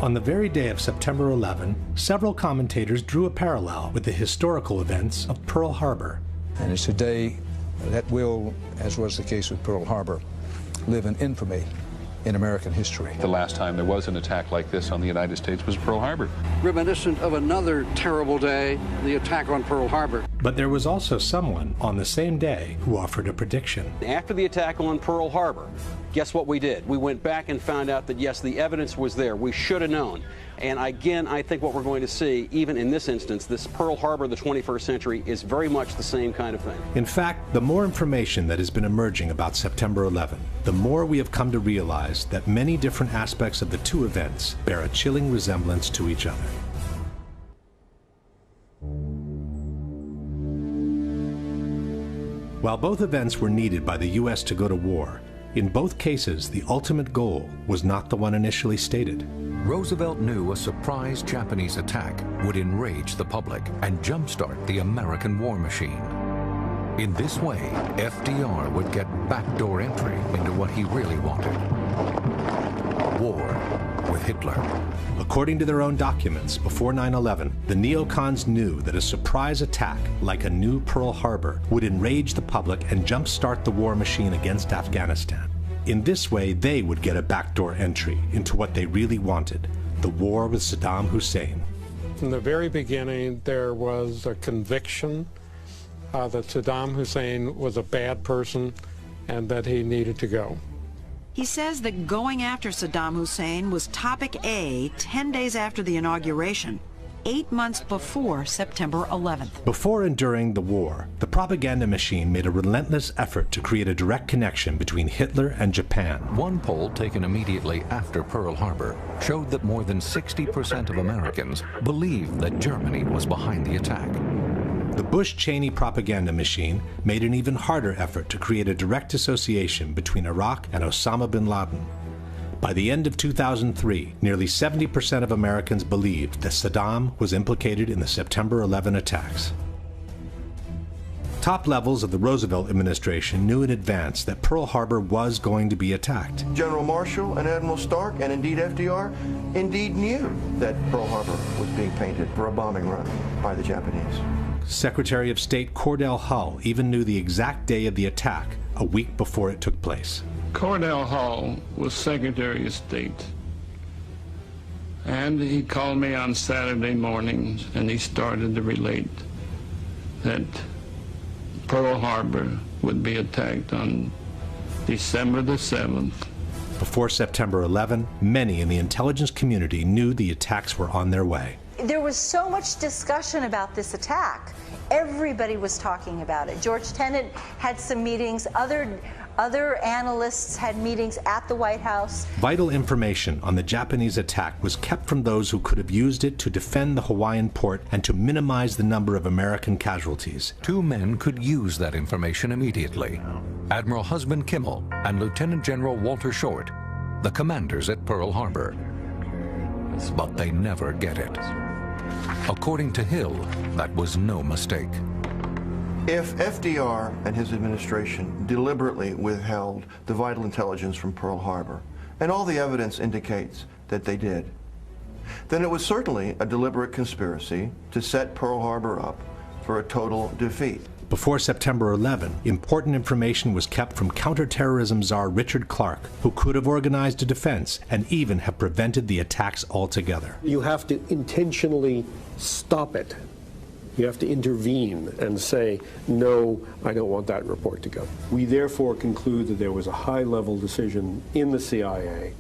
On the very day of September 11, several commentators drew a parallel with the historical events of Pearl Harbor. And it's a day that will, as was the case with Pearl Harbor, live in infamy in American history. The last time there was an attack like this on the United States was Pearl Harbor. Reminiscent of another terrible day, the attack on Pearl Harbor. But there was also someone on the same day who offered a prediction. After the attack on Pearl Harbor, guess what we did? We went back and found out that, yes, the evidence was there. We should have known. And again, I think what we're going to see, even in this instance, this Pearl Harbor of the 21st century is very much the same kind of thing. In fact, the more information that has been emerging about September 11, the more we have come to realize that many different aspects of the two events bear a chilling resemblance to each other. While both events were needed by the U.S. to go to war, in both cases, the ultimate goal was not the one initially stated. Roosevelt knew a surprise Japanese attack would enrage the public and jumpstart the American war machine. In this way, FDR would get backdoor entry into what he really wanted: war with Hitler. According to their own documents, before 9/11, the neocons knew that a surprise attack, like a new Pearl Harbor, would enrage the public and jumpstart the war machine against Afghanistan. In this way, they would get a backdoor entry into what they really wanted: the war with Saddam Hussein. From the very beginning, there was a conviction that Saddam Hussein was a bad person and that he needed to go. He says that going after Saddam Hussein was topic A 10 days after the inauguration, 8 months before September 11th. Before and during the war, the propaganda machine made a relentless effort to create a direct connection between Hitler and Japan. One poll taken immediately after Pearl Harbor showed that more than 60% of Americans believed that Germany was behind the attack. The Bush-Cheney propaganda machine made an even harder effort to create a direct association between Iraq and Osama bin Laden. By the end of 2003, nearly 70% of Americans believed that Saddam was implicated in the September 11 attacks. Top levels of the Roosevelt administration knew in advance that Pearl Harbor was going to be attacked. General Marshall and Admiral Stark, and indeed FDR, indeed knew that Pearl Harbor was being painted for a bombing run by the Japanese. Secretary of State Cordell Hull even knew the exact day of the attack, a week before it took place. Cordell Hull was Secretary of State, and he called me on Saturday morning and he started to relate that Pearl Harbor would be attacked on December the 7th. Before September 11, many in the intelligence community knew the attacks were on their way. There was so much discussion about this attack. Everybody was talking about it. George Tenet had some meetings. Other analysts had meetings at the White House. Vital information on the Japanese attack was kept from those who could have used it to defend the Hawaiian port and to minimize the number of American casualties. Two men could use that information immediately: Admiral Husband Kimmel and Lieutenant General Walter Short, the commanders at Pearl Harbor. But they never get it. According to Hill, that was no mistake. If FDR and his administration deliberately withheld the vital intelligence from Pearl Harbor, and all the evidence indicates that they did, then it was certainly a deliberate conspiracy to set Pearl Harbor up for a total defeat. Before September 11, important information was kept from counterterrorism czar Richard Clark, who could have organized a defense and even have prevented the attacks altogether. You have to intentionally stop it. You have to intervene and say, no, I don't want that report to go. We therefore conclude that there was a high-level decision in the CIA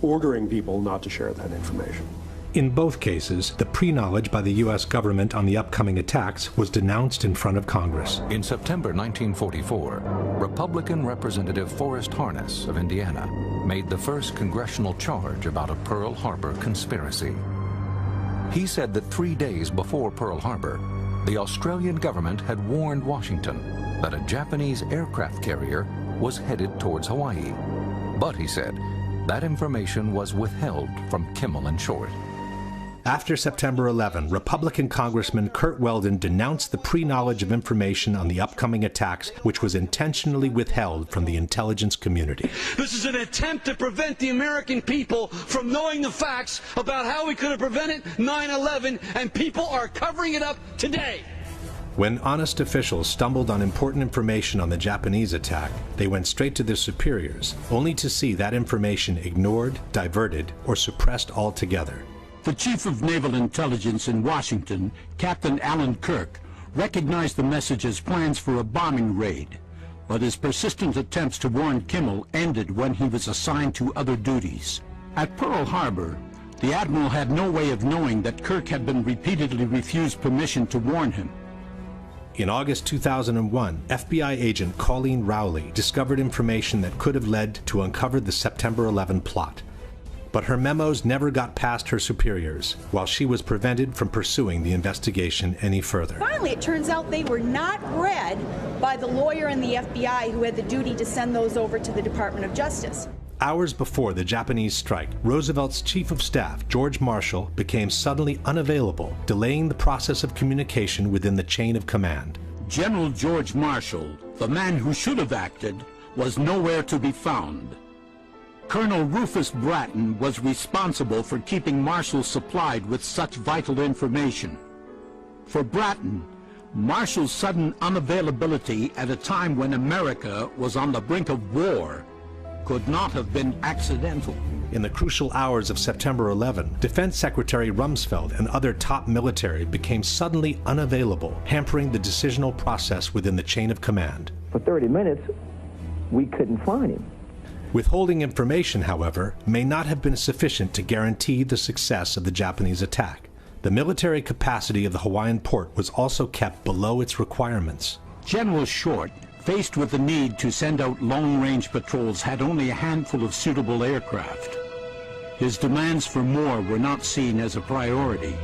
ordering people not to share that information. In both cases, the pre-knowledge by the U.S. government on the upcoming attacks was denounced in front of Congress. In September 1944, Republican Representative Forrest Harness of Indiana made the first congressional charge about a Pearl Harbor conspiracy. He said that 3 days before Pearl Harbor, the Australian government had warned Washington that a Japanese aircraft carrier was headed towards Hawaii. But, he said, that information was withheld from Kimmel and Short. After September 11, Republican Congressman Curt Weldon denounced the pre-knowledge of information on the upcoming attacks, which was intentionally withheld from the intelligence community. This is an attempt to prevent the American people from knowing the facts about how we could have prevented 9/11, and people are covering it up today. When honest officials stumbled on important information on the Japanese attack, they went straight to their superiors, only to see that information ignored, diverted, or suppressed altogether. The Chief of Naval Intelligence in Washington, Captain Alan Kirk, recognized the message as plans for a bombing raid, but his persistent attempts to warn Kimmel ended when he was assigned to other duties. At Pearl Harbor, the Admiral had no way of knowing that Kirk had been repeatedly refused permission to warn him. In August 2001, FBI agent Colleen Rowley discovered information that could have led to uncover the September 11 plot. But her memos never got past her superiors, while she was prevented from pursuing the investigation any further. Finally, it turns out they were not read by the lawyer in the FBI who had the duty to send those over to the Department of Justice. Hours before the Japanese strike, Roosevelt's chief of staff, George Marshall, became suddenly unavailable, delaying the process of communication within the chain of command. General George Marshall, the man who should have acted, was nowhere to be found. Colonel Rufus Bratton was responsible for keeping Marshall supplied with such vital information. For Bratton, Marshall's sudden unavailability at a time when America was on the brink of war could not have been accidental. In the crucial hours of September 11, Defense Secretary Rumsfeld and other top military became suddenly unavailable, hampering the decisional process within the chain of command. For 30 minutes, we couldn't find him. Withholding information, however, may not have been sufficient to guarantee the success of the Japanese attack. The military capacity of the Hawaiian port was also kept below its requirements. General Short, faced with the need to send out long-range patrols, had only a handful of suitable aircraft. His demands for more were not seen as a priority.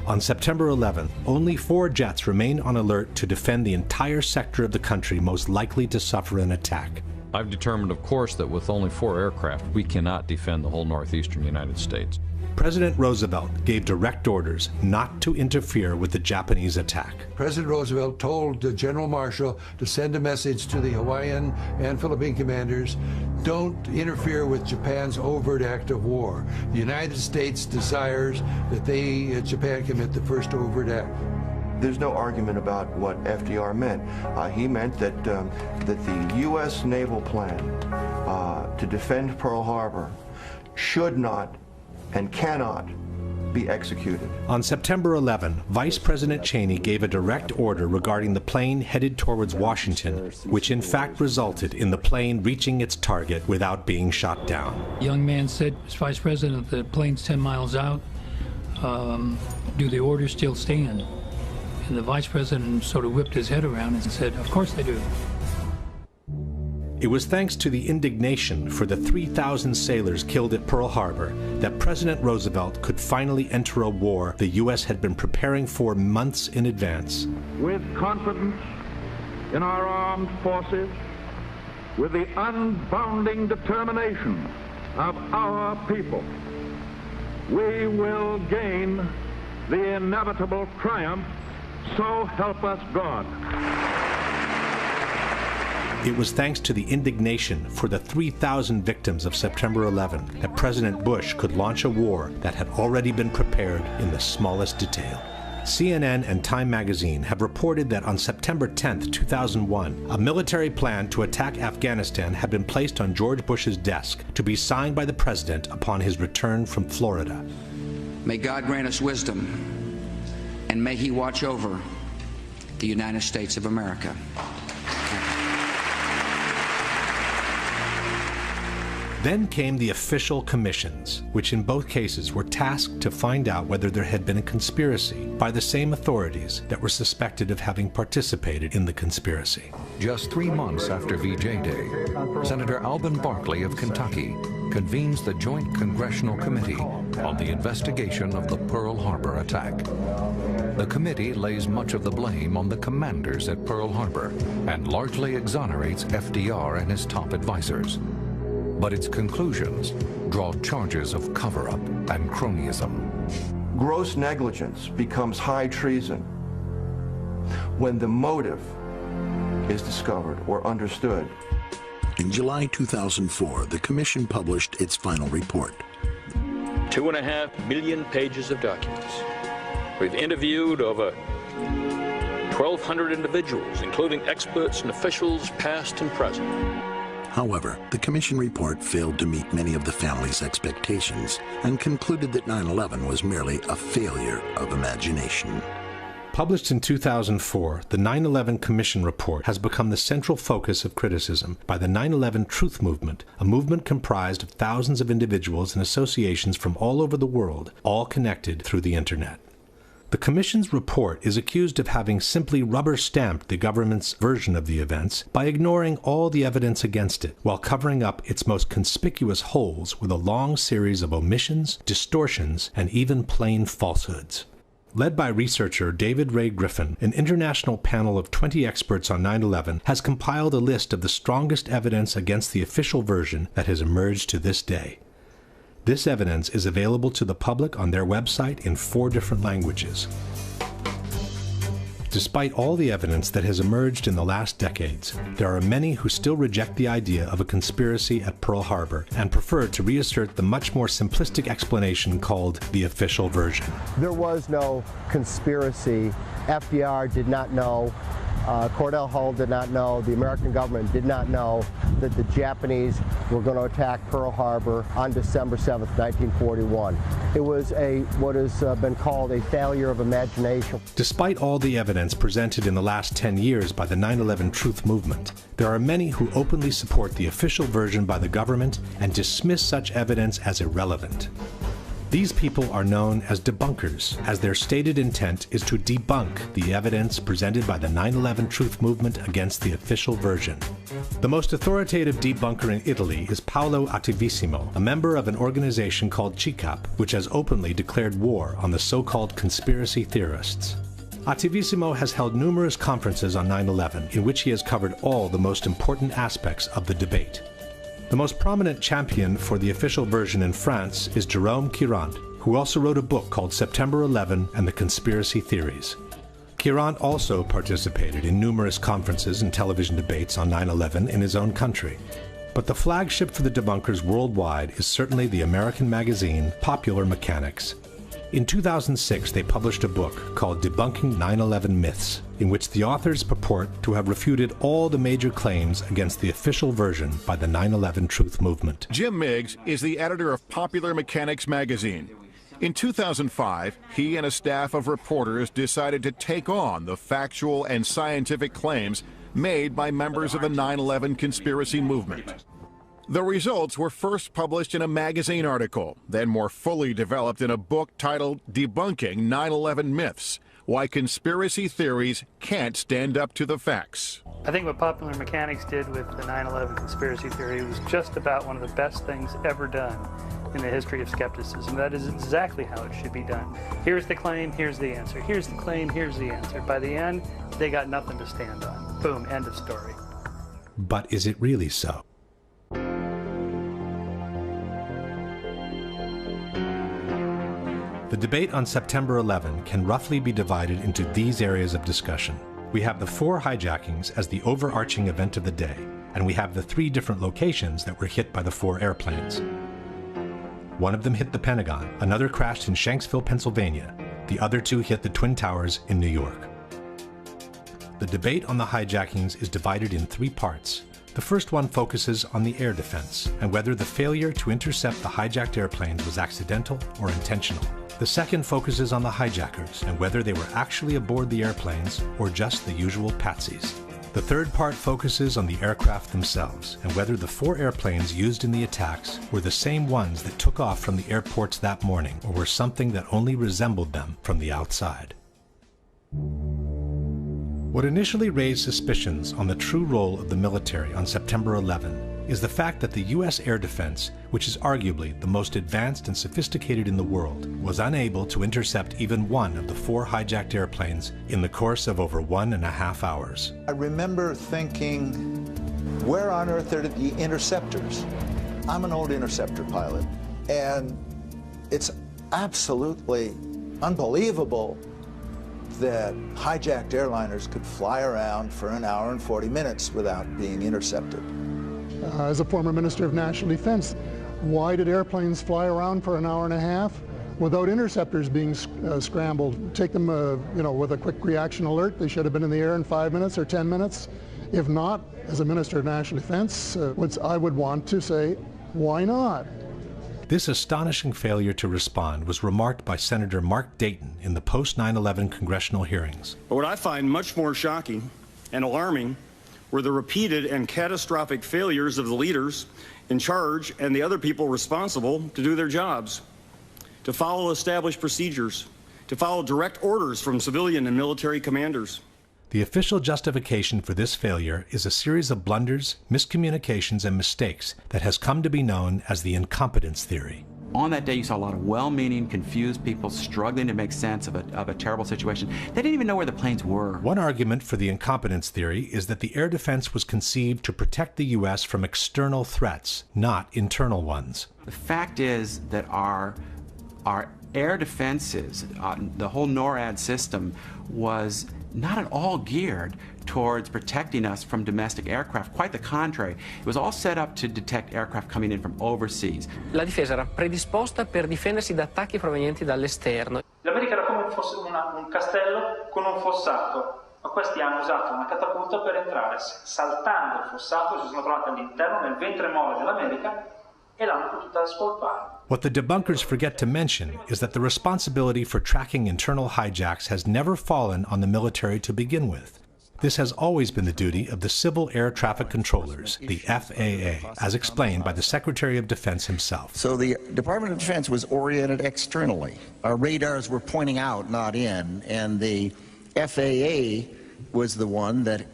On September 11, only 4 jets remained on alert to defend the entire sector of the country most likely to suffer an attack. I've determined, of course, that with only 4 aircraft, we cannot defend the whole northeastern United States. President Roosevelt gave direct orders not to interfere with the Japanese attack. President Roosevelt told General Marshall to send a message to the Hawaiian and Philippine commanders, don't interfere with Japan's overt act of war. The United States desires that Japan commit the first overt act. There's no argument about what FDR meant. He meant that the U.S. naval plan to defend Pearl Harbor should not and cannot be executed. On September 11, Vice President Cheney gave a direct order regarding the plane headed towards Washington, which in fact resulted in the plane reaching its target without being shot down. The young man said, Vice President, the plane's 10 miles out. Do the orders still stand? And the Vice President sort of whipped his head around and said, of course they do. It was thanks to the indignation for the 3,000 sailors killed at Pearl Harbor that President Roosevelt could finally enter a war the U.S. had been preparing for months in advance. With confidence in our armed forces, with the unbounding determination of our people, we will gain the inevitable triumph, so help us God. It was thanks to the indignation for the 3,000 victims of September 11 that President Bush could launch a war that had already been prepared in the smallest detail. CNN and Time magazine have reported that on September 10, 2001, a military plan to attack Afghanistan had been placed on George Bush's desk to be signed by the president upon his return from Florida. May God grant us wisdom, and may He watch over the United States of America. Then came the official commissions, which in both cases were tasked to find out whether there had been a conspiracy by the same authorities that were suspected of having participated in the conspiracy. Just 3 months after VJ Day, Senator Alvin Barkley of Kentucky convenes the Joint Congressional Committee on the investigation of the Pearl Harbor attack. The committee lays much of the blame on the commanders at Pearl Harbor and largely exonerates FDR and his top advisors. But its conclusions draw charges of cover-up and cronyism. gross negligence becomes high treason when the motive is discovered or understood. In July 2004, the Commission published its final report. 2.5 million pages of documents. We've interviewed over 1,200 individuals, including experts and officials past and present. However, the Commission report failed to meet many of the family's expectations and concluded that 9/11 was merely a failure of imagination. Published in 2004, the 9/11 Commission report has become the central focus of criticism by the 9/11 Truth Movement, a movement comprised of thousands of individuals and associations from all over the world, all connected through the Internet. The Commission's report is accused of having simply rubber-stamped the government's version of the events by ignoring all the evidence against it, while covering up its most conspicuous holes with a long series of omissions, distortions, and even plain falsehoods. Led by researcher David Ray Griffin, an international panel of 20 experts on 9/11 has compiled a list of the strongest evidence against the official version that has emerged to this day. This evidence is available to the public on their website in 4 different languages. Despite all the evidence that has emerged in the last decades, there are many who still reject the idea of a conspiracy at Pearl Harbor and prefer to reassert the much more simplistic explanation called the official version. There was no conspiracy. FDR did not know. Cordell Hull did not know. The American government did not know that the Japanese were going to attack Pearl Harbor on December 7th, 1941. It was what has been called a failure of imagination. Despite all the evidence presented in the last 10 years by the 9/11 Truth Movement, there are many who openly support the official version by the government and dismiss such evidence as irrelevant. These people are known as debunkers, as their stated intent is to debunk the evidence presented by the 9/11 Truth Movement against the official version. The most authoritative debunker in Italy is Paolo Attivissimo, a member of an organization called CICAP, which has openly declared war on the so-called conspiracy theorists. Attivissimo has held numerous conferences on 9/11 in which he has covered all the most important aspects of the debate. The most prominent champion for the official version in France is Jérôme Quirant, who also wrote a book called September 11 and the Conspiracy Theories. Quirant also participated in numerous conferences and television debates on 9/11 in his own country. But the flagship for the debunkers worldwide is certainly the American magazine Popular Mechanics. In 2006, they published a book called Debunking 9/11 Myths, in which the authors purport to have refuted all the major claims against the official version by the 9/11 Truth Movement. Jim Miggs is the editor of Popular Mechanics magazine. In 2005, he and a staff of reporters decided to take on the factual and scientific claims made by members of the 9/11 conspiracy movement. The results were first published in a magazine article, then more fully developed in a book titled Debunking 9/11 Myths: Why Conspiracy Theories Can't Stand Up to the Facts. I think what Popular Mechanics did with the 9/11 conspiracy theory was just about one of the best things ever done in the history of skepticism. That is exactly how it should be done. Here's the claim, here's the answer. Here's the claim, here's the answer. By the end, they got nothing to stand on. Boom, end of story. But is it really so? The debate on September 11 can roughly be divided into these areas of discussion. We have the 4 hijackings as the overarching event of the day, and we have the 3 different locations that were hit by the 4 airplanes. One of them hit the Pentagon, another crashed in Shanksville, Pennsylvania, the other 2 hit the Twin Towers in New York. The debate on the hijackings is divided in 3 parts. The first one focuses on the air defense and whether the failure to intercept the hijacked airplanes was accidental or intentional. The second focuses on the hijackers and whether they were actually aboard the airplanes or just the usual patsies. The third part focuses on the aircraft themselves and whether the 4 airplanes used in the attacks were the same ones that took off from the airports that morning or were something that only resembled them from the outside. What initially raised suspicions on the true role of the military on September 11 is the fact that the U.S. air defense, which is arguably the most advanced and sophisticated in the world, was unable to intercept even one of the 4 hijacked airplanes in the course of over 1.5 hours. I remember thinking, where on earth are the interceptors? I'm an old interceptor pilot, and it's absolutely unbelievable that hijacked airliners could fly around for an hour and 40 minutes without being intercepted. As a former Minister of National Defense, why did airplanes fly around for an hour and a half without interceptors being scrambled? Take them, with a quick reaction alert. They should have been in the air in 5 minutes or 10 minutes. If not, as a Minister of National Defense, I would want to say, why not? This astonishing failure to respond was remarked by Senator Mark Dayton in the post-9/11 congressional hearings. But what I find much more shocking and alarming were the repeated and catastrophic failures of the leaders in charge and the other people responsible to do their jobs, to follow established procedures, to follow direct orders from civilian and military commanders. The official justification for this failure is a series of blunders, miscommunications, and mistakes that has come to be known as the incompetence theory. On that day, you saw a lot of well-meaning, confused people struggling to make sense of a terrible situation. They didn't even know where the planes were. One argument for the incompetence theory is that the air defense was conceived to protect the U.S. from external threats, not internal ones. The fact is that our air defenses, the whole NORAD system, was not at all geared towards protecting us from domestic aircraft. Quite the contrary. It was all set up to detect aircraft coming in from overseas. La difesa era predisposta per difendersi da attacchi provenienti dall'esterno. L'America era come fosse un castello con un fossato, ma questi hanno usato una catapulta per entrare. Saltando il fossato si sono trovati all'interno, nel ventre mole dell'America, e l'hanno potuta scolpare. What the debunkers forget to mention is that the responsibility for tracking internal hijacks has never fallen on the military to begin with. This has always been the duty of the Civil Air Traffic Controllers, the FAA, as explained by the Secretary of Defense himself. So the Department of Defense was oriented externally. Our radars were pointing out, not in, and the FAA was the one that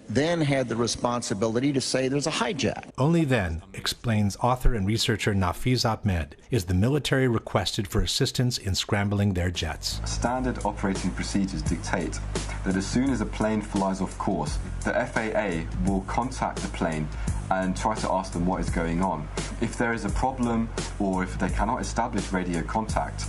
then had the responsibility to say there's a hijack. Only then, explains author and researcher Nafiz Ahmed, is the military requested for assistance in scrambling their jets. Standard operating procedures dictate that as soon as a plane flies off course, the FAA will contact the plane and try to ask them what is going on. If there is a problem or if they cannot establish radio contact,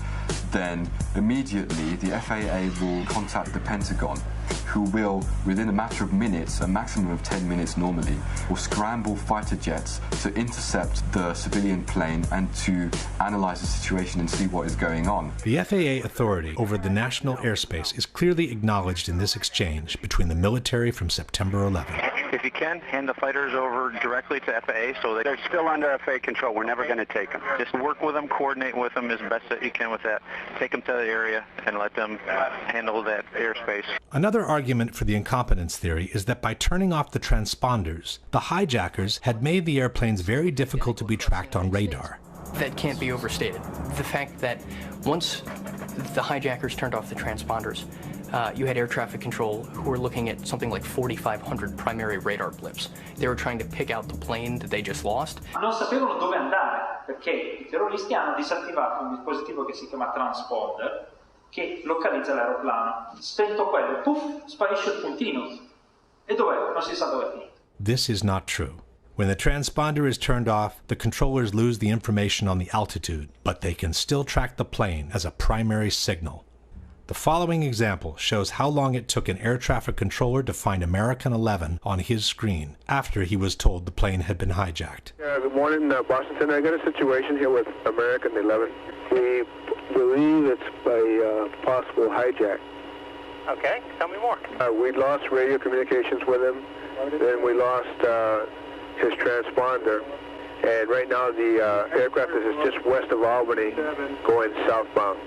then immediately the FAA will contact the Pentagon, who will, within a matter of minutes, a maximum of 10 minutes normally, will scramble fighter jets to intercept the civilian plane and to analyze the situation and see what is going on. The FAA authority over the national airspace is clearly acknowledged in this exchange between the military from September 11. If you can, hand the fighters over directly to FAA so they're still under FAA control. We're never going to take them. Just work with them, coordinate with them as best that you can with that. Take them to the area and let them handle that airspace. Another argument for the incompetence theory is that by turning off the transponders, the hijackers had made the airplanes very difficult to be tracked on radar. That can't be overstated. The fact that once the hijackers turned off the transponders, you had air traffic control who were looking at something like 4,500 primary radar blips. They were trying to pick out the plane that they just lost. Non sapevano dove andare perché i terroristi hanno disattivato un dispositivo che si chiama transponder che localizza l'aeroplano. Spento quello, puff, sparisce il puntino. E dov'è? Non si sa dove è finito. This is not true. When the transponder is turned off, the controllers lose the information on the altitude, but they can still track the plane as a primary signal. The following example shows how long it took an air traffic controller to find American 11 on his screen after he was told the plane had been hijacked. Good morning, Washington. I got a situation here with American 11. We believe it's a possible hijack. Okay, tell me more. We lost radio communications with him. Then we lost his transponder. And right now the aircraft is just west of Albany going southbound.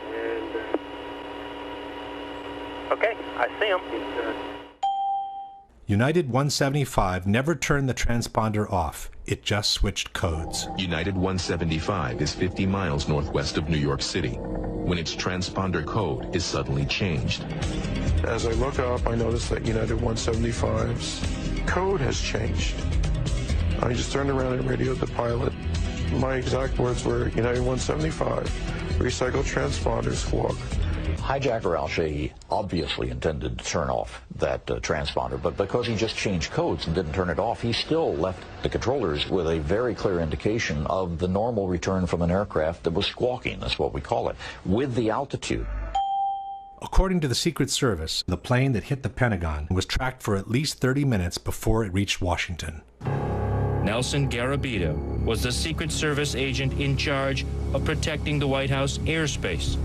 Okay, I see him. United 175 never turned the transponder off. It just switched codes. United 175 is 50 miles northwest of New York City when its transponder code is suddenly changed. As I look up, I notice that United 175's code has changed. I just turned around and radioed the pilot. My exact words were, United 175, recycle transponders, squawk. Hijacker Al-Shehhi obviously intended to turn off that transponder, but because he just changed codes and didn't turn it off, he still left the controllers with a very clear indication of the normal return from an aircraft that was squawking, that's what we call it, with the altitude. According to the Secret Service, the plane that hit the Pentagon was tracked for at least 30 minutes before it reached Washington. Nelson Garabito was the Secret Service agent in charge of protecting the White House airspace.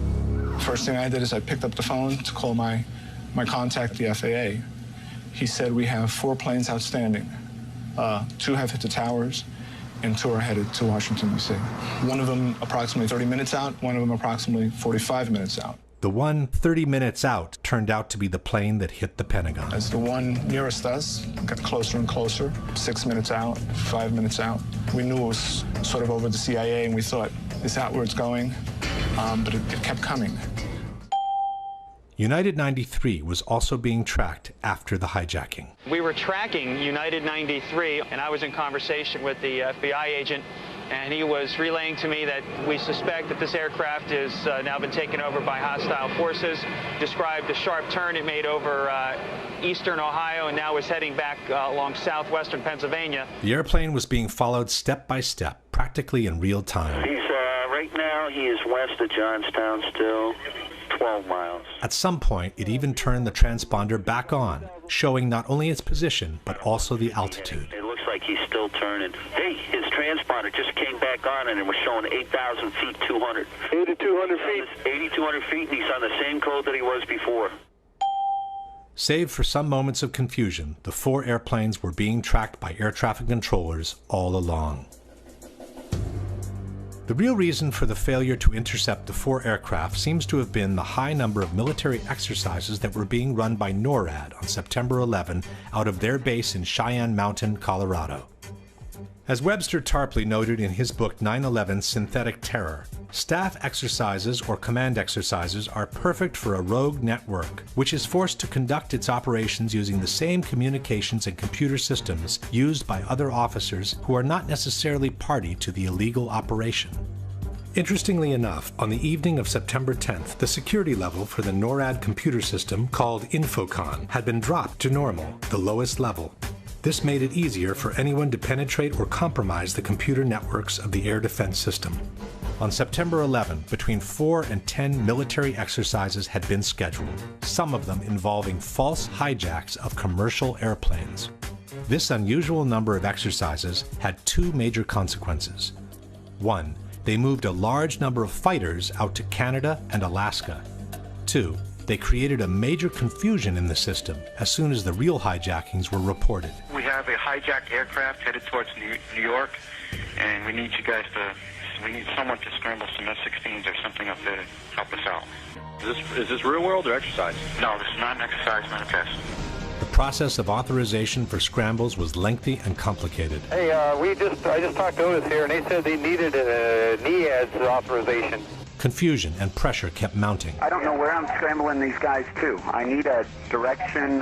First thing I did is I picked up the phone to call my contact, the FAA. He said we have 4 planes outstanding. 2 have hit the towers, and 2 are headed to Washington, D.C. One of them approximately 30 minutes out, one of them approximately 45 minutes out. The one 30 minutes out turned out to be the plane that hit the Pentagon. As the one nearest us got closer and closer, 6 minutes out, 5 minutes out, we knew it was sort of over the CIA, and we thought, is that where it's going? But it kept coming. United 93 was also being tracked after the hijacking. We were tracking United 93, and I was in conversation with the FBI agent, and he was relaying to me that we suspect that this aircraft has now been taken over by hostile forces, described a sharp turn it made over eastern Ohio, and now is heading back along southwestern Pennsylvania. The airplane was being followed step by step, practically in real time. Right now, he is west of Johnstown still, 12 miles. At some point, it even turned the transponder back on, showing not only its position, but also the altitude. It looks like he's still turning. Hey, his transponder just came back on and it was showing 8,000 feet, 200. 8,200 feet? 8,200 feet, and he's on the same code that he was before. Save for some moments of confusion, the 4 airplanes were being tracked by air traffic controllers all along. The real reason for the failure to intercept the 4 aircraft seems to have been the high number of military exercises that were being run by NORAD on September 11 out of their base in Cheyenne Mountain, Colorado. As Webster Tarpley noted in his book 9/11 Synthetic Terror, staff exercises or command exercises are perfect for a rogue network, which is forced to conduct its operations using the same communications and computer systems used by other officers who are not necessarily party to the illegal operation. Interestingly enough, on the evening of September 10th, the security level for the NORAD computer system called Infocon had been dropped to normal, the lowest level. This made it easier for anyone to penetrate or compromise the computer networks of the air defense system. On September 11, between 4 and 10 military exercises had been scheduled, some of them involving false hijacks of commercial airplanes. This unusual number of exercises had 2 major consequences. 1, they moved a large number of fighters out to Canada and Alaska. 2, they created a major confusion in the system as soon as the real hijackings were reported. We have a hijacked aircraft headed towards New York, and we need you guys to, we need someone to scramble some F-16s or something up there to help us out. Is this real world or exercise? No, this is not an exercise, not a test. The process of authorization for scrambles was lengthy and complicated. Hey, I just talked to Otis here, and they said they needed a NIADS authorization. Confusion and pressure kept mounting. I don't know where I'm scrambling these guys to. I need a direction,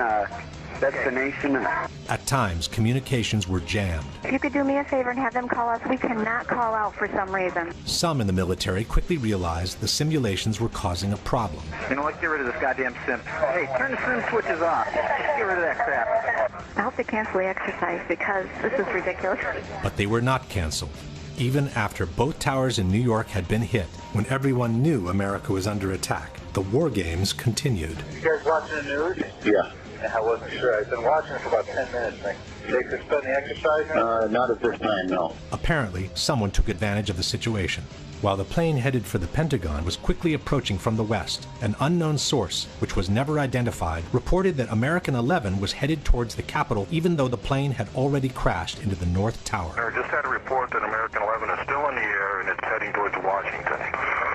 destination. At times, communications were jammed. If you could do me a favor and have them call us, we cannot call out for some reason. Some in the military quickly realized the simulations were causing a problem. You know, let's get rid of this goddamn sim. Hey, turn the sim switches off. Get rid of that crap. I hope they cancel the exercise because this is ridiculous. But they were not canceled. Even after both towers in New York had been hit, when everyone knew America was under attack, the war games continued. You guys watching the news? Yeah. I wasn't sure. I've been watching it for about 10 minutes. They suspend the exercise now? Not at this time, no. Apparently, someone took advantage of the situation. While the plane headed for the Pentagon was quickly approaching from the west, an unknown source, which was never identified, reported that American 11 was headed towards the Capitol even though the plane had already crashed into the North Tower. I just had a report that American 11 is still in the air and it's heading towards Washington.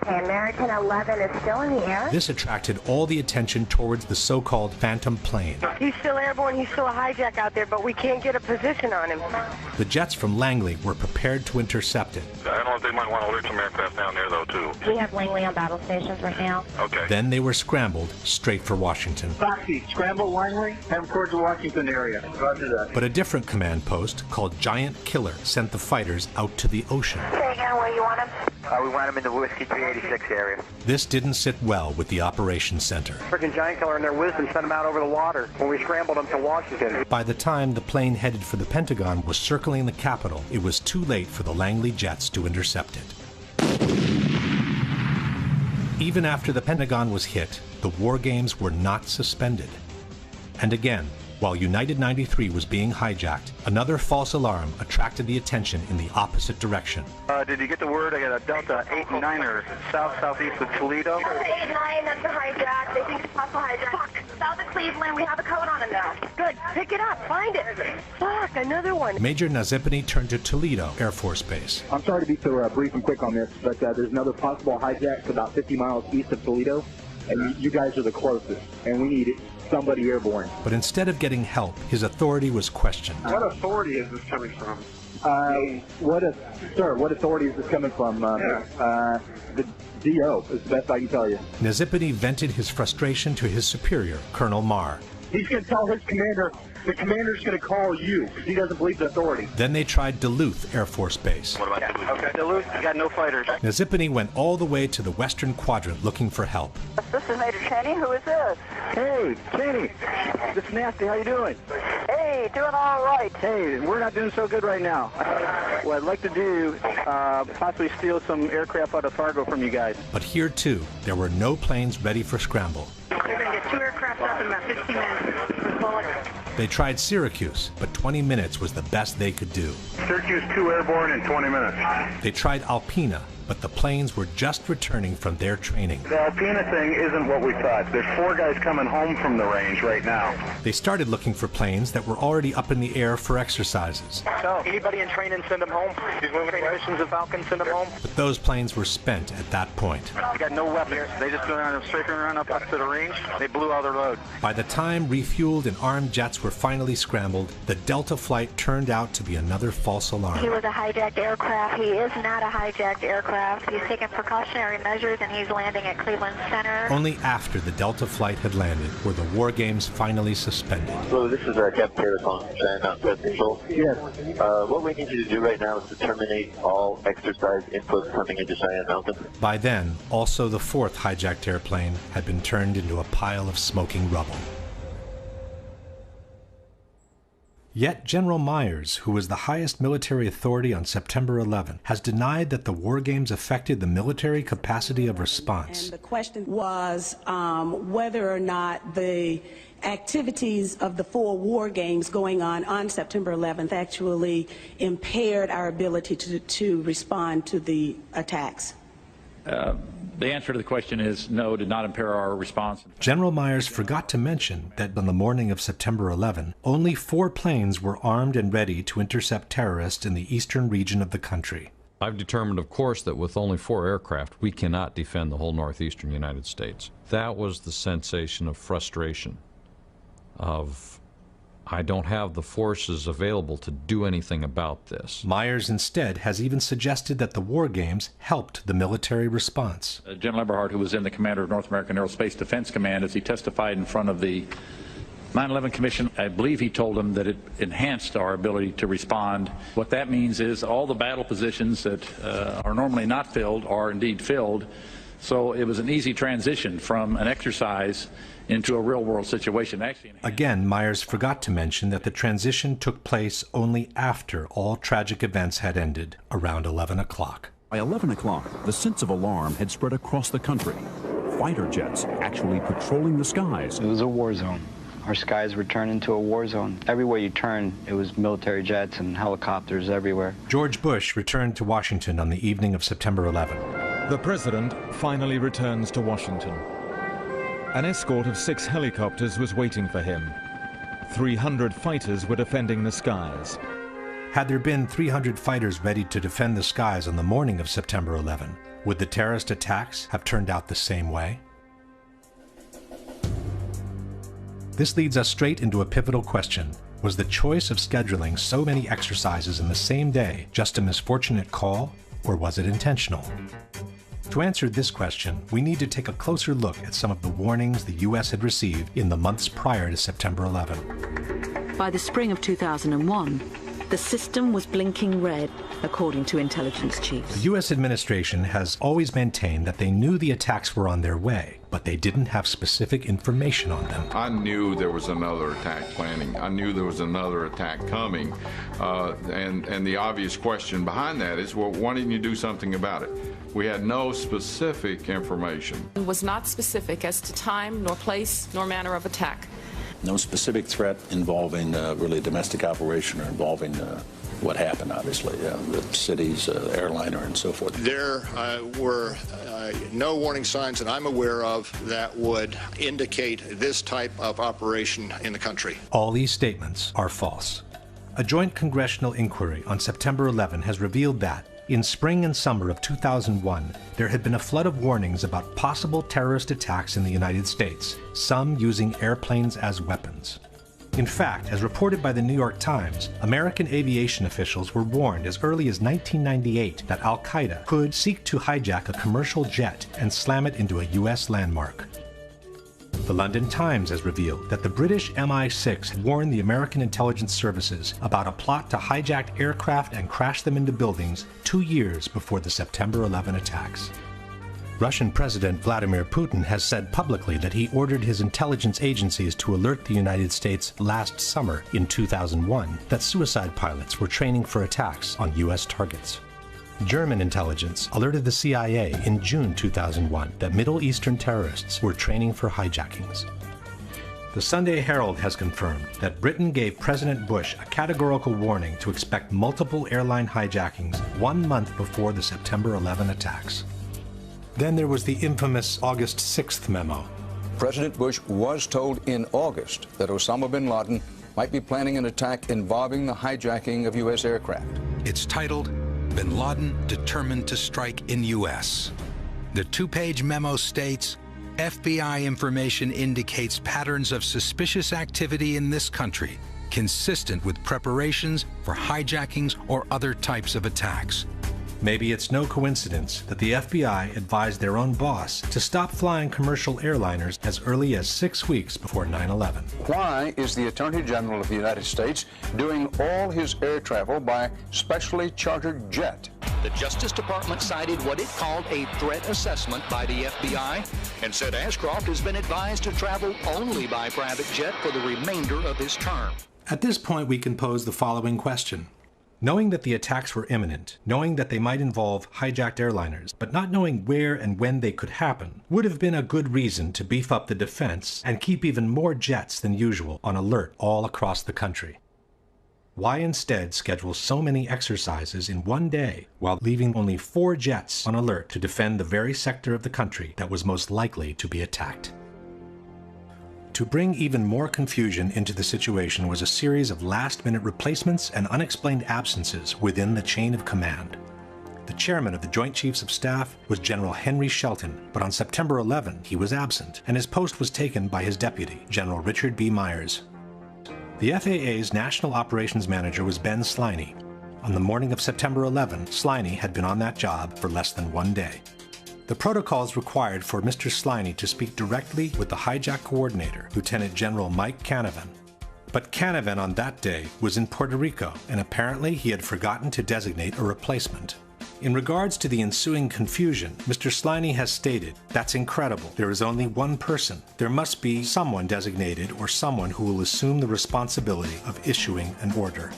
American 11 is still in the air? This attracted all the attention towards the so-called Phantom plane. He's still airborne, he's still a hijack out there, but we can't get a position on him. The jets from Langley were prepared to intercept it. I don't know if they might want to alert some aircraft down there, though, too. We have Langley on battle stations right now. Okay. Then they were scrambled straight for Washington. Foxy, scramble Langley, head them towards the Washington area. Roger that. But a different command post, called Giant Killer, sent the fighters out to the ocean. Say again where you want him? We want him in the Whiskey 38 86 area. This didn't sit well with the operations center. Freaking giant killer and their wisdom sent them out over the water when we scrambled them to Washington. By the time the plane headed for the Pentagon was circling the Capitol, it was too late for the Langley jets to intercept it. Even after the Pentagon was hit, the war games were not suspended. And again, while United 93 was being hijacked, another false alarm attracted the attention in the opposite direction. Did you get the word? I got a Delta 89er southeast of Toledo. Delta 89, that's a hijack. They think it's possible hijack. Fuck. South of Cleveland, we have a code on it now. Good. Pick it up. Find it. Fuck, another one. Major Nazipany turned to Toledo Air Force Base. I'm sorry to be so brief and quick on this, but there's another possible hijack about 50 miles east of Toledo, and you guys are the closest, and we need somebody airborne. But instead of getting help, his authority was questioned. What authority is this coming from? What authority is this coming from? The DO is the best I can tell you. Nazipany vented his frustration to his superior, Colonel Marr. He's going to tell his commander, the commander's going to call you, because he doesn't believe the authority. Then they tried Duluth Air Force Base. What about Duluth? Okay, Duluth, you got no fighters. Nazipany went all the way to the western quadrant looking for help. This is Major Cheney. Who is this? Hey, Kenny, this is Nasty. How you doing? Hey, doing all right. Hey, we're not doing so good right now. What I'd like to do, possibly steal some aircraft out of Fargo from you guys. But here, too, there were no planes ready for scramble. You're going to get 2 aircraft up in about 15 minutes. They tried Syracuse, but 20 minutes was the best they could do. Syracuse 2 airborne in 20 minutes. They tried Alpena, but the planes were just returning from their training. The Alpena thing isn't what we thought. There's 4 guys coming home from the range right now. They started looking for planes that were already up in the air for exercises. So, anybody in training, send them home. These moving missions of Falcon, send them home. But those planes were spent at that point. They got no weapons. They just go around and straight around up to the range. They blew all their load. By the time refueled and armed jets were finally scrambled, the Delta flight turned out to be another false alarm. He was a hijacked aircraft. He is not a hijacked aircraft. He's taking precautionary measures, and he's landing at Cleveland Center. Only after the Delta flight had landed were the war games finally suspended. So this is Captain Pentagon, Shanksville Control. Yes. What we need you to do right now is to terminate all exercise inputs coming into Cheyenne Mountain. By then, also the 4th hijacked airplane had been turned into a pile of smoking rubble. Yet General Myers, who was the highest military authority on September 11, has denied that the war games affected the military capacity of response. And the question was whether or not the activities of the 4 war games going on September 11th actually impaired our ability to respond to the attacks. The answer to the question is no, did not impair our response. General Myers forgot to mention that on the morning of September 11, only 4 planes were armed and ready to intercept terrorists in the eastern region of the country. I've determined, of course, that with only 4 aircraft, we cannot defend the whole northeastern United States. That was the sensation of frustration, of I don't have the forces available to do anything about this. Myers instead has even suggested that the war games helped the military response. General Eberhart, who was then the commander of North American Aerospace Defense Command, as he testified in front of the 9/11 Commission, I believe he told them that it enhanced our ability to respond. What that means is all the battle positions that are normally not filled are indeed filled. So it was an easy transition from an exercise into a real-world situation. Again, Myers forgot to mention that the transition took place only after all tragic events had ended, around 11 o'clock. By 11 o'clock, the sense of alarm had spread across the country. Fighter jets actually patrolling the skies. It was a war zone. Our skies were turned into a war zone. Everywhere you turn, it was military jets and helicopters everywhere. George Bush returned to Washington on the evening of September 11. The president finally returns to Washington. An escort of 6 helicopters was waiting for him. 300 fighters were defending the skies. Had there been 300 fighters ready to defend the skies on the morning of September 11, would the terrorist attacks have turned out the same way? This leads us straight into a pivotal question. Was the choice of scheduling so many exercises in the same day just a misfortunate call, or was it intentional? To answer this question, we need to take a closer look at some of the warnings the U.S. had received in the months prior to September 11. By the spring of 2001, The system was blinking red, according to intelligence chiefs. The U.S. administration has always maintained that they knew the attacks were on their way, but they didn't have specific information on them. I knew there was another attack planning. I knew there was another attack coming. And the obvious question behind that is, well, why didn't you do something about it? We had no specific information. It was not specific as to time, nor place, nor manner of attack. No specific threat involving really a domestic operation or involving what happened, obviously, the city's airliner and so forth. There were no warning signs that I'm aware of that would indicate this type of operation in the country. All these statements are false. A joint congressional inquiry on September 11 has revealed that in spring and summer of 2001, there had been a flood of warnings about possible terrorist attacks in the United States, some using airplanes as weapons. In fact, as reported by the New York Times, American aviation officials were warned as early as 1998 that Al-Qaeda could seek to hijack a commercial jet and slam it into a U.S. landmark. The London Times has revealed that the British MI6 had warned the American intelligence services about a plot to hijack aircraft and crash them into buildings 2 years before the September 11 attacks. Russian President Vladimir Putin has said publicly that he ordered his intelligence agencies to alert the United States last summer in 2001 that suicide pilots were training for attacks on U.S. targets. German intelligence alerted the CIA in June 2001 that Middle Eastern terrorists were training for hijackings. The Sunday Herald has confirmed that Britain gave President Bush a categorical warning to expect multiple airline hijackings 1 month before the September 11 attacks. Then there was the infamous August 6th memo. President Bush was told in August that Osama bin Laden might be planning an attack involving the hijacking of U.S. aircraft. It's titled, Bin Laden Determined to Strike in U.S. The 2-page memo states, FBI information indicates patterns of suspicious activity in this country, consistent with preparations for hijackings or other types of attacks. Maybe it's no coincidence that the FBI advised their own boss to stop flying commercial airliners as early as 6 weeks before 9/11. Why is the Attorney General of the United States doing all his air travel by specially chartered jet? The Justice Department cited what it called a threat assessment by the FBI and said Ashcroft has been advised to travel only by private jet for the remainder of his term. At this point, we can pose the following question. Knowing that the attacks were imminent, knowing that they might involve hijacked airliners, but not knowing where and when they could happen, would have been a good reason to beef up the defense and keep even more jets than usual on alert all across the country. Why instead schedule so many exercises in one day while leaving only 4 jets on alert to defend the very sector of the country that was most likely to be attacked? To bring even more confusion into the situation was a series of last-minute replacements and unexplained absences within the chain of command. The chairman of the Joint Chiefs of Staff was General Henry Shelton, but on September 11 he was absent, and his post was taken by his deputy, General Richard B. Myers. The FAA's National Operations Manager was Ben Sliney. On the morning of September 11, Sliney had been on that job for less than 1 day. The protocols required for Mr. Sliney to speak directly with the hijack coordinator, Lieutenant General Mike Canavan. But Canavan on that day was in Puerto Rico, and apparently he had forgotten to designate a replacement. In regards to the ensuing confusion, Mr. Sliney has stated, "That's incredible. There is only one person. There must be someone designated or someone who will assume the responsibility of issuing an order."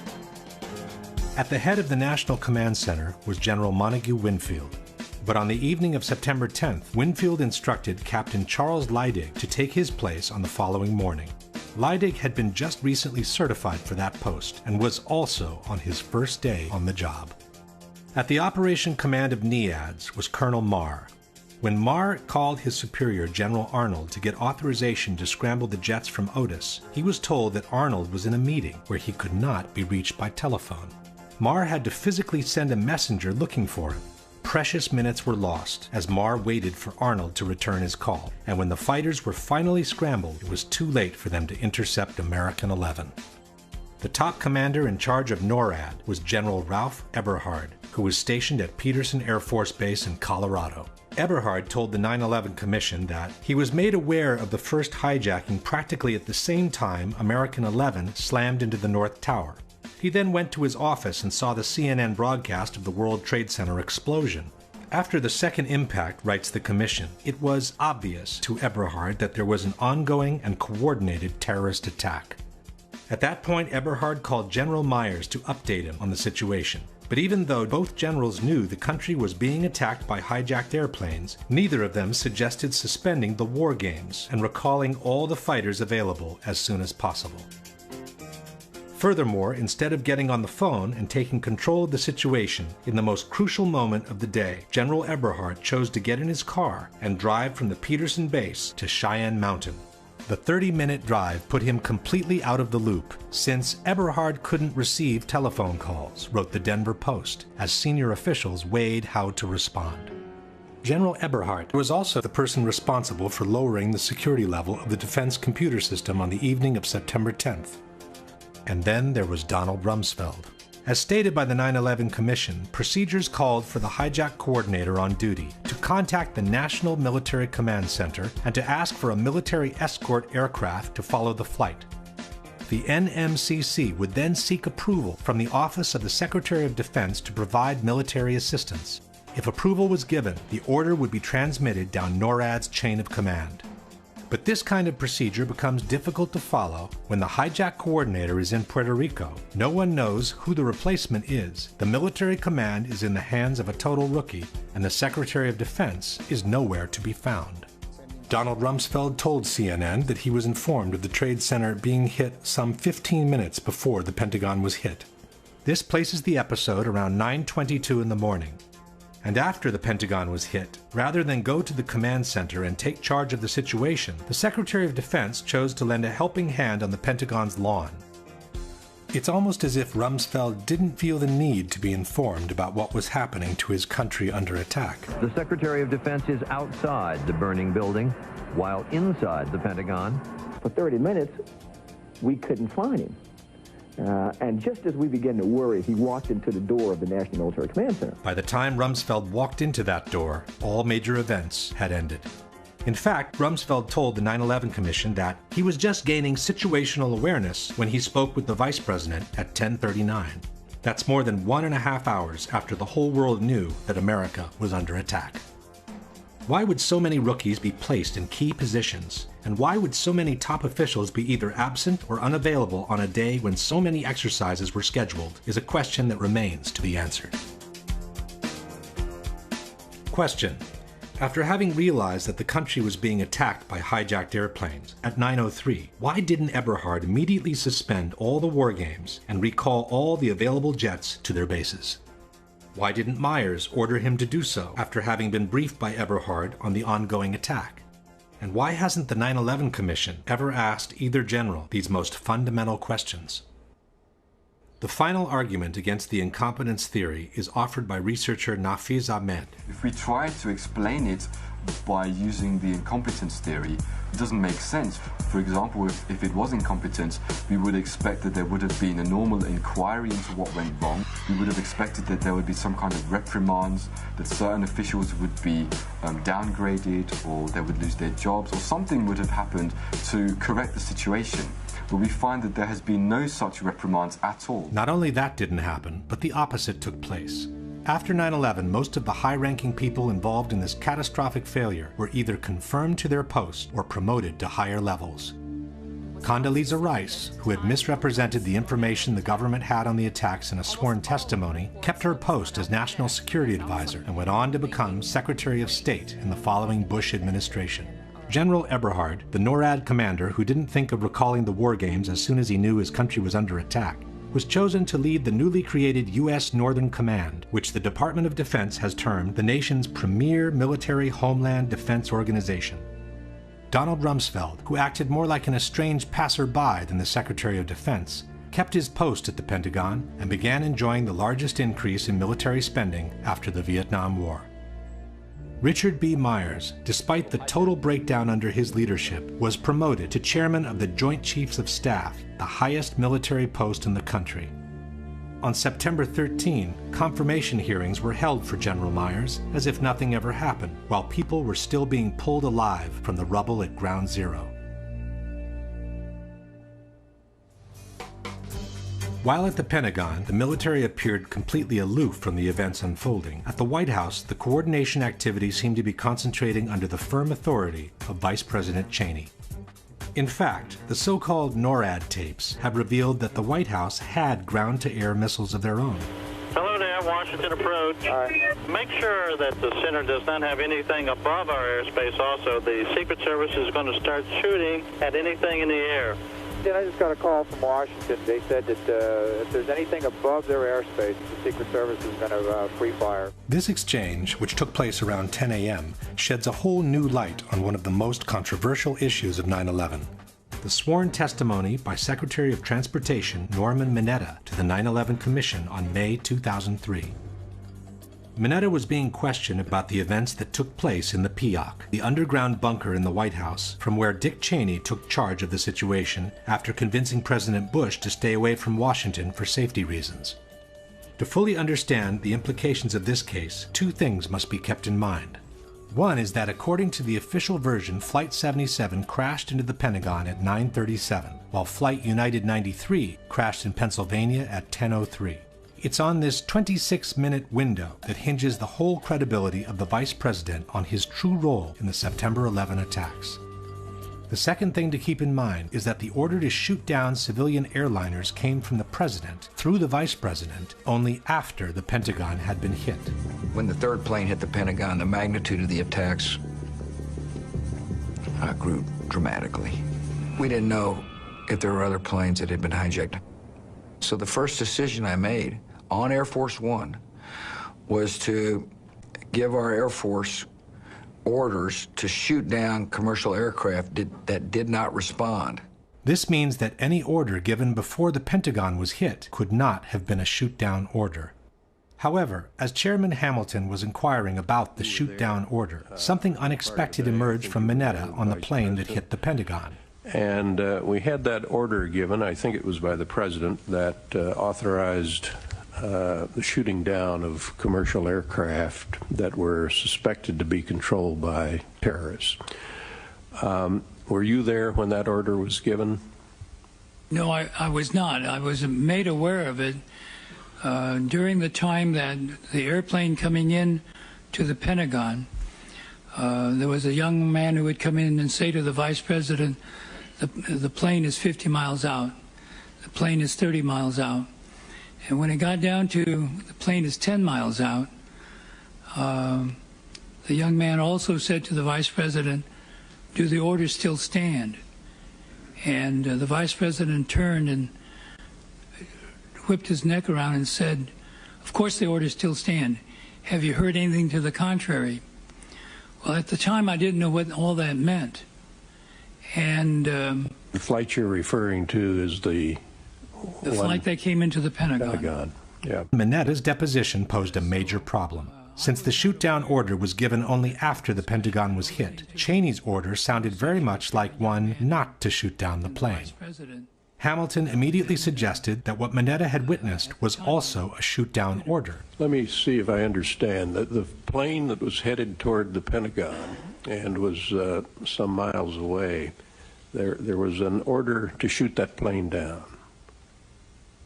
At the head of the National Command Center was General Montague Winfield. But on the evening of September 10th, Winfield instructed Captain Charles Leidig to take his place on the following morning. Leidig had been just recently certified for that post and was also on his first day on the job. At the operation command of NEADS was Colonel Marr. When Marr called his superior, General Arnold, to get authorization to scramble the jets from Otis, he was told that Arnold was in a meeting where he could not be reached by telephone. Marr had to physically send a messenger looking for him. Precious minutes were lost as Marr waited for Arnold to return his call, and when the fighters were finally scrambled, it was too late for them to intercept American 11. The top commander in charge of NORAD was General Ralph Eberhard, who was stationed at Peterson Air Force Base in Colorado. Eberhard told the 9/11 Commission that he was made aware of the first hijacking practically at the same time American 11 slammed into the North Tower. He then went to his office and saw the CNN broadcast of the World Trade Center explosion. After the second impact, writes the commission, it was obvious to Eberhard that there was an ongoing and coordinated terrorist attack. At that point, Eberhard called General Myers to update him on the situation. But even though both generals knew the country was being attacked by hijacked airplanes, neither of them suggested suspending the war games and recalling all the fighters available as soon as possible. Furthermore, instead of getting on the phone and taking control of the situation in the most crucial moment of the day, General Eberhard chose to get in his car and drive from the Peterson base to Cheyenne Mountain. The 30-minute drive put him completely out of the loop, since Eberhard couldn't receive telephone calls, wrote the Denver Post, as senior officials weighed how to respond. General Eberhard was also the person responsible for lowering the security level of the defense computer system on the evening of September 10th. And then there was Donald Rumsfeld. As stated by the 9/11 Commission, procedures called for the hijack coordinator on duty to contact the National Military Command Center and to ask for a military escort aircraft to follow the flight. The NMCC would then seek approval from the Office of the Secretary of Defense to provide military assistance. If approval was given, the order would be transmitted down NORAD's chain of command. But this kind of procedure becomes difficult to follow when the hijack coordinator is in Puerto Rico. No one knows who the replacement is. The military command is in the hands of a total rookie, and the Secretary of Defense is nowhere to be found. Donald Rumsfeld told CNN that he was informed of the Trade Center being hit some 15 minutes before the Pentagon was hit. This places the episode around 9:22 in the morning. And after the Pentagon was hit, rather than go to the command center and take charge of the situation, the Secretary of Defense chose to lend a helping hand on the Pentagon's lawn. It's almost as if Rumsfeld didn't feel the need to be informed about what was happening to his country under attack. The Secretary of Defense is outside the burning building, while inside the Pentagon. For 30 minutes, we couldn't find him. And just as we began to worry, he walked into the door of the National Military Command Center. By the time Rumsfeld walked into that door, all major events had ended. In fact, Rumsfeld told the 9/11 Commission that he was just gaining situational awareness when he spoke with the Vice President at 10:39. That's more than 1.5 hours after the whole world knew that America was under attack. Why would so many rookies be placed in key positions? And why would so many top officials be either absent or unavailable on a day when so many exercises were scheduled is a question that remains to be answered. Question. After having realized that the country was being attacked by hijacked airplanes at 9:03, why didn't Eberhard immediately suspend all the war games and recall all the available jets to their bases? Why didn't Myers order him to do so after having been briefed by Eberhard on the ongoing attack? And why hasn't the 9/11 Commission ever asked either general these most fundamental questions? The final argument against the incompetence theory is offered by researcher Nafiz Ahmed. If we try to explain it by using the incompetence theory, it doesn't make sense. For example, if it was incompetence, we would expect that there would have been a normal inquiry into what went wrong. We would have expected that there would be some kind of reprimands, that certain officials would be downgraded, or they would lose their jobs, or something would have happened to correct the situation. But we find that there has been no such reprimands at all. Not only that didn't happen, but the opposite took place. After 9/11, most of the high-ranking people involved in this catastrophic failure were either confirmed to their posts or promoted to higher levels. Condoleezza Rice, who had misrepresented the information the government had on the attacks in a sworn testimony, kept her post as National Security Advisor and went on to become Secretary of State in the following Bush administration. General Eberhard, the NORAD commander who didn't think of recalling the war games as soon as he knew his country was under attack, was chosen to lead the newly created U.S. Northern Command, which the Department of Defense has termed the nation's premier military homeland defense organization. Donald Rumsfeld, who acted more like an estranged passerby than the Secretary of Defense, kept his post at the Pentagon and began enjoying the largest increase in military spending after the Vietnam War. Richard B. Myers, despite the total breakdown under his leadership, was promoted to chairman of the Joint Chiefs of Staff, the highest military post in the country. On September 13, confirmation hearings were held for General Myers as if nothing ever happened, while people were still being pulled alive from the rubble at Ground Zero. While at the Pentagon, the military appeared completely aloof from the events unfolding. At the White House, the coordination activities seemed to be concentrating under the firm authority of Vice President Cheney. In fact, the so-called NORAD tapes have revealed that the White House had ground-to-air missiles of their own. Hello there, Washington approach. Make sure that the center does not have anything above our airspace also. The Secret Service is going to start shooting at anything in the air. I just got a call from Washington. They said that if there's anything above their airspace, the Secret Service is going to free fire. This exchange, which took place around 10 a.m., sheds a whole new light on one of the most controversial issues of 9/11. The sworn testimony by Secretary of Transportation Norman Mineta to the 9/11 Commission on May 2003. Mineta was being questioned about the events that took place in the PIAC, the underground bunker in the White House, from where Dick Cheney took charge of the situation after convincing President Bush to stay away from Washington for safety reasons. To fully understand the implications of this case, two things must be kept in mind. One is that according to the official version, Flight 77 crashed into the Pentagon at 9:37, while Flight United 93 crashed in Pennsylvania at 10:03. It's on this 26-minute window that hinges the whole credibility of the Vice President on his true role in the September 11 attacks. The second thing to keep in mind is that the order to shoot down civilian airliners came from the President through the Vice President only after the Pentagon had been hit. When the third plane hit the Pentagon, the magnitude of the attacks grew dramatically. We didn't know if there were other planes that had been hijacked. So the first decision I made on Air Force One was to give our Air Force orders to shoot down commercial aircraft that did not respond. This means that any order given before the Pentagon was hit could not have been a shoot-down order. However, as Chairman Hamilton was inquiring about the shoot-down order, something unexpected emerged from Mineta on the plane that hit the Pentagon. And we had that order given, I think it was by the President, that authorized the shooting down of commercial aircraft that were suspected to be controlled by terrorists. Were you there when that order was given? No, I was not. I was made aware of it during the time that the airplane coming in to the Pentagon. There was a young man who would come in and say to the Vice President, the plane is 50 miles out. The plane is 30 miles out. And when it got down to the plane is 10 miles out, the young man also said to the Vice President, do the orders still stand? And the Vice President turned and whipped his neck around and said, of course the orders still stand. Have you heard anything to the contrary? Well, at the time I didn't know what all that meant. And the flight you're referring to is the flight that came into the Pentagon. Yeah. Mineta's deposition posed a major problem. Since the shoot-down order was given only after the Pentagon was hit, Cheney's order sounded very much like one not to shoot down the plane. Hamilton immediately suggested that what Mineta had witnessed was also a shoot-down order. Let me see if I understand. The plane that was headed toward the Pentagon and was some miles away, there was an order to shoot that plane down.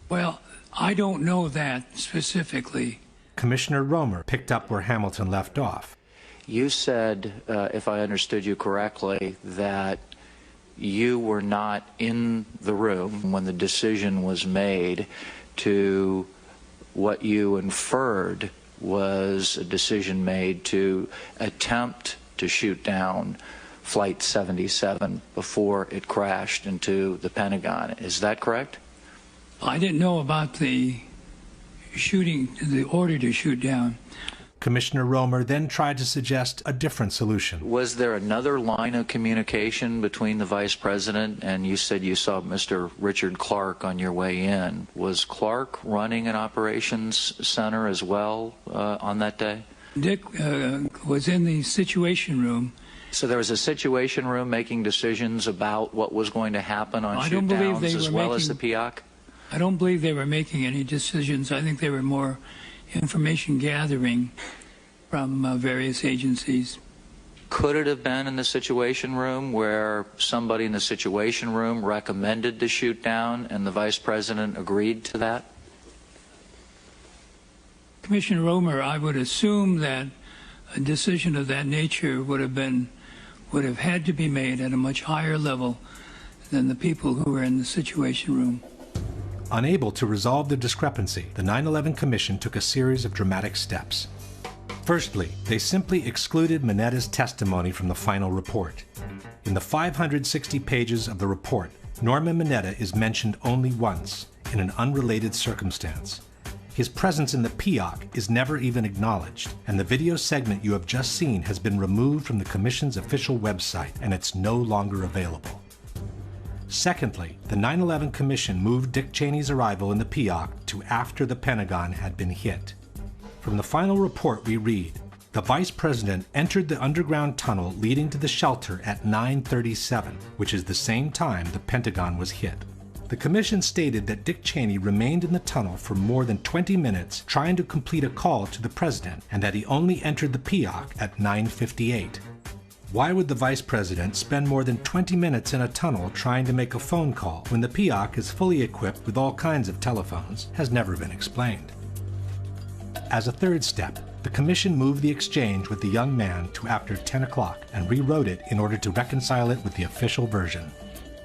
Well, I don't know that specifically. Commissioner Romer picked up where Hamilton left off. You said, if I understood you correctly, that you were not in the room when the decision was made to what you inferred was a decision made to attempt to shoot down Flight 77 before it crashed into the Pentagon. Is that correct? I didn't know about the shooting, the order to shoot down. Commissioner Romer then tried to suggest a different solution. Was there another line of communication between the Vice President and you said you saw Mr. Richard Clark on your way in? Was Clark running an operations center as well on that day? Dick was in the Situation Room. So there was a Situation Room making decisions about what was going to happen on shoot downs as well as the PIAC? I don't believe they were making any decisions. I think they were more information gathering from various agencies. Could it have been in the Situation Room where somebody in the Situation Room recommended the shoot down and the Vice President agreed to that? Commissioner Romer, I would assume that a decision of that nature would have had to be made at a much higher level than the people who were in the Situation Room. Unable to resolve the discrepancy, the 9/11 Commission took a series of dramatic steps. Firstly, they simply excluded Minetta's testimony from the final report. In the 560 pages of the report, Norman Mineta is mentioned only once, in an unrelated circumstance. His presence in the PIOC is never even acknowledged, and the video segment you have just seen has been removed from the Commission's official website, and it's no longer available. Secondly, the 9/11 Commission moved Dick Cheney's arrival in the PIOC to after the Pentagon had been hit. From the final report we read, the Vice President entered the underground tunnel leading to the shelter at 9:37, which is the same time the Pentagon was hit. The Commission stated that Dick Cheney remained in the tunnel for more than 20 minutes trying to complete a call to the President, and that he only entered the PIOC at 9:58. Why would the Vice President spend more than 20 minutes in a tunnel trying to make a phone call when the PIOC is fully equipped with all kinds of telephones has never been explained. As a third step, the Commission moved the exchange with the young man to after 10 o'clock and rewrote it in order to reconcile it with the official version.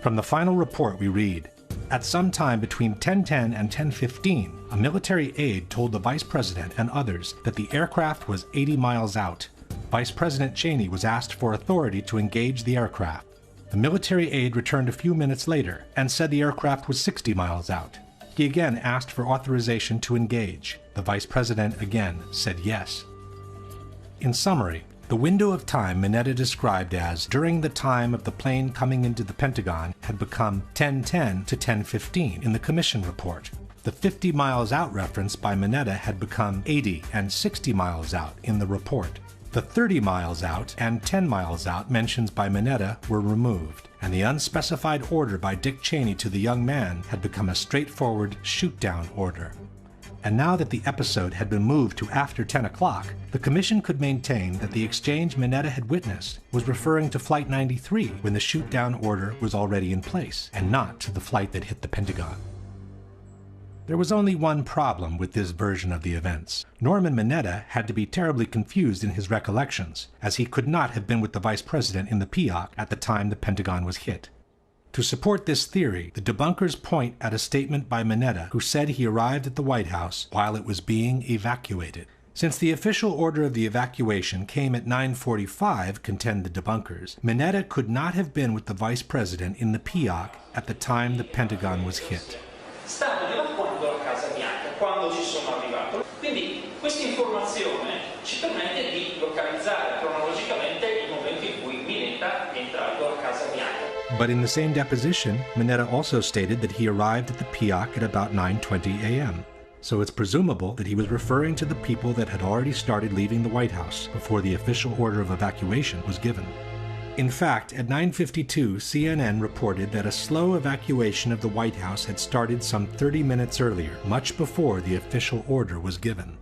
From the final report we read, at some time between 10:10 and 10:15, a military aide told the Vice President and others that the aircraft was 80 miles out. Vice President Cheney was asked for authority to engage the aircraft. The military aide returned a few minutes later and said the aircraft was 60 miles out. He again asked for authorization to engage. The Vice President again said yes. In summary, the window of time Mineta described as during the time of the plane coming into the Pentagon had become 10:10 to 10:15 in the Commission report. The 50 miles out reference by Mineta had become 80 and 60 miles out in the report. The 30 miles out and 10 miles out mentions by Mineta were removed, and the unspecified order by Dick Cheney to the young man had become a straightforward shoot-down order. And now that the episode had been moved to after 10 o'clock, the Commission could maintain that the exchange Mineta had witnessed was referring to Flight 93 when the shoot-down order was already in place, and not to the flight that hit the Pentagon. There was only one problem with this version of the events. Norman Mineta had to be terribly confused in his recollections, as he could not have been with the Vice President in the PIOC at the time the Pentagon was hit. To support this theory, the debunkers point at a statement by Mineta, who said he arrived at the White House while it was being evacuated. Since the official order of the evacuation came at 9:45, contend the debunkers, Mineta could not have been with the Vice President in the PIOC at the time the Pentagon was hit. Stanno evacuando la Casa Bianca quando ci sono arrivato. Quindi questa informazione ci permette di localizzare cronologicamente il momento in cui Mineta è entrato alla Casa Bianca. But in the same deposition, Mineta also stated that he arrived at the PIOC at about 9:20 a.m. So it's presumable that he was referring to the people that had already started leaving the White House before the official order of evacuation was given. In fact, at 9:52, CNN reported that a slow evacuation of the White House had started some 30 minutes earlier, much before the official order was given.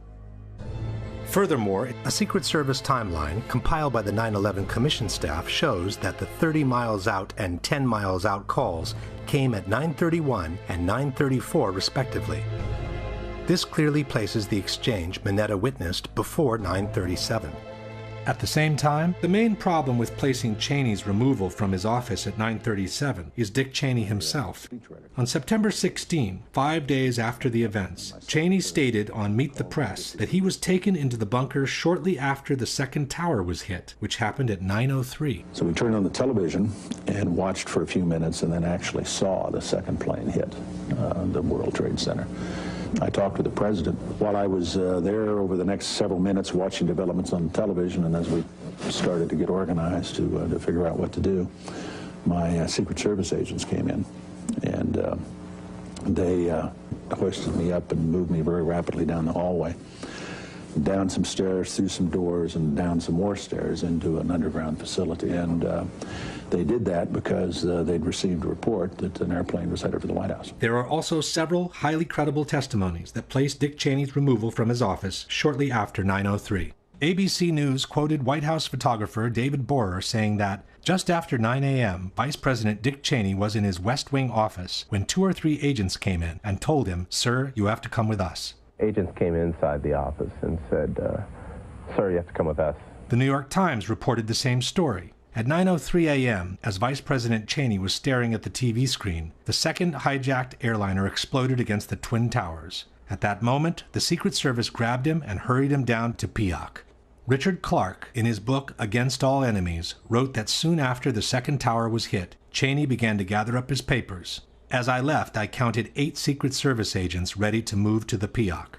Furthermore, a Secret Service timeline compiled by the 9/11 Commission staff shows that the 30 miles out and 10 miles out calls came at 9:31 and 9:34 respectively. This clearly places the exchange Mineta witnessed before 9:37. At the same time, the main problem with placing Cheney's removal from his office at 9:37 is Dick Cheney himself. On September 16, 5 days after the events, Cheney stated on Meet the Press that he was taken into the bunker shortly after the second tower was hit, which happened at 9:03. So we turned on the television and watched for a few minutes and then actually saw the second plane hit the World Trade Center. I talked with the president while I was there over the next several minutes watching developments on television, and as we started to get organized to figure out what to do, my Secret Service agents came in, and they hoisted me up and moved me very rapidly down the hallway, down some stairs, through some doors, and down some more stairs into an underground facility. And they did that because they'd received a report that an airplane was headed for the White House. There are also several highly credible testimonies that place Dick Cheney's removal from his office shortly after 9:03. ABC News quoted White House photographer David Borer saying that just after 9 a.m., Vice President Dick Cheney was in his West Wing office when 2 or 3 agents came in and told him, "Sir, you have to come with us." Agents came inside the office and said, "Sir, you have to come with us." The New York Times reported the same story. At 9:03 a.m., as Vice President Cheney was staring at the TV screen, the second hijacked airliner exploded against the Twin Towers. At that moment, the Secret Service grabbed him and hurried him down to Peoc. Richard Clarke, in his book Against All Enemies, wrote that soon after the second tower was hit, Cheney began to gather up his papers. As I left, I counted 8 Secret Service agents ready to move to the Peoc.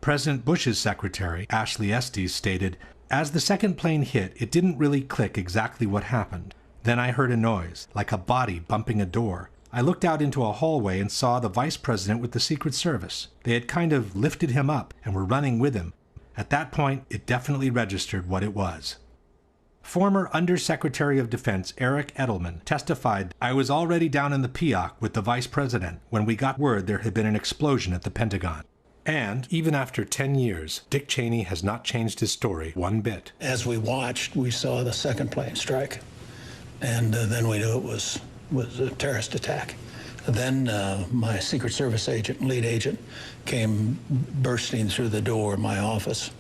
President Bush's secretary, Ashley Estes, stated, "As the second plane hit, it didn't really click exactly what happened. Then I heard a noise, like a body bumping a door. I looked out into a hallway and saw the vice president with the Secret Service. They had kind of lifted him up and were running with him. At that point, it definitely registered what it was." Former Undersecretary of Defense Eric Edelman testified, "I was already down in the Peoc with the vice president when we got word there had been an explosion at the Pentagon." And even after 10 years, Dick Cheney has not changed his story one bit. As we watched, we saw the second plane strike, and then we knew it was a terrorist attack. Then my Secret Service agent, lead agent, came bursting through the door of my office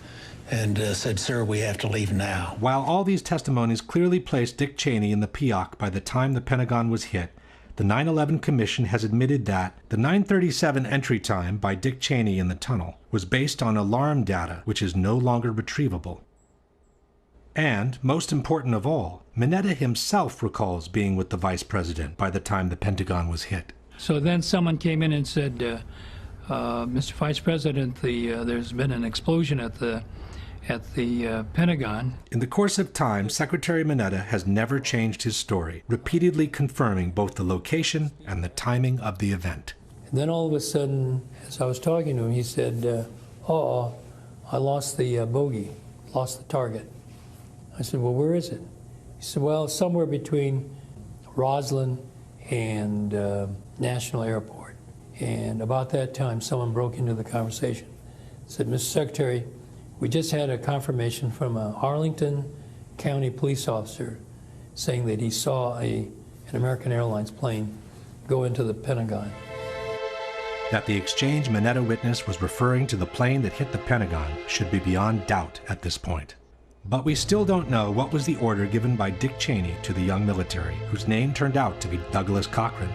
and said, "Sir, we have to leave now." While all these testimonies clearly placed Dick Cheney in the Peoc by the time the Pentagon was hit, the 9/11 Commission has admitted that the 9:37 entry time by Dick Cheney in the tunnel was based on alarm data which is no longer retrievable. And, most important of all, Mineta himself recalls being with the vice president by the time the Pentagon was hit. So then someone came in and said, Mr. Vice President, there's been an explosion at the Pentagon. In the course of time, Secretary Mineta has never changed his story, repeatedly confirming both the location and the timing of the event. And then all of a sudden, as I was talking to him, he said, I lost the bogey, lost the target. I said, well, where is it? He said, well, somewhere between Roslyn and National Airport. And about that time, someone broke into the conversation. Said, Mr. Secretary, we just had a confirmation from a Arlington County police officer saying that he saw an American Airlines plane go into the Pentagon. That the exchange Mineta witnessed was referring to the plane that hit the Pentagon should be beyond doubt at this point. But we still don't know what was the order given by Dick Cheney to the young military, whose name turned out to be Douglas Cochran.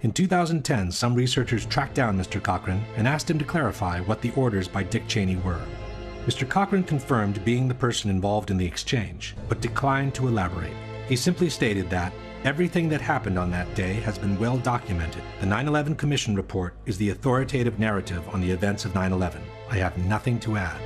In 2010, some researchers tracked down Mr. Cochran and asked him to clarify what the orders by Dick Cheney were. Mr. Cochran confirmed being the person involved in the exchange, but declined to elaborate. He simply stated that everything that happened on that day has been well documented. The 9/11 Commission report is the authoritative narrative on the events of 9/11. I have nothing to add.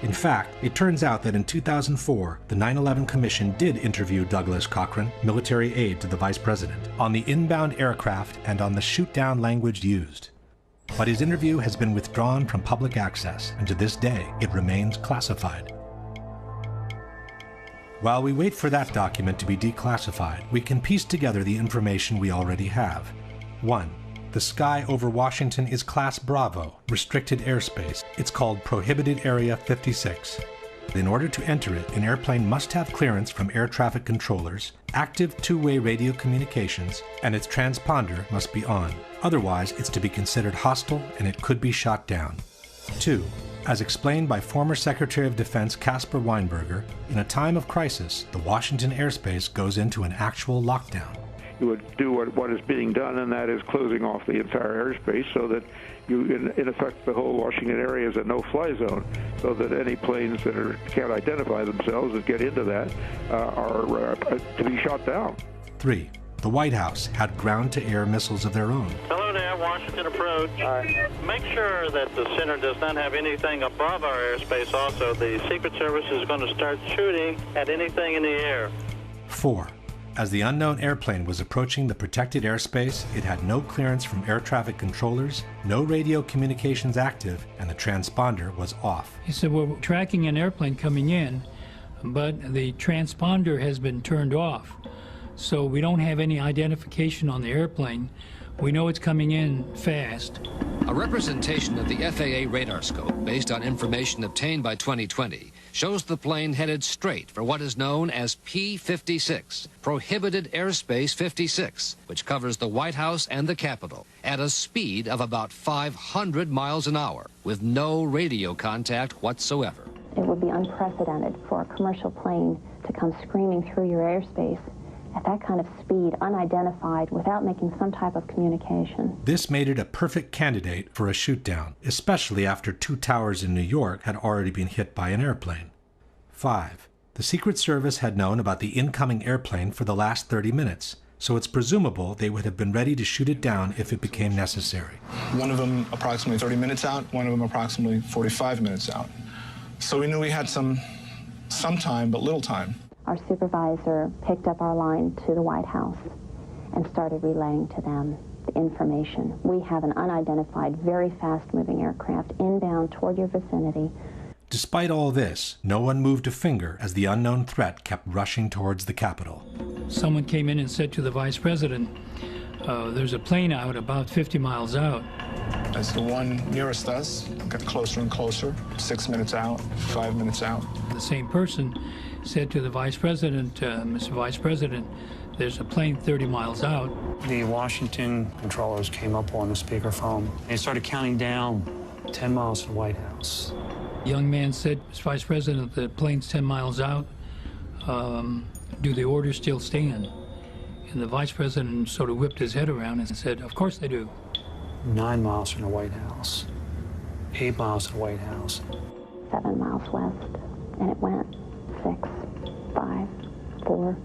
In fact, it turns out that in 2004, the 9/11 Commission did interview Douglas Cochran, military aide to the Vice President, on the inbound aircraft and on the shoot-down language used. But his interview has been withdrawn from public access, and to this day, it remains classified. While we wait for that document to be declassified, we can piece together the information we already have. 1. The sky over Washington is Class Bravo, restricted airspace. It's called Prohibited Area 56. In order to enter it, an airplane must have clearance from air traffic controllers, active two-way radio communications, and its transponder must be on. Otherwise, it's to be considered hostile and it could be shot down. 2. As explained by former Secretary of Defense Caspar Weinberger, in a time of crisis, the Washington airspace goes into an actual lockdown. You would do what is being done, and that is closing off the entire airspace so that you, in effect, the whole Washington area is a no-fly zone, so that any planes that can't identify themselves that get into that are to be shot down. 3. The White House had ground-to-air missiles of their own. Hello there, Washington approach. Make sure that the center does not have anything above our airspace also. The Secret Service is going to start shooting at anything in the air. 4. As the unknown airplane was approaching the protected airspace, it had no clearance from air traffic controllers, no radio communications active, and the transponder was off. He said, we're tracking an airplane coming in, but the transponder has been turned off. so we don't have any identification on the airplane. We know it's coming in fast. A representation of the FAA radar scope based on information obtained by 2020 shows the plane headed straight for what is known as P-56, Prohibited Airspace 56, which covers the White House and the Capitol, at a speed of about 500 miles an hour, with no radio contact whatsoever. It would be unprecedented for a commercial plane to come screaming through your airspace at that kind of speed, unidentified, without making some type of communication. This made it a perfect candidate for a shootdown, especially after 2 towers in New York had already been hit by an airplane. 5. The Secret Service had known about the incoming airplane for the last 30 minutes, so it's presumable they would have been ready to shoot it down if it became necessary. One of them approximately 30 minutes out, one of them approximately 45 minutes out. So we knew we had some time, but little time. Our supervisor picked up our line to the White House and started relaying to them the information. We have an unidentified, very fast-moving aircraft inbound toward your vicinity. Despite all this, no one moved a finger as the unknown threat kept rushing towards the Capitol. Someone came in and said to the Vice President, there's a plane out about 50 miles out. As the one nearest us got closer and closer, 6 minutes out, 5 minutes out. The same person said to the Vice President, Mr. Vice President, there's a plane 30 miles out. The Washington controllers came up on the speakerphone and started counting down 10 miles to the White House. The young man said, Mr. Vice President, the plane's 10 miles out. Do the orders still stand? And the Vice President sort of whipped his head around and said, of course they do. 9 miles from the White House, 8 miles to the White House. 7 miles west, and it went 6, 5, 4.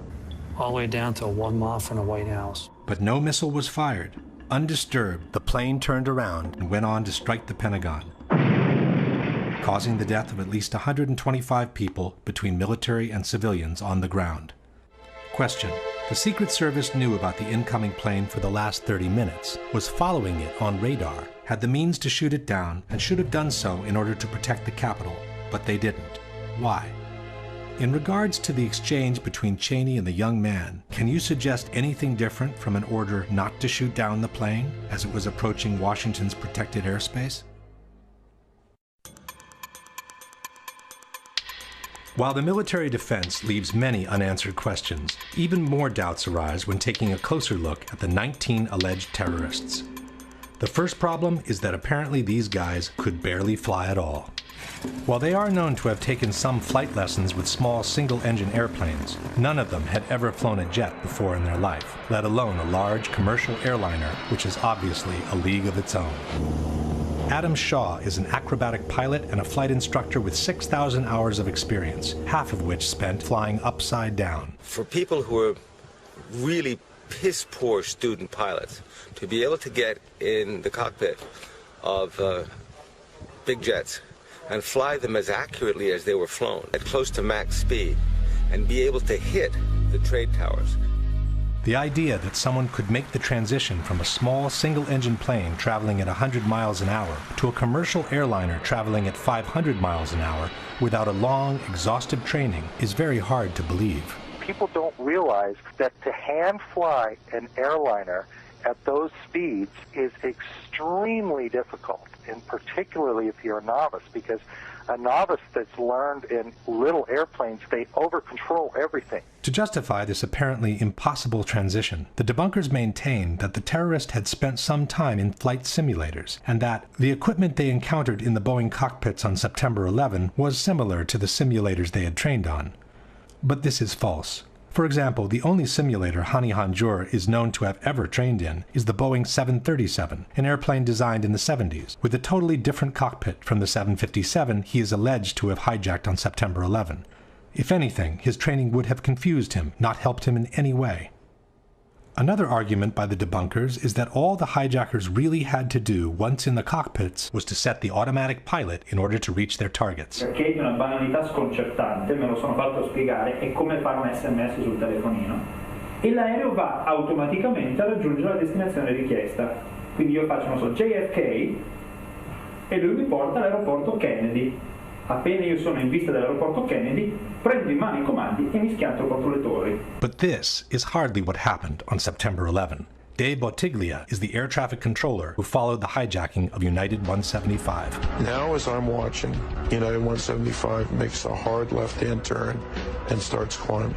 All the way down to 1 mile from the White House. But no missile was fired. Undisturbed, the plane turned around and went on to strike the Pentagon, causing the death of at least 125 people between military and civilians on the ground. Question. The Secret Service knew about the incoming plane for the last 30 minutes, was following it on radar, had the means to shoot it down, and should have done so in order to protect the Capitol, but they didn't. Why? In regards to the exchange between Cheney and the young man, can you suggest anything different from an order not to shoot down the plane as it was approaching Washington's protected airspace? While the military defense leaves many unanswered questions, even more doubts arise when taking a closer look at the 19 alleged terrorists. The first problem is that apparently these guys could barely fly at all. While they are known to have taken some flight lessons with small single-engine airplanes, none of them had ever flown a jet before in their life, let alone a large commercial airliner, which is obviously a league of its own. Adam Shaw is an acrobatic pilot and a flight instructor with 6,000 hours of experience, half of which spent flying upside down. For people who are really piss-poor student pilots, to be able to get in the cockpit of big jets and fly them as accurately as they were flown, at close to max speed, and be able to hit the trade towers. The idea that someone could make the transition from a small single-engine plane traveling at 100 miles an hour to a commercial airliner traveling at 500 miles an hour without a long, exhaustive training is very hard to believe. People don't realize that to hand fly an airliner at those speeds is extremely difficult, and particularly if you're a novice, because a novice that's learned in little airplanes, they over-control everything. To justify this apparently impossible transition, the debunkers maintain that the terrorist had spent some time in flight simulators, and that the equipment they encountered in the Boeing cockpits on September 11 was similar to the simulators they had trained on. But this is false. For example, the only simulator Hani Hanjour is known to have ever trained in is the Boeing 737, an airplane designed in the 70s, with a totally different cockpit from the 757 he is alleged to have hijacked on September 11. If anything, his training would have confused him, not helped him in any way. Another argument by the debunkers is that all the hijackers really had to do once in the cockpits was to set the automatic pilot in order to reach their targets. Perché è una banalità sconcertante, me lo sono fatto spiegare, è come fare un SMS sul telefonino. E l'aereo va automaticamente a raggiungere la destinazione richiesta. Quindi io faccio, non so, JFK e lui mi porta all'aeroporto Kennedy. Appena io sono in vista dell'aeroporto Kennedy, prendo in mano I comandi e mi schianto contro le torri. But this is hardly what happened on September 11. Dave Bottiglia is the air traffic controller who followed the hijacking of United 175. Now, as I'm watching, United 175 makes a hard left-hand turn and starts climbing.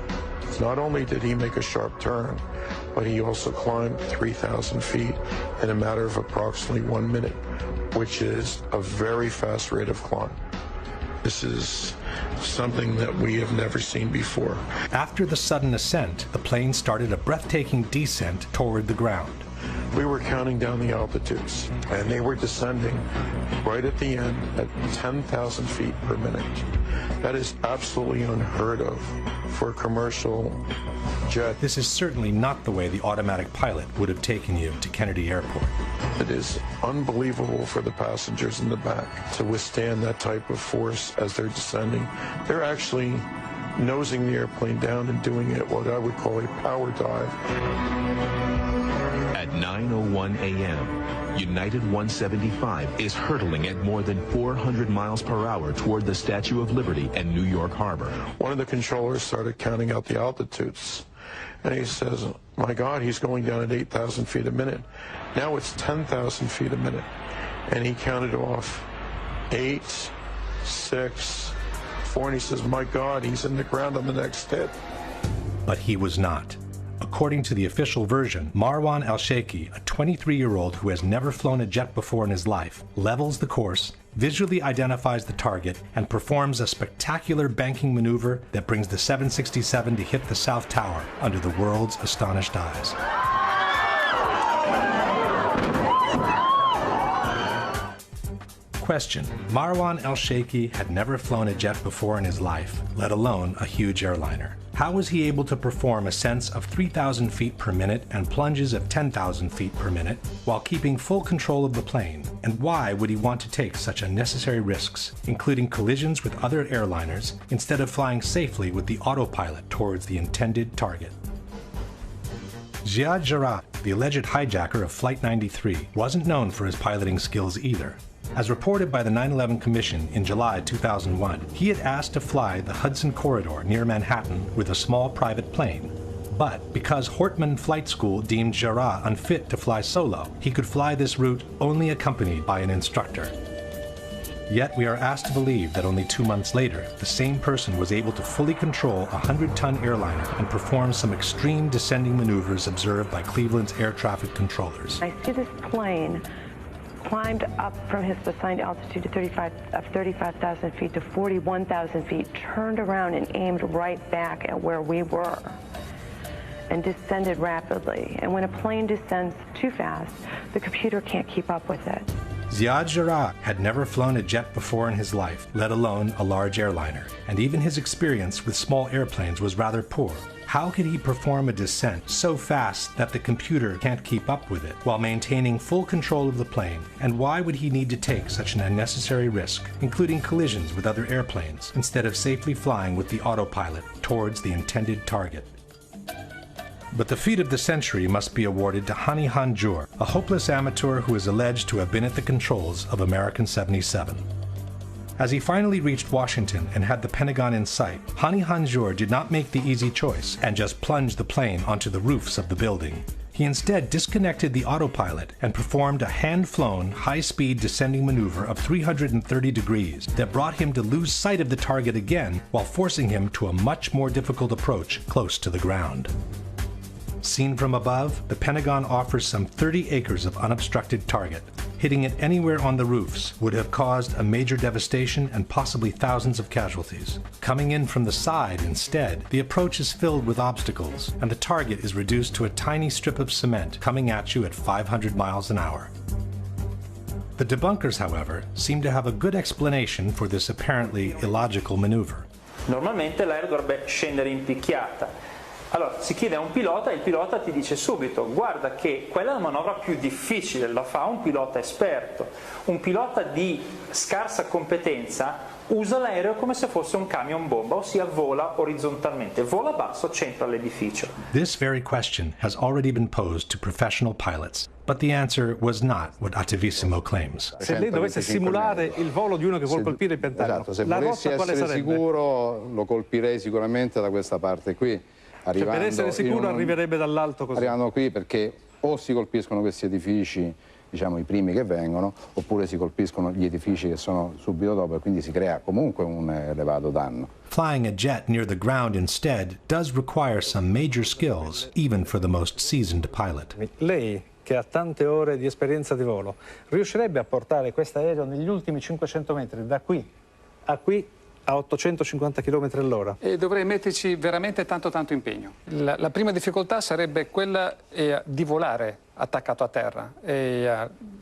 Not only did he make a sharp turn, but he also climbed 3,000 feet in a matter of approximately 1 minute, which is a very fast rate of climb. This is something that we have never seen before. After the sudden ascent, the plane started a breathtaking descent toward the ground. We were counting down the altitudes, and they were descending right at the end at 10,000 feet per minute. That is absolutely unheard of for a commercial jet. This is certainly not the way the automatic pilot would have taken you to Kennedy Airport. It is unbelievable for the passengers in the back to withstand that type of force as they're descending. They're actually nosing the airplane down and doing it what I would call a power dive. At 9:01 a.m., United 175 is hurtling at more than 400 miles per hour toward the Statue of Liberty and New York Harbor. One of the controllers started counting out the altitudes, and he says, my God, he's going down at 8,000 feet a minute. Now it's 10,000 feet a minute. And he counted off 8, 6, 4, and he says, my God, he's in the ground on the next hit. But he was not. According to the official version, Marwan Al-Sheikhi, a 23-year-old who has never flown a jet before in his life, levels the course, visually identifies the target, and performs a spectacular banking maneuver that brings the 767 to hit the South Tower under the world's astonished eyes. Question: Marwan Al-Sheikhi had never flown a jet before in his life, let alone a huge airliner. How was he able to perform ascents of 3,000 feet per minute and plunges of 10,000 feet per minute while keeping full control of the plane? And why would he want to take such unnecessary risks, including collisions with other airliners, instead of flying safely with the autopilot towards the intended target? Ziad Jarrah, the alleged hijacker of Flight 93, wasn't known for his piloting skills either. As reported by the 9/11 Commission in July 2001, he had asked to fly the Hudson Corridor near Manhattan with a small private plane. But because Hortman Flight School deemed Jarrah unfit to fly solo, he could fly this route only accompanied by an instructor. Yet we are asked to believe that only 2 months later, the same person was able to fully control a 100-ton airliner and perform some extreme descending maneuvers observed by Cleveland's air traffic controllers. I see this plane climbed up from his assigned altitude to 35,000 feet to 41,000 feet, turned around and aimed right back at where we were, and descended rapidly. And when a plane descends too fast, the computer can't keep up with it. Ziad Jarrah had never flown a jet before in his life, let alone a large airliner, and even his experience with small airplanes was rather poor. How could he perform a descent so fast that the computer can't keep up with it while maintaining full control of the plane, and why would he need to take such an unnecessary risk, including collisions with other airplanes, instead of safely flying with the autopilot towards the intended target? But the feat of the century must be awarded to Hani Hanjour, a hopeless amateur who is alleged to have been at the controls of American 77. As he finally reached Washington and had the Pentagon in sight, Hani Hanjour did not make the easy choice and just plunge the plane onto the roofs of the building. He instead disconnected the autopilot and performed a hand-flown, high-speed descending maneuver of 330 degrees that brought him to lose sight of the target again while forcing him to a much more difficult approach close to the ground. Seen from above, the Pentagon offers some 30 acres of unobstructed target. Hitting it anywhere on the roofs would have caused a major devastation and possibly thousands of casualties. Coming in from the side instead, the approach is filled with obstacles, and the target is reduced to a tiny strip of cement coming at you at 500 miles an hour. The debunkers, however, seem to have a good explanation for this apparently illogical maneuver. Normalmente l'aereo dovrebbe scendere in picchiata. Allora, si chiede a un pilota e il pilota ti dice subito: guarda che quella è la manovra più difficile, la fa un pilota esperto. Un pilota di scarsa competenza usa l'aereo come se fosse un camion bomba, ossia vola orizzontalmente, vola basso, centra l'edificio. This very question has already been posed to professional pilots, but the answer was not what Attivissimo claims. Se lei dovesse simulare il volo di uno che vuole colpire il Pentagono, esatto, se la volessi rotta quale essere sarebbe? sicuro lo colpirei sicuramente da questa parte qui. Cioè, per essere sicuro arriverebbe dall'alto così? Arrivando qui perché o si colpiscono questi edifici, diciamo i primi che vengono, oppure si colpiscono gli edifici che sono subito dopo e quindi si crea comunque un elevato danno. Flying a jet near the ground instead does require some major skills, even for the most seasoned pilot. Lei, che ha tante ore di esperienza di volo, riuscirebbe a portare questo aereo negli ultimi 500 metri, da qui a 850 km all'ora? E dovrei metterci veramente tanto impegno. La prima difficoltà sarebbe quella di volare attaccato a terra.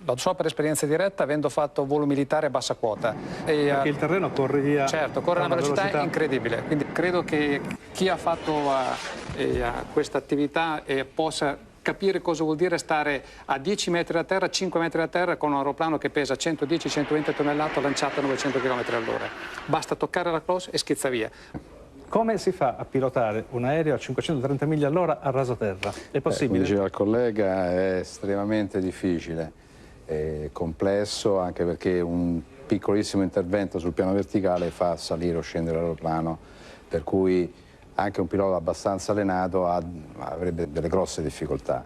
Lo so per esperienza diretta, avendo fatto volo militare a bassa quota. Perché il terreno corre via. Certo, corre a una velocità incredibile. Quindi credo che chi ha fatto questa attività possa capire cosa vuol dire stare a 10 metri da terra, 5 metri da terra con un aeroplano che pesa 110-120 tonnellate lanciato a 900 km all'ora. Basta toccare la cloche e schizza via. Come si fa a pilotare un aereo a 530 miglia all'ora a rasoterra? È possibile? Come diceva il collega, è estremamente difficile, è complesso anche perché un piccolissimo intervento sul piano verticale fa salire o scendere l'aeroplano, per cui anche un pilota abbastanza allenato avrebbe delle grosse difficoltà.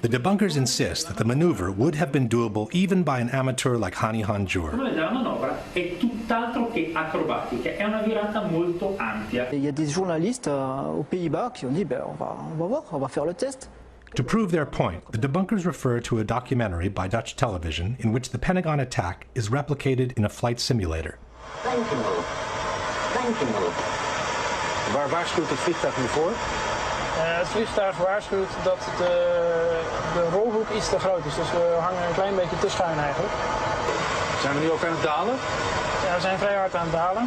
The debunkers insist that the maneuver would have been doable even by an amateur like Hani Hanjour. La manovra è tutt'altro che acrobatica, è una virata molto ampia. Il y a des journalistes aux Pays-Bas qui ont dit on va voir, on va faire le test. To prove their point, the debunkers refer to a documentary by Dutch television in which the Pentagon attack is replicated in a flight simulator. Waar waarschuwt het vliegtuig nu voor? Het vliegtuig waarschuwt dat de rolhoek iets te groot is, dus we hangen een klein beetje te schuin eigenlijk. Zijn we nu ook aan het dalen? Ja, we zijn vrij hard aan het dalen.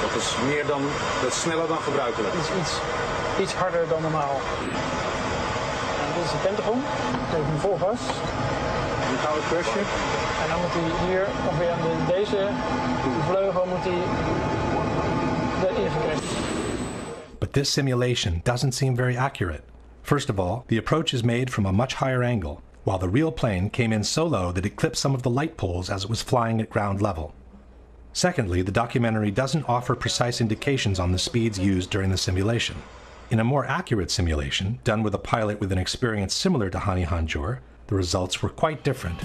Dat is sneller dan gebruikelijk. Iets harder dan normaal. En dit is de Pentagon, even hem vol gas. Nu gaan we crashen. En dan moet hij hier, ongeveer aan deze vleugel, moet hij erin gecrashed. But this simulation doesn't seem very accurate. First of all, the approach is made from a much higher angle, while the real plane came in so low that it clipped some of the light poles as it was flying at ground level. Secondly, the documentary doesn't offer precise indications on the speeds used during the simulation. In a more accurate simulation, done with a pilot with an experience similar to Hani Hanjour, the results were quite different.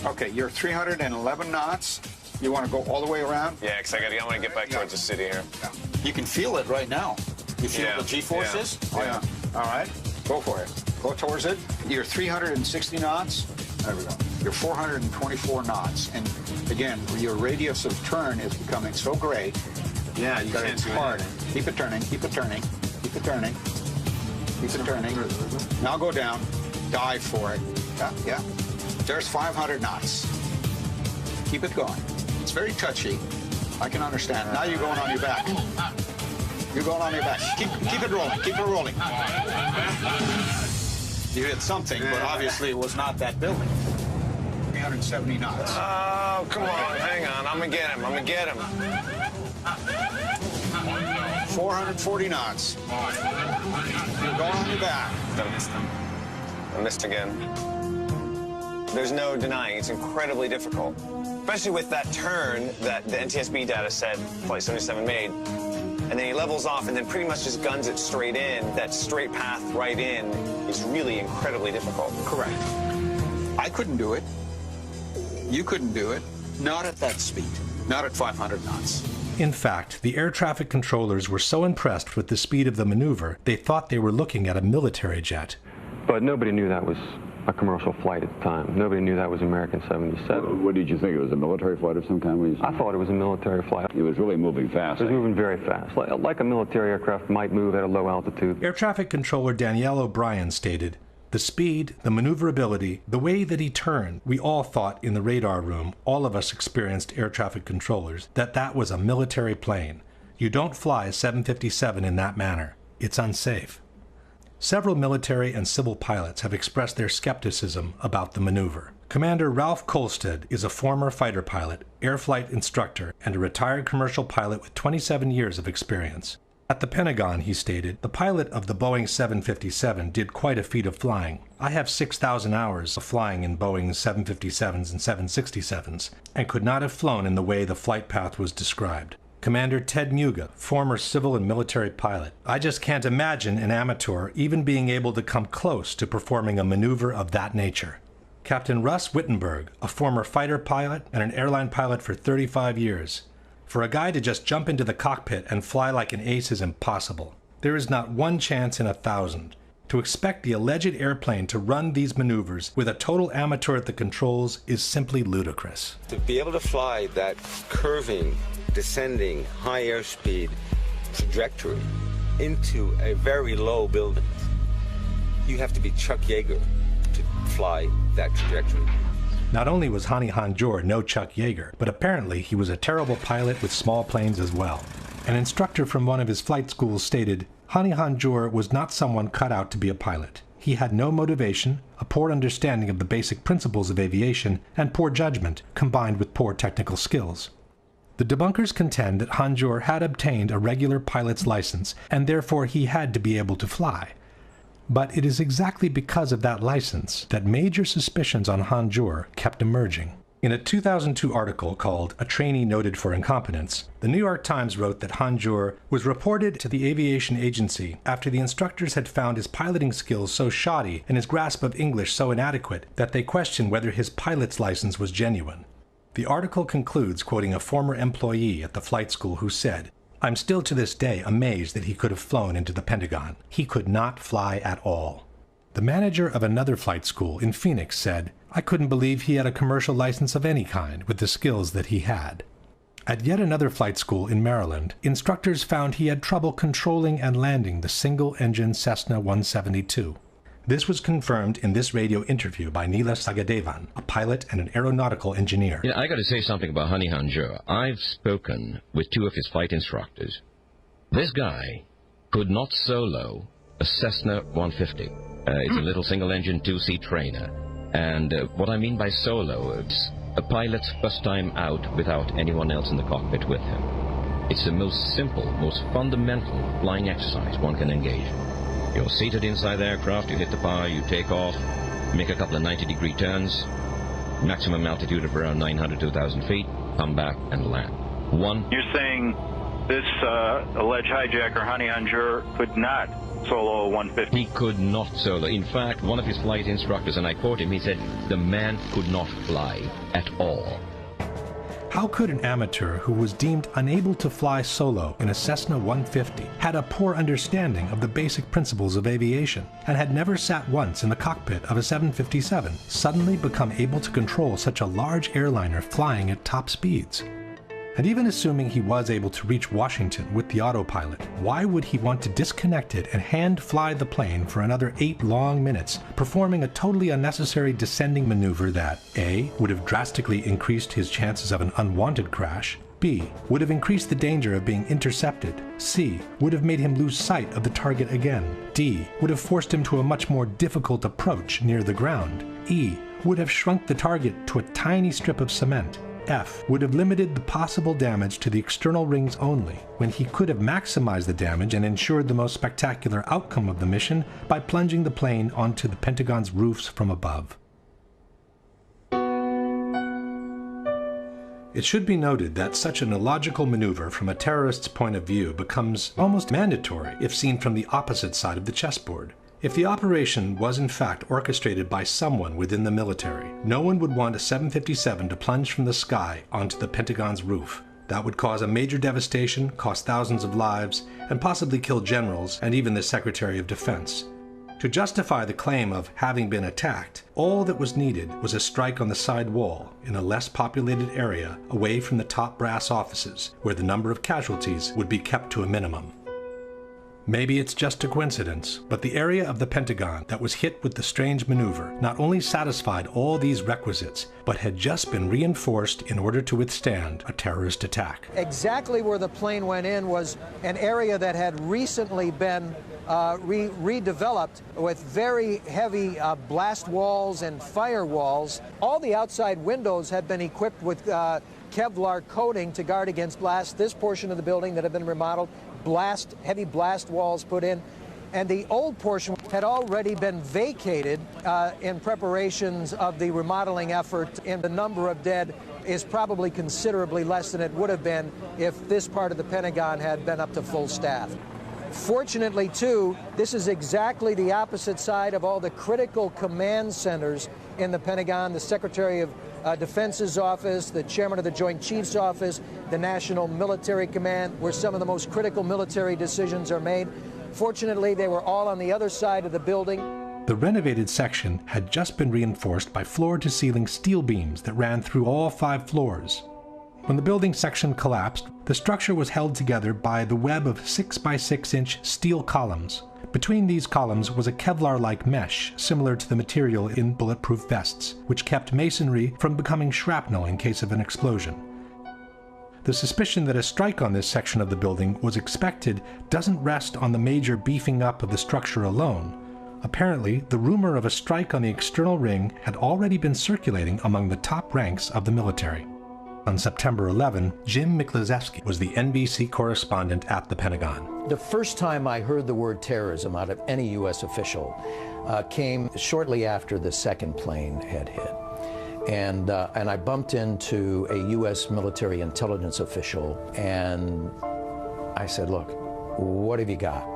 Okay, you're 311 knots. You want to go all the way around? Yeah, because I want to get back towards the city here. Yeah. You can feel it right now. You feel the G-forces? Yeah. Oh, yeah. All right, go for it. Go towards it. You're 360 knots. There we go. You're 424 knots. And again, your radius of turn is becoming so great. Yeah, you can't it's do hard. anything. Keep it turning, keep it turning, keep it turning. Keep it turning. Now go down. Dive for it. Yeah. There's 500 knots. Keep it going. It's very touchy. I can understand. Now you're going on your back. You're going on your back. Keep it rolling. Keep it rolling. You hit something, but obviously it was not that building. 370 knots. Oh, come on. Hang on. I'm going to get him. 440 knots. You're going on your back. I missed him. I missed again. There's no denying it's incredibly difficult, especially with that turn that the NTSB data said Flight 77 made. And then he levels off and then pretty much just guns it straight in. That straight path right in is really incredibly difficult. Correct. I couldn't do it. You couldn't do it. Not at that speed. Not at 500 knots. In fact, the air traffic controllers were so impressed with the speed of the maneuver, they thought they were looking at a military jet. But nobody knew that was a commercial flight at the time. Nobody knew that was American 77. What did you think? It was a military flight of some kind? I thought it was a military flight. It was really moving fast. It was moving very fast, like a military aircraft might move at a low altitude. Air traffic controller Danielle O'Brien stated, "The speed, the maneuverability, the way that he turned, we all thought in the radar room, all of us experienced air traffic controllers, that was a military plane. You don't fly a 757 in that manner. It's unsafe. Several military and civil pilots have expressed their skepticism about the maneuver. Commander Ralph Kolstad is a former fighter pilot, air flight instructor, and a retired commercial pilot with 27 years of experience. At the Pentagon, he stated, the pilot of the Boeing 757 did quite a feat of flying. I have 6,000 hours of flying in Boeing 757s and 767s, and could not have flown in the way the flight path was described. Commander Ted Muga, former civil and military pilot. I just can't imagine an amateur even being able to come close to performing a maneuver of that nature. Captain Russ Wittenberg, a former fighter pilot and an airline pilot for 35 years. For a guy to just jump into the cockpit and fly like an ace is impossible. There is not one chance in 1,000. To expect the alleged airplane to run these maneuvers with a total amateur at the controls is simply ludicrous. To be able to fly that curving, descending, high airspeed trajectory into a very low building, you have to be Chuck Yeager to fly that trajectory. Not only was Hani Hanjour no Chuck Yeager, but apparently he was a terrible pilot with small planes as well. An instructor from one of his flight schools stated, Hani Hanjour was not someone cut out to be a pilot. He had no motivation, a poor understanding of the basic principles of aviation, and poor judgment, combined with poor technical skills. The debunkers contend that Hanjour had obtained a regular pilot's license, and therefore he had to be able to fly. But it is exactly because of that license that major suspicions on Hanjour kept emerging. In a 2002 article called A Trainee Noted for Incompetence, the New York Times wrote that Hanjour was reported to the aviation agency after the instructors had found his piloting skills so shoddy and his grasp of English so inadequate that they questioned whether his pilot's license was genuine. The article concludes quoting a former employee at the flight school who said, I'm still to this day amazed that he could have flown into the Pentagon. He could not fly at all. The manager of another flight school in Phoenix said, I couldn't believe he had a commercial license of any kind with the skills that he had. At yet another flight school in Maryland, instructors found he had trouble controlling and landing the single-engine Cessna 172. This was confirmed in this radio interview by Neela Sagadevan, a pilot and an aeronautical engineer. You know, I got to say something about Hani Hanjour. I've spoken with two of his flight instructors. This guy could not solo a Cessna 150. It's a little single-engine two-seat trainer. And what I mean by solo, it's a pilot's first time out without anyone else in the cockpit with him. It's the most simple, most fundamental flying exercise one can engage in. You're seated inside the aircraft, you hit the power, you take off, make a couple of 90-degree turns, maximum altitude of around 900 to 1,000 feet, come back and land. You're saying this alleged hijacker, Hani Hanjour, could not solo a 150? He could not solo. In fact, one of his flight instructors, and I quote him, he said, the man could not fly at all. How could an amateur who was deemed unable to fly solo in a Cessna 150, had a poor understanding of the basic principles of aviation, and had never sat once in the cockpit of a 757, suddenly become able to control such a large airliner flying at top speeds? And even assuming he was able to reach Washington with the autopilot, why would he want to disconnect it and hand fly the plane for another 8 long minutes, performing a totally unnecessary descending maneuver that A. would have drastically increased his chances of an unwanted crash, B. would have increased the danger of being intercepted, C. would have made him lose sight of the target again, D. would have forced him to a much more difficult approach near the ground, E. would have shrunk the target to a tiny strip of cement, F would have limited the possible damage to the external rings only, when he could have maximized the damage and ensured the most spectacular outcome of the mission by plunging the plane onto the Pentagon's roofs from above. It should be noted that such an illogical maneuver from a terrorist's point of view becomes almost mandatory if seen from the opposite side of the chessboard. If the operation was in fact orchestrated by someone within the military, no one would want a 757 to plunge from the sky onto the Pentagon's roof. That would cause a major devastation, cost thousands of lives, and possibly kill generals and even the Secretary of Defense. To justify the claim of having been attacked, all that was needed was a strike on the side wall in a less populated area away from the top brass offices, where the number of casualties would be kept to a minimum. Maybe it's just a coincidence, but the area of the Pentagon that was hit with the strange maneuver not only satisfied all these requisites, but had just been reinforced in order to withstand a terrorist attack. Exactly where the plane went in was an area that had recently been redeveloped with very heavy blast walls and firewalls. All the outside windows had been equipped with Kevlar coating to guard against blast. This portion of the building that had been remodeled, heavy blast walls put in, and the old portion had already been vacated in preparations of the remodeling effort, and the number of dead is probably considerably less than it would have been if this part of the Pentagon had been up to full staff. Fortunately, too, this is exactly the opposite side of all the critical command centers in the Pentagon, the Secretary of Defense's office, the Chairman of the Joint Chiefs office, the National Military Command, where some of the most critical military decisions are made. Fortunately, they were all on the other side of the building. The renovated section had just been reinforced by floor-to-ceiling steel beams that ran through all 5 floors. When the building section collapsed, the structure was held together by the web of 6 by 6 inch steel columns. Between these columns was a Kevlar-like mesh similar to the material in bulletproof vests, which kept masonry from becoming shrapnel in case of an explosion. The suspicion that a strike on this section of the building was expected doesn't rest on the major beefing up of the structure alone. Apparently, the rumor of a strike on the external ring had already been circulating among the top ranks of the military. On September 11, Jim Miklaszewski was the NBC correspondent at the Pentagon. The first time I heard the word terrorism out of any U.S. official came shortly after the second plane had hit. And I bumped into a U.S. military intelligence official, and I said, look, what have you got?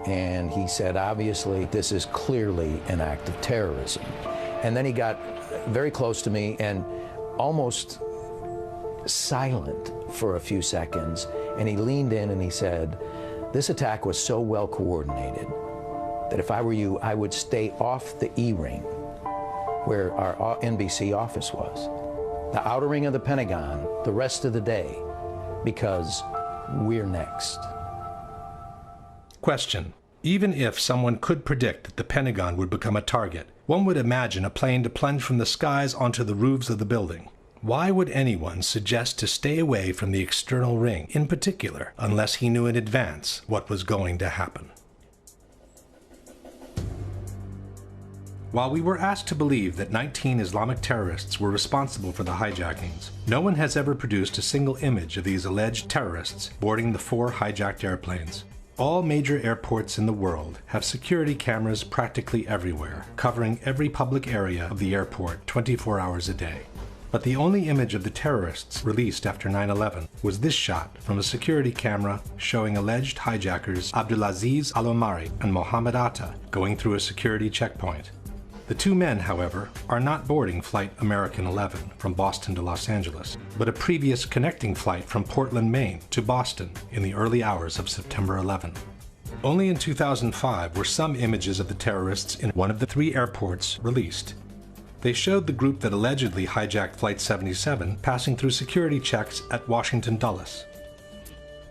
And he said, obviously, this is clearly an act of terrorism. And then he got very close to me and almost silent for a few seconds, and he leaned in and he said, this attack was so well coordinated that if I were you, I would stay off the E-ring where our NBC office was, the outer ring of the Pentagon, the rest of the day, because we're next. Question. Even if someone could predict that the Pentagon would become a target, one would imagine a plane to plunge from the skies onto the roofs of the building. Why would anyone suggest to stay away from the external ring, in particular, unless he knew in advance what was going to happen? While we were asked to believe that 19 Islamic terrorists were responsible for the hijackings, no one has ever produced a single image of these alleged terrorists boarding the 4 hijacked airplanes. All major airports in the world have security cameras practically everywhere, covering every public area of the airport 24 hours a day. But the only image of the terrorists released after 9/11 was this shot from a security camera showing alleged hijackers Abdulaziz Al-Omari and Mohammed Atta going through a security checkpoint. The 2 men, however, are not boarding Flight American 11 from Boston to Los Angeles, but a previous connecting flight from Portland, Maine to Boston in the early hours of September 11. Only in 2005 were some images of the terrorists in one of the 3 airports released. They showed the group that allegedly hijacked Flight 77 passing through security checks at Washington Dulles.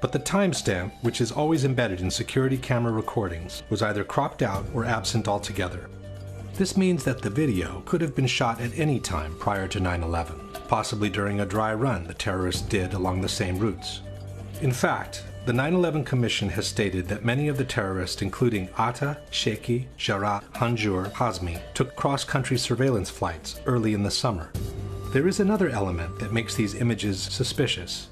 But the timestamp, which is always embedded in security camera recordings, was either cropped out or absent altogether. This means that the video could have been shot at any time prior to 9/11, possibly during a dry run the terrorists did along the same routes. In fact, the 9/11 Commission has stated that many of the terrorists, including Atta, Sheikhi, Jarrah, Hanjour, Hazmi, took cross-country surveillance flights early in the summer. There is another element that makes these images suspicious.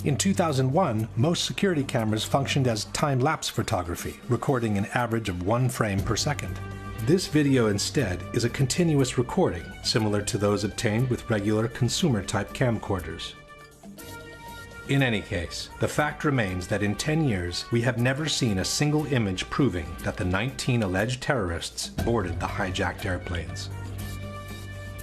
In 2001, most security cameras functioned as time-lapse photography, recording an average of 1 frame per second. This video instead is a continuous recording, similar to those obtained with regular consumer-type camcorders. In any case, the fact remains that in 10 years, we have never seen a single image proving that the 19 alleged terrorists boarded the hijacked airplanes.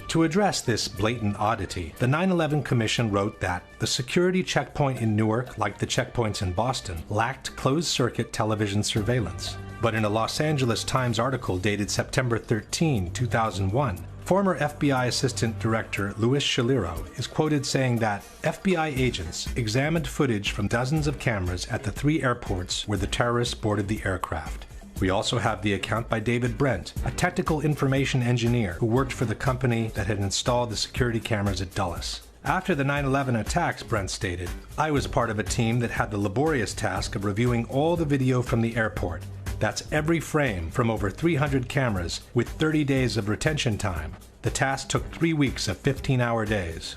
To address this blatant oddity, the 9/11 Commission wrote that the security checkpoint in Newark, like the checkpoints in Boston, lacked closed-circuit television surveillance. But in a Los Angeles Times article dated September 13, 2001, Former FBI Assistant Director Louis Shaliro is quoted saying that FBI agents examined footage from dozens of cameras at the 3 airports where the terrorists boarded the aircraft. We also have the account by David Brent, a technical information engineer who worked for the company that had installed the security cameras at Dulles. After the 9/11 attacks, Brent stated, "I was part of a team that had the laborious task of reviewing all the video from the airport. That's every frame from over 300 cameras with 30 days of retention time. The task took 3 weeks of 15-hour days."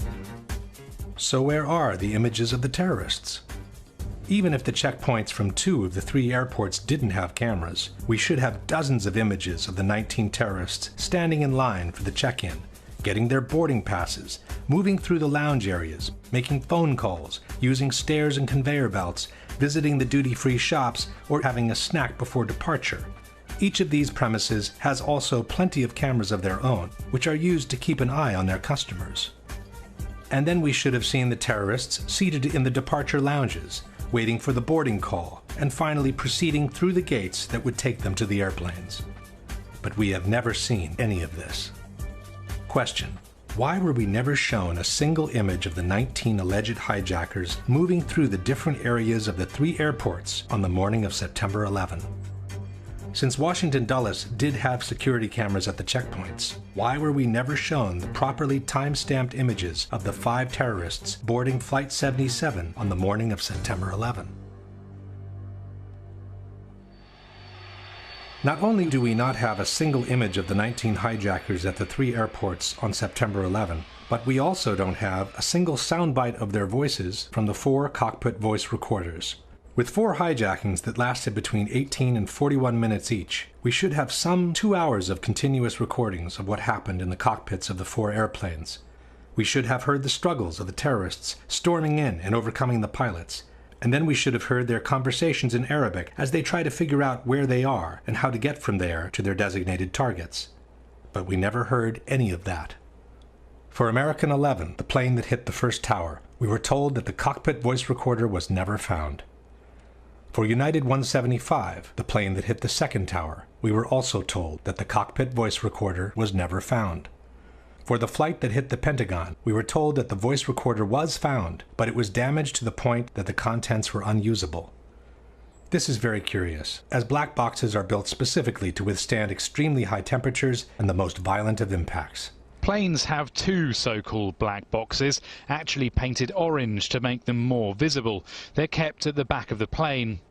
So where are the images of the terrorists? Even if the checkpoints from 2 of the 3 airports didn't have cameras, we should have dozens of images of the 19 terrorists standing in line for the check-in, getting their boarding passes, moving through the lounge areas, making phone calls, using stairs and conveyor belts, visiting the duty-free shops, or having a snack before departure. Each of these premises has also plenty of cameras of their own, which are used to keep an eye on their customers. And then we should have seen the terrorists seated in the departure lounges, waiting for the boarding call, and finally proceeding through the gates that would take them to the airplanes. But we have never seen any of this. Question: why were we never shown a single image of the 19 alleged hijackers moving through the different areas of the 3 airports on the morning of September 11? Since Washington Dulles did have security cameras at the checkpoints, why were we never shown the properly time-stamped images of the 5 terrorists boarding Flight 77 on the morning of September 11? Not only do we not have a single image of the 19 hijackers at the 3 airports on September 11, but we also don't have a single soundbite of their voices from the 4 cockpit voice recorders. With 4 hijackings that lasted between 18 and 41 minutes each, we should have some 2 hours of continuous recordings of what happened in the cockpits of the 4 airplanes. We should have heard the struggles of the terrorists storming in and overcoming the pilots, and then we should have heard their conversations in Arabic as they try to figure out where they are and how to get from there to their designated targets. But we never heard any of that. For American 11, the plane that hit the first tower, we were told that the cockpit voice recorder was never found. For United 175, the plane that hit the second tower, we were also told that the cockpit voice recorder was never found. For the flight that hit the Pentagon, we were told that the voice recorder was found, but it was damaged to the point that the contents were unusable. This is very curious, as black boxes are built specifically to withstand extremely high temperatures and the most violent of impacts. Planes have 2 so-called black boxes, actually painted orange to make them more visible. They're kept at the back of the plane.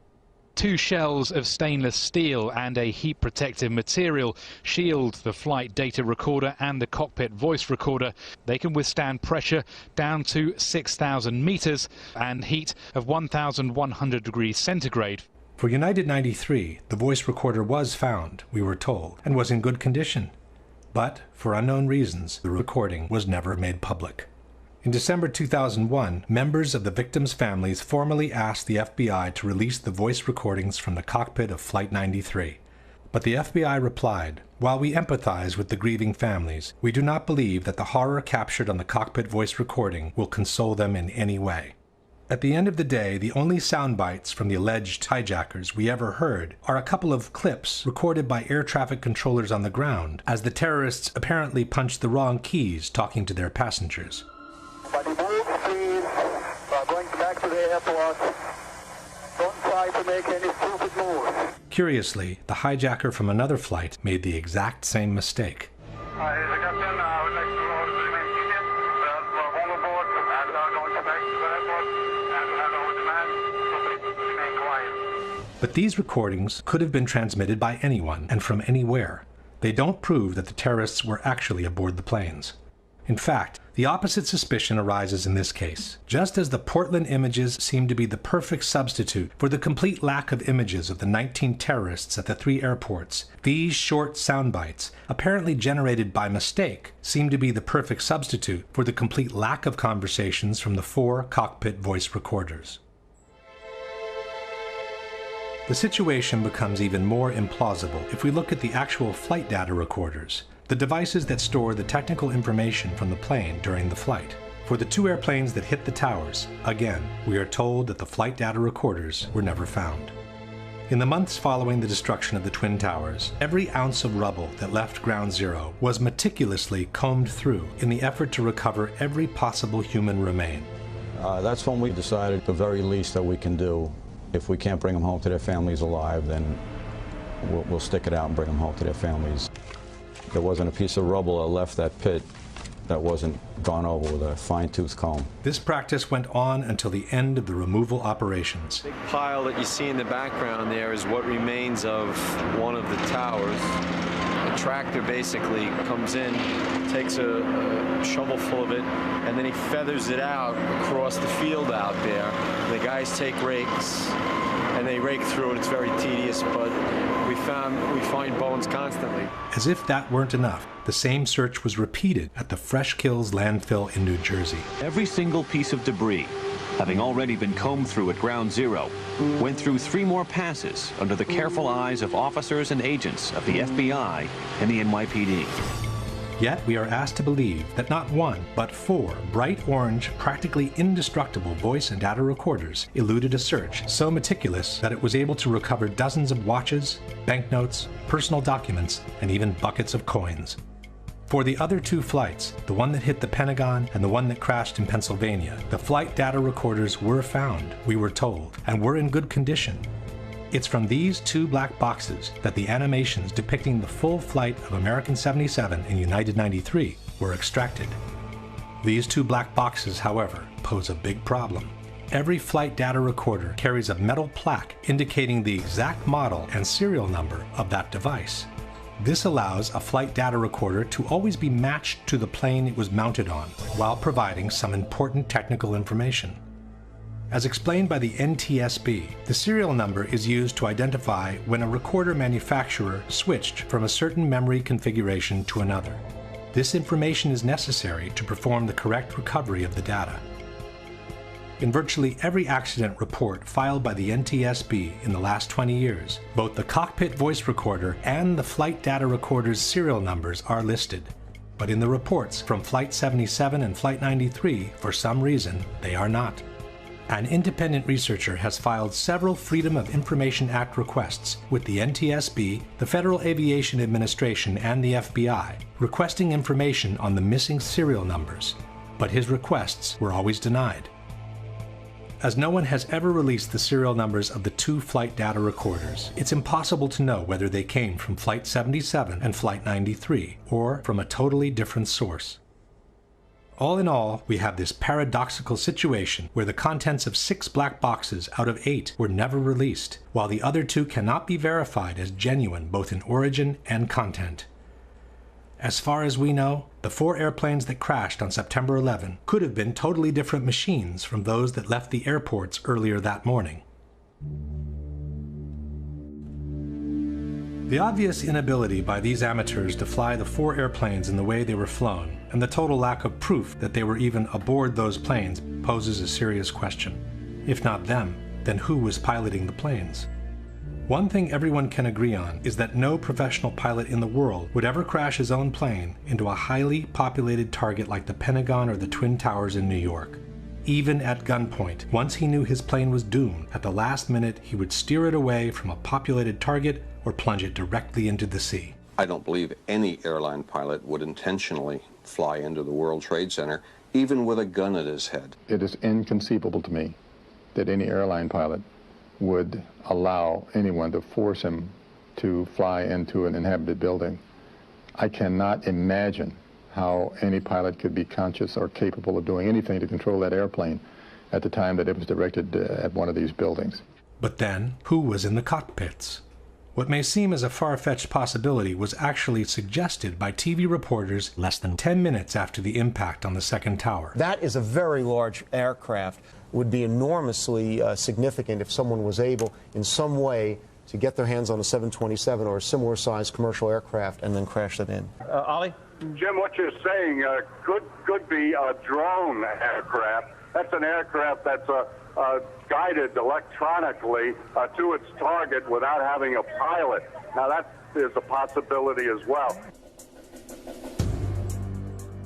2 shells of stainless steel and a heat-protective material shield the flight data recorder and the cockpit voice recorder. They can withstand pressure down to 6,000 meters and heat of 1,100 degrees centigrade. For United 93, the voice recorder was found, we were told, and was in good condition. But, for unknown reasons, the recording was never made public. In December 2001, members of the victims' families formally asked the FBI to release the voice recordings from the cockpit of Flight 93. But the FBI replied, "While we empathize with the grieving families, we do not believe that the horror captured on the cockpit voice recording will console them in any way." At the end of the day, the only sound bites from the alleged hijackers we ever heard are a couple of clips recorded by air traffic controllers on the ground as the terrorists apparently punched the wrong keys talking to their passengers. Going back to the airport. Don't try to make any stupid moves. Curiously, the hijacker from another flight made the exact same mistake. Here's the captain. I would like to order the remain seated. All aboard and going back to the airport and hand over the man. So please remain quiet. But these recordings could have been transmitted by anyone and from anywhere. They don't prove that the terrorists were actually aboard the planes. In fact, the opposite suspicion arises in this case. Just as the Portland images seem to be the perfect substitute for the complete lack of images of the 19 terrorists at the 3 airports, these short sound bites, apparently generated by mistake, seem to be the perfect substitute for the complete lack of conversations from the 4 cockpit voice recorders. The situation becomes even more implausible if we look at the actual flight data recorders, the devices that store the technical information from the plane during the flight. For the 2 airplanes that hit the towers, again, we are told that the flight data recorders were never found. In the months following the destruction of the Twin Towers, every ounce of rubble that left Ground Zero was meticulously combed through in the effort to recover every possible human remain. That's when we decided the very least that we can do. If we can't bring them home to their families alive, then we'll stick it out and bring them home to their families. There wasn't a piece of rubble that left that pit that wasn't gone over with a fine-tooth comb. This practice went on until the end of the removal operations. The big pile that you see in the background there is what remains of one of the towers. A tractor basically comes in, takes a shovel full of it, and then he feathers it out across the field out there. The guys take rakes, and they rake through it. It's very tedious, but we find bones constantly. As if that weren't enough, the same search was repeated at the Fresh Kills landfill in New Jersey. Every single piece of debris, having already been combed through at Ground Zero, went through 3 more passes under the careful eyes of officers and agents of the FBI and the NYPD. Yet we are asked to believe that not 1, but 4 bright orange, practically indestructible voice and data recorders eluded a search so meticulous that it was able to recover dozens of watches, banknotes, personal documents, and even buckets of coins. For the other 2 flights, the one that hit the Pentagon and the one that crashed in Pennsylvania, the flight data recorders were found, we were told, and were in good condition. It's from these 2 black boxes that the animations depicting the full flight of American 77 and United 93 were extracted. These 2 black boxes, however, pose a big problem. Every flight data recorder carries a metal plaque indicating the exact model and serial number of that device. This allows a flight data recorder to always be matched to the plane it was mounted on, while providing some important technical information. As explained by the NTSB, the serial number is used to identify when a recorder manufacturer switched from a certain memory configuration to another. This information is necessary to perform the correct recovery of the data. In virtually every accident report filed by the NTSB in the last 20 years, both the cockpit voice recorder and the flight data recorder's serial numbers are listed. But in the reports from Flight 77 and Flight 93, for some reason, they are not. An independent researcher has filed several Freedom of Information Act requests with the NTSB, the Federal Aviation Administration, and the FBI, requesting information on the missing serial numbers, but his requests were always denied. As no one has ever released the serial numbers of the 2 flight data recorders, it's impossible to know whether they came from Flight 77 and Flight 93, or from a totally different source. All in all, we have this paradoxical situation where the contents of 6 black boxes out of 8 were never released, while the other 2 cannot be verified as genuine both in origin and content. As far as we know, the 4 airplanes that crashed on September 11 could have been totally different machines from those that left the airports earlier that morning. The obvious inability by these amateurs to fly the 4 airplanes in the way they were flown, and the total lack of proof that they were even aboard those planes, poses a serious question. If not them, then who was piloting the planes? One thing everyone can agree on is that no professional pilot in the world would ever crash his own plane into a highly populated target like the Pentagon or the Twin Towers in New York. Even at gunpoint, once he knew his plane was doomed, at the last minute he would steer it away from a populated target or plunge it directly into the sea. I don't believe any airline pilot would intentionally fly into the World Trade Center, even with a gun at his head. It is inconceivable to me that any airline pilot would allow anyone to force him to fly into an inhabited building. I cannot imagine how any pilot could be conscious or capable of doing anything to control that airplane at the time that it was directed at one of these buildings. But then, who was in the cockpits? What may seem as a far-fetched possibility was actually suggested by TV reporters less than 10 minutes after the impact on the second tower. That is a very large aircraft. It would be enormously significant if someone was able in some way to get their hands on a 727 or a similar sized commercial aircraft and then crash it in. Ollie? Jim, what you're saying could be a drone aircraft. That's an aircraft that's guided electronically to its target without having a pilot. Now that is a possibility as well.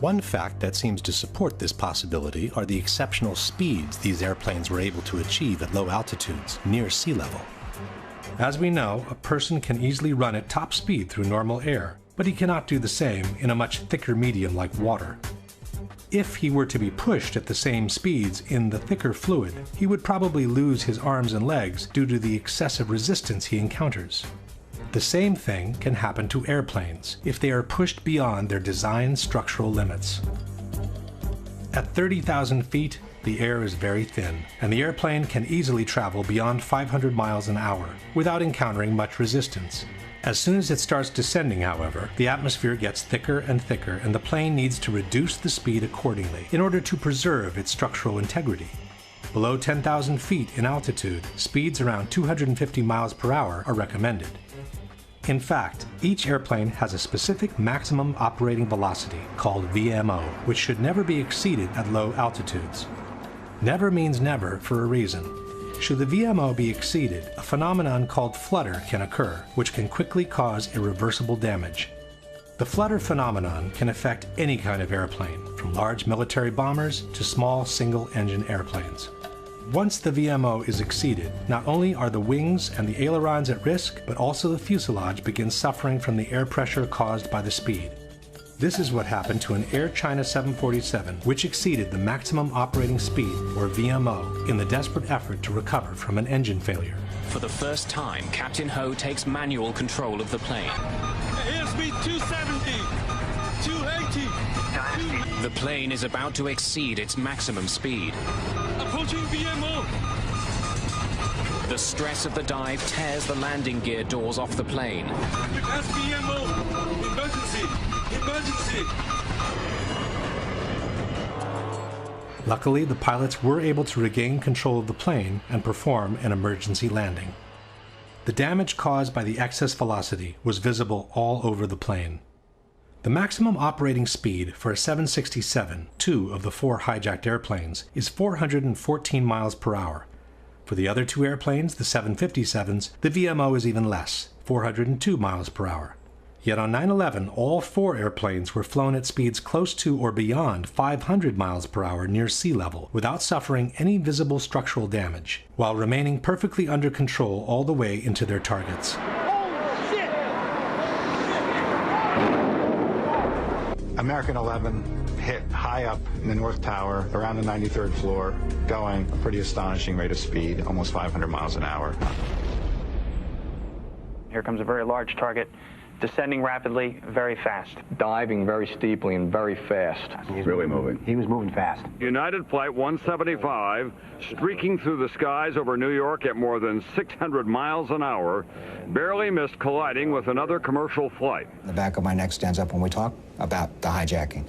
One fact that seems to support this possibility are the exceptional speeds these airplanes were able to achieve at low altitudes, near sea level. As we know, a person can easily run at top speed through normal air, but he cannot do the same in a much thicker medium like water. If he were to be pushed at the same speeds in the thicker fluid, he would probably lose his arms and legs due to the excessive resistance he encounters. The same thing can happen to airplanes if they are pushed beyond their design structural limits. At 30,000 feet, the air is very thin, and the airplane can easily travel beyond 500 miles an hour without encountering much resistance. As soon as it starts descending, however, the atmosphere gets thicker and thicker, and the plane needs to reduce the speed accordingly in order to preserve its structural integrity. Below 10,000 feet in altitude, speeds around 250 miles per hour are recommended. In fact, each airplane has a specific maximum operating velocity called VMO, which should never be exceeded at low altitudes. Never means never for a reason. Should the VMO be exceeded, a phenomenon called flutter can occur, which can quickly cause irreversible damage. The flutter phenomenon can affect any kind of airplane, from large military bombers to small single-engine airplanes. Once the VMO is exceeded, not only are the wings and the ailerons at risk, but also the fuselage begins suffering from the air pressure caused by the speed. This is what happened to an Air China 747, which exceeded the maximum operating speed, or VMO, in the desperate effort to recover from an engine failure. For the first time, Captain Ho takes manual control of the plane. Airspeed 270, 280. The plane is about to exceed its maximum speed. Approaching VMO. The stress of the dive tears the landing gear doors off the plane. VMO. Emergency. Emergency! Luckily, the pilots were able to regain control of the plane and perform an emergency landing. The damage caused by the excess velocity was visible all over the plane. The maximum operating speed for a 767, two of the 4 hijacked airplanes, is 414 miles per hour. For the other 2 airplanes, the 757s, the VMO is even less, 402 miles per hour. Yet on 9/11, all 4 airplanes were flown at speeds close to or beyond 500 miles per hour near sea level without suffering any visible structural damage, while remaining perfectly under control all the way into their targets. American 11 hit high up in the North Tower, around the 93rd floor, going a pretty astonishing rate of speed, almost 500 miles an hour. Here comes a very large target, descending rapidly, very fast. Diving very steeply and very fast. He's really moving. He was moving fast. United Flight 175, streaking through the skies over New York at more than 600 miles an hour, barely missed colliding with another commercial flight. The back of my neck stands up when we talk about the hijacking.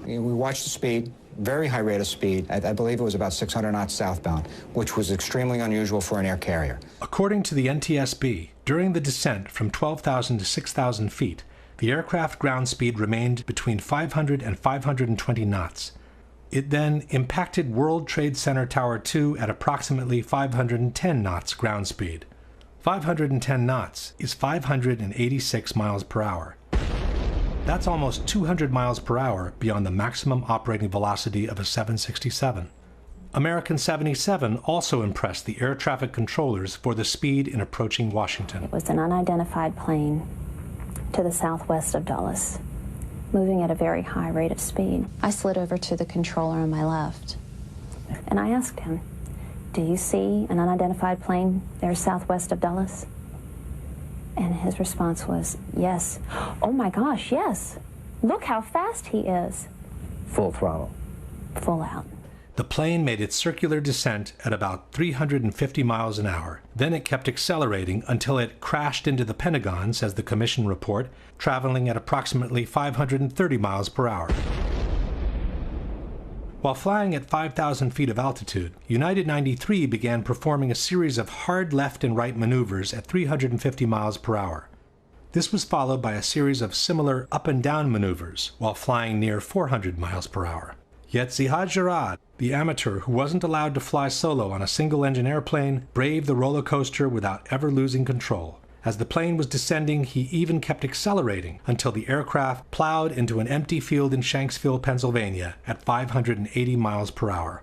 We watched the speed, very high rate of speed. I believe it was about 600 knots southbound, which was extremely unusual for an air carrier. According to the NTSB, during the descent from 12,000 to 6,000 feet, the aircraft ground speed remained between 500 and 520 knots. It then impacted World Trade Center Tower 2 at approximately 510 knots ground speed. 510 knots is 586 miles per hour. That's almost 200 miles per hour beyond the maximum operating velocity of a 767. American 77 also impressed the air traffic controllers for the speed in approaching Washington. It was an unidentified plane to the southwest of Dulles, moving at a very high rate of speed. I slid over to the controller on my left, and I asked him, "Do you see an unidentified plane there southwest of Dulles?" And his response was, "Yes." "Oh my gosh, yes. Look how fast he is." Full throttle. Full out. The plane made its circular descent at about 350 miles an hour. Then it kept accelerating until it crashed into the Pentagon, says the commission report, traveling at approximately 530 miles per hour. While flying at 5,000 feet of altitude, United 93 began performing a series of hard left and right maneuvers at 350 miles per hour. This was followed by a series of similar up and down maneuvers while flying near 400 miles per hour. Yet Zihad Jarrad, the amateur who wasn't allowed to fly solo on a single-engine airplane, braved the roller coaster without ever losing control. As the plane was descending, he even kept accelerating until the aircraft plowed into an empty field in Shanksville, Pennsylvania at 580 miles per hour.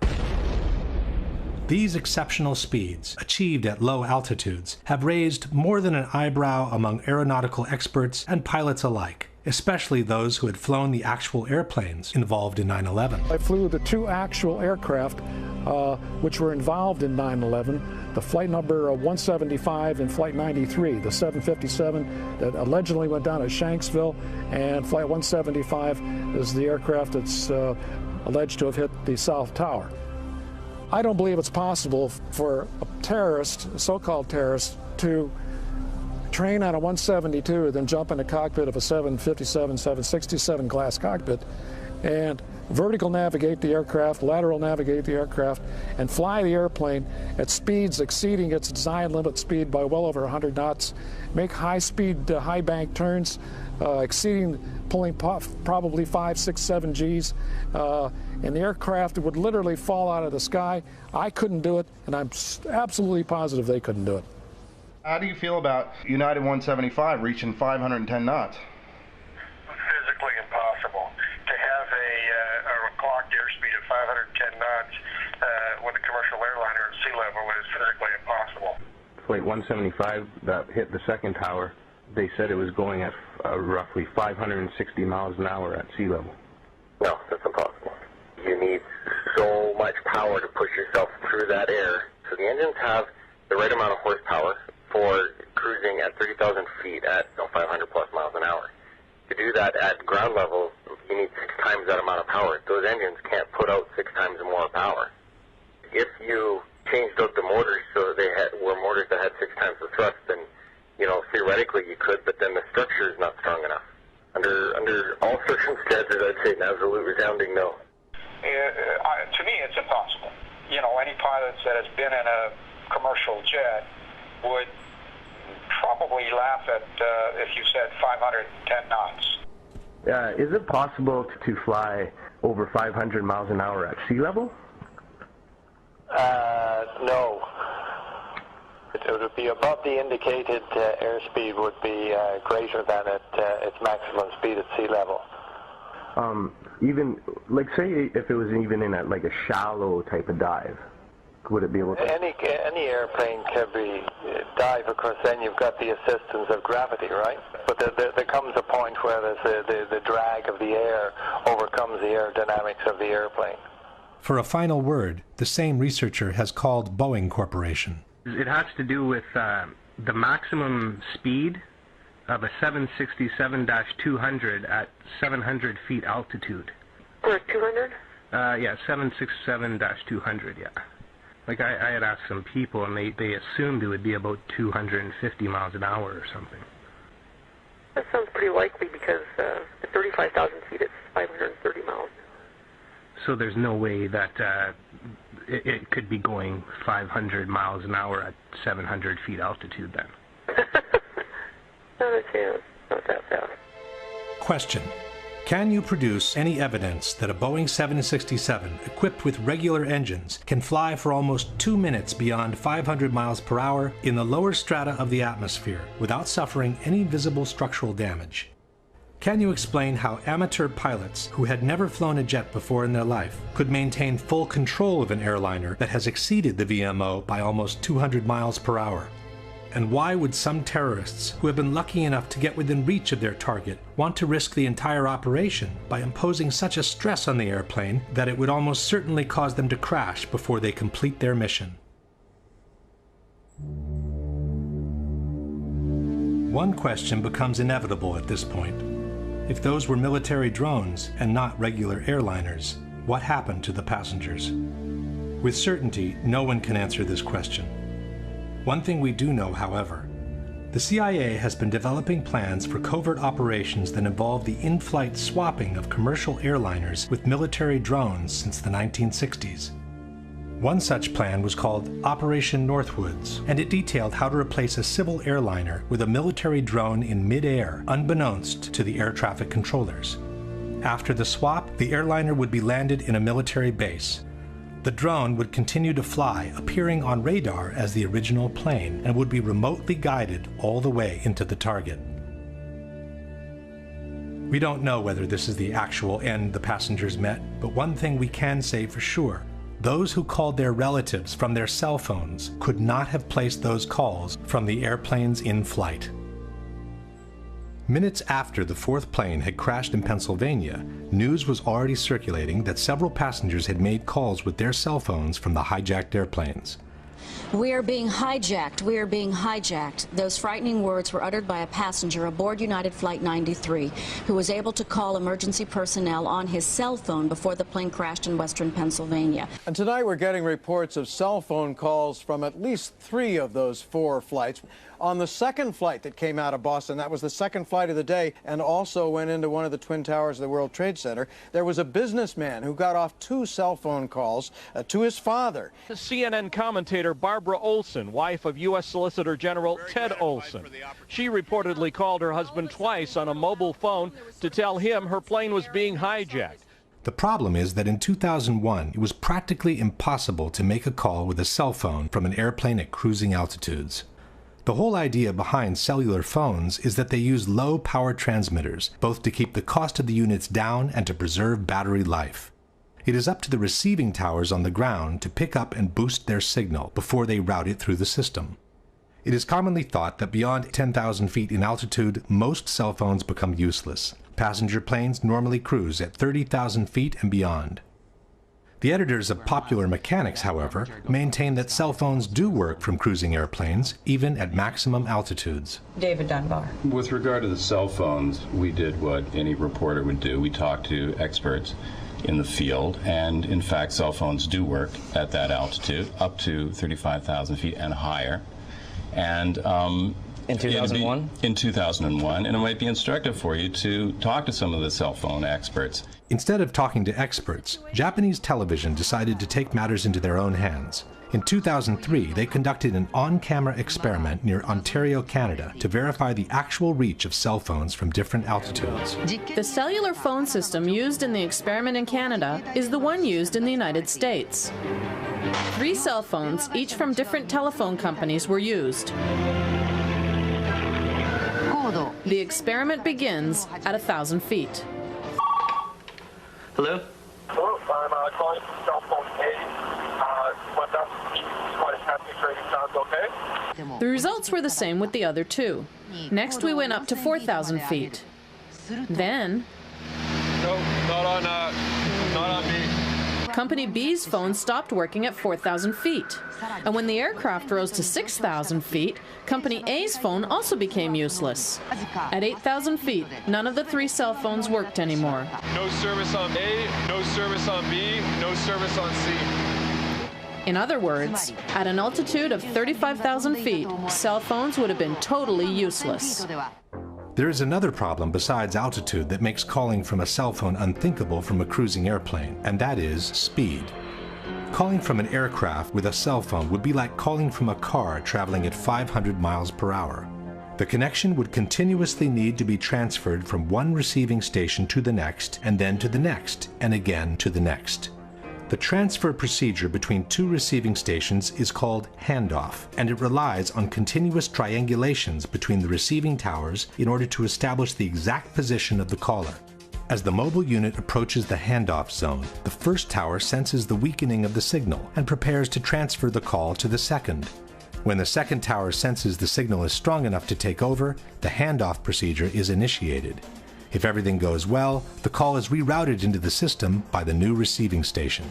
These exceptional speeds, achieved at low altitudes, have raised more than an eyebrow among aeronautical experts and pilots alike, especially those who had flown the actual airplanes involved in 9/11. I flew the two actual aircraft which were involved in 9/11, the flight number 175 and flight 93, the 757 that allegedly went down at Shanksville, and flight 175 is the aircraft that's alleged to have hit the South Tower. I don't believe it's possible for a terrorist, a so-called terrorist, to train on a 172, then jump in the cockpit of a 757, 767 glass cockpit, and vertical navigate the aircraft, lateral navigate the aircraft, and fly the airplane at speeds exceeding its design limit speed by well over 100 knots, make high-speed, high-bank turns, pulling probably 5, 6, 7 Gs, and the aircraft would literally fall out of the sky. I couldn't do it, and I'm absolutely positive they couldn't do it. How do you feel about United 175 reaching 510 knots? Physically impossible. To have a clocked airspeed of 510 knots with a commercial airliner at sea level is physically impossible. Flight 175 that hit the second tower, they said it was going at roughly 560 miles an hour at sea level. No, that's impossible. You need so much power to push yourself through that air. So the engines have the right amount of horsepower for cruising at 30,000 feet at 500 plus miles an hour. To do that at ground level, you need 6 times that amount of power. Those engines can't put out 6 times more power. If you changed out the motors so they were motors that had 6 times the thrust, then theoretically you could, but then the structure is not strong enough. Under all circumstances, I'd say an absolute resounding no. To me, it's impossible. Any pilots that has been in a commercial jet would probably laugh at if you said 510 knots. Is it possible to fly over 500 miles an hour at sea level? No. It would be above the indicated airspeed would be greater than its maximum speed at sea level. Even, like, say if it was even in a shallow type of dive, would it be able to? Any airplane can be dive, of course, then you've got the assistance of gravity, right? But there comes a point where the drag of the air overcomes the aerodynamics of the airplane. For a final word, the same researcher has called Boeing Corporation. It has to do with the maximum speed of a 767-200 at 700 feet altitude. Or 200? Yeah, 767-200, yeah. Like I had asked some people, and they assumed it would be about 250 miles an hour or something. That sounds pretty likely because at 35,000 feet it's 530 miles. So there's no way that it could be going 500 miles an hour at 700 feet altitude then. No, that's not that fast. Question. Can you produce any evidence that a Boeing 767 equipped with regular engines can fly for almost 2 minutes beyond 500 miles per hour in the lower strata of the atmosphere without suffering any visible structural damage? Can you explain how amateur pilots who had never flown a jet before in their life could maintain full control of an airliner that has exceeded the VMO by almost 200 miles per hour? And why would some terrorists who have been lucky enough to get within reach of their target want to risk the entire operation by imposing such a stress on the airplane that it would almost certainly cause them to crash before they complete their mission? One question becomes inevitable at this point. If those were military drones and not regular airliners, what happened to the passengers? With certainty, no one can answer this question. One thing we do know, however, the CIA has been developing plans for covert operations that involve the in-flight swapping of commercial airliners with military drones since the 1960s. One such plan was called Operation Northwoods, and it detailed how to replace a civil airliner with a military drone in mid-air, unbeknownst to the air traffic controllers. After the swap, the airliner would be landed in a military base. The drone would continue to fly, appearing on radar as the original plane, and would be remotely guided all the way into the target. We don't know whether this is the actual end the passengers met, but one thing we can say for sure. Those who called their relatives from their cell phones could not have placed those calls from the airplanes in flight. Minutes after the fourth plane had crashed in Pennsylvania, news was already circulating that several passengers had made calls with their cell phones from the hijacked airplanes. "We are being hijacked. We are being hijacked." Those frightening words were uttered by a passenger aboard United Flight 93 who was able to call emergency personnel on his cell phone before the plane crashed in western Pennsylvania. And tonight we're getting reports of cell phone calls from at least 3 of those 4 flights. On the second flight that came out of Boston, that was the second flight of the day and also went into one of the Twin Towers of the World Trade Center, there was a businessman who got off 2 cell phone calls to his father. CNN commentator Barbara Olson, wife of U.S. Solicitor General Ted Olson. She reportedly called her husband twice on a mobile phone to tell him her plane was being hijacked. The problem is that in 2001, it was practically impossible to make a call with a cell phone from an airplane at cruising altitudes. The whole idea behind cellular phones is that they use low-power transmitters, both to keep the cost of the units down and to preserve battery life. It is up to the receiving towers on the ground to pick up and boost their signal before they route it through the system. It is commonly thought that beyond 10,000 feet in altitude, most cell phones become useless. Passenger planes normally cruise at 30,000 feet and beyond. The editors of Popular Mechanics, however, maintain that cell phones do work from cruising airplanes, even at maximum altitudes. David Dunbar. With regard to the cell phones, we did what any reporter would do. We talked to experts in the field, and in fact, cell phones do work at that altitude, up to 35,000 feet and higher. And in 2001? In 2001, and it might be instructive for you to talk to some of the cell phone experts. Instead of talking to experts, Japanese television decided to take matters into their own hands. In 2003, they conducted an on-camera experiment near Ontario, Canada, to verify the actual reach of cell phones from different altitudes. The cellular phone system used in the experiment in Canada is the one used in the United States. 3 cell phones, each from different telephone companies, were used. The experiment begins at 1,000 feet. Hello? Hello, I'm calling from cell phone A. 1,000 feet, quite a happy trading sounds okay? The results were the same with the other 2. Next we went up to 4,000 feet. Then... No, not on me. Company B's phone stopped working at 4,000 feet. And when the aircraft rose to 6,000 feet, Company A's phone also became useless. At 8,000 feet, none of the 3 cell phones worked anymore. No service on A, no service on B, no service on C. In other words, at an altitude of 35,000 feet, cell phones would have been totally useless. There is another problem besides altitude that makes calling from a cell phone unthinkable from a cruising airplane, and that is speed. Calling from an aircraft with a cell phone would be like calling from a car traveling at 500 miles per hour. The connection would continuously need to be transferred from one receiving station to the next, and then to the next, and again to the next. The transfer procedure between 2 receiving stations is called handoff, and it relies on continuous triangulations between the receiving towers in order to establish the exact position of the caller. As the mobile unit approaches the handoff zone, the first tower senses the weakening of the signal and prepares to transfer the call to the second. When the second tower senses the signal is strong enough to take over, the handoff procedure is initiated. If everything goes well, the call is rerouted into the system by the new receiving station.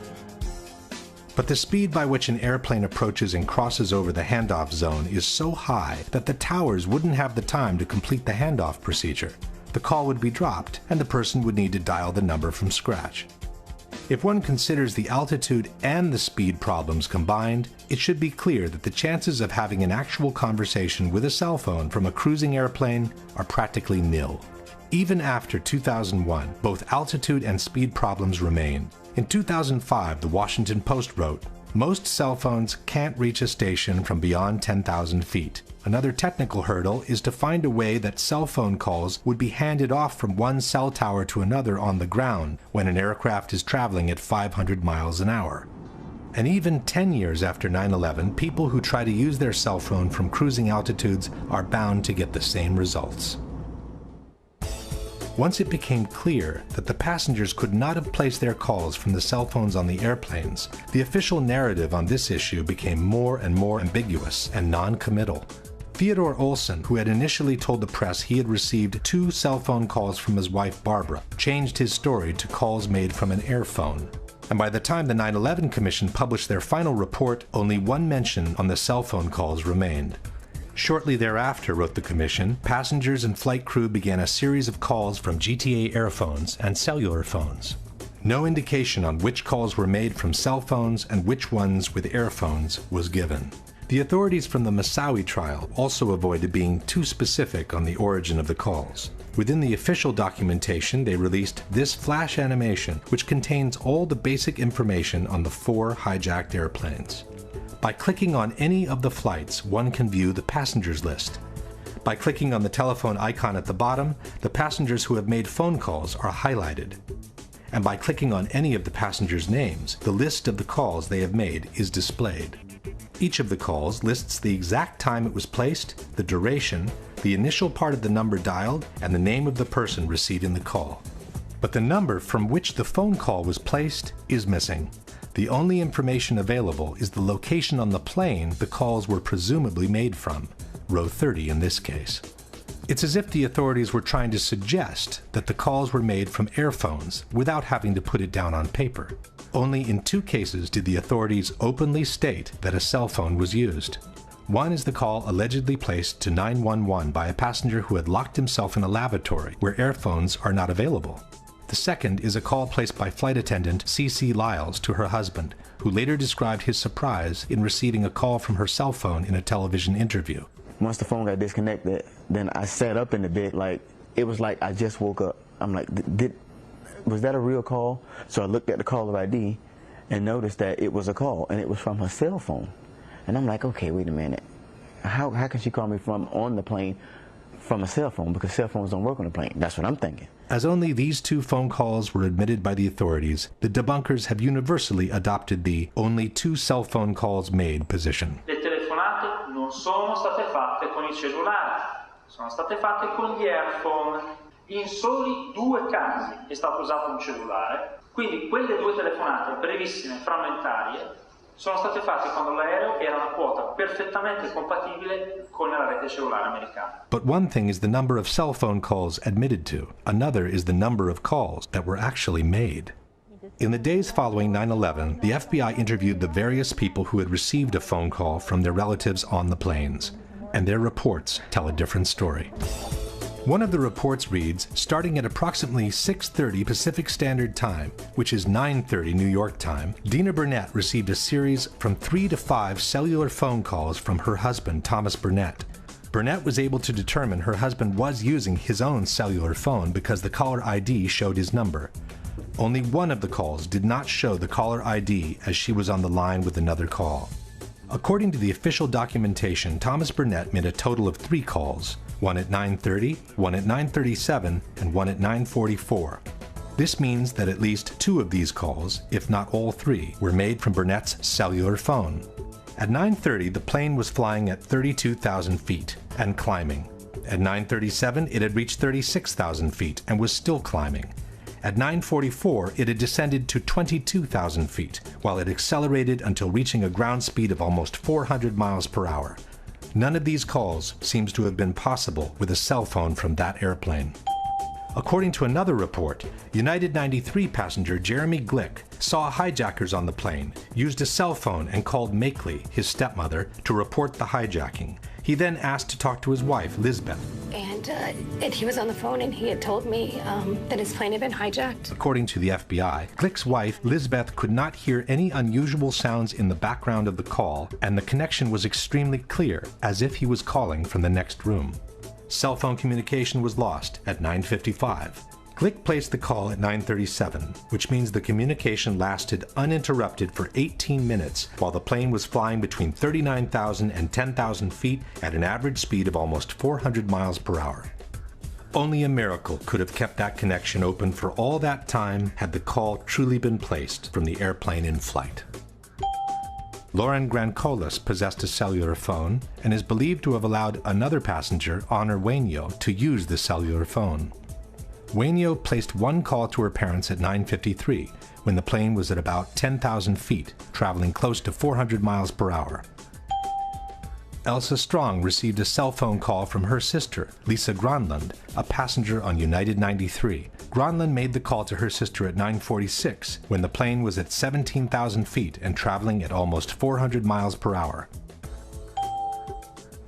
But the speed by which an airplane approaches and crosses over the handoff zone is so high that the towers wouldn't have the time to complete the handoff procedure. The call would be dropped, and the person would need to dial the number from scratch. If one considers the altitude and the speed problems combined, it should be clear that the chances of having an actual conversation with a cell phone from a cruising airplane are practically nil. Even after 2001, both altitude and speed problems remain. In 2005, the Washington Post wrote, "Most cell phones can't reach a station from beyond 10,000 feet. Another technical hurdle is to find a way that cell phone calls would be handed off from one cell tower to another on the ground when an aircraft is traveling at 500 miles an hour." And even 10 years after 9/11, people who try to use their cell phone from cruising altitudes are bound to get the same results. Once it became clear that the passengers could not have placed their calls from the cell phones on the airplanes, the official narrative on this issue became more and more ambiguous and non-committal. Theodore Olson, who had initially told the press he had received 2 cell phone calls from his wife Barbara, changed his story to calls made from an airphone. And by the time the 9/11 Commission published their final report, only one mention on the cell phone calls remained. Shortly thereafter, wrote the Commission, passengers and flight crew began a series of calls from GTA airphones and cellular phones. No indication on which calls were made from cell phones and which ones with airphones was given. The authorities from the Moussaoui trial also avoided being too specific on the origin of the calls. Within the official documentation, they released this flash animation, which contains all the basic information on the 4 hijacked airplanes. By clicking on any of the flights, one can view the passengers list. By clicking on the telephone icon at the bottom, the passengers who have made phone calls are highlighted. And by clicking on any of the passengers' names, the list of the calls they have made is displayed. Each of the calls lists the exact time it was placed, the duration, the initial part of the number dialed, and the name of the person receiving the call. But the number from which the phone call was placed is missing. The only information available is the location on the plane the calls were presumably made from, row 30 in this case. It's as if the authorities were trying to suggest that the calls were made from airphones without having to put it down on paper. Only in 2 cases did the authorities openly state that a cell phone was used. One is the call allegedly placed to 911 by a passenger who had locked himself in a lavatory where airphones are not available. The second is a call placed by flight attendant C.C. Lyles to her husband, who later described his surprise in receiving a call from her cell phone in a television interview. Once the phone got disconnected, then I sat up in the bed like, it was like I just woke up. I'm like, was that a real call? So I looked at the caller ID and noticed that it was a call, and it was from her cell phone. And I'm like, okay, wait a minute. How can she call me from on the plane from a cell phone? Because cell phones don't work on the plane. That's what I'm thinking. As only these 2 phone calls were admitted by the authorities, the debunkers have universally adopted the only 2 cell phone calls made position. Le telefonate non sono state fatte con il cellulare, sono state fatte con gli earphone. In soli 2 casi è stato usato un cellulare, quindi quelle 2 telefonate brevissime, frammentarie, sono state fatte quando l'aereo era una quota perfettamente compatibile con la rete cellulare americana. But one thing is the number of cell phone calls admitted to. Another is the number of calls that were actually made. In the days following 9/11, the FBI interviewed the various people who had received a phone call from their relatives on the planes, and their reports tell a different story. One of the reports reads, starting at approximately 6:30 Pacific Standard Time, which is 9:30 New York time, Dina Burnett received a series from 3 to 5 cellular phone calls from her husband, Thomas Burnett. Burnett was able to determine her husband was using his own cellular phone because the caller ID showed his number. Only one of the calls did not show the caller ID as she was on the line with another call. According to the official documentation, Thomas Burnett made a total of 3 calls. One at 9:30, one at 9:37, and one at 9:44. This means that at least 2 of these calls, if not all 3, were made from Burnett's cellular phone. At 9:30, the plane was flying at 32,000 feet and climbing. At 9:37, it had reached 36,000 feet and was still climbing. At 9:44, it had descended to 22,000 feet, while it accelerated until reaching a ground speed of almost 400 miles per hour. None of these calls seems to have been possible with a cell phone from that airplane. According to another report, United 93 passenger Jeremy Glick saw hijackers on the plane, used a cell phone and called Makeley, his stepmother, to report the hijacking. He then asked to talk to his wife, Lisbeth. And he was on the phone and he had told me that his plane had been hijacked. According to the FBI, Glick's wife, Lisbeth, could not hear any unusual sounds in the background of the call, and the connection was extremely clear, as if he was calling from the next room. Cell phone communication was lost at 9:55. Glick placed the call at 9:37, which means the communication lasted uninterrupted for 18 minutes while the plane was flying between 39,000 and 10,000 feet at an average speed of almost 400 miles per hour. Only a miracle could have kept that connection open for all that time had the call truly been placed from the airplane in flight. Lauren Grancolas possessed a cellular phone and is believed to have allowed another passenger, Honor Wainyo, to use the cellular phone. Wainio placed one call to her parents at 9:53, when the plane was at about 10,000 feet, traveling close to 400 miles per hour. Elsa Strong received a cell phone call from her sister, Lisa Gronlund, a passenger on United 93. Gronlund made the call to her sister at 9:46, when the plane was at 17,000 feet and traveling at almost 400 miles per hour.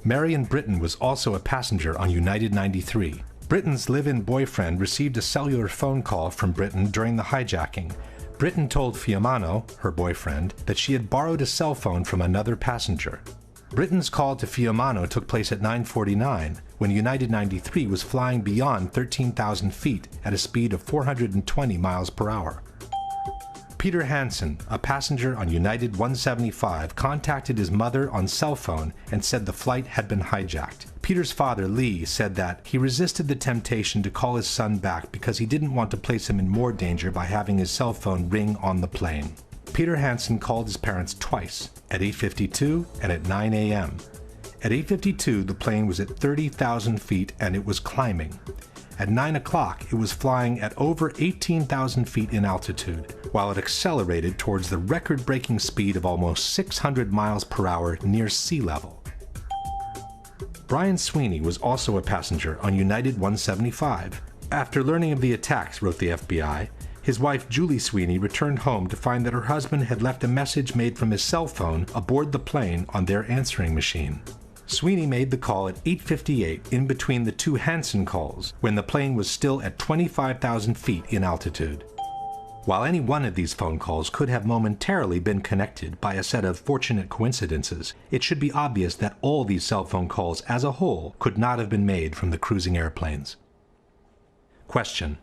Marion Britton was also a passenger on United 93. Britton's live-in boyfriend received a cellular phone call from Britton during the hijacking. Britton told Fiumano, her boyfriend, that she had borrowed a cell phone from another passenger. Britton's call to Fiumano took place at 9:49, when United 93 was flying beyond 13,000 feet at a speed of 420 miles per hour. Peter Hansen, a passenger on United 175, contacted his mother on cell phone and said the flight had been hijacked. Peter's father, Lee, said that he resisted the temptation to call his son back because he didn't want to place him in more danger by having his cell phone ring on the plane. Peter Hansen called his parents twice, at 8:52 and at 9 a.m. At 8:52, the plane was at 30,000 feet and it was climbing. At 9 o'clock, it was flying at over 18,000 feet in altitude, while it accelerated towards the record-breaking speed of almost 600 miles per hour near sea level. Brian Sweeney was also a passenger on United 175. After learning of the attacks, wrote the FBI, his wife Julie Sweeney returned home to find that her husband had left a message made from his cell phone aboard the plane on their answering machine. Sweeney made the call at 8:58 in between the two Hansen calls, when the plane was still at 25,000 feet in altitude. While any one of these phone calls could have momentarily been connected by a set of fortunate coincidences, it should be obvious that all these cell phone calls as a whole could not have been made from the cruising airplanes. Question: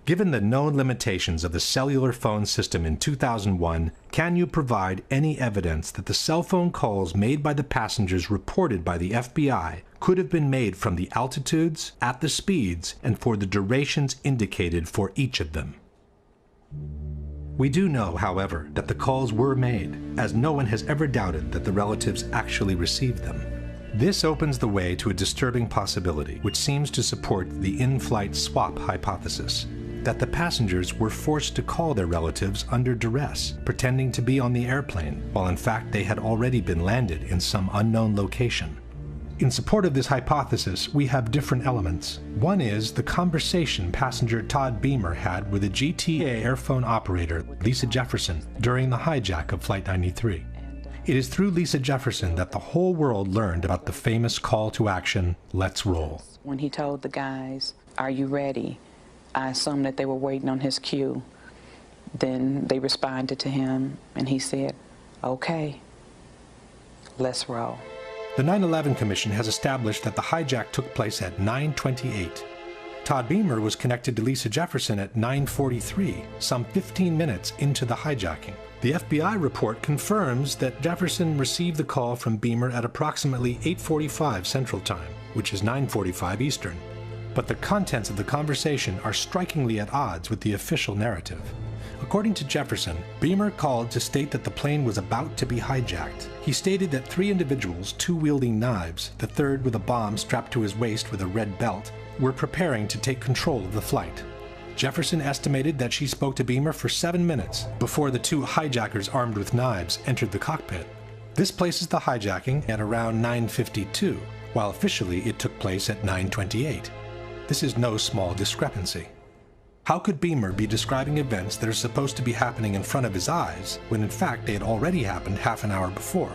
given the known limitations of the cellular phone system in 2001, can you provide any evidence that the cell phone calls made by the passengers reported by the FBI could have been made from the altitudes, at the speeds, and for the durations indicated for each of them? We do know, however, that the calls were made, as no one has ever doubted that the relatives actually received them. This opens the way to a disturbing possibility, which seems to support the in-flight swap hypothesis, that the passengers were forced to call their relatives under duress, pretending to be on the airplane, while in fact they had already been landed in some unknown location. In support of this hypothesis, we have different elements. One is the conversation passenger Todd Beamer had with a GTA airphone operator, Lisa Jefferson, during the hijack of Flight 93. It is through Lisa Jefferson that the whole world learned about the famous call to action, "Let's roll." When he told the guys, "Are you ready?" I assumed that they were waiting on his cue. Then they responded to him, and he said, "Okay, let's roll." The 9/11 Commission has established that the hijack took place at 9:28. Todd Beamer was connected to Lisa Jefferson at 9:43, some 15 minutes into the hijacking. The FBI report confirms that Jefferson received the call from Beamer at approximately 8:45 Central Time, which is 9:45 Eastern. But the contents of the conversation are strikingly at odds with the official narrative. According to Jefferson, Beamer called to state that the plane was about to be hijacked. He stated that 3 individuals, 2 wielding knives, the third with a bomb strapped to his waist with a red belt, were preparing to take control of the flight. Jefferson estimated that she spoke to Beamer for 7 minutes before the 2 hijackers armed with knives entered the cockpit. This places the hijacking at around 9:52, while officially it took place at 9:28. This is no small discrepancy. How could Beamer be describing events that are supposed to be happening in front of his eyes, when in fact they had already happened half an hour before?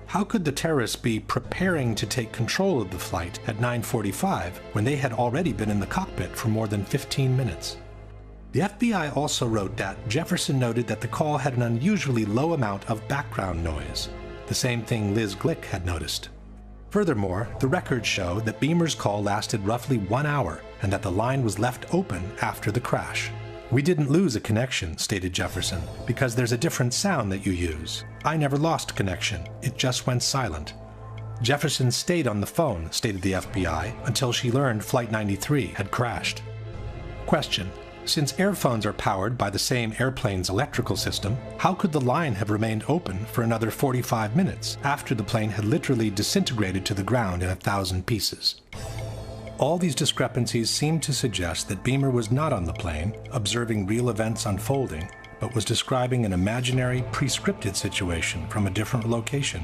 How could the terrorists be preparing to take control of the flight at 9:45 when they had already been in the cockpit for more than 15 minutes? The FBI also wrote that Jefferson noted that the call had an unusually low amount of background noise, the same thing Liz Glick had noticed. Furthermore, the records show that Beamer's call lasted roughly 1 hour and that the line was left open after the crash. "We didn't lose a connection," stated Jefferson, "because there's a different sound that you use. I never lost connection, it just went silent." Jefferson stayed on the phone, stated the FBI, until she learned Flight 93 had crashed. Question: since airphones are powered by the same airplane's electrical system, how could the line have remained open for another 45 minutes after the plane had literally disintegrated to the ground in 1,000 pieces? All these discrepancies seem to suggest that Beamer was not on the plane, observing real events unfolding, but was describing an imaginary, pre-scripted situation from a different location.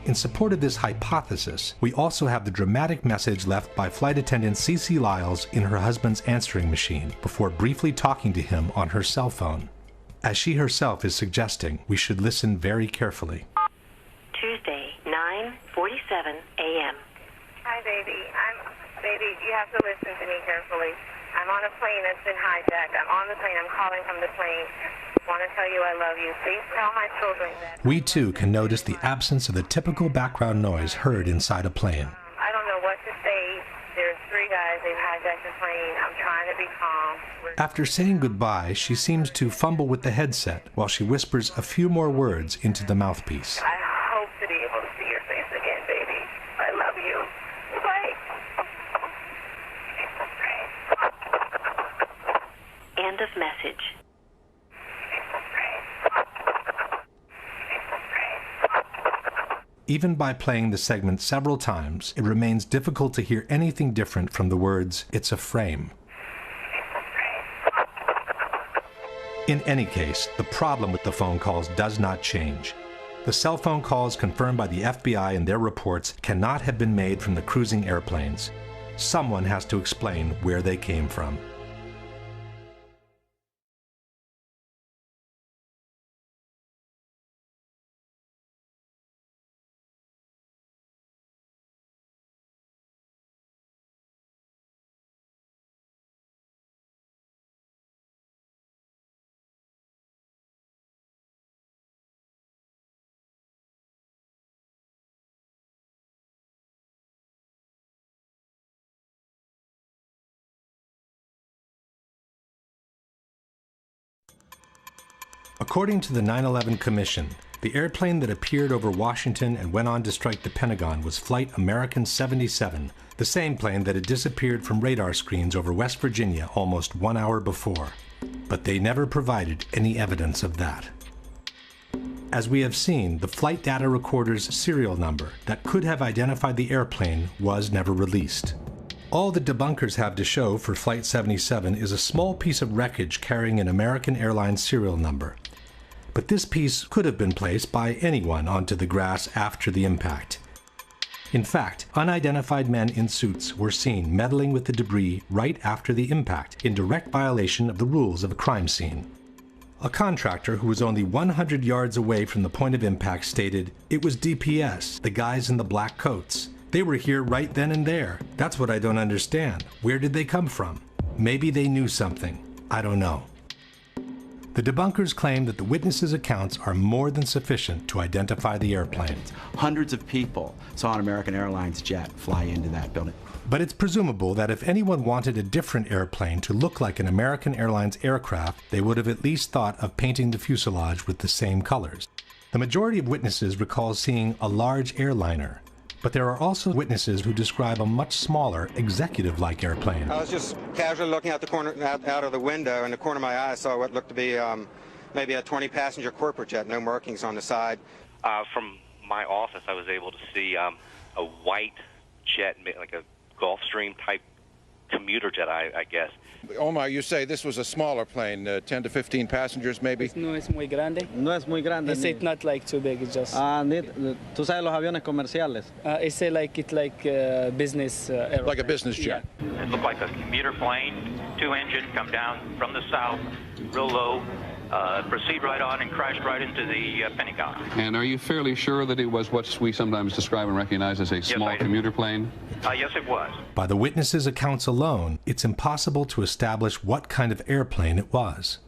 In support of this hypothesis, we also have the dramatic message left by flight attendant C.C. Lyles in her husband's answering machine before briefly talking to him on her cell phone. As she herself is suggesting, we should listen very carefully. Tuesday, 9:47 a.m. Hi, baby. Baby, you have to listen to me carefully. I'm on a plane that's been hijacked. I'm on the plane. I'm calling from the plane. I want to tell you I love you. Please tell my children that. We too can notice the absence of the typical background noise heard inside a plane. I don't know what to say. There's 3 guys. They've hijacked the plane. I'm trying to be calm. After saying goodbye, she seems to fumble with the headset while she whispers a few more words into the mouthpiece. I hope to be able to see your face again, baby. I love you. Bye. End of message. Even by playing the segment several times, it remains difficult to hear anything different from the words, "It's a frame." In any case, the problem with the phone calls does not change. The cell phone calls confirmed by the FBI in their reports cannot have been made from the cruising airplanes. Someone has to explain where they came from. According to the 9/11 Commission, the airplane that appeared over Washington and went on to strike the Pentagon was Flight American 77, the same plane that had disappeared from radar screens over West Virginia almost 1 hour before. But they never provided any evidence of that. As we have seen, the flight data recorder's serial number that could have identified the airplane was never released. All the debunkers have to show for Flight 77 is a small piece of wreckage carrying an American Airlines serial number. But this piece could have been placed by anyone onto the grass after the impact. In fact, unidentified men in suits were seen meddling with the debris right after the impact, in direct violation of the rules of a crime scene. A contractor who was only 100 yards away from the point of impact stated, "It was DPS, the guys in the black coats. They were here right then and there. That's what I don't understand. Where did they come from? Maybe they knew something. I don't know." The debunkers claim that the witnesses' accounts are more than sufficient to identify the airplane. Hundreds of people saw an American Airlines jet fly into that building. But it's presumable that if anyone wanted a different airplane to look like an American Airlines aircraft, they would have at least thought of painting the fuselage with the same colors. The majority of witnesses recall seeing a large airliner, but there are also witnesses who describe a much smaller, executive-like airplane. I was just casually looking out the corner, out of the window. In the corner of my eye, I saw what looked to be maybe a 20-passenger corporate jet, no markings on the side. From my office, I was able to see a white jet, like a Gulfstream type commuter jet, I guess. Omar, you say this was a smaller plane, 10 to 15 passengers maybe? No es muy grande. No es muy grande. It's not like too big, it's just... ¿Tú sabes los aviones comerciales? It's like business airplane. Like a business jet. Yeah. It looked like a commuter plane, 2 engine, come down from the south, real low, proceed right on and crashed right into the Pentagon. And are you fairly sure that it was what we sometimes describe and recognize as a small commuter plane? Yes, it was. By the witnesses' accounts alone, it's impossible to establish what kind of airplane it was.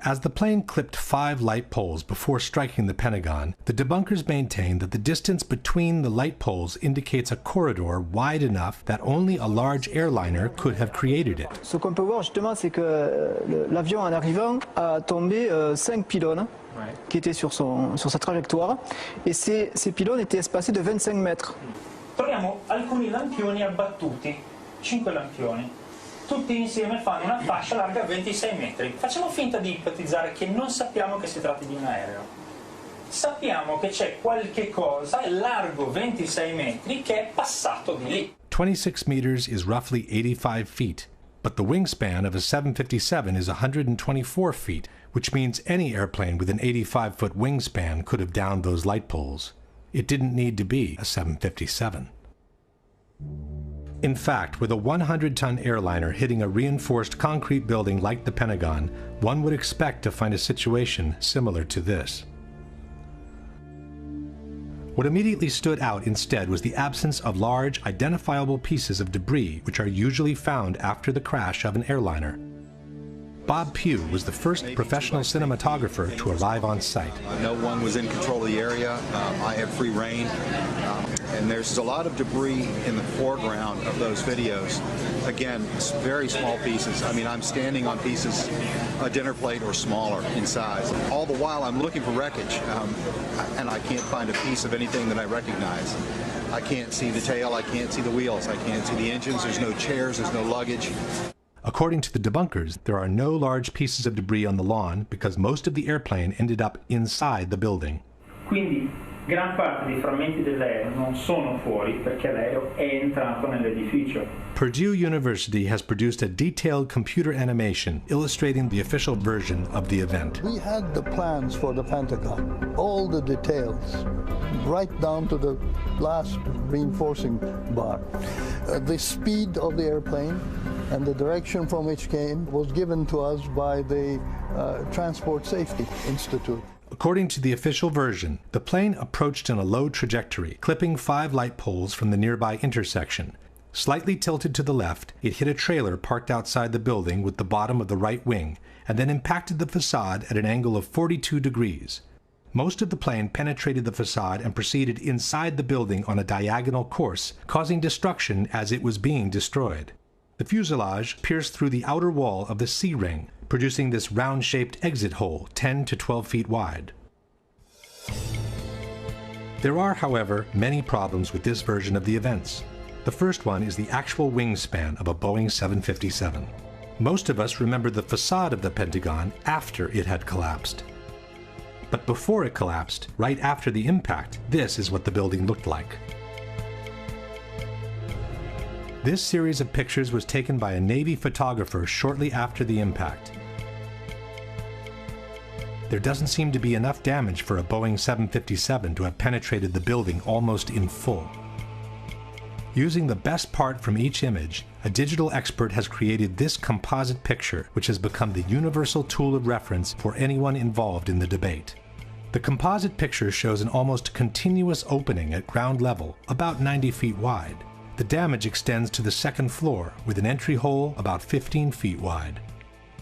As the plane clipped 5 light poles before striking the Pentagon, the debunkers maintain that the distance between the light poles indicates a corridor wide enough that only a large airliner could have created it. Ce qu'on peut voir justement, c'est que l'avion en arrivant a tombé 5 pylônes qui étaient sur sa trajectoire, et ces pylônes étaient espacés de 25 mètres. Troviamo alcuni lampioni abbattuti, 5 lampioni. Tutti insieme fanno una fascia larga 26 metri. Facciamo finta di ipotizzare che non sappiamo che si tratti di un aereo. Sappiamo che c'è qualche cosa largo 26 metri che è passato di lì. 26 meters is roughly 85 feet, but the wingspan of a 757 is 124 feet, which means any airplane with an 85-foot wingspan could have downed those light poles. It didn't need to be a 757. In fact, with a 100-ton airliner hitting a reinforced concrete building like the Pentagon, one would expect to find a situation similar to this. What immediately stood out instead was the absence of large, identifiable pieces of debris which are usually found after the crash of an airliner. Bob Pugh was the first professional cinematographer to arrive on site. No one was in control of the area. I had free reign. And there's a lot of debris in the foreground of those videos. Again, very small pieces. I mean, I'm standing on pieces, a dinner plate or smaller in size. All the while, I'm looking for wreckage, and I can't find a piece of anything that I recognize. I can't see the tail, I can't see the wheels, I can't see the engines, there's no chairs, there's no luggage. According to the debunkers, there are no large pieces of debris on the lawn because most of the airplane ended up inside the building. Quindi, gran parte dei frammenti dell'aereo non sono fuori perché l'aereo è entrato nell'edificio. Purdue University has produced a detailed computer animation illustrating the official version of the event. We had the plans for the Pentagon, all the details, right down to the last reinforcing bar. The speed of the airplane and the direction from which came was given to us by the Transport Safety Institute. According to the official version, the plane approached in a low trajectory, clipping 5 light poles from the nearby intersection. Slightly tilted to the left, it hit a trailer parked outside the building with the bottom of the right wing, and then impacted the facade at an angle of 42 degrees. Most of the plane penetrated the facade and proceeded inside the building on a diagonal course, causing destruction as it was being destroyed. The fuselage pierced through the outer wall of the C-ring, producing this round-shaped exit hole 10 to 12 feet wide. There are, however, many problems with this version of the events. The first one is the actual wingspan of a Boeing 757. Most of us remember the facade of the Pentagon after it had collapsed. But before it collapsed, right after the impact, this is what the building looked like. This series of pictures was taken by a Navy photographer shortly after the impact. There doesn't seem to be enough damage for a Boeing 757 to have penetrated the building almost in full. Using the best part from each image, a digital expert has created this composite picture, which has become the universal tool of reference for anyone involved in the debate. The composite picture shows an almost continuous opening at ground level, about 90 feet wide. The damage extends to the second floor, with an entry hole about 15 feet wide.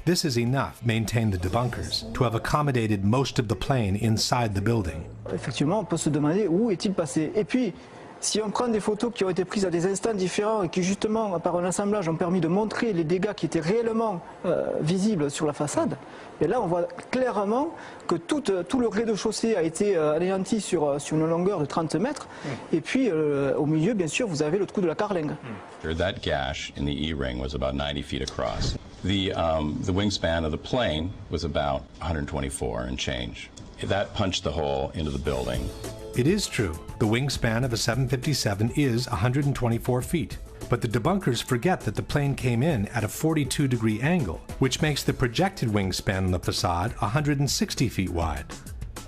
This is enough, maintain the debunkers, to have accommodated most of the plane inside the building. Effectivement, on peut se demander où est-il passé. Et puis, si on prend des photos qui ont été prises à des instants différents et qui justement, par un assemblage, ont permis de montrer les dégâts qui étaient réellement visibles sur la façade, et là on voit clairement que tout le rez-de-chaussée a été anéanti sur une longueur de 30 mètres, et puis au milieu, bien sûr, vous avez le trou de la carlingue. That gash in the E-ring was about 90 feet across. The wingspan of the plane was about 124 and change. That punched the hole into the building. It is true, the wingspan of a 757 is 124 feet, but the debunkers forget that the plane came in at a 42-degree angle, which makes the projected wingspan on the facade 160 feet wide.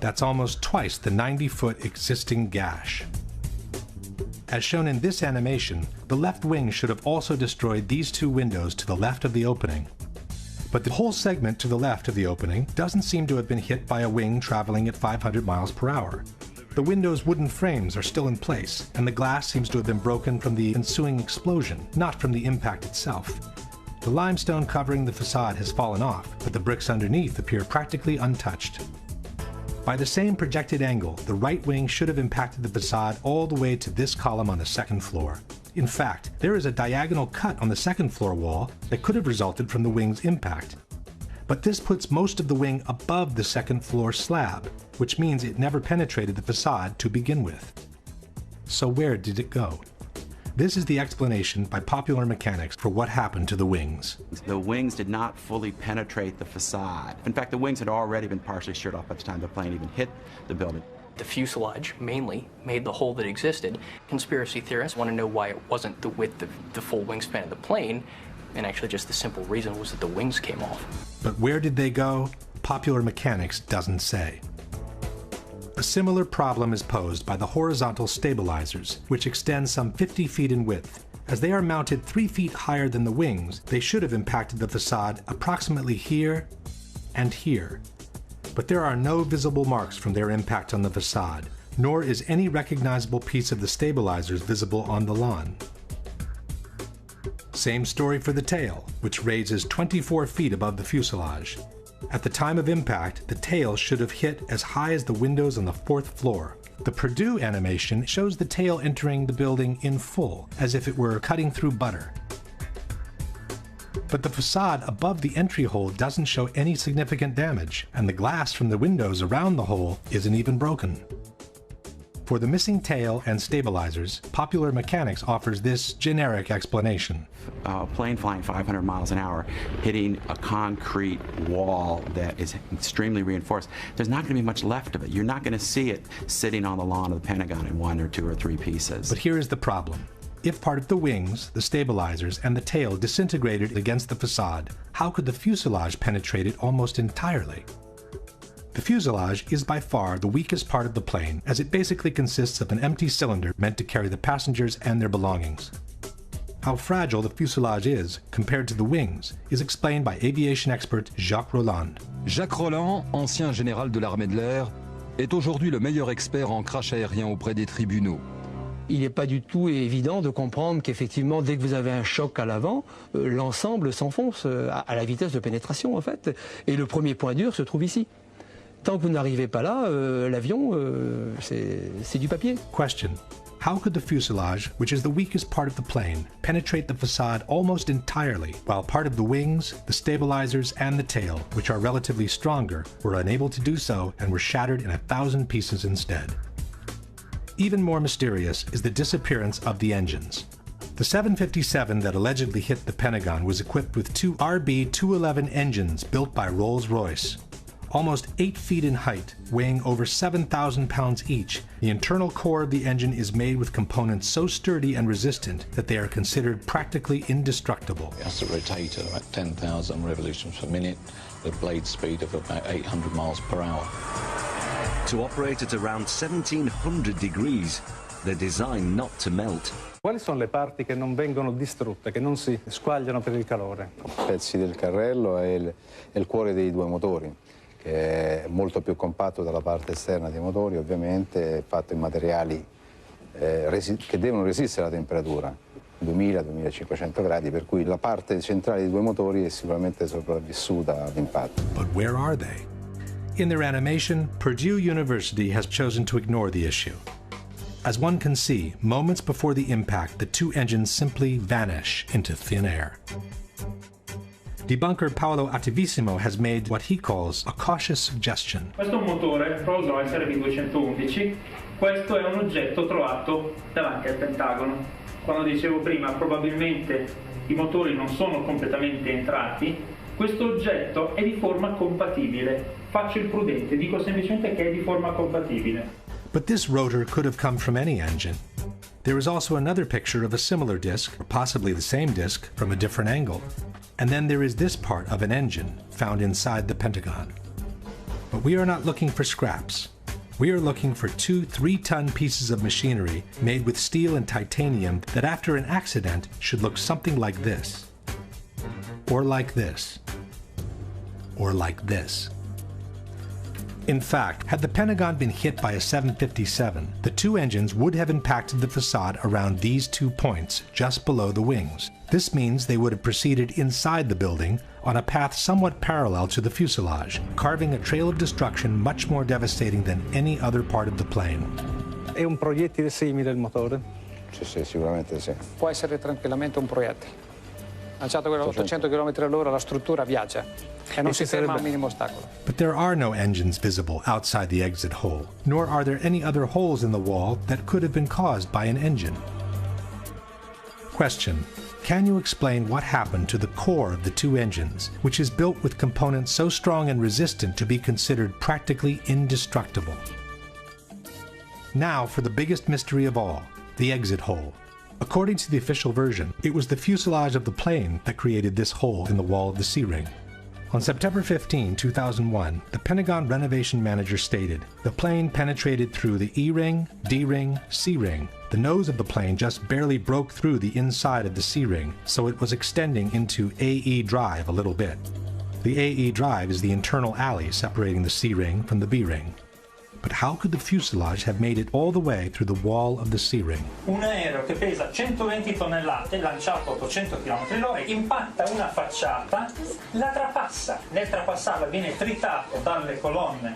That's almost twice the 90-foot existing gash. As shown in this animation, the left wing should have also destroyed these 2 windows to the left of the opening. But the whole segment to the left of the opening doesn't seem to have been hit by a wing traveling at 500 miles per hour. The window's wooden frames are still in place, and the glass seems to have been broken from the ensuing explosion, not from the impact itself. The limestone covering the facade has fallen off, but the bricks underneath appear practically untouched. By the same projected angle, the right wing should have impacted the facade all the way to this column on the second floor. In fact, there is a diagonal cut on the second floor wall that could have resulted from the wing's impact. But this puts most of the wing above the second floor slab, which means it never penetrated the facade to begin with. So where did it go? This is the explanation by Popular Mechanics for what happened to the wings. The wings did not fully penetrate the facade. In fact, the wings had already been partially sheared off by the time the plane even hit the building. The fuselage, mainly, made the hole that existed. Conspiracy theorists want to know why it wasn't the width of the full wingspan of the plane, and actually just the simple reason was that the wings came off. But where did they go? Popular Mechanics doesn't say. A similar problem is posed by the horizontal stabilizers, which extend some 50 feet in width. As they are mounted 3 feet higher than the wings, they should have impacted the facade approximately here and here. But there are no visible marks from their impact on the facade, nor is any recognizable piece of the stabilizers visible on the lawn. Same story for the tail, which raises 24 feet above the fuselage. At the time of impact, the tail should have hit as high as the windows on the 4th floor. The Purdue animation shows the tail entering the building in full, as if it were cutting through butter. But the facade above the entry hole doesn't show any significant damage, and the glass from the windows around the hole isn't even broken. For the missing tail and stabilizers, Popular Mechanics offers this generic explanation. A plane flying 500 miles an hour hitting a concrete wall that is extremely reinforced, there's not going to be much left of it. You're not going to see it sitting on the lawn of the Pentagon in 1 or 2 or 3 pieces. But here is the problem. If part of the wings, the stabilizers, and the tail disintegrated against the facade, how could the fuselage penetrate it almost entirely? The fuselage is by far the weakest part of the plane, as it basically consists of an empty cylinder meant to carry the passengers and their belongings. How fragile the fuselage is compared to the wings is explained by aviation expert Jacques Rolland. Jacques Rolland, ancien général de l'armée de l'air, est aujourd'hui le meilleur expert en crash aérien auprès des tribunaux. Il n'est pas du tout évident de comprendre qu'effectivement, dès que vous avez un choc à l'avant, l'ensemble s'enfonce à la vitesse de pénétration, en fait. Et le premier point dur se trouve ici. Tant que vous n'arrivez pas là, l'avion, c'est du papier. Question. How could the fuselage, which is the weakest part of the plane, penetrate the facade almost entirely, while part of the wings, the stabilizers, and the tail, which are relatively stronger, were unable to do so and were shattered in 1,000 pieces instead? Even more mysterious is the disappearance of the engines. The 757 that allegedly hit the Pentagon was equipped with 2 RB-211 engines built by Rolls-Royce. Almost 8 feet in height, weighing over 7,000 pounds each, the internal core of the engine is made with components so sturdy and resistant that they are considered practically indestructible. It has to rotate at about 10,000 revolutions per minute, with a blade speed of about 800 miles per hour. To operate at around 1700 degrees, they're designed not to melt. Quali sono le parti che non vengono distrutte, che non si squagliano per il calore? Pezzi del carrello e il cuore dei 2 motori, che è molto più compatto dalla parte esterna dei motori, ovviamente, è fatto in materiali che devono resistere alla temperatura, 2000-2500 gradi, per cui la parte centrale dei 2 motori è sicuramente sopravvissuta all'impatto. But where are they? In their animation, Purdue University has chosen to ignore the issue. As one can see, moments before the impact, the 2 engines simply vanish into thin air. Debunker Paolo Attivissimo has made what he calls a cautious suggestion. Questo è un motore Rolls-Royce RB211. Questo è un oggetto trovato davanti al Pentagono. Quando dicevo prima, probabilmente i motori non sono completamente entrati, questo oggetto è di forma compatibile. Faccio il prudente, dico semplicemente che è di forma compatibile. But this rotor could have come from any engine. There is also another picture of a similar disc, or possibly the same disc, from a different angle. And then there is this part of an engine found inside the Pentagon. But we are not looking for scraps. We are looking for 2 3-ton pieces of machinery made with steel and titanium that after an accident should look something like this. Or like this. Or like this. In fact, had the Pentagon been hit by a 757, the 2 engines would have impacted the facade around these 2 points just below the wings. This means they would have proceeded inside the building on a path somewhat parallel to the fuselage, carving a trail of destruction much more devastating than any other part of the plane. È un proiettile simile il motore? Sì, sicuramente sì. Può essere tranquillamente un proiettile. Lanciato quello a 800 km/h, la struttura viaggia e non si ferma a un minimo ostacolo. But there are no engines visible outside the exit hole, nor are there any other holes in the wall that could have been caused by an engine. Question. Can you explain what happened to the core of the 2 engines, which is built with components so strong and resistant to be considered practically indestructible? Now for the biggest mystery of all, the exit hole. According to the official version, it was the fuselage of the plane that created this hole in the wall of the C-ring. On September 15, 2001, the Pentagon renovation manager stated, the plane penetrated through the E-ring, D-ring, C-ring. The nose of the plane just barely broke through the inside of the C-ring, so it was extending into AE drive a little bit. The AE drive is the internal alley separating the C-ring from the B-ring. But how could the fuselage have made it all the way through the wall of the C-ring? Un aereo che pesa 120 tonnellate, lanciato a 800 km/h, impatta una facciata, la trapassa. Nel trapassarla viene tritato dalle colonne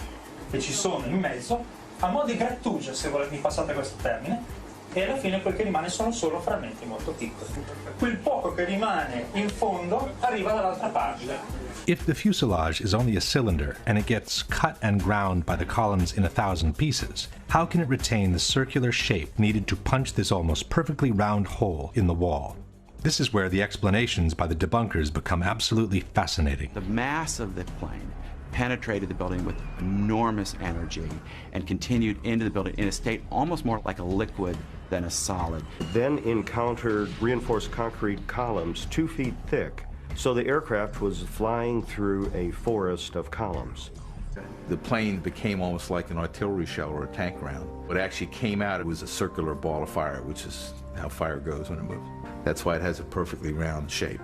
che ci sono in mezzo, a mo' di grattugia, se volete, passate questo termine, e alla fine quel che rimane sono solo frammenti molto piccoli. Quel poco che rimane in fondo arriva dall'altra parte. If the fuselage is only a cylinder and it gets cut and ground by the columns in 1,000 pieces, how can it retain the circular shape needed to punch this almost perfectly round hole in the wall? This is where the explanations by the debunkers become absolutely fascinating. The mass of the plane penetrated the building with enormous energy and continued into the building in a state almost more like a liquid than a solid. Then encountered reinforced concrete columns 2 feet thick. So the aircraft was flying through a forest of columns. The plane became almost like an artillery shell or a tank round. What actually came out, it was a circular ball of fire, which is how fire goes when it moves. That's why it has a perfectly round shape.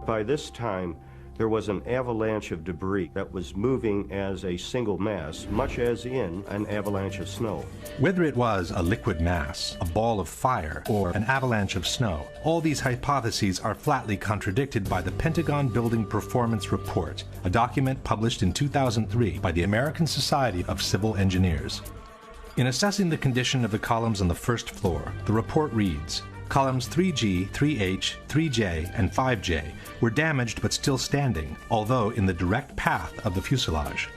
By this time, there was an avalanche of debris that was moving as a single mass, much as in an avalanche of snow. Whether it was a liquid mass, a ball of fire, or an avalanche of snow, all these hypotheses are flatly contradicted by the Pentagon Building Performance Report, a document published in 2003 by the American Society of Civil Engineers. In assessing the condition of the columns on the first floor, the report reads, columns 3G, 3H, 3J, and 5J were damaged but still standing, although in the direct path of the fuselage.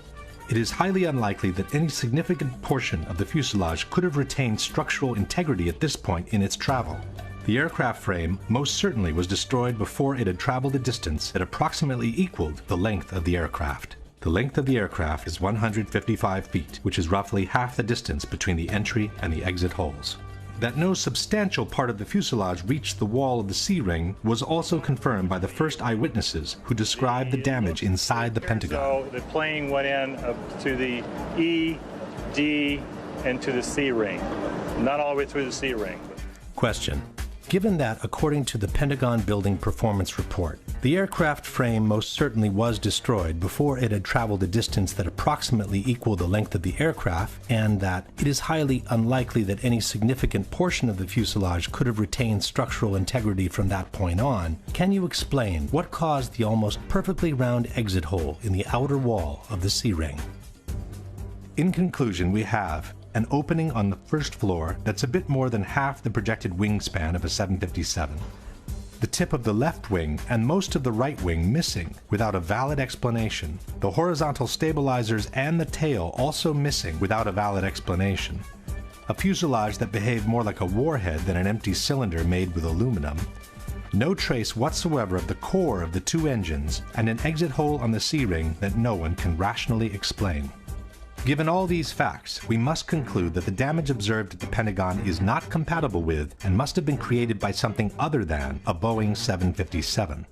It is highly unlikely that any significant portion of the fuselage could have retained structural integrity at this point in its travel. The aircraft frame most certainly was destroyed before it had traveled a distance that approximately equaled the length of the aircraft. The length of the aircraft is 155 feet, which is roughly half the distance between the entry and the exit holes. That no substantial part of the fuselage reached the wall of the C-ring was also confirmed by the first eyewitnesses who described the damage inside the Pentagon. So the plane went in to the E, D, and to the C-ring. Not all the way through the C-ring. Question. Given that, according to the Pentagon Building Performance Report, the aircraft frame most certainly was destroyed before it had traveled a distance that approximately equaled the length of the aircraft, and that it is highly unlikely that any significant portion of the fuselage could have retained structural integrity from that point on, can you explain what caused the almost perfectly round exit hole in the outer wall of the C-ring? In conclusion, we have an opening on the first floor that's a bit more than half the projected wingspan of a 757. The tip of the left wing and most of the right wing missing without a valid explanation. The horizontal stabilizers and the tail also missing without a valid explanation. A fuselage that behaved more like a warhead than an empty cylinder made with aluminum. No trace whatsoever of the core of the two engines, and an exit hole on the C-ring that no one can rationally explain. Given all these facts, we must conclude that the damage observed at the Pentagon is not compatible with and must have been created by something other than a Boeing 757.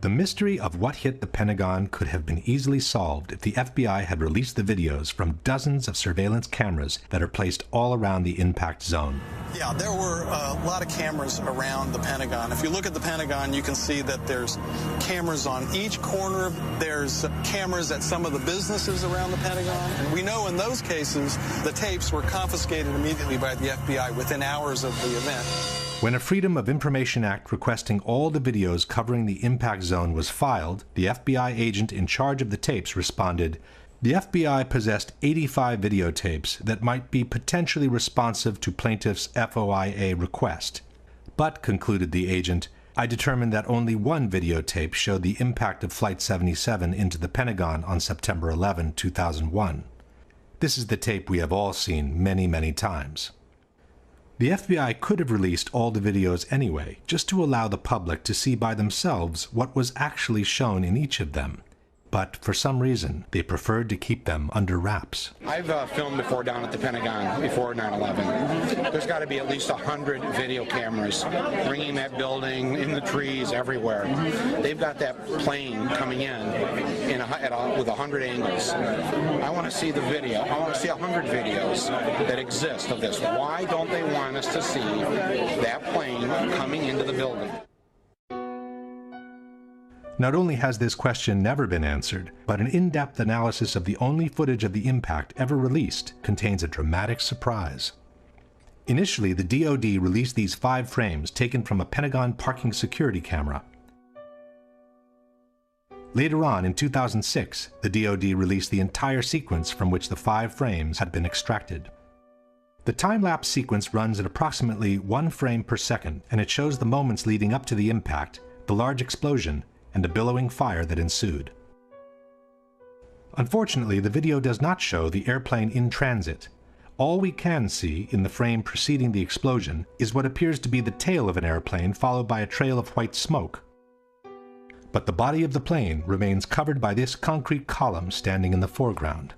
The mystery of what hit the Pentagon could have been easily solved if the FBI had released the videos from dozens of surveillance cameras that are placed all around the impact zone. Yeah, there were a lot of cameras around the Pentagon. If you look at the Pentagon, you can see that there's cameras on each corner. There's cameras at some of the businesses around the Pentagon. And we know in those cases, the tapes were confiscated immediately by the FBI within hours of the event. When a Freedom of Information Act requesting all the videos covering the impact zone was filed, the FBI agent in charge of the tapes responded, "The FBI possessed 85 videotapes that might be potentially responsive to plaintiff's FOIA request. But," concluded the agent, "I determined that only one videotape showed the impact of Flight 77 into the Pentagon on September 11, 2001. This is the tape we have all seen many, many times." The FBI could have released all the videos anyway, just to allow the public to see by themselves what was actually shown in each of them. but for some reason, they preferred to keep them under wraps. I've filmed before down at the Pentagon before 9/11. There's got to be at least 100 video cameras ringing that building, in the trees, everywhere. They've got that plane coming in with 100 angles. I want to see the video. I want to see 100 videos that exist of this. Why don't they want us to see that plane coming into the building? Not only has this question never been answered, but an in-depth analysis of the only footage of the impact ever released contains a dramatic surprise. Initially, the DoD released these 5 frames taken from a Pentagon parking security camera. Later on, in 2006, the DoD released the entire sequence from which the 5 frames had been extracted. The time-lapse sequence runs at approximately 1 frame per second, and it shows the moments leading up to the impact, the large explosion, and a billowing fire that ensued. Unfortunately, the video does not show the airplane in transit. All we can see in the frame preceding the explosion is what appears to be the tail of an airplane followed by a trail of white smoke. But the body of the plane remains covered by this concrete column standing in the foreground.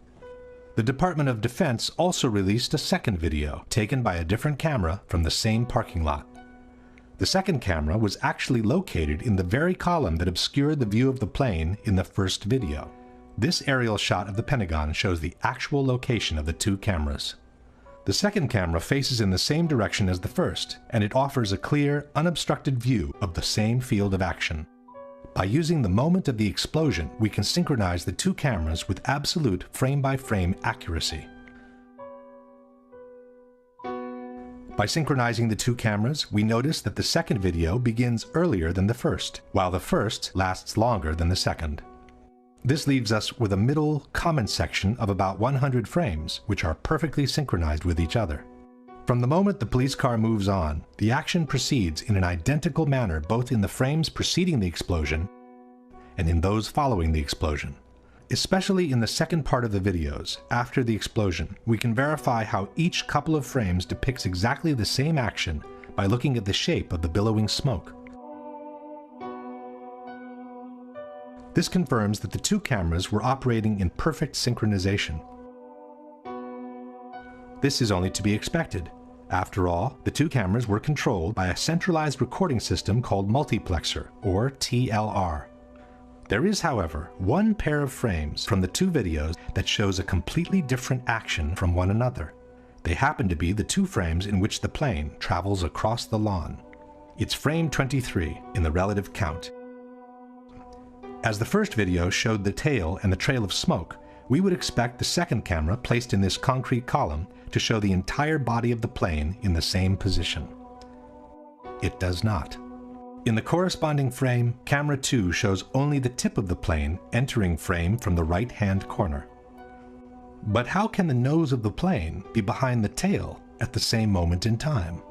The Department of Defense also released a second video, taken by a different camera from the same parking lot. The second camera was actually located in the very column that obscured the view of the plane in the first video. This aerial shot of the Pentagon shows the actual location of the 2 cameras. The second camera faces in the same direction as the first, and it offers a clear, unobstructed view of the same field of action. By using the moment of the explosion, we can synchronize the 2 cameras with absolute frame-by-frame accuracy. By synchronizing the 2 cameras, we notice that the second video begins earlier than the first, while the first lasts longer than the second. This leaves us with a middle, common section of about 100 frames, which are perfectly synchronized with each other. From the moment the police car moves on, the action proceeds in an identical manner both in the frames preceding the explosion and in those following the explosion. Especially in the second part of the videos, after the explosion, we can verify how each couple of frames depicts exactly the same action by looking at the shape of the billowing smoke. This confirms that the 2 cameras were operating in perfect synchronization. This is only to be expected. After all, the 2 cameras were controlled by a centralized recording system called multiplexer, or TLR. There is, however, one pair of frames from the 2 videos that shows a completely different action from one another. They happen to be the 2 frames in which the plane travels across the lawn. It's frame 23 in the relative count. As the first video showed the tail and the trail of smoke, we would expect the second camera placed in this concrete column to show the entire body of the plane in the same position. It does not. In the corresponding frame, camera 2 shows only the tip of the plane entering frame from the right-hand corner. But how can the nose of the plane be behind the tail at the same moment in time?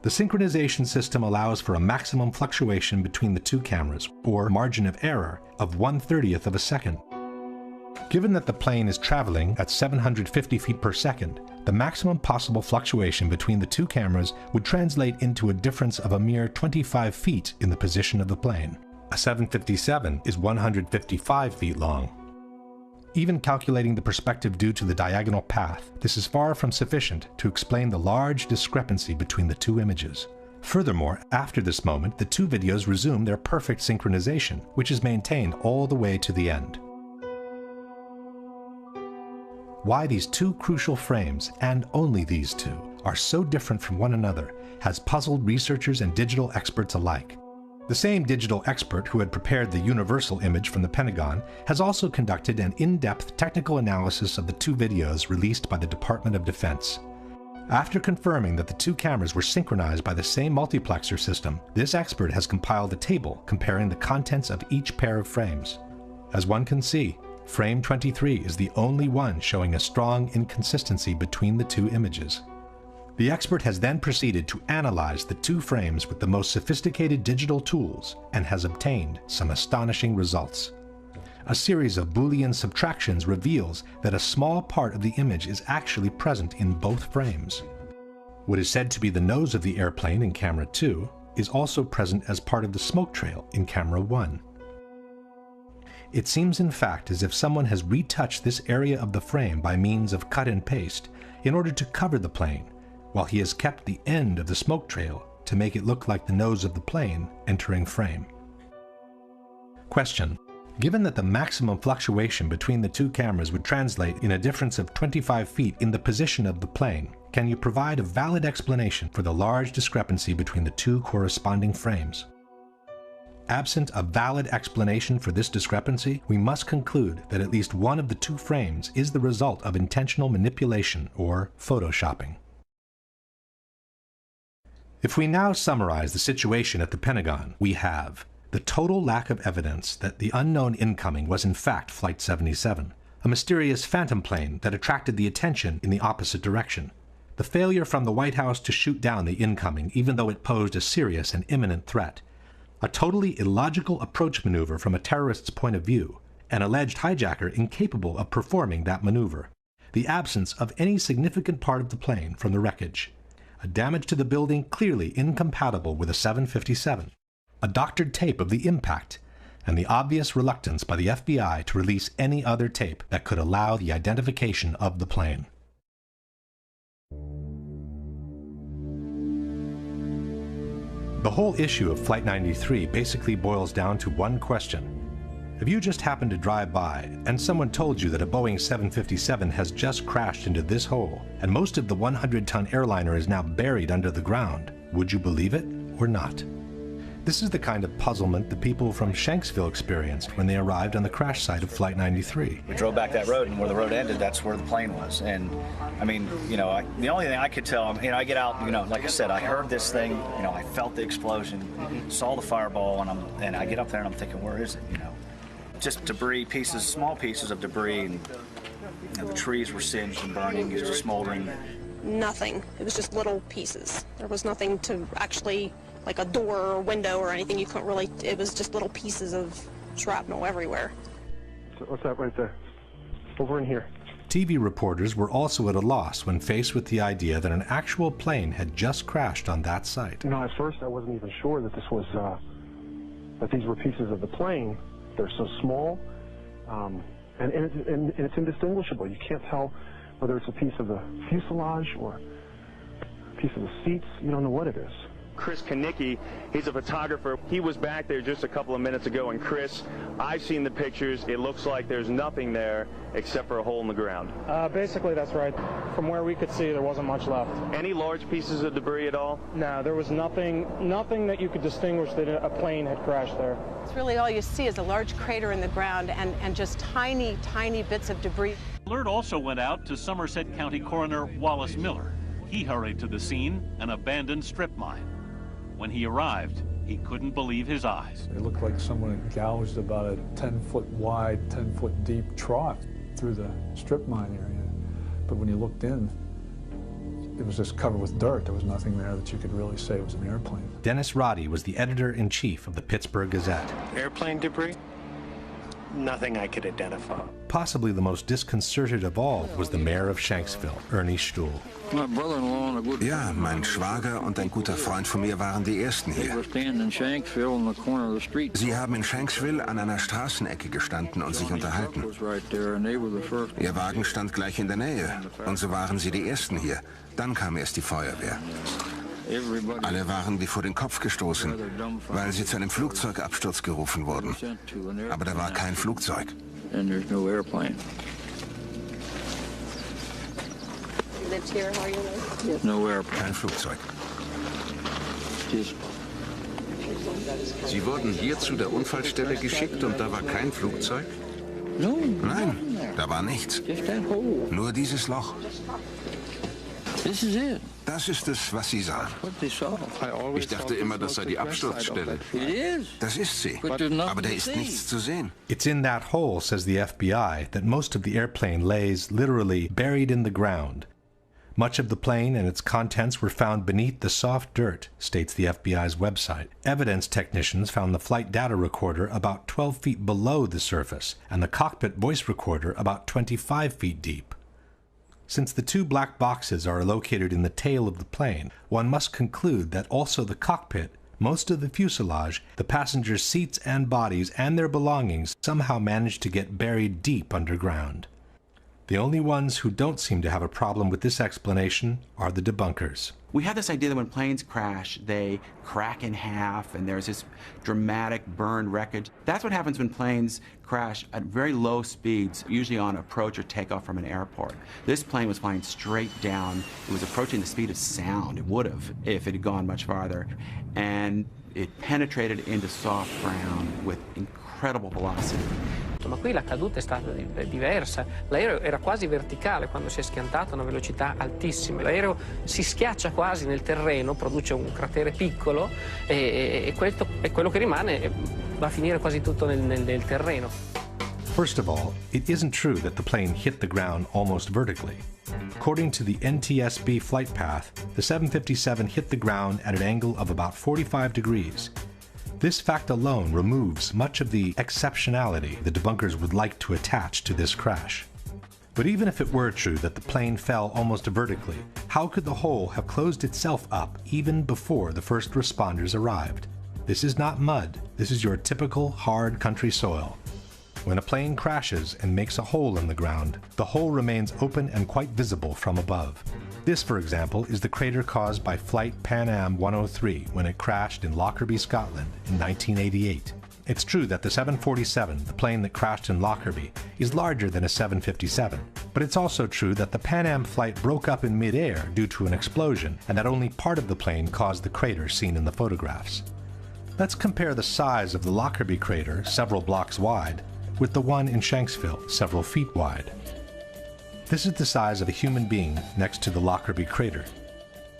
The synchronization system allows for a maximum fluctuation between the 2 cameras, or margin of error, of 1/30th of a second. Given that the plane is traveling at 750 feet per second, the maximum possible fluctuation between the 2 cameras would translate into a difference of a mere 25 feet in the position of the plane. A 757 is 155 feet long. Even calculating the perspective due to the diagonal path, this is far from sufficient to explain the large discrepancy between the 2 images. Furthermore, after this moment, the 2 videos resume their perfect synchronization, which is maintained all the way to the end. Why these 2 crucial frames, and only these 2, are so different from one another has puzzled researchers and digital experts alike. The same digital expert who had prepared the universal image from the Pentagon has also conducted an in-depth technical analysis of the 2 videos released by the Department of Defense. After confirming that the 2 cameras were synchronized by the same multiplexer system, this expert has compiled a table comparing the contents of each pair of frames. As one can see, frame 23 is the only one showing a strong inconsistency between the 2 images. The expert has then proceeded to analyze the 2 frames with the most sophisticated digital tools and has obtained some astonishing results. A series of Boolean subtractions reveals that a small part of the image is actually present in both frames. What is said to be the nose of the airplane in camera 2 is also present as part of the smoke trail in camera 1. It seems in fact as if someone has retouched this area of the frame by means of cut and paste in order to cover the plane, while he has kept the end of the smoke trail to make it look like the nose of the plane entering frame. Question: given that the maximum fluctuation between the two cameras would translate in a difference of 25 feet in the position of the plane, can you provide a valid explanation for the large discrepancy between the two corresponding frames? Absent a valid explanation for this discrepancy, we must conclude that at least one of the two frames is the result of intentional manipulation or photoshopping. If we now summarize the situation at the Pentagon, we have the total lack of evidence that the unknown incoming was in fact Flight 77, a mysterious phantom plane that attracted the attention in the opposite direction, the failure from the White House to shoot down the incoming even though it posed a serious and imminent threat, a totally illogical approach maneuver from a terrorist's point of view, an alleged hijacker incapable of performing that maneuver, the absence of any significant part of the plane from the wreckage, a damage to the building clearly incompatible with a 757, a doctored tape of the impact, and the obvious reluctance by the FBI to release any other tape that could allow the identification of the plane. The whole issue of Flight 93 basically boils down to one question. If you just happened to drive by and someone told you that a Boeing 757 has just crashed into this hole and most of the 100-ton airliner is now buried under the ground, would you believe it or not? This is the kind of puzzlement the people from Shanksville experienced when they arrived on the crash site of Flight 93. We drove back that road, and where the road ended, that's where the plane was. And I mean, you know, the only thing I could tell, you know, I get out, you know, like I said, I heard this thing, you know, I felt the explosion, saw the fireball, and I get up there and I'm thinking, where is it, you know? Just debris, pieces, small pieces of debris, and you know, the trees were singed and burning, it was just smoldering. Nothing. It was just little pieces. There was nothing to actually, like a door or window or anything. You couldn't really, it was just little pieces of shrapnel everywhere. What's that right there? Over in here. TV reporters were also at a loss when faced with the idea that an actual plane had just crashed on that site. You know, at first I wasn't even sure that this was, that these were pieces of the plane. They're so small, and it's indistinguishable. You can't tell whether it's a piece of the fuselage or a piece of the seats. You don't know what it is. Chris Kanicki, he's a photographer. He was back there just a couple of minutes ago, and Chris, I've seen the pictures. It looks like there's nothing there except for a hole in the ground. Basically, that's right. From where we could see, there wasn't much left. Any large pieces of debris at all? No, there was nothing that you could distinguish that a plane had crashed there. It's really all you see is a large crater in the ground and just tiny, tiny bits of debris. Alert also went out to Somerset County Coroner Wallace Miller. He hurried to the scene, an abandoned strip mine. When he arrived, he couldn't believe his eyes. It looked like someone had gouged about a 10-foot wide, 10-foot deep trough through the strip mine area. But when you looked in, it was just covered with dirt. There was nothing there that you could really say was an airplane. Dennis Roddy was the editor-in-chief of the Pittsburgh Gazette. Airplane debris? Nothing I could identify. Possibly the most disconcerted of all was the mayor of Shanksville, Ernie Stuhl. Ja, mein Schwager und ein guter Freund von mir waren die Ersten hier. Sie haben in Shanksville an einer Straßenecke gestanden und sich unterhalten. Ihr Wagen stand gleich in der Nähe und so waren sie die Ersten hier. Dann kam erst die Feuerwehr. Alle waren wie vor den Kopf gestoßen, weil sie zu einem Flugzeugabsturz gerufen wurden. Aber da war kein Flugzeug. Kein Flugzeug. Sie wurden hier zu der Unfallstelle geschickt und da war kein Flugzeug? Nein, da war nichts. Nur dieses Loch. Das ist es, was Sie sahen. Ich dachte immer, das sei die Absturzstelle. Das ist sie, aber da ist nichts zu sehen. It's in that hole, says the FBI, that most of the airplane lays literally buried in the ground. Much of the plane and its contents were found beneath the soft dirt, states the FBI's website. Evidence technicians found the flight data recorder about 12 feet below the surface and the cockpit voice recorder about 25 feet deep. Since the two black boxes are located in the tail of the plane, one must conclude that also the cockpit Most of the fuselage, the passengers' seats and bodies, and their belongings somehow managed to get buried deep underground. The only ones who don't seem to have a problem with this explanation are the debunkers. We have this idea that when planes crash, they crack in half and there's this dramatic burned wreckage. That's what happens when planes crash at very low speeds, usually on approach or takeoff from an airport. This plane was flying straight down. It was approaching the speed of sound. It would have if it had gone much farther. And it penetrated into soft ground with incredible velocity. Ma qui la caduta è stata diversa. L'aereo era quasi verticale quando si è schiantato a una velocità altissima. L'aereo si schiaccia quasi nel terreno, produce un cratere piccolo e quello che rimane va a finire quasi tutto nel terreno. First of all, it isn't true that the plane hit the ground almost vertically. According to the NTSB flight path, the 757 hit the ground at an angle of about 45 degrees. This fact alone removes much of the exceptionality the debunkers would like to attach to this crash. But even if it were true that the plane fell almost vertically, how could the hole have closed itself up even before the first responders arrived? This is not mud. This is your typical hard country soil. When a plane crashes and makes a hole in the ground, the hole remains open and quite visible from above. This, for example, is the crater caused by Flight Pan Am 103 when it crashed in Lockerbie, Scotland in 1988. It's true that the 747, the plane that crashed in Lockerbie, is larger than a 757, but it's also true that the Pan Am flight broke up in mid-air due to an explosion and that only part of the plane caused the crater seen in the photographs. Let's compare the size of the Lockerbie crater, several blocks wide, with the one in Shanksville, several feet wide. This is the size of a human being next to the Lockerbie crater.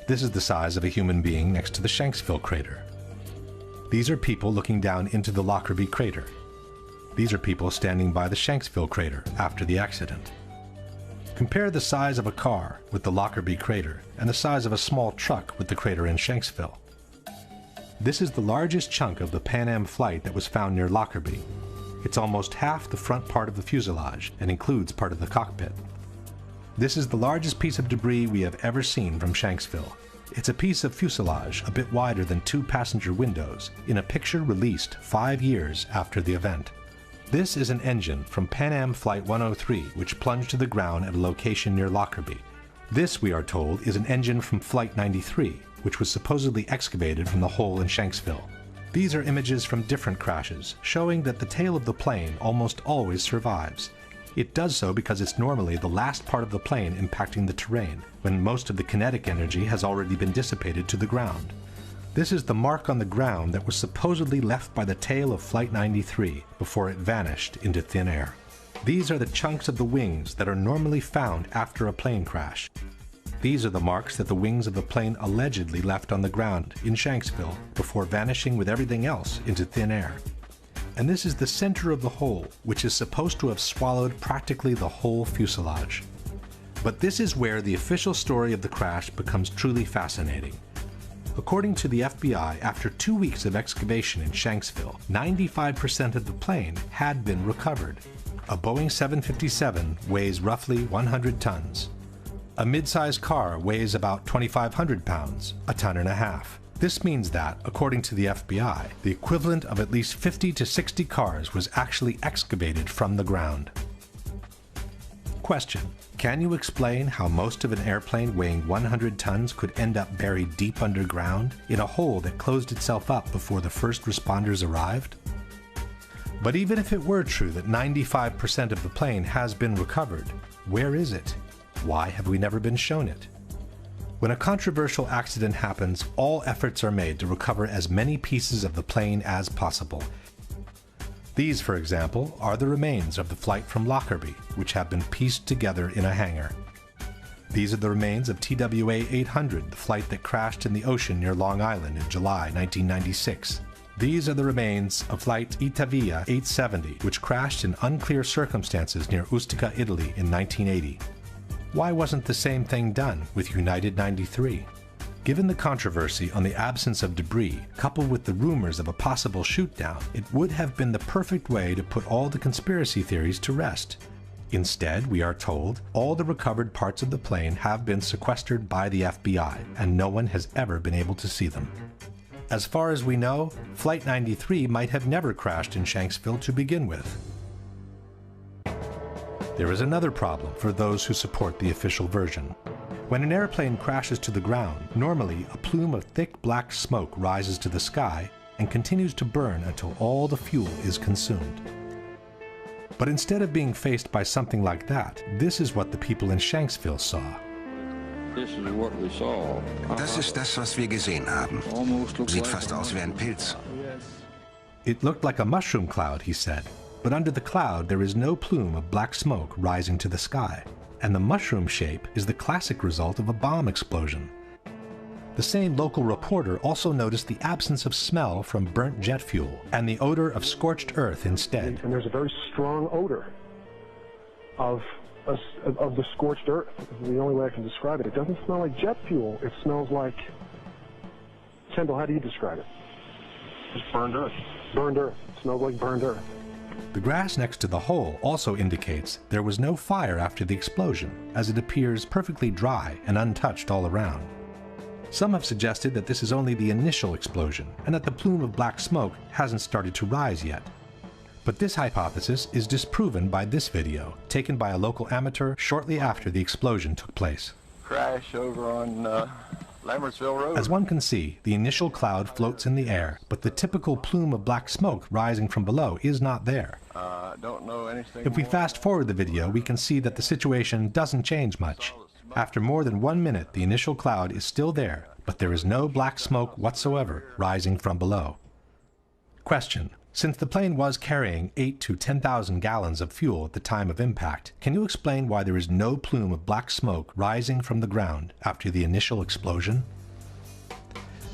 This is the size of a human being next to the Shanksville crater. These are people looking down into the Lockerbie crater. These are people standing by the Shanksville crater after the accident. Compare the size of a car with the Lockerbie crater and the size of a small truck with the crater in Shanksville. This is the largest chunk of the Pan Am flight that was found near Lockerbie. It's almost half the front part of the fuselage and includes part of the cockpit. This is the largest piece of debris we have ever seen from Shanksville. It's a piece of fuselage a bit wider than 2 passenger windows in a picture released 5 years after the event. This is an engine from Pan Am Flight 103 which plunged to the ground at a location near Lockerbie. This, we are told, is an engine from Flight 93 which was supposedly excavated from the hole in Shanksville. These are images from different crashes, showing that the tail of the plane almost always survives. It does so because it's normally the last part of the plane impacting the terrain, when most of the kinetic energy has already been dissipated to the ground. This is the mark on the ground that was supposedly left by the tail of Flight 93 before it vanished into thin air. These are the chunks of the wings that are normally found after a plane crash. These are the marks that the wings of the plane allegedly left on the ground in Shanksville before vanishing with everything else into thin air. And this is the center of the hole, which is supposed to have swallowed practically the whole fuselage. But this is where the official story of the crash becomes truly fascinating. According to the FBI, after 2 weeks of excavation in Shanksville, 95% of the plane had been recovered. A Boeing 757 weighs roughly 100 tons. A mid-sized car weighs about 2,500 pounds, a ton and a half. This means that, according to the FBI, the equivalent of at least 50 to 60 cars was actually excavated from the ground. Question: can you explain how most of an airplane weighing 100 tons could end up buried deep underground in a hole that closed itself up before the first responders arrived? But even if it were true that 95% of the plane has been recovered, where is it? Why have we never been shown it? When a controversial accident happens, all efforts are made to recover as many pieces of the plane as possible. These, for example, are the remains of the flight from Lockerbie, which have been pieced together in a hangar. These are the remains of TWA 800, the flight that crashed in the ocean near Long Island in July 1996. These are the remains of flight Itavia 870, which crashed in unclear circumstances near Ustica, Italy in 1980. Why wasn't the same thing done with United 93? Given the controversy on the absence of debris, coupled with the rumors of a possible shoot-down, it would have been the perfect way to put all the conspiracy theories to rest. Instead, we are told, all the recovered parts of the plane have been sequestered by the FBI, and no one has ever been able to see them. As far as we know, Flight 93 might have never crashed in Shanksville to begin with. There is another problem for those who support the official version. When an airplane crashes to the ground, normally a plume of thick black smoke rises to the sky and continues to burn until all the fuel is consumed. But instead of being faced by something like that, this is what the people in Shanksville saw. Das ist das, was wir gesehen haben. Sieht fast aus wie ein Pilz. It looked like a mushroom cloud, he said, but under the cloud there is no plume of black smoke rising to the sky, and the mushroom shape is the classic result of a bomb explosion. The same local reporter also noticed the absence of smell from burnt jet fuel and the odor of scorched earth instead. And there's a very strong odor of the scorched earth. The only way I can describe it. It doesn't smell like jet fuel. It smells like... Kendall, how do you describe it? Just burned earth. Burned earth. It smells like burned earth. The grass next to the hole also indicates there was no fire after the explosion, as it appears perfectly dry and untouched all around. Some have suggested that this is only the initial explosion and that the plume of black smoke hasn't started to rise yet. But this hypothesis is disproven by this video, taken by a local amateur shortly after the explosion took place. Crash over on Lambertsville Road. As one can see, the initial cloud floats in the air, but the typical plume of black smoke rising from below is not there. Don't know anything If we fast forward the video, we can see that the situation doesn't change much. After more than 1 minute, the initial cloud is still there, but there is no black smoke whatsoever rising from below. Question: since the plane was carrying 8,000 to 10,000 gallons of fuel at the time of impact, can you explain why there is no plume of black smoke rising from the ground after the initial explosion?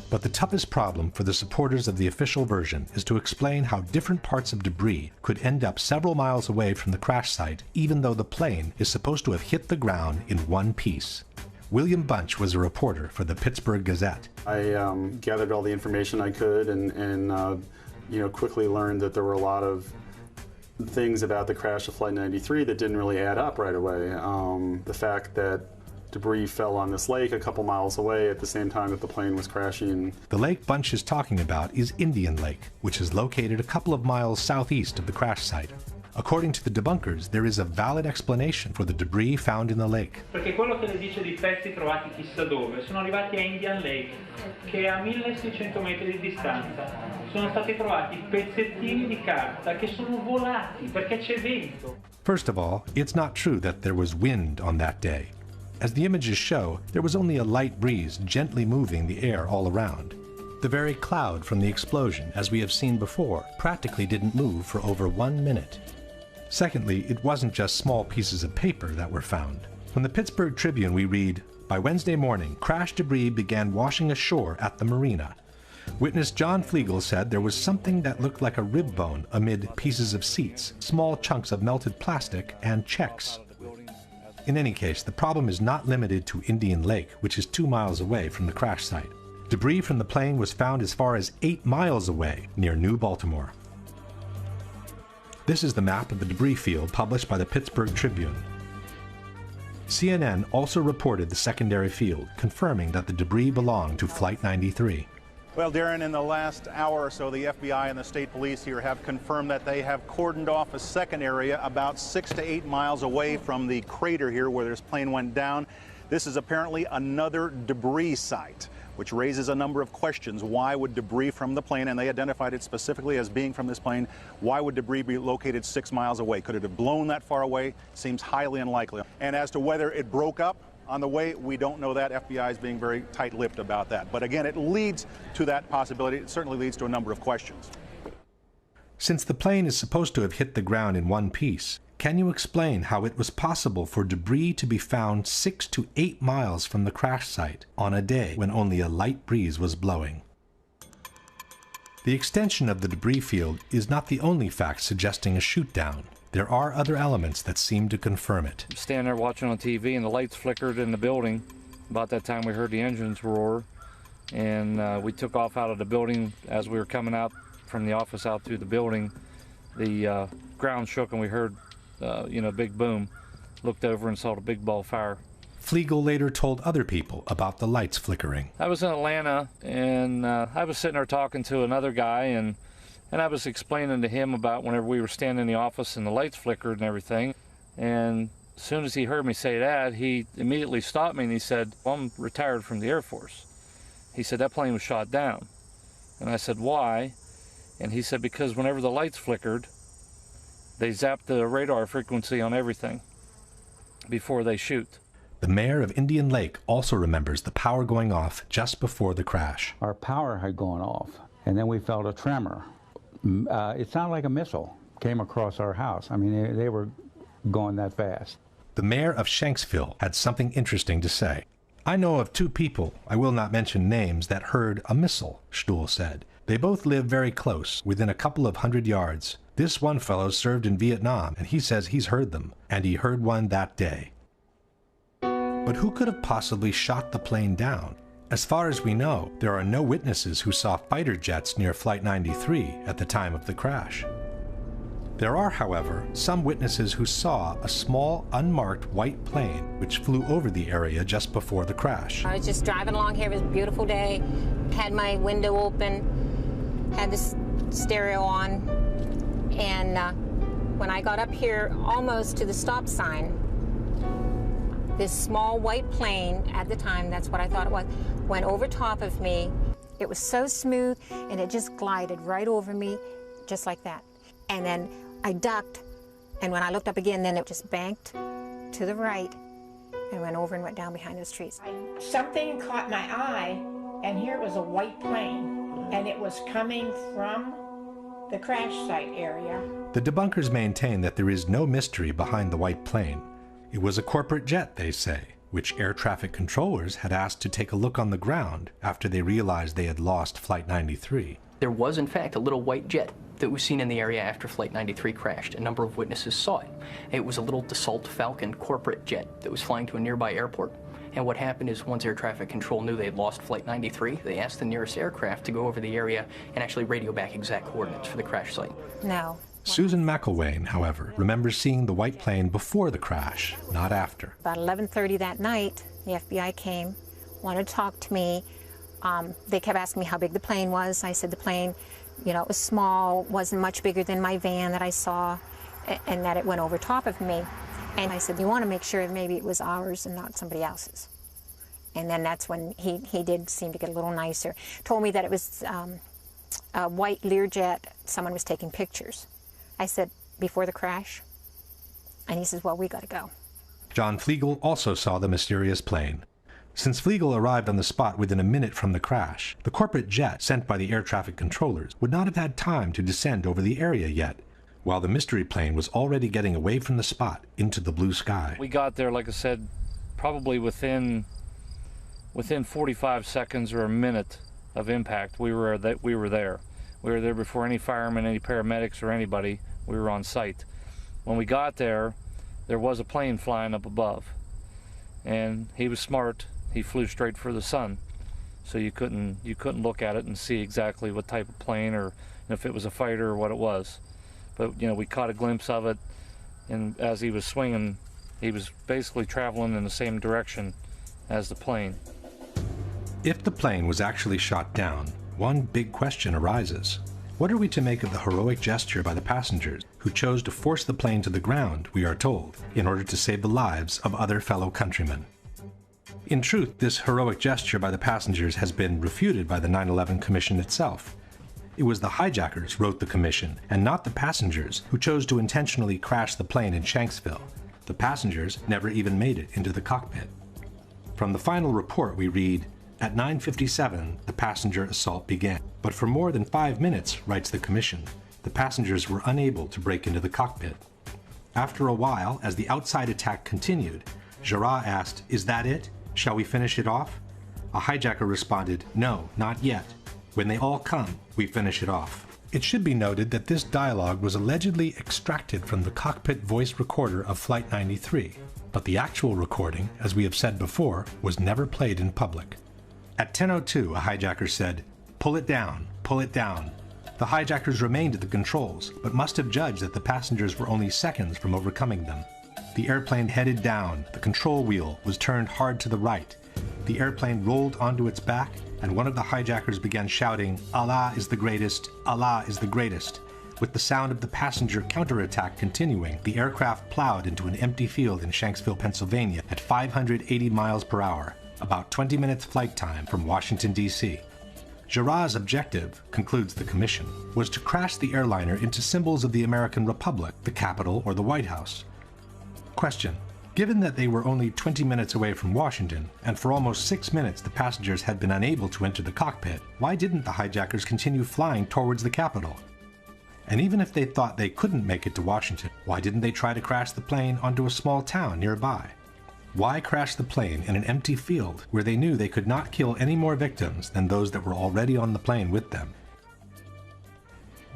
But the toughest problem for the supporters of the official version is to explain how different parts of debris could end up several miles away from the crash site, even though the plane is supposed to have hit the ground in one piece. William Bunch was a reporter for the Pittsburgh Gazette. I gathered all the information I could and quickly learned that there were a lot of things about the crash of Flight 93 that didn't really add up right away. The fact that debris fell on this lake a couple miles away at the same time that the plane was crashing. The lake Bunch is talking about is Indian Lake, which is located a couple of miles southeast of the crash site. According to the debunkers, there is a valid explanation for the debris found in the lake. Perché quello che le dice di pezzi trovati chissà dove sono arrivati a Indian Lake, che è a 1600 metri di distanza. Sono stati trovati pezzettini di carta che sono volati perché c'è vento. First of all, it's not true that there was wind on that day. As the images show, there was only a light breeze gently moving the air all around. The very cloud from the explosion, as we have seen before, practically didn't move for over 1 minute. Secondly, it wasn't just small pieces of paper that were found. From the Pittsburgh Tribune we read, by Wednesday morning, crash debris began washing ashore at the marina. Witness John Flegel said there was something that looked like a rib bone amid pieces of seats, small chunks of melted plastic, and checks. In any case, the problem is not limited to Indian Lake, which is 2 miles away from the crash site. Debris from the plane was found as far as 8 miles away, near New Baltimore. This is the map of the debris field published by the Pittsburgh Tribune. CNN also reported the secondary field, confirming that the debris belonged to Flight 93. Well, Darren, in the last hour or so, the FBI and the state police here have confirmed that they have cordoned off a second area about 6 to 8 miles away from the crater here where this plane went down. This is apparently another debris site, which raises a number of questions. Why would debris from the plane, and they identified it specifically as being from this plane, why would debris be located 6 miles away? Could it have blown that far away? Seems highly unlikely. And as to whether it broke up on the way, we don't know that. FBI is being very tight-lipped about that. But again, it leads to that possibility. It certainly leads to a number of questions. Since the plane is supposed to have hit the ground in one piece, can you explain how it was possible for debris to be found 6 to 8 miles from the crash site on a day when only a light breeze was blowing? The extension of the debris field is not the only fact suggesting a shoot-down. There are other elements that seem to confirm it. Standing there watching on TV and the lights flickered in the building. About that time we heard the engines roar, and we took off out of the building. As we were coming out from the office out through the building, the ground shook and we heard a big boom. Looked over and saw the big ball of fire. Flegel later told other people about the lights flickering. I was in Atlanta, and I was sitting there talking to another guy, and I was explaining to him about whenever we were standing in the office and the lights flickered and everything. And as soon as he heard me say that, he immediately stopped me and he said, "Well, I'm retired from the Air Force." He said, "That plane was shot down." And I said, "Why?" And he said, "Because whenever the lights flickered, they zapped the radar frequency on everything before they shoot." The mayor of Indian Lake also remembers the power going off just before the crash. Our power had gone off, and then we felt a tremor. It sounded like a missile came across our house. I mean, they were going that fast. The mayor of Shanksville had something interesting to say. "I know of two people, I will not mention names, that heard a missile," Stuhl said. "They both live very close, within a couple of 100 yards. This one fellow served in Vietnam, and he says he's heard them, and he heard one that day." But who could have possibly shot the plane down? As far as we know, there are no witnesses who saw fighter jets near Flight 93 at the time of the crash. There are, however, some witnesses who saw a small, unmarked white plane which flew over the area just before the crash. I was just driving along here. It was a beautiful day. Had my window open, had the stereo on, and when I got up here almost to the stop sign, this small white plane, at the time, that's what I thought it was, went over top of me. It was so smooth, and it just glided right over me, just like that. And then I ducked, and when I looked up again, then it just banked to the right and went over and went down behind those trees. Something caught my eye, and here was a white plane, and it was coming from the crash site area. The debunkers maintain that there is no mystery behind the white plane. It was a corporate jet, they say, which air traffic controllers had asked to take a look on the ground after they realized they had lost Flight 93. There was, in fact, a little white jet that was seen in the area after Flight 93 crashed. A number of witnesses saw it. It was a little Dassault Falcon corporate jet that was flying to a nearby airport. And what happened is once air traffic control knew they had lost Flight 93, they asked the nearest aircraft to go over the area and actually radio back exact coordinates for the crash site. No. Susan McElwain, however, remembers seeing the white plane before the crash, not after. About 11:30 that night, the FBI came, wanted to talk to me. They kept asking me how big the plane was. I said the plane, you know, it was small, wasn't much bigger than my van that I saw, and that it went over top of me. And I said, you want to make sure maybe it was ours and not somebody else's. And then that's when he did seem to get a little nicer. Told me that it was a white Learjet, someone was taking pictures. I said, before the crash? And he says, well, we got to go. John Flegel also saw the mysterious plane. Since Flegel arrived on the spot within a minute from the crash, the corporate jet sent by the air traffic controllers would not have had time to descend over the area yet, while the mystery plane was already getting away from the spot into the blue sky. We got there, like I said, probably within 45 seconds or a minute of impact. We were there. We were there before any firemen, any paramedics, or anybody. We were on site. When we got there, there was a plane flying up above. And he was smart. He flew straight for the sun. So you couldn't look at it and see exactly what type of plane or if it was a fighter or what it was. But, you know, we caught a glimpse of it, and as he was swinging, he was basically traveling in the same direction as the plane. If the plane was actually shot down, one big question arises. What are we to make of the heroic gesture by the passengers who chose to force the plane to the ground, we are told, in order to save the lives of other fellow countrymen? In truth, this heroic gesture by the passengers has been refuted by the 9/11 Commission itself. It was the hijackers, wrote the commission, and not the passengers, who chose to intentionally crash the plane in Shanksville. The passengers never even made it into the cockpit. From the final report we read, at 9:57, the passenger assault began. But for more than 5 minutes, writes the commission, the passengers were unable to break into the cockpit. After a while, as the outside attack continued, Jarrah asked, "Is that it? Shall we finish it off?" A hijacker responded, "No, not yet. When they all come, we finish it off." It should be noted that this dialogue was allegedly extracted from the cockpit voice recorder of Flight 93, but the actual recording, as we have said before, was never played in public. At 10:02, a hijacker said, "Pull it down, pull it down." The hijackers remained at the controls, but must have judged that the passengers were only seconds from overcoming them. The airplane headed down, the control wheel was turned hard to the right. The airplane rolled onto its back, and one of the hijackers began shouting, "Allah is the greatest, Allah is the greatest." With the sound of the passenger counterattack continuing, the aircraft plowed into an empty field in Shanksville, Pennsylvania at 580 miles per hour, about 20 minutes flight time from Washington, D.C. Jarrah's objective, concludes the commission, was to crash the airliner into symbols of the American Republic, the Capitol, or the White House. Question: given that they were only 20 minutes away from Washington, and for almost 6 minutes the passengers had been unable to enter the cockpit, why didn't the hijackers continue flying towards the Capitol? And even if they thought they couldn't make it to Washington, why didn't they try to crash the plane onto a small town nearby? Why crash the plane in an empty field where they knew they could not kill any more victims than those that were already on the plane with them?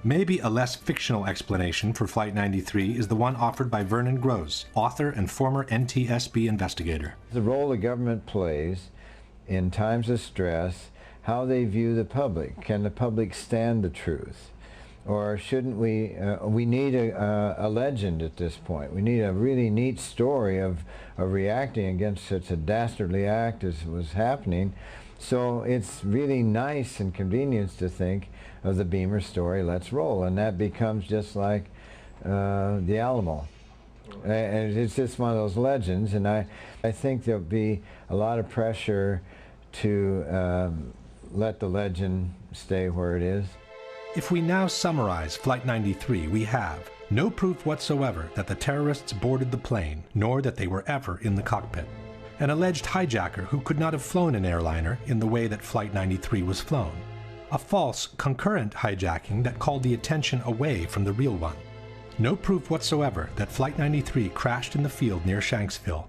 Maybe a less fictional explanation for Flight 93 is the one offered by Vernon Gross, author and former NTSB investigator. The role the government plays in times of stress, how they view the public. Can the public stand the truth? Or shouldn't we, we need a legend at this point. We need a really neat story of reacting against such a dastardly act as was happening. So it's really nice and convenient to think of the Beamer story, let's roll, and that becomes just like the Alamo. And it's just one of those legends, and I think there'll be a lot of pressure to let the legend stay where it is. If we now summarize Flight 93, we have no proof whatsoever that the terrorists boarded the plane, nor that they were ever in the cockpit. An alleged hijacker who could not have flown an airliner in the way that Flight 93 was flown. A false, concurrent hijacking that called the attention away from the real one. No proof whatsoever that Flight 93 crashed in the field near Shanksville.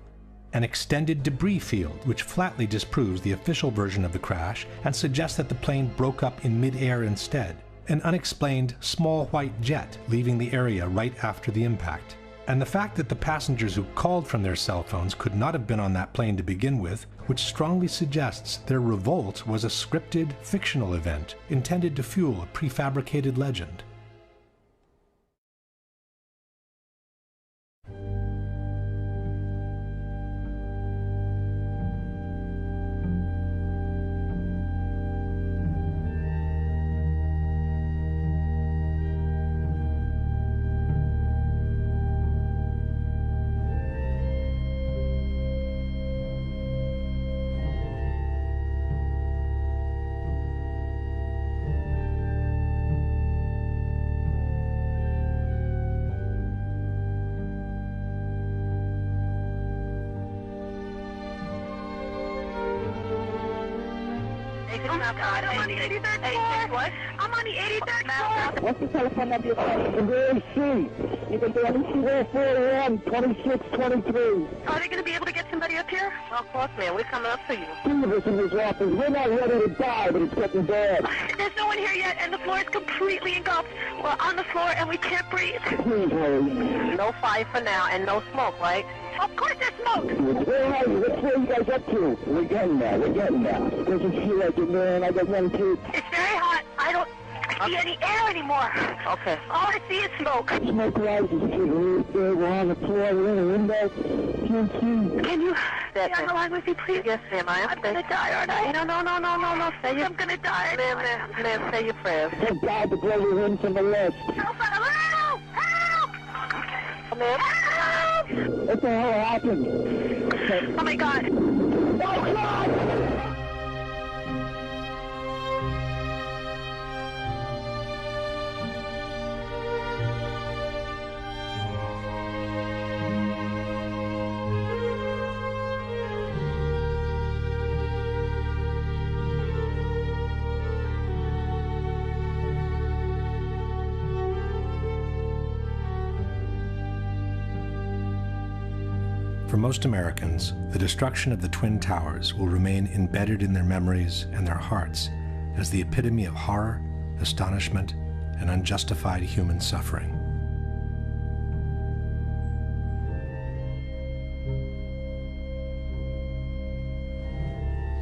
An extended debris field which flatly disproves the official version of the crash and suggests that the plane broke up in mid-air instead. An unexplained small white jet leaving the area right after the impact. And the fact that the passengers who called from their cell phones could not have been on that plane to begin with, which strongly suggests their revolt was a scripted, fictional event intended to fuel a prefabricated legend. Oh my God, I'm on the 83rd floor. What? I'm on the 83rd floor. What's the telephone number you're calling? In the AC. You can do anything 441 2623. Are they going to be able to get somebody up here? Well, of course, man. We're coming up for you. Two of us in this office. We're not ready to die, but it's getting bad. There's no one here yet, and the floor is completely engulfed. We're on the floor, and we can't breathe. Please, hurry. No fire for now, and no smoke, right? Of course there's smoke. Which way you guys up to? We're getting there. Doesn't feel like it, man. I got one too. It's very hot. I don't see any air anymore. Okay. All I see is smoke. Smoke rises to we're on the floor. We're in a window. Can't see. Can you stay on the line with me, please? Yes, ma'am. I'm gonna die, aren't I? No. I'm gonna die. Ma'am, say your prayers. Thank God to blow you in from the left. Help! Ma'am? What the hell happened? Oh my God! Oh God! For most Americans, the destruction of the Twin Towers will remain embedded in their memories and their hearts as the epitome of horror, astonishment, and unjustified human suffering.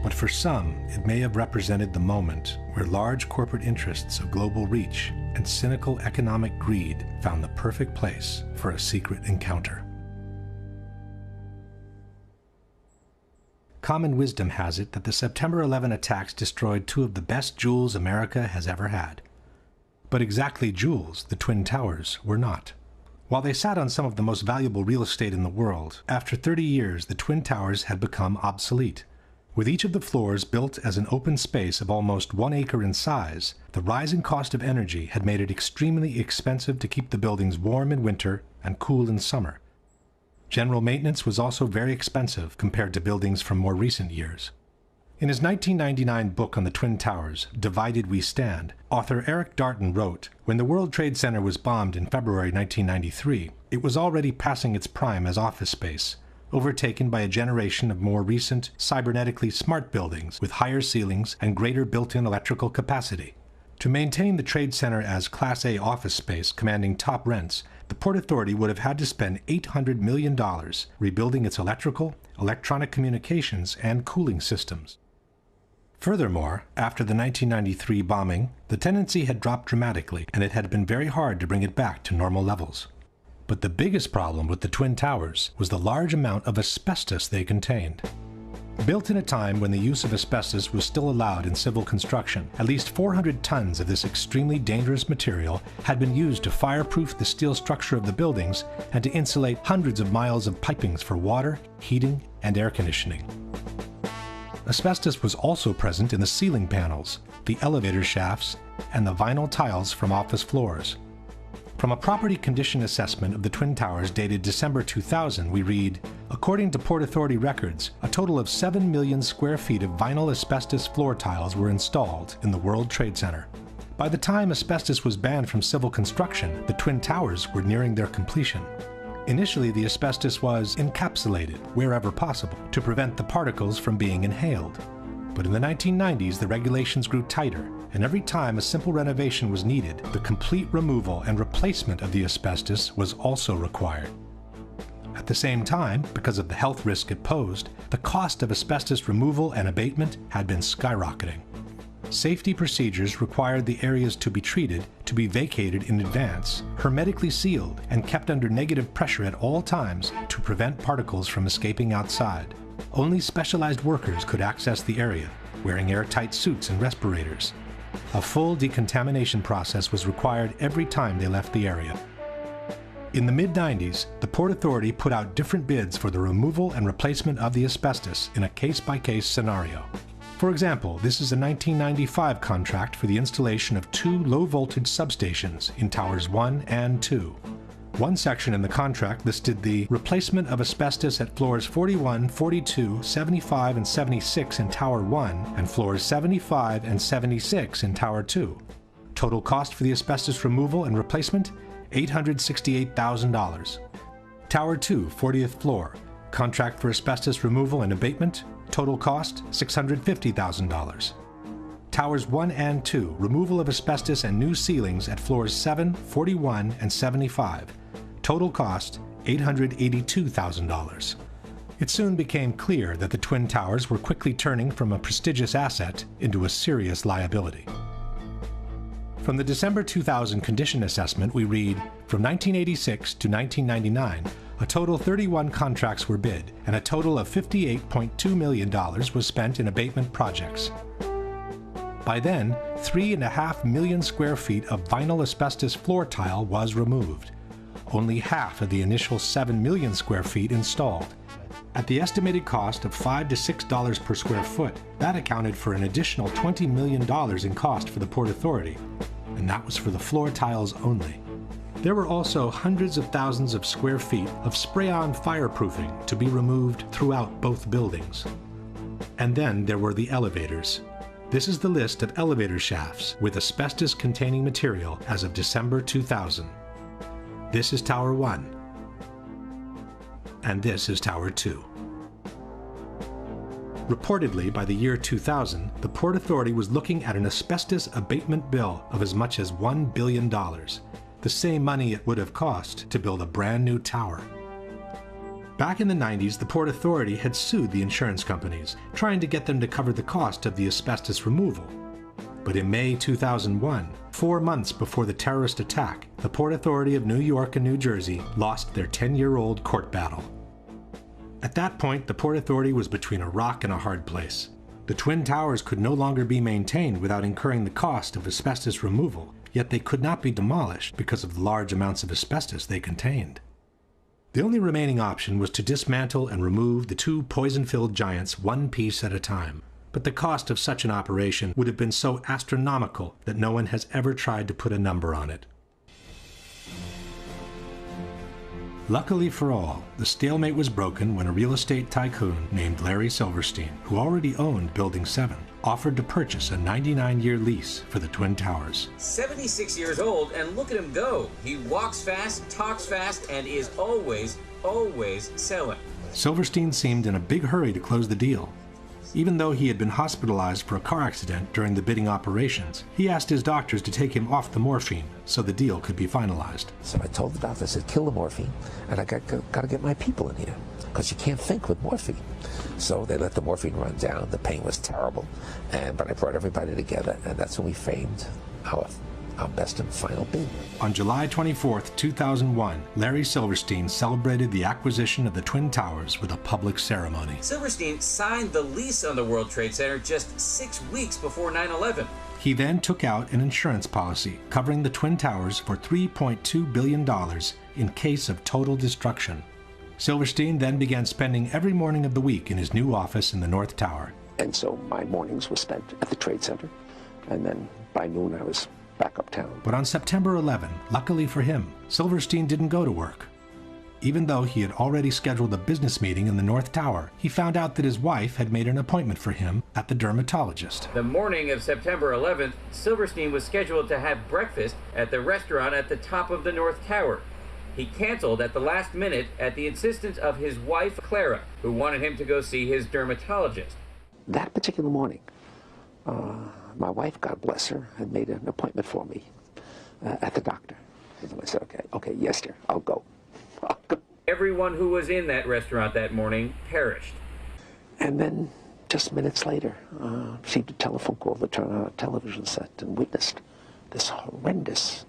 But for some, it may have represented the moment where large corporate interests of global reach and cynical economic greed found the perfect place for a secret encounter. common wisdom has it that the September 11 attacks destroyed two of the best jewels America has ever had. But exactly jewels, the Twin Towers, were not. While they sat on some of the most valuable real estate in the world, after 30 years the Twin Towers had become obsolete. With each of the floors built as an open space of almost 1 acre in size, the rising cost of energy had made it extremely expensive to keep the buildings warm in winter and cool in summer. General maintenance was also very expensive compared to buildings from more recent years. In his 1999 book on the Twin Towers, Divided We Stand, author Eric Darton wrote, "When the World Trade Center was bombed in February 1993, it was already passing its prime as office space, overtaken by a generation of more recent, cybernetically smart buildings with higher ceilings and greater built-in electrical capacity. To maintain the Trade Center as Class A office space commanding top rents, the Port Authority would have had to spend $800 million rebuilding its electrical, electronic communications, and cooling systems." Furthermore, after the 1993 bombing, the tenancy had dropped dramatically, and it had been very hard to bring it back to normal levels. But the biggest problem with the Twin Towers was the large amount of asbestos they contained. Built in a time when the use of asbestos was still allowed in civil construction, at least 400 tons of this extremely dangerous material had been used to fireproof the steel structure of the buildings and to insulate hundreds of miles of pipings for water, heating, and air conditioning. Asbestos was also present in the ceiling panels, the elevator shafts, and the vinyl tiles from office floors. From a property condition assessment of the Twin Towers dated December 2000, we read, "According to Port Authority records, a total of 7 million square feet of vinyl asbestos floor tiles were installed in the World Trade Center. By the time asbestos was banned from civil construction, the Twin Towers were nearing their completion. Initially, the asbestos was encapsulated wherever possible to prevent the particles from being inhaled. But in the 1990s, the regulations grew tighter, and every time a simple renovation was needed, the complete removal and replacement of the asbestos was also required. At the same time, because of the health risk it posed, the cost of asbestos removal and abatement had been skyrocketing. Safety procedures required the areas to be treated to be vacated in advance, hermetically sealed, and kept under negative pressure at all times to prevent particles from escaping outside. Only specialized workers could access the area, wearing airtight suits and respirators. A full decontamination process was required every time they left the area. In the mid-90s, the Port Authority put out different bids for the removal and replacement of the asbestos in a case-by-case scenario. For example, this is a 1995 contract for the installation of 2 low-voltage substations in Towers 1 and 2. One section in the contract listed the replacement of asbestos at floors 41, 42, 75, and 76 in Tower 1 and floors 75 and 76 in Tower 2. Total cost for the asbestos removal and replacement, $868,000. Tower 2, 40th floor, contract for asbestos removal and abatement, total cost, $650,000. Towers 1 and 2, removal of asbestos and new ceilings at floors 7, 41, and 75. Total cost, $882,000. It soon became clear that the Twin Towers were quickly turning from a prestigious asset into a serious liability. From the December 2000 condition assessment, we read, from 1986 to 1999, a total 31 contracts were bid, and a total of $58.2 million was spent in abatement projects. By then, 3.5 million square feet of vinyl asbestos floor tile was removed. Only half of the initial 7 million square feet installed. At the estimated cost of $5 to $6 per square foot, that accounted for an additional $20 million in cost for the Port Authority, and that was for the floor tiles only. There were also hundreds of thousands of square feet of spray-on fireproofing to be removed throughout both buildings. And then there were the elevators. This is the list of elevator shafts with asbestos-containing material as of December 2000. This is Tower 1, and this is Tower 2. Reportedly, by the year 2000, the Port Authority was looking at an asbestos abatement bill of as much as $1 billion, the same money it would have cost to build a brand new tower. Back in the 90s, the Port Authority had sued the insurance companies, trying to get them to cover the cost of the asbestos removal. But in May 2001, 4 months before the terrorist attack, the Port Authority of New York and New Jersey lost their 10-year-old court battle. At that point, the Port Authority was between a rock and a hard place. The Twin Towers could no longer be maintained without incurring the cost of asbestos removal, yet they could not be demolished because of the large amounts of asbestos they contained. The only remaining option was to dismantle and remove the two poison-filled giants one piece at a time. But the cost of such an operation would have been so astronomical that no one has ever tried to put a number on it. Luckily for all, the stalemate was broken when a real estate tycoon named Larry Silverstein, who already owned Building 7, offered to purchase a 99-year lease for the Twin Towers. 76 years old, and look at him go. He walks fast, talks fast, and is always selling. Silverstein seemed in a big hurry to close the deal. Even though he had been hospitalized for a car accident during the bidding operations, he asked his doctors to take him off the morphine so the deal could be finalized. So I told the doctor, I said, kill the morphine, and I got to get my people in here, because you can't think with morphine. So they let the morphine run down. The pain was terrible, but I brought everybody together, and that's when we framed our best and final bid. On July 24, 2001, Larry Silverstein celebrated the acquisition of the Twin Towers with a public ceremony. Silverstein signed the lease on the World Trade Center just 6 weeks before 9/11. He then took out an insurance policy covering the Twin Towers for $3.2 billion in case of total destruction. Silverstein then began spending every morning of the week in his new office in the North Tower. And so my mornings were spent at the Trade Center, and then by noon I was back uptown. But on September 11, luckily for him, Silverstein didn't go to work. Even though he had already scheduled a business meeting in the North Tower, he found out that his wife had made an appointment for him at the dermatologist. The morning of September 11th, Silverstein was scheduled to have breakfast at the restaurant at the top of the North Tower. He canceled at the last minute at the insistence of his wife, Clara, who wanted him to go see his dermatologist. That particular morning, my wife, God bless her, had made an appointment for me at the doctor. And I said, okay, yes, dear, I'll go. Everyone who was in that restaurant that morning perished. And then, just minutes later, received a telephone call to turn on a television set and witnessed this horrendous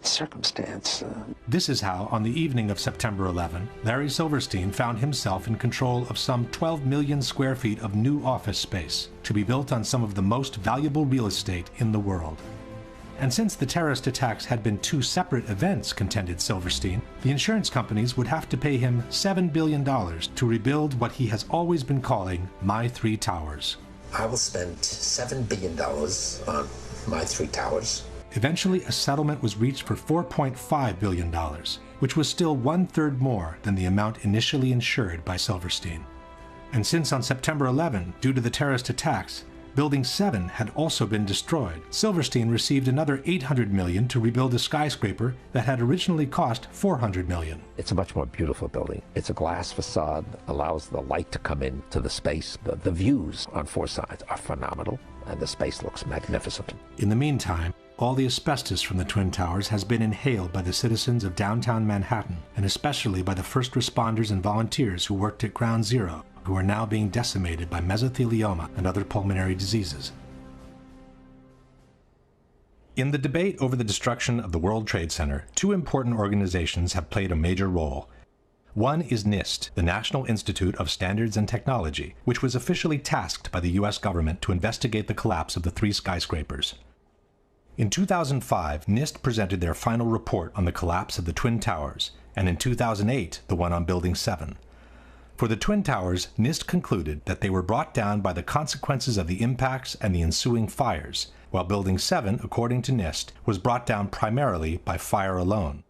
circumstance. This is how, on the evening of September 11, Larry Silverstein found himself in control of some 12 million square feet of new office space to be built on some of the most valuable real estate in the world. And since the terrorist attacks had been two separate events, contended Silverstein, the insurance companies would have to pay him $7 billion to rebuild what he has always been calling My Three Towers. I will spend $7 billion on My Three Towers. Eventually, a settlement was reached for $4.5 billion, which was still one-third more than the amount initially insured by Silverstein. And since on September 11, due to the terrorist attacks, Building 7 had also been destroyed, Silverstein received another $800 million to rebuild a skyscraper that had originally cost $400 million. It's a much more beautiful building. It's a glass facade, allows the light to come into the space. The views on four sides are phenomenal, and the space looks magnificent. In the meantime, all the asbestos from the Twin Towers has been inhaled by the citizens of downtown Manhattan, and especially by the first responders and volunteers who worked at Ground Zero, who are now being decimated by mesothelioma and other pulmonary diseases. In the debate over the destruction of the World Trade Center, two important organizations have played a major role. One is NIST, the National Institute of Standards and Technology, which was officially tasked by the U.S. government to investigate the collapse of the three skyscrapers. In 2005, NIST presented their final report on the collapse of the Twin Towers, and in 2008, the one on Building 7. For the Twin Towers, NIST concluded that they were brought down by the consequences of the impacts and the ensuing fires, while Building 7, according to NIST, was brought down primarily by fire alone.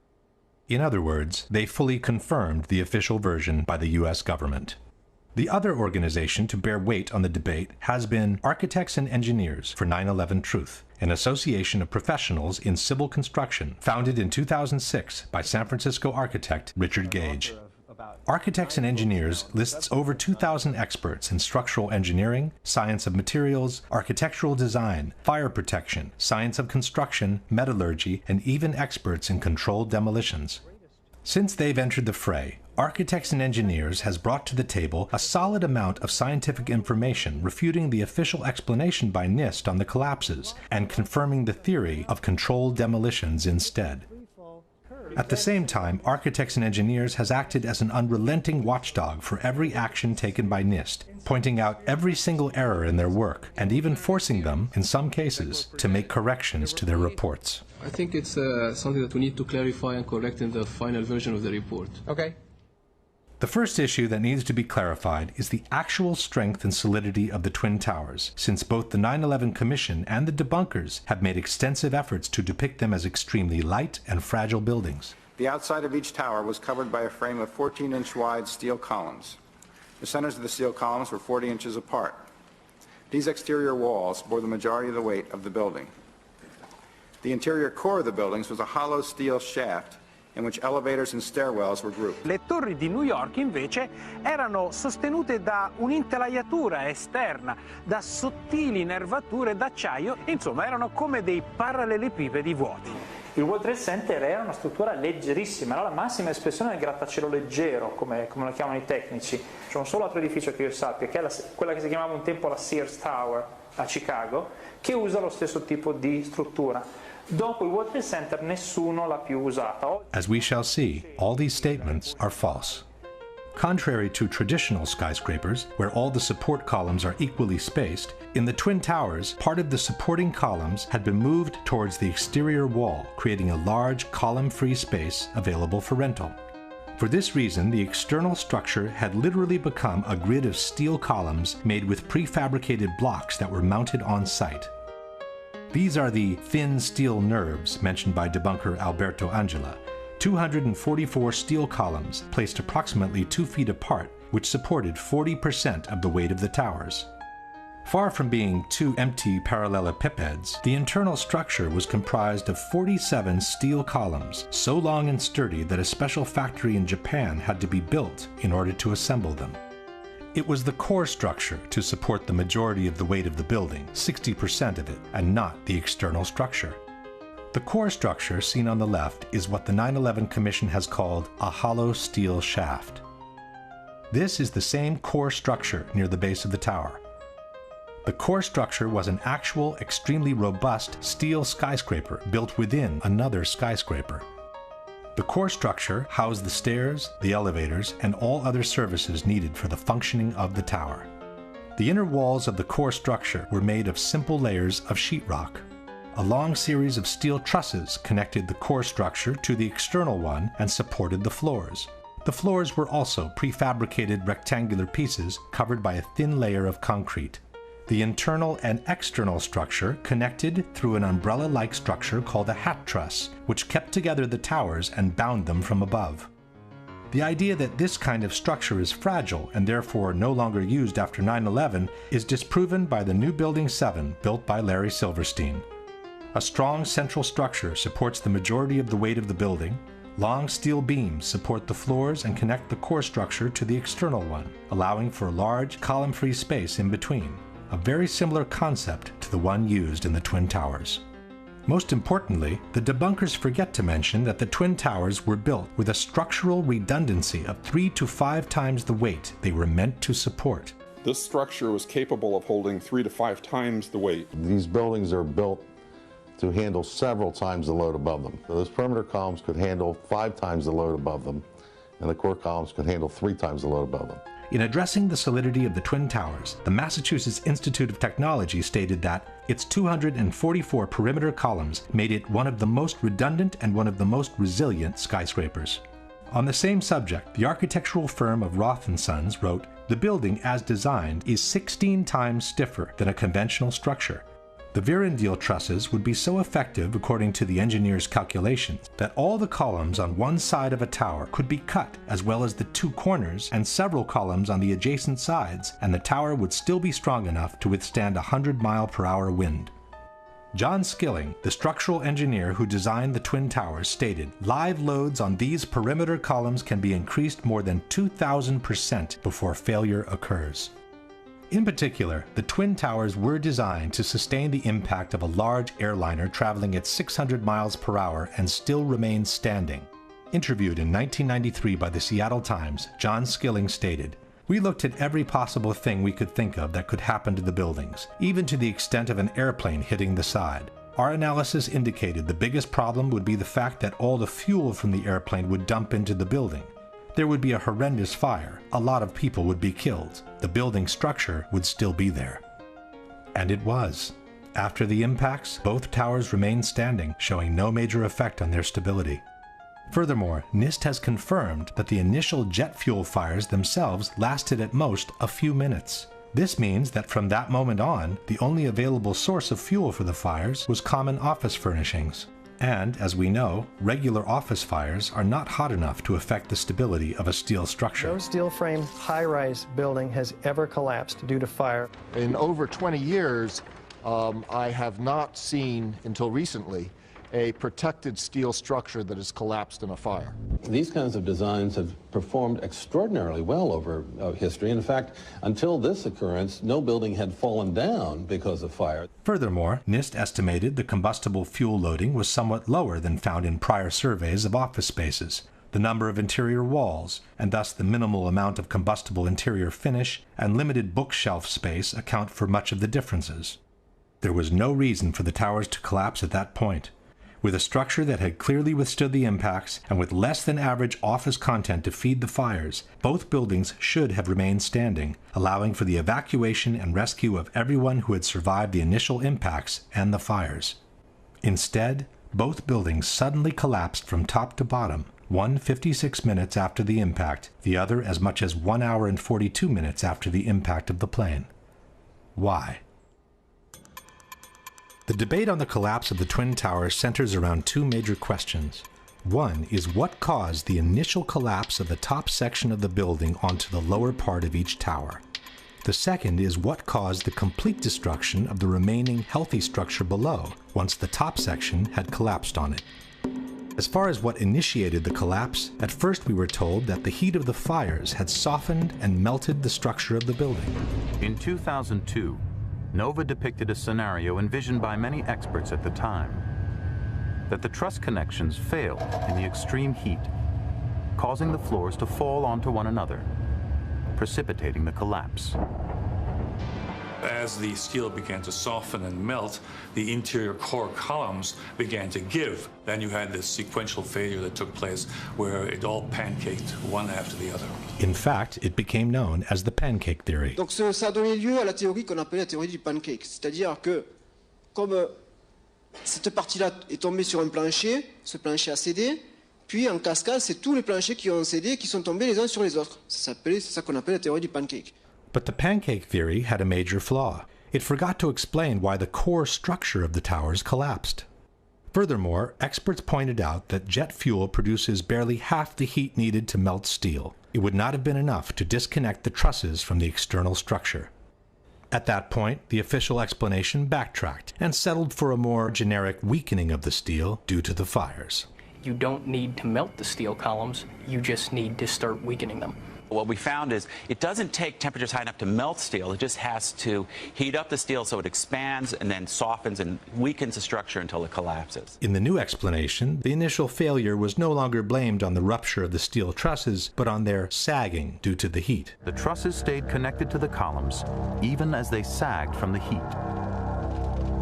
In other words, they fully confirmed the official version by the U.S. government. The other organization to bear weight on the debate has been Architects and Engineers for 9/11 Truth, an association of professionals in civil construction founded in 2006 by San Francisco architect Richard Gage. Architects and Engineers lists over 2,000 experts in structural engineering, science of materials, architectural design, fire protection, science of construction, metallurgy, and even experts in controlled demolitions. Since they've entered the fray, Architects and Engineers has brought to the table a solid amount of scientific information refuting the official explanation by NIST on the collapses and confirming the theory of controlled demolitions instead. At the same time, Architects and Engineers has acted as an unrelenting watchdog for every action taken by NIST, pointing out every single error in their work, and even forcing them, in some cases, to make corrections to their reports. I think it's something that we need to clarify and correct in the final version of the report. Okay. The first issue that needs to be clarified is the actual strength and solidity of the Twin Towers, since both the 9/11 Commission and the debunkers have made extensive efforts to depict them as extremely light and fragile buildings. The outside of each tower was covered by a frame of 14-inch wide steel columns. The centers of the steel columns were 40 inches apart. These exterior walls bore the majority of the weight of the building. The interior core of the buildings was a hollow steel shaft in which elevators and stairwells were grouped. Le torri di New York invece erano sostenute da un'intelaiatura esterna, da sottili nervature d'acciaio, insomma erano come dei parallelepipedi vuoti. Il World Trade Center era una struttura leggerissima, era la massima espressione del grattacielo leggero, come lo chiamano i tecnici. C'è un solo altro edificio che io sappia, che è quella che si chiamava un tempo la Sears Tower a Chicago, che usa lo stesso tipo di struttura. Dopo il World Trade Center nessuno l'ha più usata. As we shall see, all these statements are false. Contrary to traditional skyscrapers, where all the support columns are equally spaced, in the Twin Towers, part of the supporting columns had been moved towards the exterior wall, creating a large column-free space available for rental. For this reason, the external structure had literally become a grid of steel columns made with prefabricated blocks that were mounted on site. These are the thin steel nerves mentioned by debunker Alberto Angela, 244 steel columns placed approximately 2 feet apart, which supported 40% of the weight of the towers. Far from being two empty parallelepipeds, the internal structure was comprised of 47 steel columns, so long and sturdy that a special factory in Japan had to be built in order to assemble them. It was the core structure to support the majority of the weight of the building, 60% of it, and not the external structure. The core structure seen on the left is what the 9/11 Commission has called a hollow steel shaft. This is the same core structure near the base of the tower. The core structure was an actual, extremely robust steel skyscraper built within another skyscraper. The core structure housed the stairs, the elevators, and all other services needed for the functioning of the tower. The inner walls of the core structure were made of simple layers of sheetrock. A long series of steel trusses connected the core structure to the external one and supported the floors. The floors were also prefabricated rectangular pieces covered by a thin layer of concrete. The internal and external structure connected through an umbrella-like structure called a hat truss, which kept together the towers and bound them from above. The idea that this kind of structure is fragile and therefore no longer used after 9/11 is disproven by the new Building 7 built by Larry Silverstein. A strong central structure supports the majority of the weight of the building. Long steel beams support the floors and connect the core structure to the external one, allowing for a large column-free space in between. A very similar concept to the one used in the Twin Towers. Most importantly, the debunkers forget to mention that the Twin Towers were built with a structural redundancy of 3 to 5 times the weight they were meant to support. This structure was capable of holding 3 to 5 times the weight. These buildings are built to handle several times the load above them. So those perimeter columns could handle 5 times the load above them, and the core columns could handle 3 times the load above them. In addressing the solidity of the Twin Towers, the Massachusetts Institute of Technology stated that its 244 perimeter columns made it one of the most redundant and one of the most resilient skyscrapers. On the same subject, the architectural firm of Roth & Sons wrote, "The building as designed is 16 times stiffer than a conventional structure. The Virendeel trusses would be so effective, according to the engineer's calculations, that all the columns on one side of a tower could be cut, as well as the 2 corners and several columns on the adjacent sides, and the tower would still be strong enough to withstand a 100-mile-per-hour wind." John Skilling, the structural engineer who designed the Twin Towers, stated, "Live loads on these perimeter columns can be increased more than 2,000% before failure occurs." In particular, the Twin Towers were designed to sustain the impact of a large airliner traveling at 600 miles per hour and still remain standing. Interviewed in 1993 by the Seattle Times, John Skilling stated, "We looked at every possible thing we could think of that could happen to the buildings, even to the extent of an airplane hitting the side. Our analysis indicated the biggest problem would be the fact that all the fuel from the airplane would dump into the building. There would be a horrendous fire, a lot of people would be killed, the building structure would still be there. And it was. After the impacts, both towers remained standing, showing no major effect on their stability. Furthermore, NIST has confirmed that the initial jet fuel fires themselves lasted at most a few minutes. This means that from that moment on, the only available source of fuel for the fires was common office furnishings. And, as we know, regular office fires are not hot enough to affect the stability of a steel structure. No steel frame high-rise building has ever collapsed due to fire. In over 20 years, I have not seen, until recently, a protected steel structure that has collapsed in a fire. These kinds of designs have performed extraordinarily well over history. In fact, until this occurrence, no building had fallen down because of fire. Furthermore, NIST estimated the combustible fuel loading was somewhat lower than found in prior surveys of office spaces. The number of interior walls, and thus the minimal amount of combustible interior finish and limited bookshelf space account for much of the differences. There was no reason for the towers to collapse at that point. With a structure that had clearly withstood the impacts and with less than average office content to feed the fires, both buildings should have remained standing, allowing for the evacuation and rescue of everyone who had survived the initial impacts and the fires. Instead, both buildings suddenly collapsed from top to bottom, one 56 minutes after the impact, the other as much as 1 hour and 42 minutes after the impact of the plane. Why? The debate on the collapse of the Twin Towers centers around two major questions. One is what caused the initial collapse of the top section of the building onto the lower part of each tower. The second is what caused the complete destruction of the remaining healthy structure below once the top section had collapsed on it. As far as what initiated the collapse, at first we were told that the heat of the fires had softened and melted the structure of the building. In 2002, NOVA depicted a scenario envisioned by many experts at the time, that the truss connections failed in the extreme heat, causing the floors to fall onto one another, precipitating the collapse. As the steel began to soften and melt, the interior core columns began to give. Then you had this sequential failure that took place where it all pancaked one after the other. In fact, it became known as the pancake theory. Donc ça a donné lieu à la théorie qu'on appelle la théorie du pancake. C'est-à-dire que, comme cette partie-là est tombée sur un plancher, ce plancher a cédé, puis en cascade, c'est tous les planchers qui ont cédé et qui sont tombés les uns sur les autres. C'est ça qu'on appelle la théorie du pancake. But the pancake theory had a major flaw. It forgot to explain why the core structure of the towers collapsed. Furthermore, experts pointed out that jet fuel produces barely half the heat needed to melt steel. It would not have been enough to disconnect the trusses from the external structure. At that point, the official explanation backtracked and settled for a more generic weakening of the steel due to the fires. You don't need to melt the steel columns, you just need to start weakening them. What we found is it doesn't take temperatures high enough to melt steel. It just has to heat up the steel so it expands and then softens and weakens the structure until it collapses. In the new explanation, the initial failure was no longer blamed on the rupture of the steel trusses, but on their sagging due to the heat. The trusses stayed connected to the columns even as they sagged from the heat.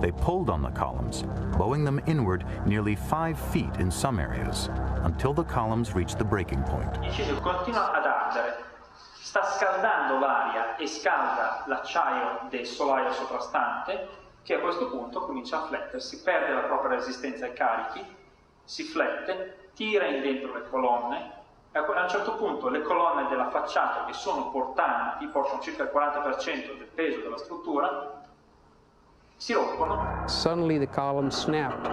They pulled on the columns, bowing them inward nearly 5 feet in some areas, until the columns reached the breaking point. Il cesio continua ad ardere, sta scaldando l'aria e scalda l'acciaio del solaio soprastante, che a questo punto comincia a flettersi, perde la propria resistenza ai carichi, si flette, tira in dentro le colonne, e a un certo punto le colonne della facciata, che sono portanti, portano circa il 40% del peso della struttura, si rompono. Suddenly the columns snapped,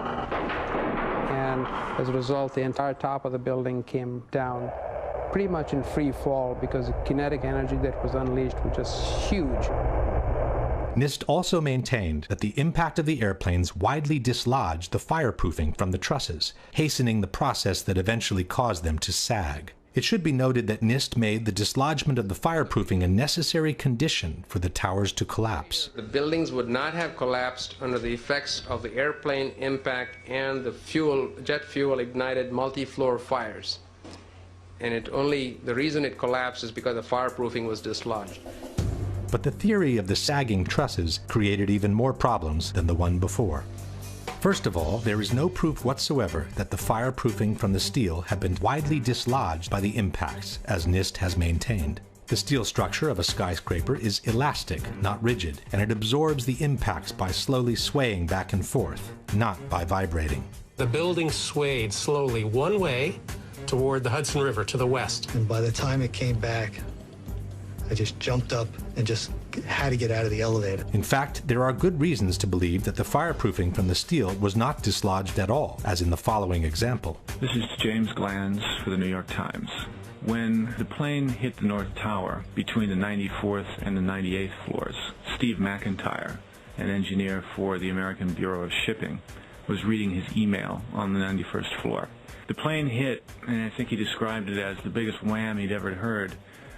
and as a result the entire top of the building came down pretty much in free fall because the kinetic energy that was unleashed was just huge. NIST also maintained that the impact of the airplanes widely dislodged the fireproofing from the trusses, hastening the process that eventually caused them to sag. It should be noted that NIST made the dislodgement of the fireproofing a necessary condition for the towers to collapse. The buildings would not have collapsed under the effects of the airplane impact and the jet fuel ignited multi-floor fires. And the reason it collapsed is because the fireproofing was dislodged. But the theory of the sagging trusses created even more problems than the one before. First of all, there is no proof whatsoever that the fireproofing from the steel had been widely dislodged by the impacts, as NIST has maintained. The steel structure of a skyscraper is elastic, not rigid, and it absorbs the impacts by slowly swaying back and forth, not by vibrating. The building swayed slowly one way toward the Hudson River to the west. And by the time it came back, I just jumped up and just had to get out of the elevator. In fact, there are good reasons to believe that the fireproofing from the steel was not dislodged at all, as in the following example. This is James Glanz for the New York Times. When the plane hit the North Tower between the 94th and the 98th floors, Steve McIntyre, an engineer for the American Bureau of Shipping, was reading his email on the 91st floor. The plane hit, and I think he described it as the biggest wham he'd ever heard.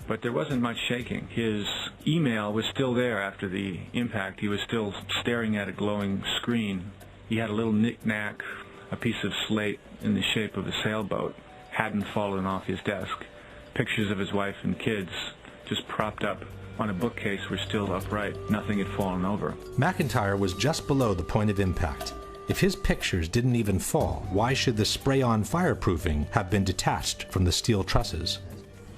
But there wasn't much shaking. His email was still there after the impact. He was still staring at a glowing screen. He had a little knick-knack, a piece of slate in the shape of a sailboat, hadn't fallen off his desk. Pictures of his wife and kids, just propped up on a bookcase, were still upright. Nothing had fallen over. McIntyre was just below the point of impact. If his pictures didn't even fall, why should the spray-on fireproofing have been detached from the steel trusses?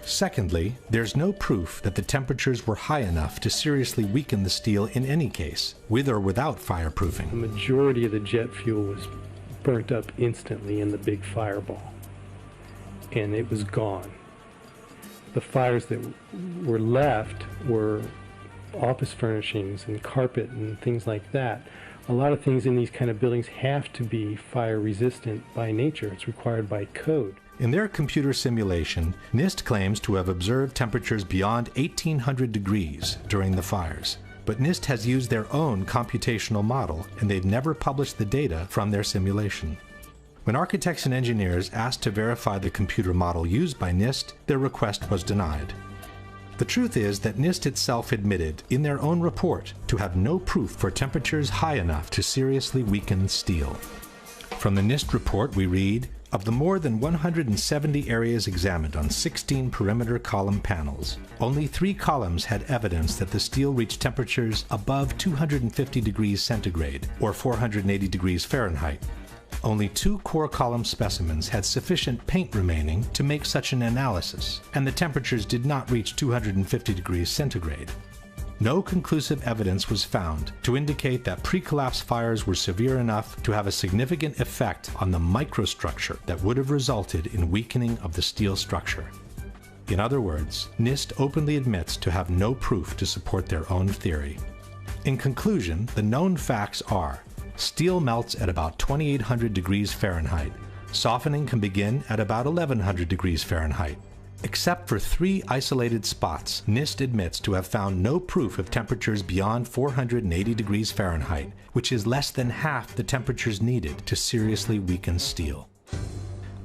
Secondly, there's no proof that the temperatures were high enough to seriously weaken the steel in any case, with or without fireproofing. The majority of the jet fuel was burnt up instantly in the big fireball, and it was gone. The fires that were left were office furnishings and carpet and things like that. A lot of things in these kind of buildings have to be fire resistant by nature. It's required by code. In their computer simulation, NIST claims to have observed temperatures beyond 1800 degrees during the fires. But NIST has used their own computational model, and they've never published the data from their simulation. When architects and engineers asked to verify the computer model used by NIST, their request was denied. The truth is that NIST itself admitted in their own report to have no proof for temperatures high enough to seriously weaken steel. From the NIST report we read, of the more than 170 areas examined on 16 perimeter column panels, only 3 columns had evidence that the steel reached temperatures above 250 degrees centigrade, or 480 degrees Fahrenheit. Only 2 core column specimens had sufficient paint remaining to make such an analysis, and the temperatures did not reach 250 degrees centigrade. No conclusive evidence was found to indicate that pre-collapse fires were severe enough to have a significant effect on the microstructure that would have resulted in weakening of the steel structure. In other words, NIST openly admits to have no proof to support their own theory. In conclusion, the known facts are: steel melts at about 2800 degrees Fahrenheit. Softening can begin at about 1100 degrees Fahrenheit. Except for 3 isolated spots, NIST admits to have found no proof of temperatures beyond 480 degrees Fahrenheit, which is less than half the temperatures needed to seriously weaken steel.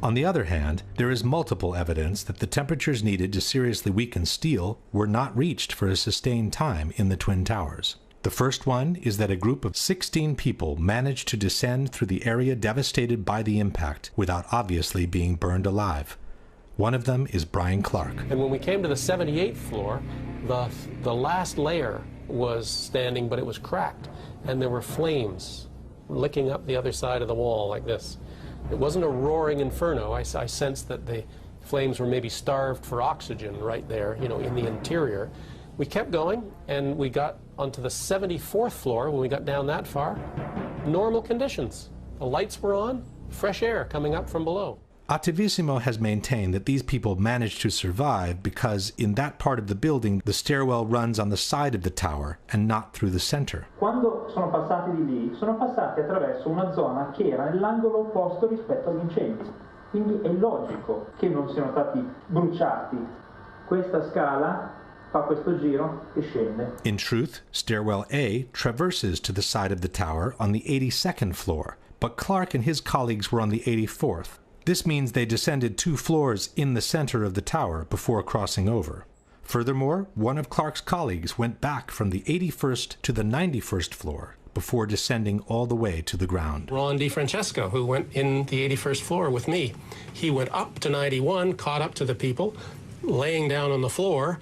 On the other hand, there is multiple evidence that the temperatures needed to seriously weaken steel were not reached for a sustained time in the Twin Towers. The first one is that a group of 16 people managed to descend through the area devastated by the impact without obviously being burned alive. One of them is Brian Clark. And when we came to the 78th floor, the last layer was standing, but it was cracked, and there were flames licking up the other side of the wall like this. It wasn't a roaring inferno. I sensed that the flames were maybe starved for oxygen right there, you know, in the interior. We kept going, and we got onto the 74th floor. When we got down that far, normal conditions. The lights were on, fresh air coming up from below. Attivissimo has maintained that these people managed to survive because in that part of the building the stairwell runs on the side of the tower and not through the center. Quando sono passati di lì, sono passati attraverso una zona che era nell'angolo opposto rispetto agli incendi. Quindi è logico che non siano stati bruciati. Questa scala fa questo giro e scende. In truth, stairwell A traverses to the side of the tower on the 82nd floor, but Clark and his colleagues were on the 84th. This means they descended 2 floors in the center of the tower before crossing over. Furthermore, one of Clark's colleagues went back from the 81st to the 91st floor before descending all the way to the ground. Ron DiFrancesco, who went in the 81st floor with me, he went up to 91, caught up to the people, laying down on the floor,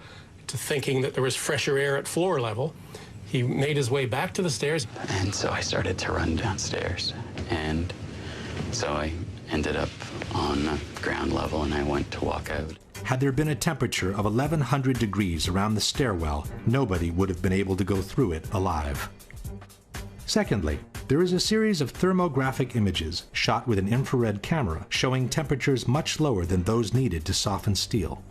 to thinking that there was fresher air at floor level. He made his way back to the stairs. And so I started to run downstairs. And so I ended up on ground level and I went to walk out. Had there been a temperature of 1100 degrees around the stairwell, nobody would have been able to go through it alive. Secondly, there is a series of thermographic images shot with an infrared camera showing temperatures much lower than those needed to soften steel.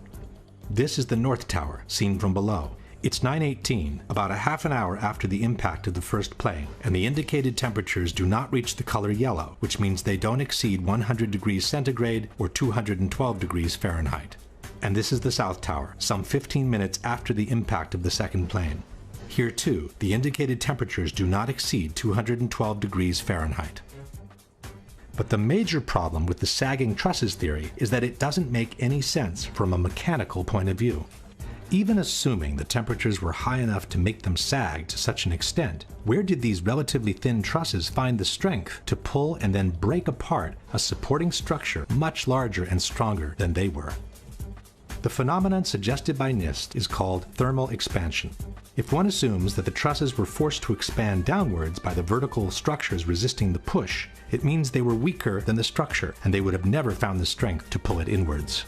This is the North Tower, seen from below. It's 9:18, about a half an hour after the impact of the first plane, and the indicated temperatures do not reach the color yellow, which means they don't exceed 100 degrees centigrade or 212 degrees Fahrenheit. And this is the South Tower, some 15 minutes after the impact of the second plane. Here too, the indicated temperatures do not exceed 212 degrees Fahrenheit. But the major problem with the sagging trusses theory is that it doesn't make any sense from a mechanical point of view. Even assuming the temperatures were high enough to make them sag to such an extent, where did these relatively thin trusses find the strength to pull and then break apart a supporting structure much larger and stronger than they were? The phenomenon suggested by NIST is called thermal expansion. If one assumes that the trusses were forced to expand downwards by the vertical structures resisting the push, it means they were weaker than the structure and they would have never found the strength to pull it inwards.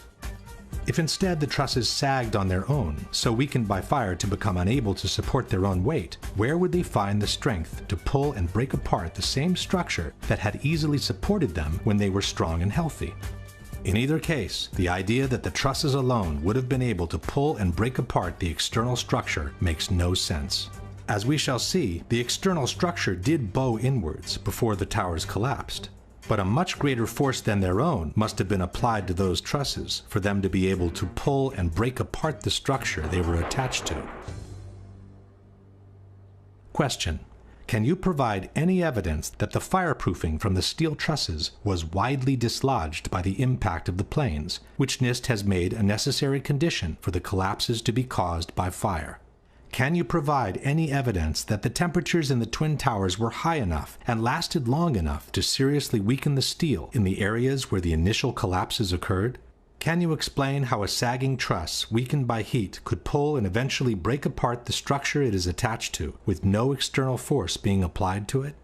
If instead the trusses sagged on their own, so weakened by fire to become unable to support their own weight, where would they find the strength to pull and break apart the same structure that had easily supported them when they were strong and healthy? In either case, the idea that the trusses alone would have been able to pull and break apart the external structure makes no sense. As we shall see, the external structure did bow inwards before the towers collapsed. But a much greater force than their own must have been applied to those trusses for them to be able to pull and break apart the structure they were attached to. Question: can you provide any evidence that the fireproofing from the steel trusses was widely dislodged by the impact of the planes, which NIST has made a necessary condition for the collapses to be caused by fire? Can you provide any evidence that the temperatures in the Twin Towers were high enough and lasted long enough to seriously weaken the steel in the areas where the initial collapses occurred? Can you explain how a sagging truss weakened by heat could pull and eventually break apart the structure it is attached to with no external force being applied to it?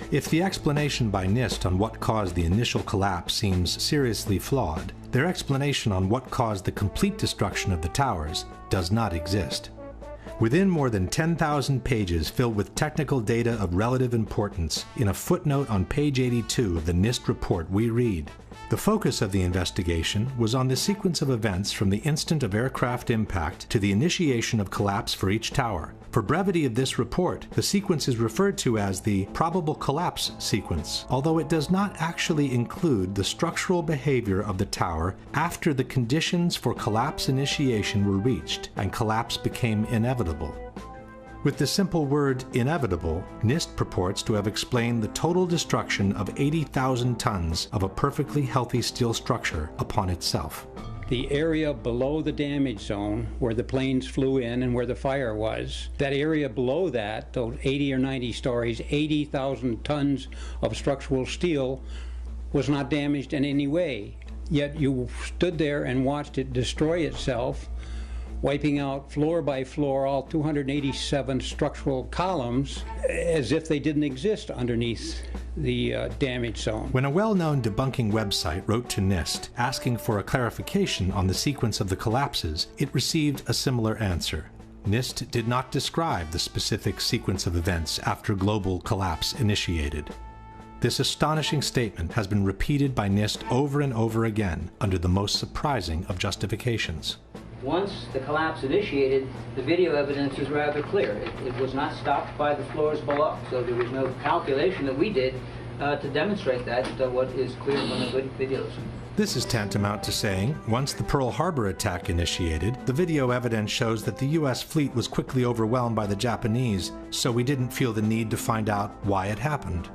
If the explanation by NIST on what caused the initial collapse seems seriously flawed, their explanation on what caused the complete destruction of the towers does not exist. Within more than 10,000 pages filled with technical data of relative importance, in a footnote on page 82 of the NIST report we read, the focus of the investigation was on the sequence of events from the instant of aircraft impact to the initiation of collapse for each tower. For brevity of this report, the sequence is referred to as the probable collapse sequence, although it does not actually include the structural behavior of the tower after the conditions for collapse initiation were reached and collapse became inevitable. With the simple word inevitable, NIST purports to have explained the total destruction of 80,000 tons of a perfectly healthy steel structure upon itself. The area below the damage zone where the planes flew in and where the fire was, that area below that, those 80 or 90 stories, 80,000 tons of structural steel was not damaged in any way. Yet you stood there and watched it destroy itself, wiping out floor by floor all 287 structural columns as if they didn't exist underneath the damage zone. When a well-known debunking website wrote to NIST asking for a clarification on the sequence of the collapses, it received a similar answer. NIST did not describe the specific sequence of events after global collapse initiated. This astonishing statement has been repeated by NIST over and over again under the most surprising of justifications. Once the collapse initiated, the video evidence is rather clear. It was not stopped by the floors below, so there was no calculation that we did to demonstrate that, what is clear from the good videos. This is tantamount to saying, once the Pearl Harbor attack initiated, the video evidence shows that the US fleet was quickly overwhelmed by the Japanese, so we didn't feel the need to find out why it happened.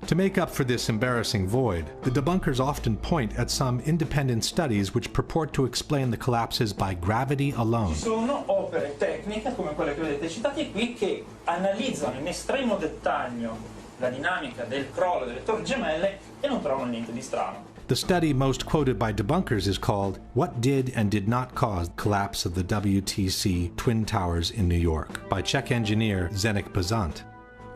To make up for this embarrassing void, the debunkers often point at some independent studies which purport to explain the collapses by gravity alone. Ci sono opere tecniche come quelle che vedete citate qui che analizzano in estremo dettaglio la dinamica del crollo delle torri gemelle e non trovano niente di strano. The study most quoted by debunkers is called What Did and Did Not Cause the Collapse of the WTC Twin Towers in New York by Czech engineer Zdeněk Bazant.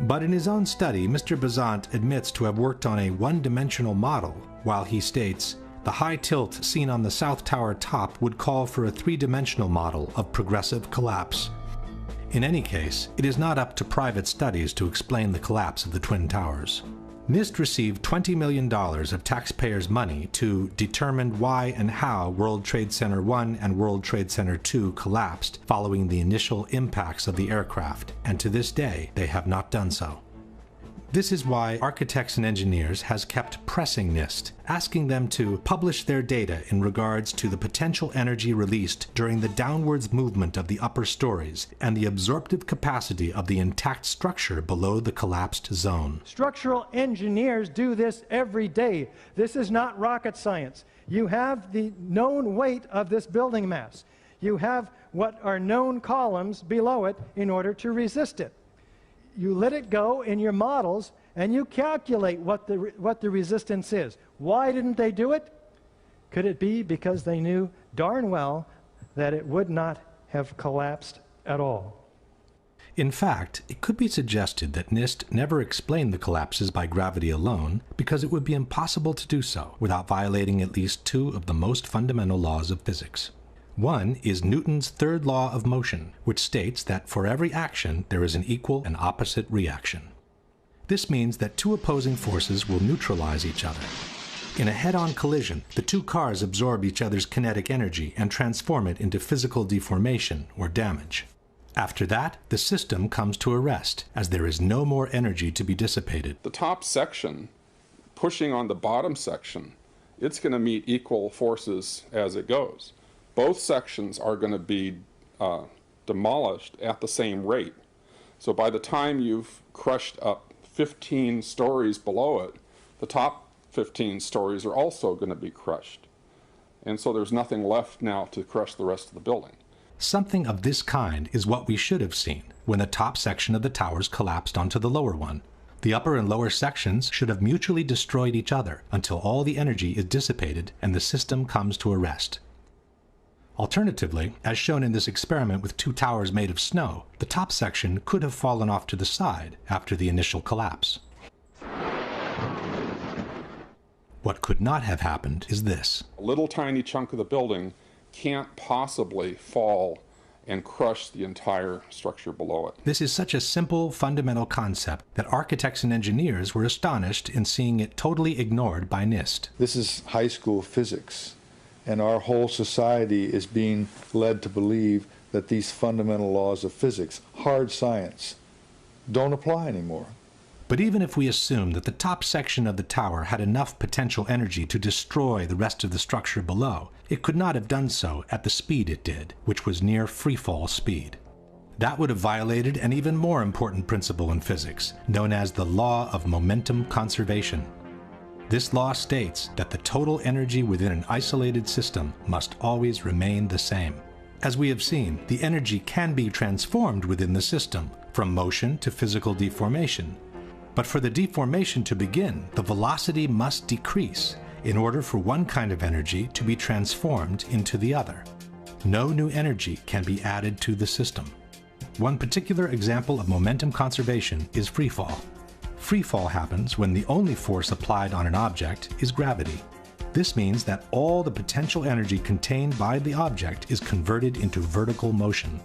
But in his own study, Mr. Bazant admits to have worked on a one-dimensional model, while he states, the high tilt seen on the South Tower top would call for a three-dimensional model of progressive collapse. In any case, it is not up to private studies to explain the collapse of the Twin Towers. NIST received $20 million of taxpayers' money to determine why and how World Trade Center 1 and World Trade Center 2 collapsed following the initial impacts of the aircraft, and to this day they have not done so. This is why Architects and Engineers has kept pressing NIST, asking them to publish their data in regards to the potential energy released during the downwards movement of the upper stories and the absorptive capacity of the intact structure below the collapsed zone. Structural engineers do this every day. This is not rocket science. You have the known weight of this building mass. You have what are known columns below it in order to resist it. You let it go in your models and you calculate what the resistance is. Why didn't they do it? Could it be because they knew darn well that it would not have collapsed at all? In fact, it could be suggested that NIST never explained the collapses by gravity alone because it would be impossible to do so without violating at least two of the most fundamental laws of physics. One is Newton's third law of motion, which states that for every action there is an equal and opposite reaction. This means that two opposing forces will neutralize each other. In a head-on collision, the two cars absorb each other's kinetic energy and transform it into physical deformation or damage. After that, the system comes to a rest, as there is no more energy to be dissipated. The top section, pushing on the bottom section, it's going to meet equal forces as it goes. Both sections are going to be demolished at the same rate. So by the time you've crushed up 15 stories below it, the top 15 stories are also going to be crushed. And so there's nothing left now to crush the rest of the building. Something of this kind is what we should have seen when the top section of the towers collapsed onto the lower one. The upper and lower sections should have mutually destroyed each other until all the energy is dissipated and the system comes to a rest. Alternatively, as shown in this experiment with two towers made of snow, the top section could have fallen off to the side after the initial collapse. What could not have happened is this. A little tiny chunk of the building can't possibly fall and crush the entire structure below it. This is such a simple, fundamental concept that architects and engineers were astonished in seeing it totally ignored by NIST. This is high school physics. And our whole society is being led to believe that these fundamental laws of physics, hard science, don't apply anymore. But even if we assume that the top section of the tower had enough potential energy to destroy the rest of the structure below, it could not have done so at the speed it did, which was near freefall speed. That would have violated an even more important principle in physics, known as the law of momentum conservation. This law states that the total energy within an isolated system must always remain the same. As we have seen, the energy can be transformed within the system, from motion to physical deformation. But for the deformation to begin, the velocity must decrease in order for one kind of energy to be transformed into the other. No new energy can be added to the system. One particular example of momentum conservation is freefall. Freefall happens when the only force applied on an object is gravity. This means that all the potential energy contained by the object is converted into vertical motion.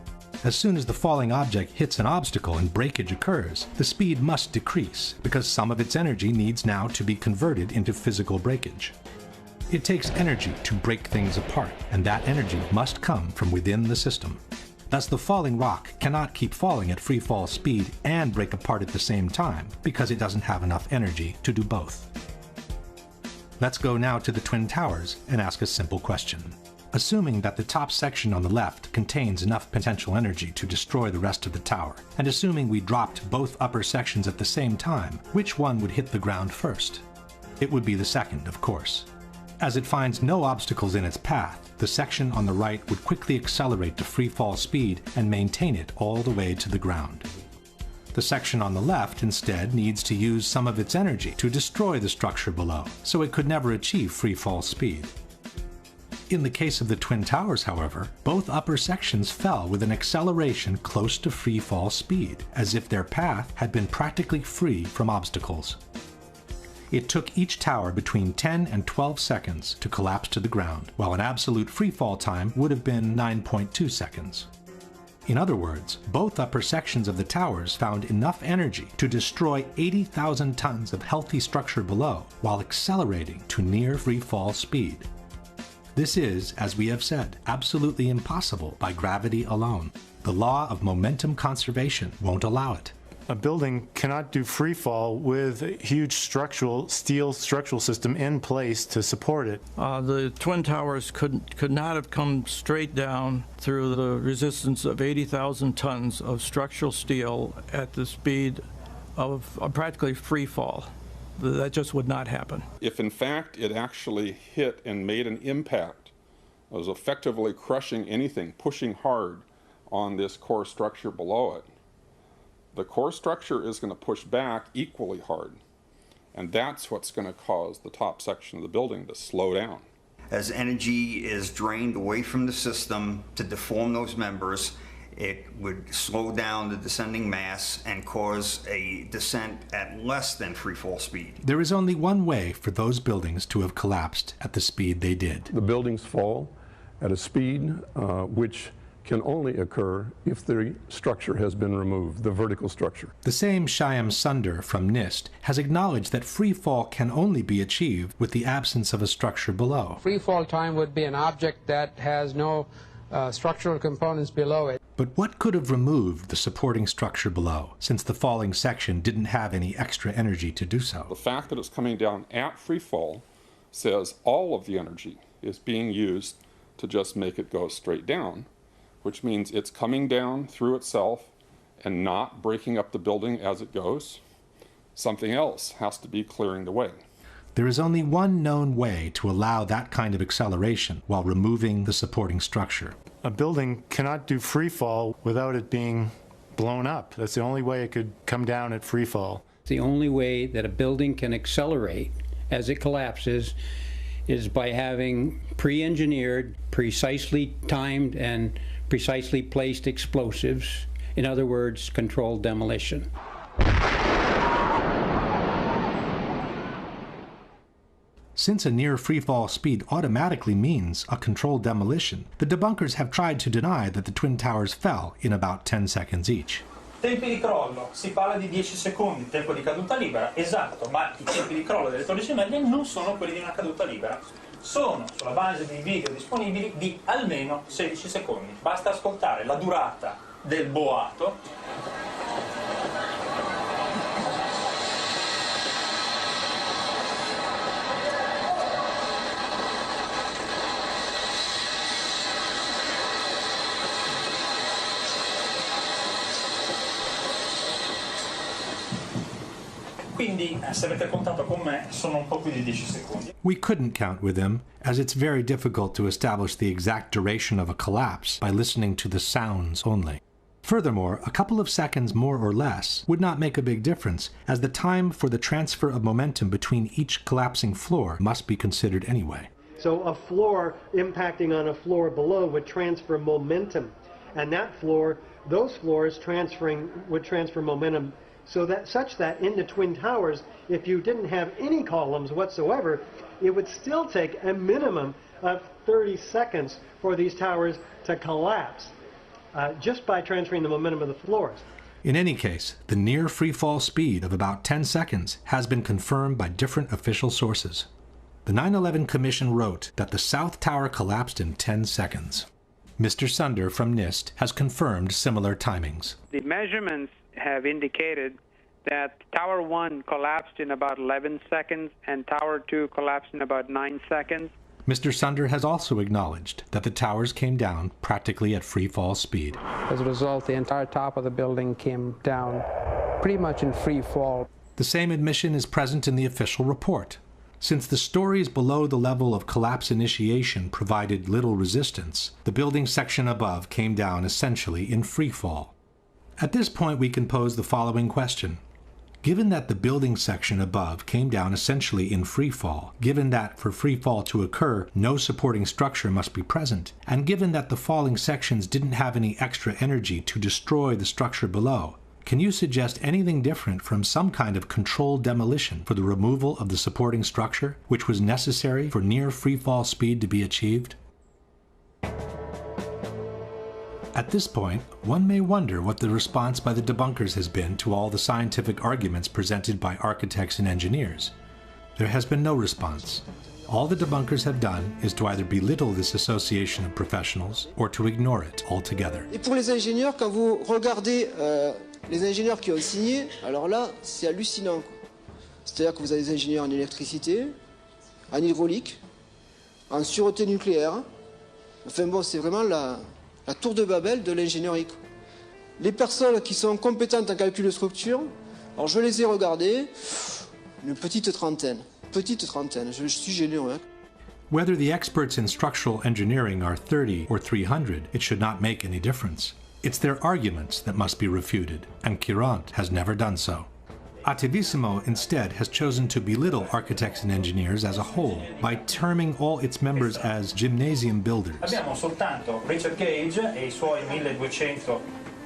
As soon as the falling object hits an obstacle and breakage occurs, the speed must decrease because some of its energy needs now to be converted into physical breakage. It takes energy to break things apart, and that energy must come from within the system. Thus, the falling rock cannot keep falling at free fall speed and break apart at the same time because it doesn't have enough energy to do both. Let's go now to the Twin Towers and ask a simple question. Assuming that the top section on the left contains enough potential energy to destroy the rest of the tower, and assuming we dropped both upper sections at the same time, which one would hit the ground first? It would be the second, of course. As it finds no obstacles in its path, the section on the right would quickly accelerate to free fall speed and maintain it all the way to the ground. The section on the left instead needs to use some of its energy to destroy the structure below, so it could never achieve free fall speed. In the case of the Twin Towers, however, both upper sections fell with an acceleration close to free fall speed, as if their path had been practically free from obstacles. It took each tower between 10 and 12 seconds to collapse to the ground, while an absolute free fall time would have been 9.2 seconds. In other words, both upper sections of the towers found enough energy to destroy 80,000 tons of healthy structure below, while accelerating to near free fall speed. This is, as we have said, absolutely impossible by gravity alone. The law of momentum conservation won't allow it. A building cannot do free fall with a huge steel structural system in place to support it. The Twin Towers could not have come straight down through the resistance of 80,000 tons of structural steel at the speed of practically free fall. That just would not happen. If in fact it actually hit and made an impact, it was effectively crushing anything, pushing hard on this core structure below it, the core structure is going to push back equally hard. And that's what's going to cause the top section of the building to slow down. As energy is drained away from the system to deform those members, it would slow down the descending mass and cause a descent at less than free fall speed. There is only one way for those buildings to have collapsed at the speed they did. The buildings fall at a speed which can only occur if the structure has been removed, the vertical structure. The same Shyam Sunder from NIST has acknowledged that free fall can only be achieved with the absence of a structure below. Free fall time would be an object that has no structural components below it. But what could have removed the supporting structure below, since the falling section didn't have any extra energy to do so? The fact that it's coming down at free fall says all of the energy is being used to just make it go straight down, which means it's coming down through itself and not breaking up the building as it goes. Something else has to be clearing the way. There is only one known way to allow that kind of acceleration while removing the supporting structure. A building cannot do free fall without it being blown up. That's the only way it could come down at free fall. The only way that a building can accelerate as it collapses is by having pre-engineered, precisely timed, and precisely placed explosives. In other words, controlled demolition. Since a near free-fall speed automatically means a controlled demolition, the debunkers have tried to deny that the Twin Towers fell in about 10 seconds each. Tempi di crollo, si parla di 10 secondi, tempo di caduta libera, esatto, ma i tempi di crollo delle torri gemelle non sono quelli di una caduta libera. Sono, sulla base dei video disponibili, di almeno 16 secondi. Basta ascoltare la durata del boato. Quindi, se avete contato con me, sono un po' più di 10 secondi. We couldn't count with him, as it's very difficult to establish the exact duration of a collapse by listening to the sounds only. Furthermore, a couple of seconds more or less would not make a big difference, as the time for the transfer of momentum between each collapsing floor must be considered anyway. So a floor impacting on a floor below would transfer momentum, and that floor, those floors would transfer momentum such that in the Twin Towers, if you didn't have any columns whatsoever, it would still take a minimum of 30 seconds for these towers to collapse, just by transferring the momentum of the floors. In any case, the near free-fall speed of about 10 seconds has been confirmed by different official sources. The 9/11 Commission wrote that the South Tower collapsed in 10 seconds. Mr. Sunder from NIST has confirmed similar timings. The measurements have indicated that Tower 1 collapsed in about 11 seconds and Tower 2 collapsed in about 9 seconds. Mr. Sunder has also acknowledged that the towers came down practically at free fall speed. As a result, the entire top of the building came down pretty much in free fall. The same admission is present in the official report. Since the stories below the level of collapse initiation provided little resistance, the building section above came down essentially in free fall. At this point, we can pose the following question. Given that the building section above came down essentially in free fall, given that for free fall to occur, no supporting structure must be present, and given that the falling sections didn't have any extra energy to destroy the structure below, can you suggest anything different from some kind of controlled demolition for the removal of the supporting structure, which was necessary for near free fall speed to be achieved? At this point, one may wonder what the response by the debunkers has been to all the scientific arguments presented by architects and engineers. There has been no response. All the debunkers have done is to either belittle this association of professionals or to ignore it altogether. Et pour les ingénieurs, quand vous regardez les ingénieurs qui ont signé, alors là, c'est hallucinant. C'est-à-dire que vous avez des ingénieurs en électricité, en hydraulique, en sûreté nucléaire. Enfin bon, c'est vraiment la tour de Babel de l'ingénierie. Les personnes qui sont compétentes en calcul de structure, alors je les ai regardées, une petite trentaine, je suis généreux. Hein. Whether the experts in structural engineering are 30 or 300, it should not make any difference. It's their arguments that must be refuted, and Courant has never done so. Attivissimo instead has chosen to belittle architects and engineers as a whole by terming all its members as gymnasium builders. Abbiamo soltanto Richard Gage e I suoi 1200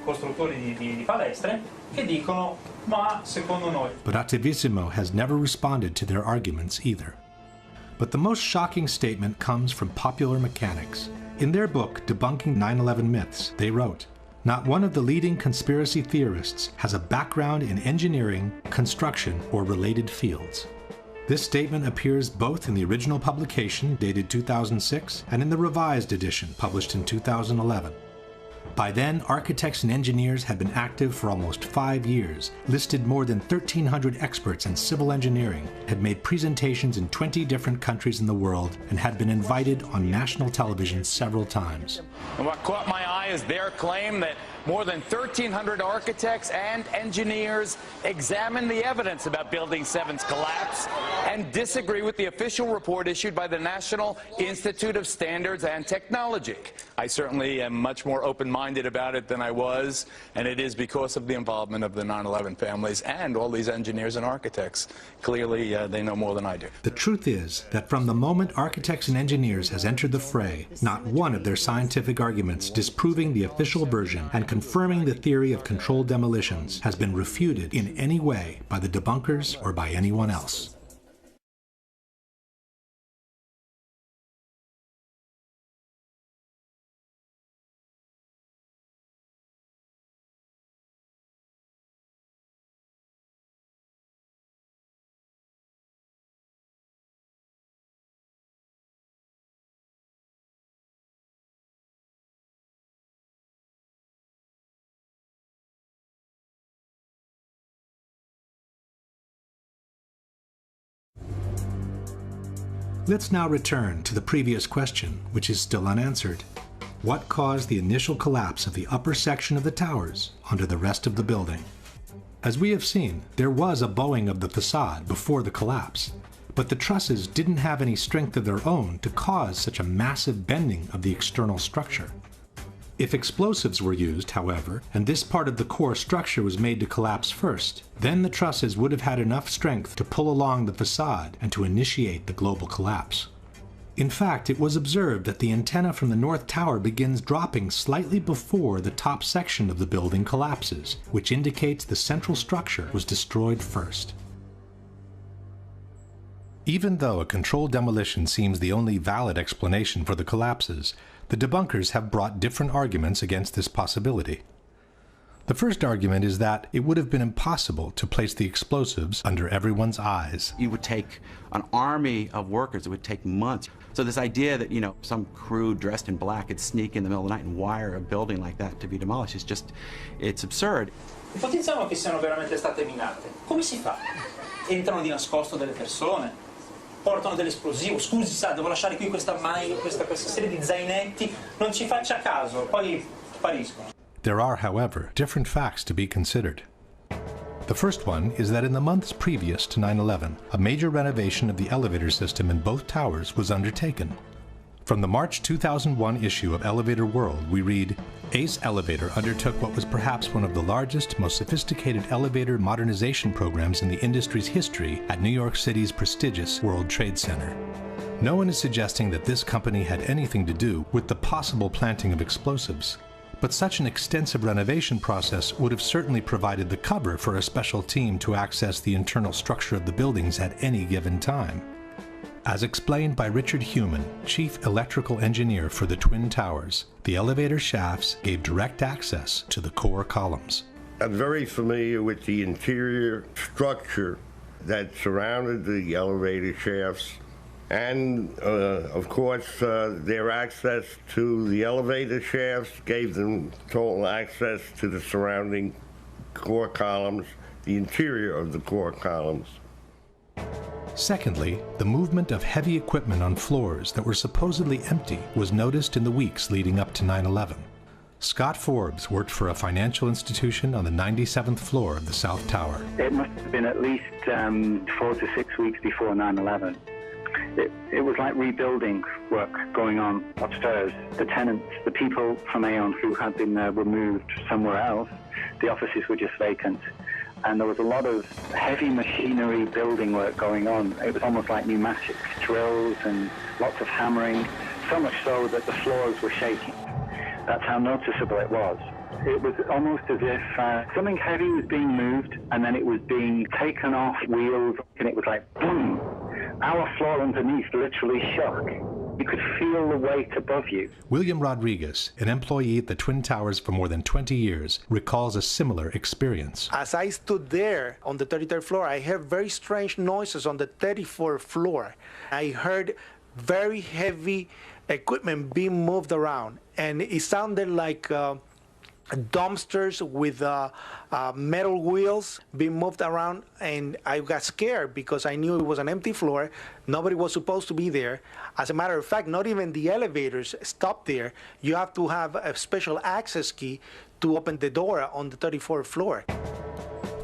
costruttori di palestre che dicono ma secondo noi. But Attivissimo has never responded to their arguments either. But the most shocking statement comes from Popular Mechanics. In their book, Debunking 9/11 Myths, they wrote, "Not one of the leading conspiracy theorists has a background in engineering, construction, or related fields." This statement appears both in the original publication, dated 2006, and in the revised edition, published in 2011. By then, architects and engineers had been active for almost 5 years, listed more than 1,300 experts in civil engineering, had made presentations in 20 different countries in the world, and had been invited on national television several times. And what caught my eye is their claim that more than 1,300 architects and engineers examined the evidence about Building 7's collapse and disagree with the official report issued by the National Institute of Standards and Technology. I certainly am much more open-minded about it than I was, and it is because of the involvement of the 9/11 families and all these engineers and architects. Clearly, they know more than I do. The truth is that from the moment architects and engineers has entered the fray, not one of their scientific arguments disproving the official version and confirming the theory of controlled demolitions has been refuted in any way by the debunkers or by anyone else. Let's now return to the previous question, which is still unanswered. What caused the initial collapse of the upper section of the towers onto the rest of the building? As we have seen, there was a bowing of the facade before the collapse, but the trusses didn't have any strength of their own to cause such a massive bending of the external structure. If explosives were used, however, and this part of the core structure was made to collapse first, then the trusses would have had enough strength to pull along the facade and to initiate the global collapse. In fact, it was observed that the antenna from the north tower begins dropping slightly before the top section of the building collapses, which indicates the central structure was destroyed first. Even though a controlled demolition seems the only valid explanation for the collapses, the debunkers have brought different arguments against this possibility. The first argument is that it would have been impossible to place the explosives under everyone's eyes. It would take an army of workers. It would take months. So this idea that, some crew dressed in black could sneak in the middle of the night and wire a building like that to be demolished is just, it's absurd. Ipotizziamo che siano veramente state minate. Come si fa? Entrano di nascosto delle persone? Portano dell'esplosivo, scusi sa, devo lasciare qui questa serie di zainetti, non ci faccia caso, poi spariscono. There are, however, different facts to be considered. The first one is that in the months previous to 9/11, a major renovation of the elevator system in both towers was undertaken. From the March 2001 issue of Elevator World, we read, Ace Elevator undertook what was perhaps one of the largest, most sophisticated elevator modernization programs in the industry's history at New York City's prestigious World Trade Center. No one is suggesting that this company had anything to do with the possible planting of explosives, but such an extensive renovation process would have certainly provided the cover for a special team to access the internal structure of the buildings at any given time. As explained by Richard Heumann, Chief Electrical Engineer for the Twin Towers, the elevator shafts gave direct access to the core columns. I'm very familiar with the interior structure that surrounded the elevator shafts, and of course their access to the elevator shafts gave them total access to the surrounding core columns, the interior of the core columns. Secondly, the movement of heavy equipment on floors that were supposedly empty was noticed in the weeks leading up to 9/11. Scott Forbes worked for a financial institution on the 97th floor of the South Tower. It must have been at least 4 to 6 weeks before 9/11. It was like rebuilding work going on upstairs. The tenants, the people from Aon who had been there were moved somewhere else. The offices were just vacant. And there was a lot of heavy machinery building work going on. It was almost like pneumatic drills and lots of hammering, so much so that the floors were shaking. That's how noticeable it was. It was almost as if something heavy was being moved and then it was being taken off wheels, and it was like boom. Our floor underneath literally shook. You could feel the weight above you. William Rodriguez, an employee at the Twin Towers for more than 20 years, recalls a similar experience. As I stood there on the 33rd floor, I heard very strange noises on the 34th floor. I heard very heavy equipment being moved around, and it sounded like dumpsters with metal wheels being moved around, and I got scared because I knew it was an empty floor. Nobody was supposed to be there. As a matter of fact, not even the elevators stopped there. You have to have a special access key to open the door on the 34th floor.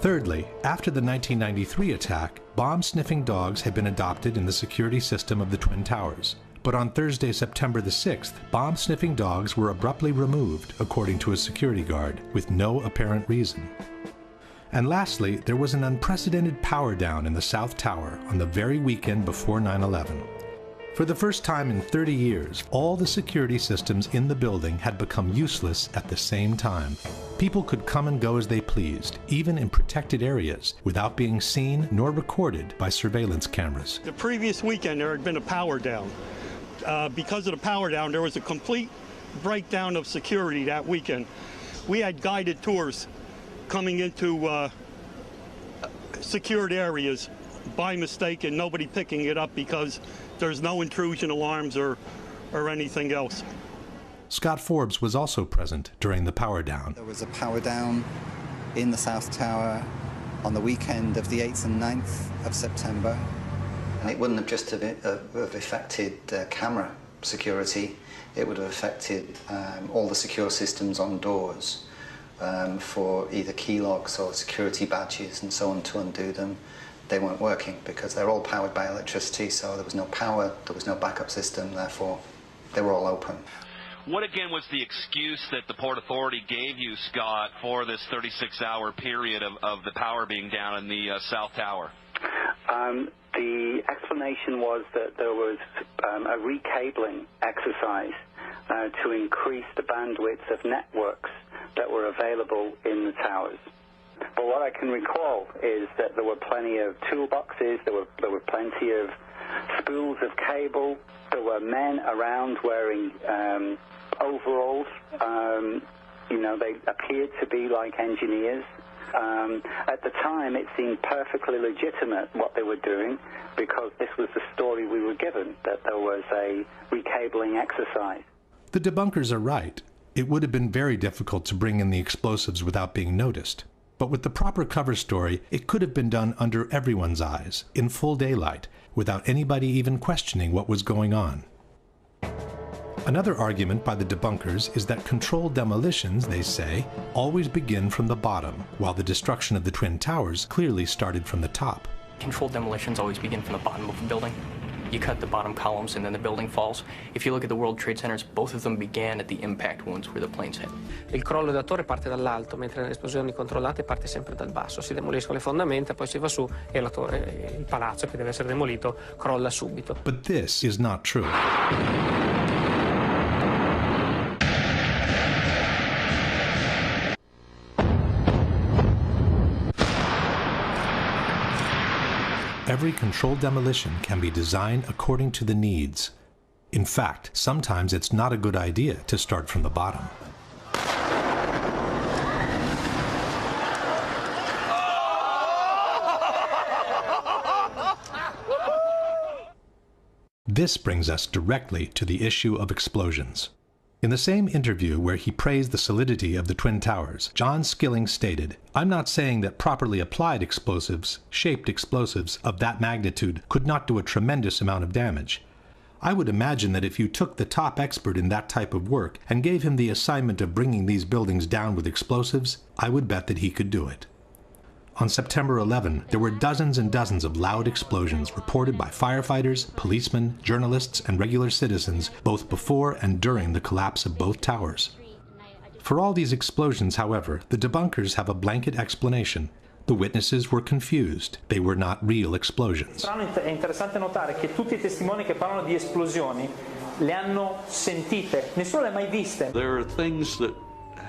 Thirdly, after the 1993 attack, bomb-sniffing dogs had been adopted in the security system of the Twin Towers. But on Thursday, September the 6th, bomb-sniffing dogs were abruptly removed, according to a security guard, with no apparent reason. And lastly, there was an unprecedented power down in the South Tower on the very weekend before 9/11. For the first time in 30 years, all the security systems in the building had become useless at the same time. People could come and go as they pleased, even in protected areas, without being seen nor recorded by surveillance cameras. The previous weekend, there had been a power down. Because of the power down, there was a complete breakdown of security that weekend. We had guided tours coming into secured areas by mistake and nobody picking it up because there's no intrusion alarms or anything else. Scott Forbes was also present during the power down. There was a power down in the South Tower on the weekend of the 8th and 9th of September. And it wouldn't have just have affected camera security, it would have affected all the secure systems on doors for either key locks or security badges and so on. To undo them, they weren't working because they're all powered by electricity, so there was no power, there was no backup system, therefore they were all open. What again was the excuse that the Port Authority gave you, Scott, for this 36-hour period of the power being down in the South Tower? The explanation was that there was a recabling exercise to increase the bandwidth of networks that were available in the towers. But what I can recall is that there were plenty of toolboxes, there were plenty of spools of cable, there were men around wearing overalls. You know, they appeared to be like engineers. At the time, it seemed perfectly legitimate what they were doing because this was the story we were given, that there was a recabling exercise. The debunkers are right. It would have been very difficult to bring in the explosives without being noticed. But with the proper cover story, it could have been done under everyone's eyes, in full daylight, without anybody even questioning what was going on. Another argument by the debunkers is that controlled demolitions, they say, always begin from the bottom, while the destruction of the Twin Towers clearly started from the top. Controlled demolitions always begin from the bottom of a building. you cut the bottom columns and then the building falls. If you look at the World Trade Centers, both of them began at the impact wounds where the planes hit. Il crollo della torre parte dall'alto, mentre nelle esplosioni controllate parte sempre dal basso. Si demoliscono le fondamenta, poi si va su e la torre, il palazzo che deve essere demolito, crolla subito. But this is not true. Every controlled demolition can be designed according to the needs. In fact, sometimes it's not a good idea to start from the bottom. This brings us directly to the issue of explosions. In the same interview where he praised the solidity of the Twin Towers, John Skilling stated, "I'm not saying that properly applied explosives, shaped explosives of that magnitude could not do a tremendous amount of damage. I would imagine that if you took the top expert in that type of work and gave him the assignment of bringing these buildings down with explosives, I would bet that he could do it." On September 11, there were dozens and dozens of loud explosions reported by firefighters, policemen, journalists, and regular citizens both before and during the collapse of both towers. For all these explosions, however, the debunkers have a blanket explanation. The witnesses were confused. They were not real explosions. È interessante notare che tutti I testimoni che parlano di esplosioni le hanno sentite, nessuno le ha mai viste. There are things that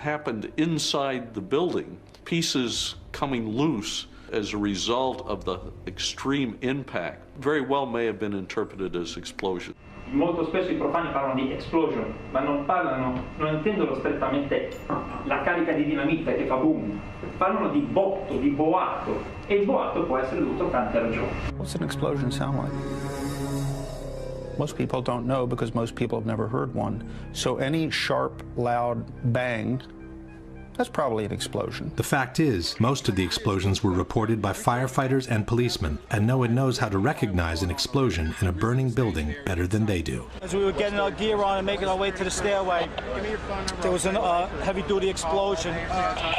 happened inside the building, pieces coming loose as a result of the extreme impact, very well may have been interpreted as explosion. Molto spesso I profani parlano di explosion, ma non intendono strettamente la carica di dinamite che fa boom. Parlano di botto, di boato, e il boato può essere dovuto a tante ragioni. What's an explosion sound like? Most people don't know because most people have never heard one. So any sharp, loud bang, that's probably an explosion. The fact is, most of the explosions were reported by firefighters and policemen, and no one knows how to recognize an explosion in a burning building better than they do. As we were getting our gear on and making our way to the stairway, there was a heavy-duty explosion.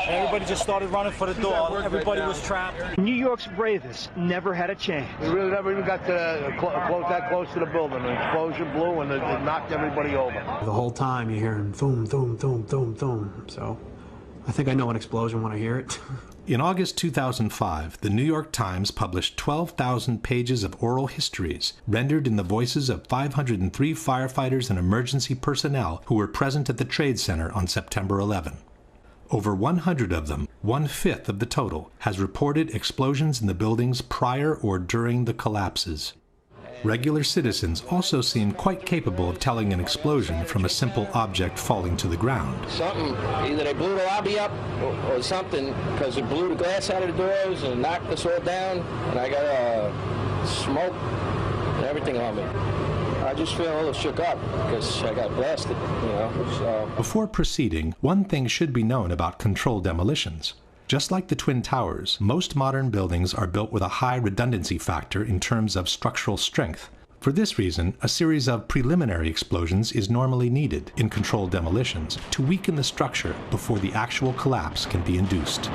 Everybody just started running for the door. Everybody was trapped. New York's bravest never had a chance. We really never even got to that close to the building. An explosion blew and it knocked everybody over. The whole time you're hearing boom, boom, boom, boom, boom. So I think I know an explosion when I hear it. In August 2005, the New York Times published 12,000 pages of oral histories, rendered in the voices of 503 firefighters and emergency personnel who were present at the Trade Center on September 11. Over 100 of them, 1/5 of the total, has reported explosions in the buildings prior or during the collapses. Regular citizens also seem quite capable of telling an explosion from a simple object falling to the ground. Something, either they blew the lobby up or something, because it blew the glass out of the doors and knocked us all down, and I got smoke and everything on me. I just feel a little shook up because I got blasted, you know. So. Before proceeding, one thing should be known about controlled demolitions. Just like the Twin Towers, most modern buildings are built with a high redundancy factor in terms of structural strength. For this reason, a series of preliminary explosions is normally needed in controlled demolitions to weaken the structure before the actual collapse can be induced.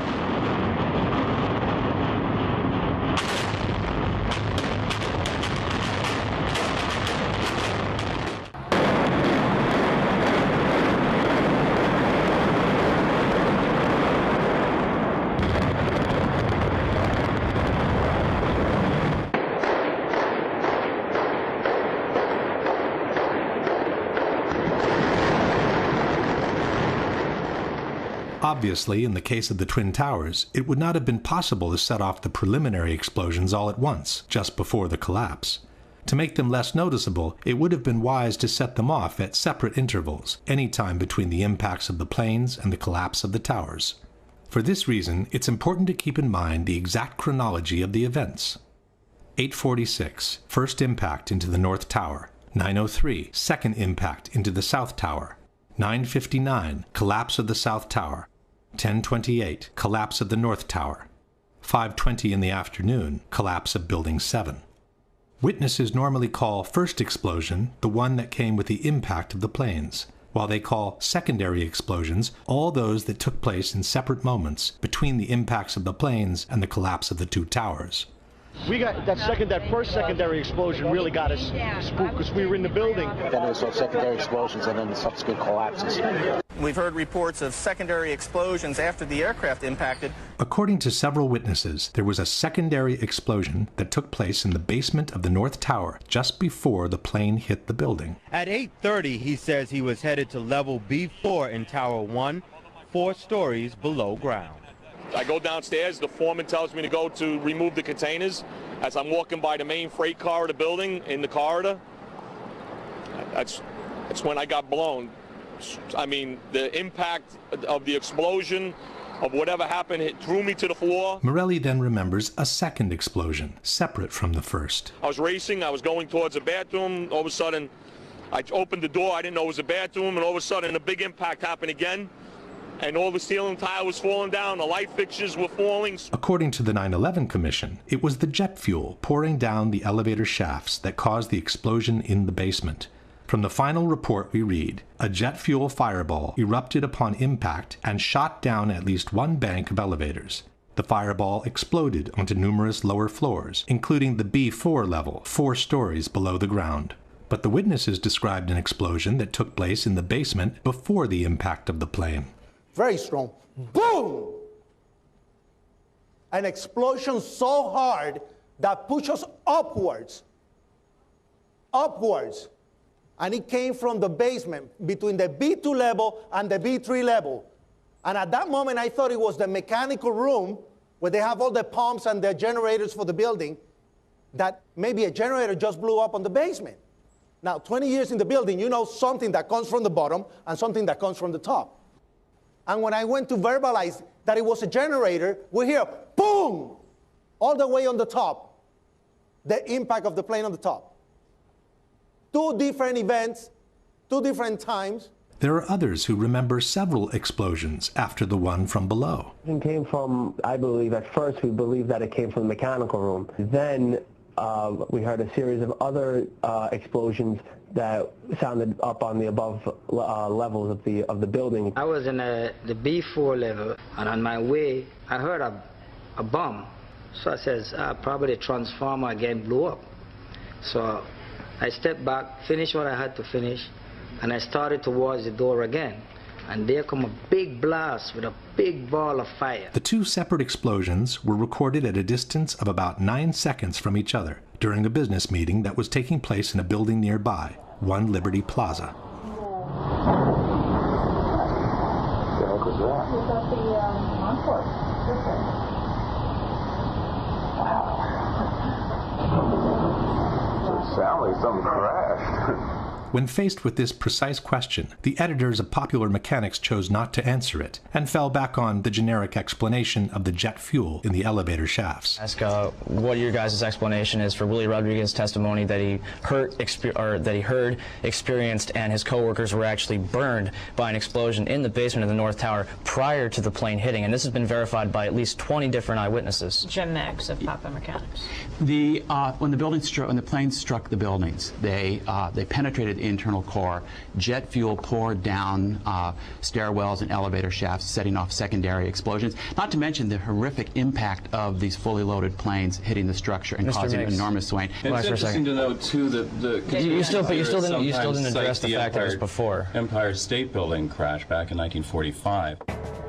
Obviously, in the case of the Twin Towers, it would not have been possible to set off the preliminary explosions all at once, just before the collapse. To make them less noticeable, it would have been wise to set them off at separate intervals, any time between the impacts of the planes and the collapse of the towers. For this reason, it's important to keep in mind the exact chronology of the events. 8:46, first impact into the North Tower. 9:03, second impact into the South Tower. 9:59, collapse of the South Tower. 10:28, collapse of the North Tower. 5:20 in the afternoon, collapse of Building 7. Witnesses normally call first explosion the one that came with the impact of the planes, while they call secondary explosions all those that took place in separate moments between the impacts of the planes and the collapse of the two towers. That first secondary explosion really got us spooked because we were in the building. Then we saw secondary explosions and then the subsequent collapses. We've heard reports of secondary explosions after the aircraft impacted. According to several witnesses, there was a secondary explosion that took place in the basement of the North Tower just before the plane hit the building. At 8:30, he says he was headed to level B4 in Tower 1, 4 stories below ground. I go downstairs, the foreman tells me to go to remove the containers. As I'm walking by the main freight car of the building, in the corridor, that's when I got blown. I mean, the impact of the explosion, of whatever happened, it threw me to the floor. Morelli then remembers a second explosion, separate from the first. I was racing, I was going towards the bathroom. All of a sudden, I opened the door, I didn't know it was a bathroom, and all of a sudden a big impact happened again. And all the ceiling tile was falling down, the light fixtures were falling. According to the 9/11 Commission, it was the jet fuel pouring down the elevator shafts that caused the explosion in the basement. From the final report we read, a jet fuel fireball erupted upon impact and shot down at least one bank of elevators. The fireball exploded onto numerous lower floors, including the B4 level, 4 stories below the ground. But the witnesses described an explosion that took place in the basement before the impact of the plane. Very strong. Boom! An explosion so hard that pushed us upwards. Upwards. And it came from the basement between the B2 level and the B3 level. And at that moment, I thought it was the mechanical room where they have all the pumps and the generators for the building, that maybe a generator just blew up on the basement. Now, 20 years in the building, you know something that comes from the bottom and something that comes from the top. And when I went to verbalize that it was a generator, we hear, boom, all the way on the top, the impact of the plane on the top. 2 different events, 2 different times. There are others who remember several explosions after the one from below. It came from, I believe, at first we believed that it came from the mechanical room. Then we heard a series of other explosions that sounded up on the above levels of the building. I was in the B4 level, and on my way, I heard a bomb. So I says, probably the transformer again blew up. So I stepped back, finished what I had to finish, and I started towards the door again. And there come a big blast with a big ball of fire. The 2 separate explosions were recorded at a distance of about 9 seconds from each other during a business meeting that was taking place in a building nearby, 1 Liberty Plaza. What the heck was that? We got the Encore. Wow. It sounded like something crashed. When faced with this precise question, the editors of Popular Mechanics chose not to answer it and fell back on the generic explanation of the jet fuel in the elevator shafts. Ask what your guys' explanation is for Willie Rodriguez's testimony that he heard, experienced, and his coworkers were actually burned by an explosion in the basement of the North Tower prior to the plane hitting, and this has been verified by at least 20 different eyewitnesses. Jim Meggs of Popular Mechanics. When the plane struck the buildings, they penetrated the internal core. Jet fuel poured down stairwells and elevator shafts, setting off secondary explosions. Not to mention the horrific impact of these fully loaded planes hitting the structure and causing enormous swaying. It's interesting to note too that you still didn't address the fact that it was before Empire State Building crash back in 1945.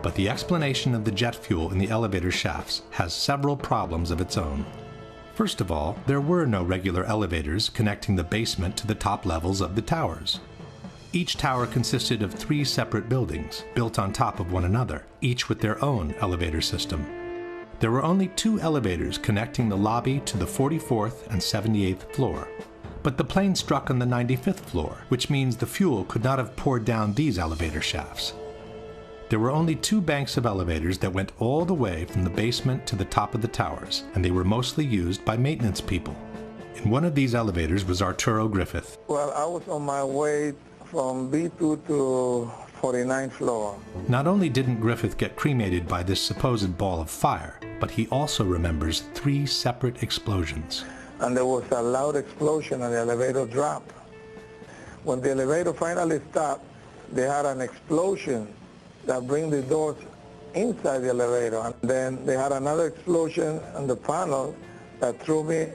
But the explanation of the jet fuel in the elevator shafts has several problems of its own. First of all, there were no regular elevators connecting the basement to the top levels of the towers. Each tower consisted of 3 separate buildings, built on top of one another, each with their own elevator system. There were only 2 elevators connecting the lobby to the 44th and 78th floor. But the plane struck on the 95th floor, which means the fuel could not have poured down these elevator shafts. There were only 2 banks of elevators that went all the way from the basement to the top of the towers, and they were mostly used by maintenance people. In one of these elevators was Arturo Griffith. Well, I was on my way from B2 to 49th floor. Not only didn't Griffith get cremated by this supposed ball of fire, but he also remembers 3 separate explosions. And there was a loud explosion and the elevator dropped. When the elevator finally stopped, they had an explosion that bring the doors inside the elevator. And then they had another explosion on the panel that threw me,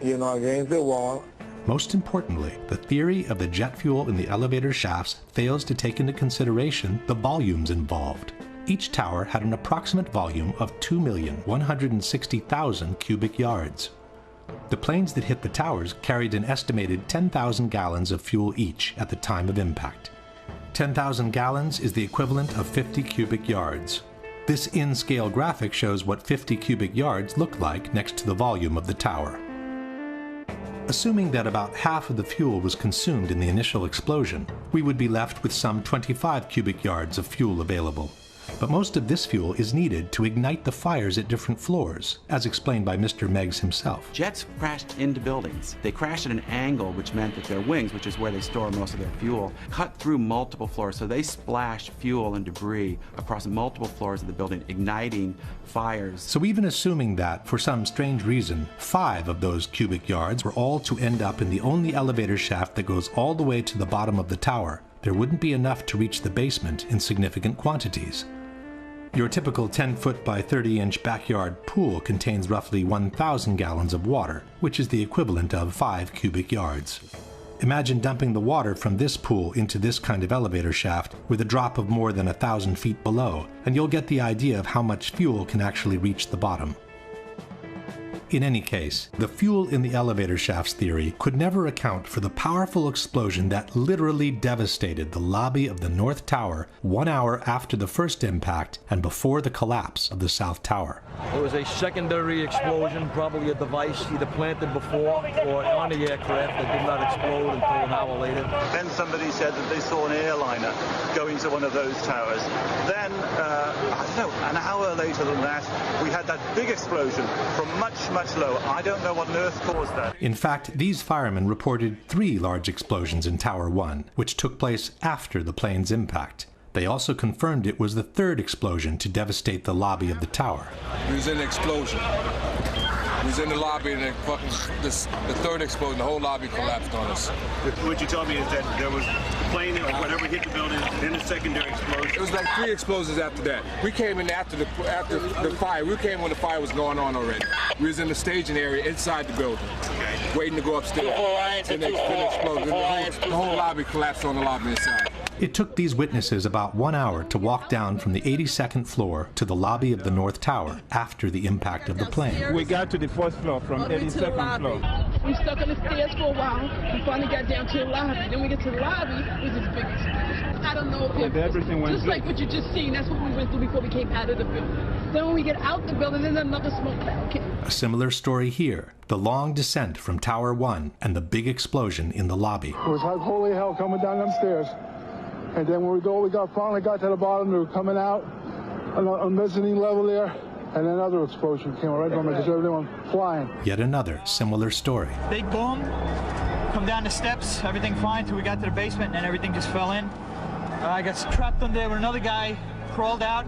you know, against the wall. Most importantly, the theory of the jet fuel in the elevator shafts fails to take into consideration the volumes involved. Each tower had an approximate volume of 2,160,000 cubic yards. The planes that hit the towers carried an estimated 10,000 gallons of fuel each at the time of impact. 10,000 gallons is the equivalent of 50 cubic yards. This in-scale graphic shows what 50 cubic yards look like next to the volume of the tower. Assuming that about half of the fuel was consumed in the initial explosion, we would be left with some 25 cubic yards of fuel available. But most of this fuel is needed to ignite the fires at different floors, as explained by Mr. Meggs himself. Jets crashed into buildings. They crashed at an angle, which meant that their wings, which is where they store most of their fuel, cut through multiple floors. So they splashed fuel and debris across multiple floors of the building, igniting fires. So even assuming that, for some strange reason, 5 of those cubic yards were all to end up in the only elevator shaft that goes all the way to the bottom of the tower, there wouldn't be enough to reach the basement in significant quantities. Your typical 10-foot by 30-inch backyard pool contains roughly 1,000 gallons of water, which is the equivalent of 5 cubic yards. Imagine dumping the water from this pool into this kind of elevator shaft with a drop of more than 1,000 feet below, and you'll get the idea of how much fuel can actually reach the bottom. In any case, the fuel in the elevator shafts theory could never account for the powerful explosion that literally devastated the lobby of the North Tower 1 hour after the first impact and before the collapse of the South Tower. There was a secondary explosion, probably a device either planted before or on the aircraft that did not explode until an hour later. Then somebody said that they saw an airliner going to one of those towers. Then, I don't know, an hour later than that, we had that big explosion from much lower. I don't know what on earth caused that. In fact, these firemen reported 3 large explosions in Tower 1, which took place after the plane's impact. They also confirmed it was the 3rd explosion to devastate the lobby of the tower. It was an explosion. It was in the lobby, and the 3rd explosion, the whole lobby collapsed on us. What you told me is that there was a plane, or whatever hit the building, then a secondary explosion. It was like 3 explosions after that. We came in after the fire. We came when the fire was going on already. We was in the staging area inside the building, waiting to go upstairs. Then they exploded. The whole lobby collapsed on the lobby inside. It took these witnesses about 1 hour to walk down from the 82nd floor to the lobby of the North Tower after the impact of the plane. We got to the 4th floor from 82nd floor. We stuck on the stairs for a while. We finally got down to the lobby. Then we get to the lobby, it was this big explosion. I don't know if everything went just like what you just seen. That's what we went through before we came out of the building. Then when we get out the building, then another smoke cloud came. A similar story here. The long descent from Tower 1 and the big explosion in the lobby. It was like holy hell coming down them stairs. And then when we finally got to the bottom, we were coming out on the mezzanine level there, and another explosion came right on me because everything went flying. Yet another similar story. Big boom, come down the steps, everything fine till we got to the basement, and then everything just fell in. I got trapped under there with another guy, crawled out,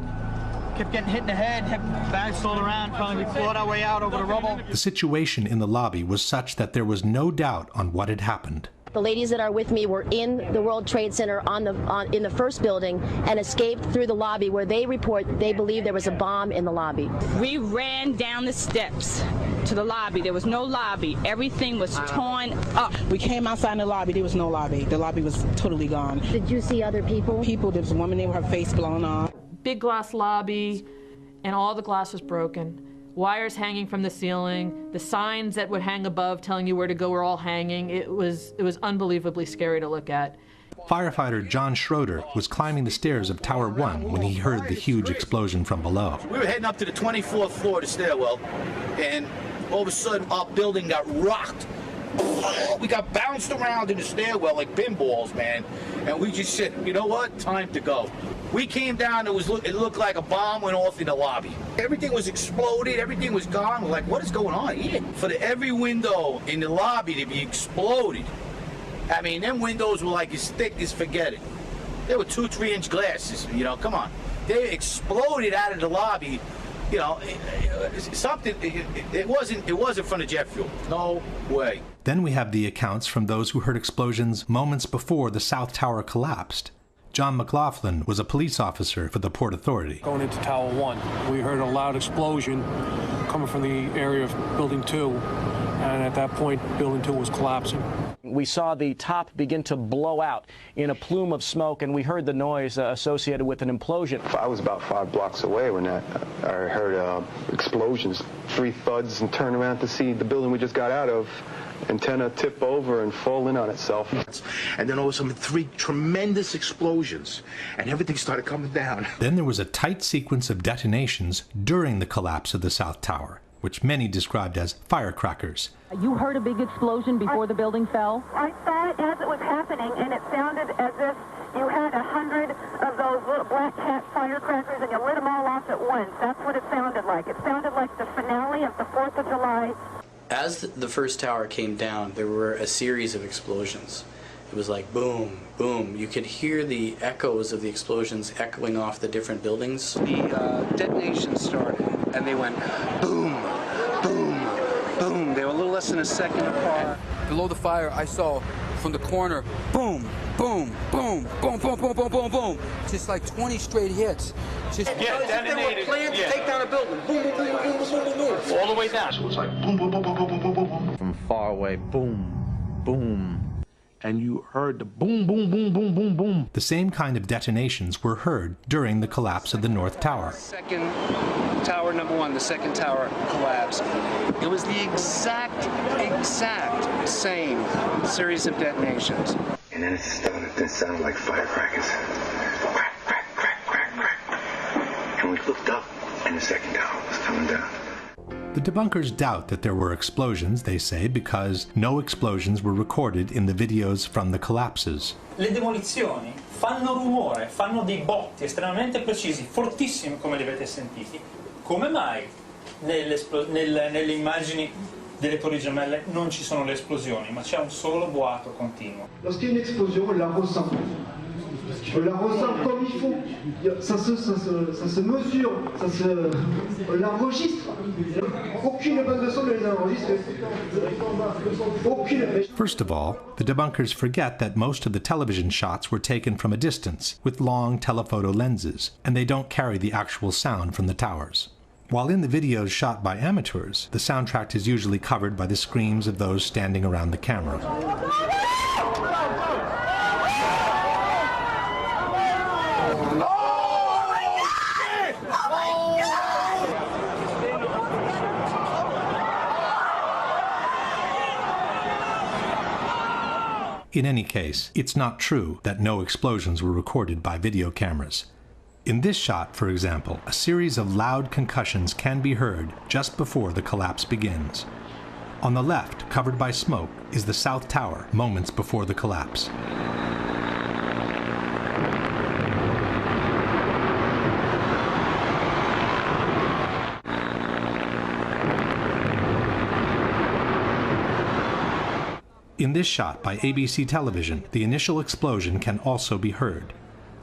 kept getting hit in the head, had bags sold around, finally we clawed our way out over the rubble. The situation in the lobby was such that there was no doubt on what had happened. The ladies that are with me were in the World Trade Center in the first building and escaped through the lobby where they report they believe there was a bomb in the lobby. We ran down the steps to the lobby. There was no lobby. Everything was torn up. We came outside in the lobby. There was no lobby. The lobby was totally gone. Did you see other people? People. There was a woman there with her face blown off. Big glass lobby, and all the glass was broken. Wires hanging from the ceiling, the signs that would hang above telling you where to go were all hanging. It was unbelievably scary to look at. Firefighter John Schroeder was climbing the stairs of Tower 1 when he heard the huge explosion from below. We were heading up to the 24th floor of the stairwell, and all of a sudden our building got rocked. We got bounced around in the stairwell like pinballs, man. And we just said, you know what? Time to go. We came down, it looked like a bomb went off in the lobby. Everything was exploded, everything was gone. We're like, what is going on here? For every window in the lobby to be exploded. I mean, them windows were like as thick as forget it. They were 2-3-inch glasses, you know, come on. They exploded out of the lobby. You know, it wasn't from the jet fuel. No way. Then we have the accounts from those who heard explosions moments before the South Tower collapsed. John McLaughlin was a police officer for the Port Authority. Going into Tower 1, we heard a loud explosion coming from the area of Building 2, and at that point, Building 2 was collapsing. We saw the top begin to blow out in a plume of smoke, and we heard the noise associated with an implosion. I was about 5 blocks away when I heard explosions, 3 thuds, and turned around to see the building we just got out of, antenna tip over and fall in on itself. And then all of a sudden 3 tremendous explosions, and everything started coming down. Then there was a tight sequence of detonations during the collapse of the South Tower, which many described as firecrackers. You heard a big explosion before the building fell? I saw it as it was happening, and it sounded as if you had 100 of those little black cat firecrackers and you lit them all off at once. That's what it sounded like. It sounded like the finale of the 4th of July. As the first tower came down, there were a series of explosions. It was like boom, boom. You could hear the echoes of the explosions echoing off the different buildings. The detonation started, and they went boom, boom, boom. They were a little less than a second apart. Below the fire, I saw from the corner, boom, boom, boom, boom, boom, boom, boom, boom, boom. Just like 20 straight hits. Just detonated. They were planned to take down a building. Boom, boom, boom, boom, boom, boom, boom, boom. All the way down. So it was like boom, boom, boom, boom, boom, boom, boom, boom. From far away, boom, boom. And you heard the boom, boom, boom, boom, boom, boom. The same kind of detonations were heard during the collapse of the North Tower. Second tower, number 1, the second tower collapsed. It was the exact same series of detonations. And then it started to sound like firecrackers. Crack, crack, crack, crack, crack. And we looked up, and the second tower was coming down. The debunkers doubt that there were explosions, they say, because no explosions were recorded in the videos from the collapses. Le demolizioni fanno rumore, fanno dei botti estremamente precisi, fortissimi come li avete sentiti. Come mai nelle immagini delle torri gemelle non ci sono le esplosioni, ma c'è un solo boato continuo? Lorsqu'il y a une explosion, on la ressent. On la ressent comme il faut. Ça se mesure, on l'enregistre. Aucune bande de son ne les enregistre. Aucune. First of all, the debunkers forget that most of the television shots were taken from a distance with long telephoto lenses, and they don't carry the actual sound from the towers. While in the videos shot by amateurs, the soundtrack is usually covered by the screams of those standing around the camera. In any case, it's not true that no explosions were recorded by video cameras. In this shot, for example, a series of loud concussions can be heard just before the collapse begins. On the left, covered by smoke, is the South Tower, moments before the collapse. In this shot by ABC television, the initial explosion can also be heard.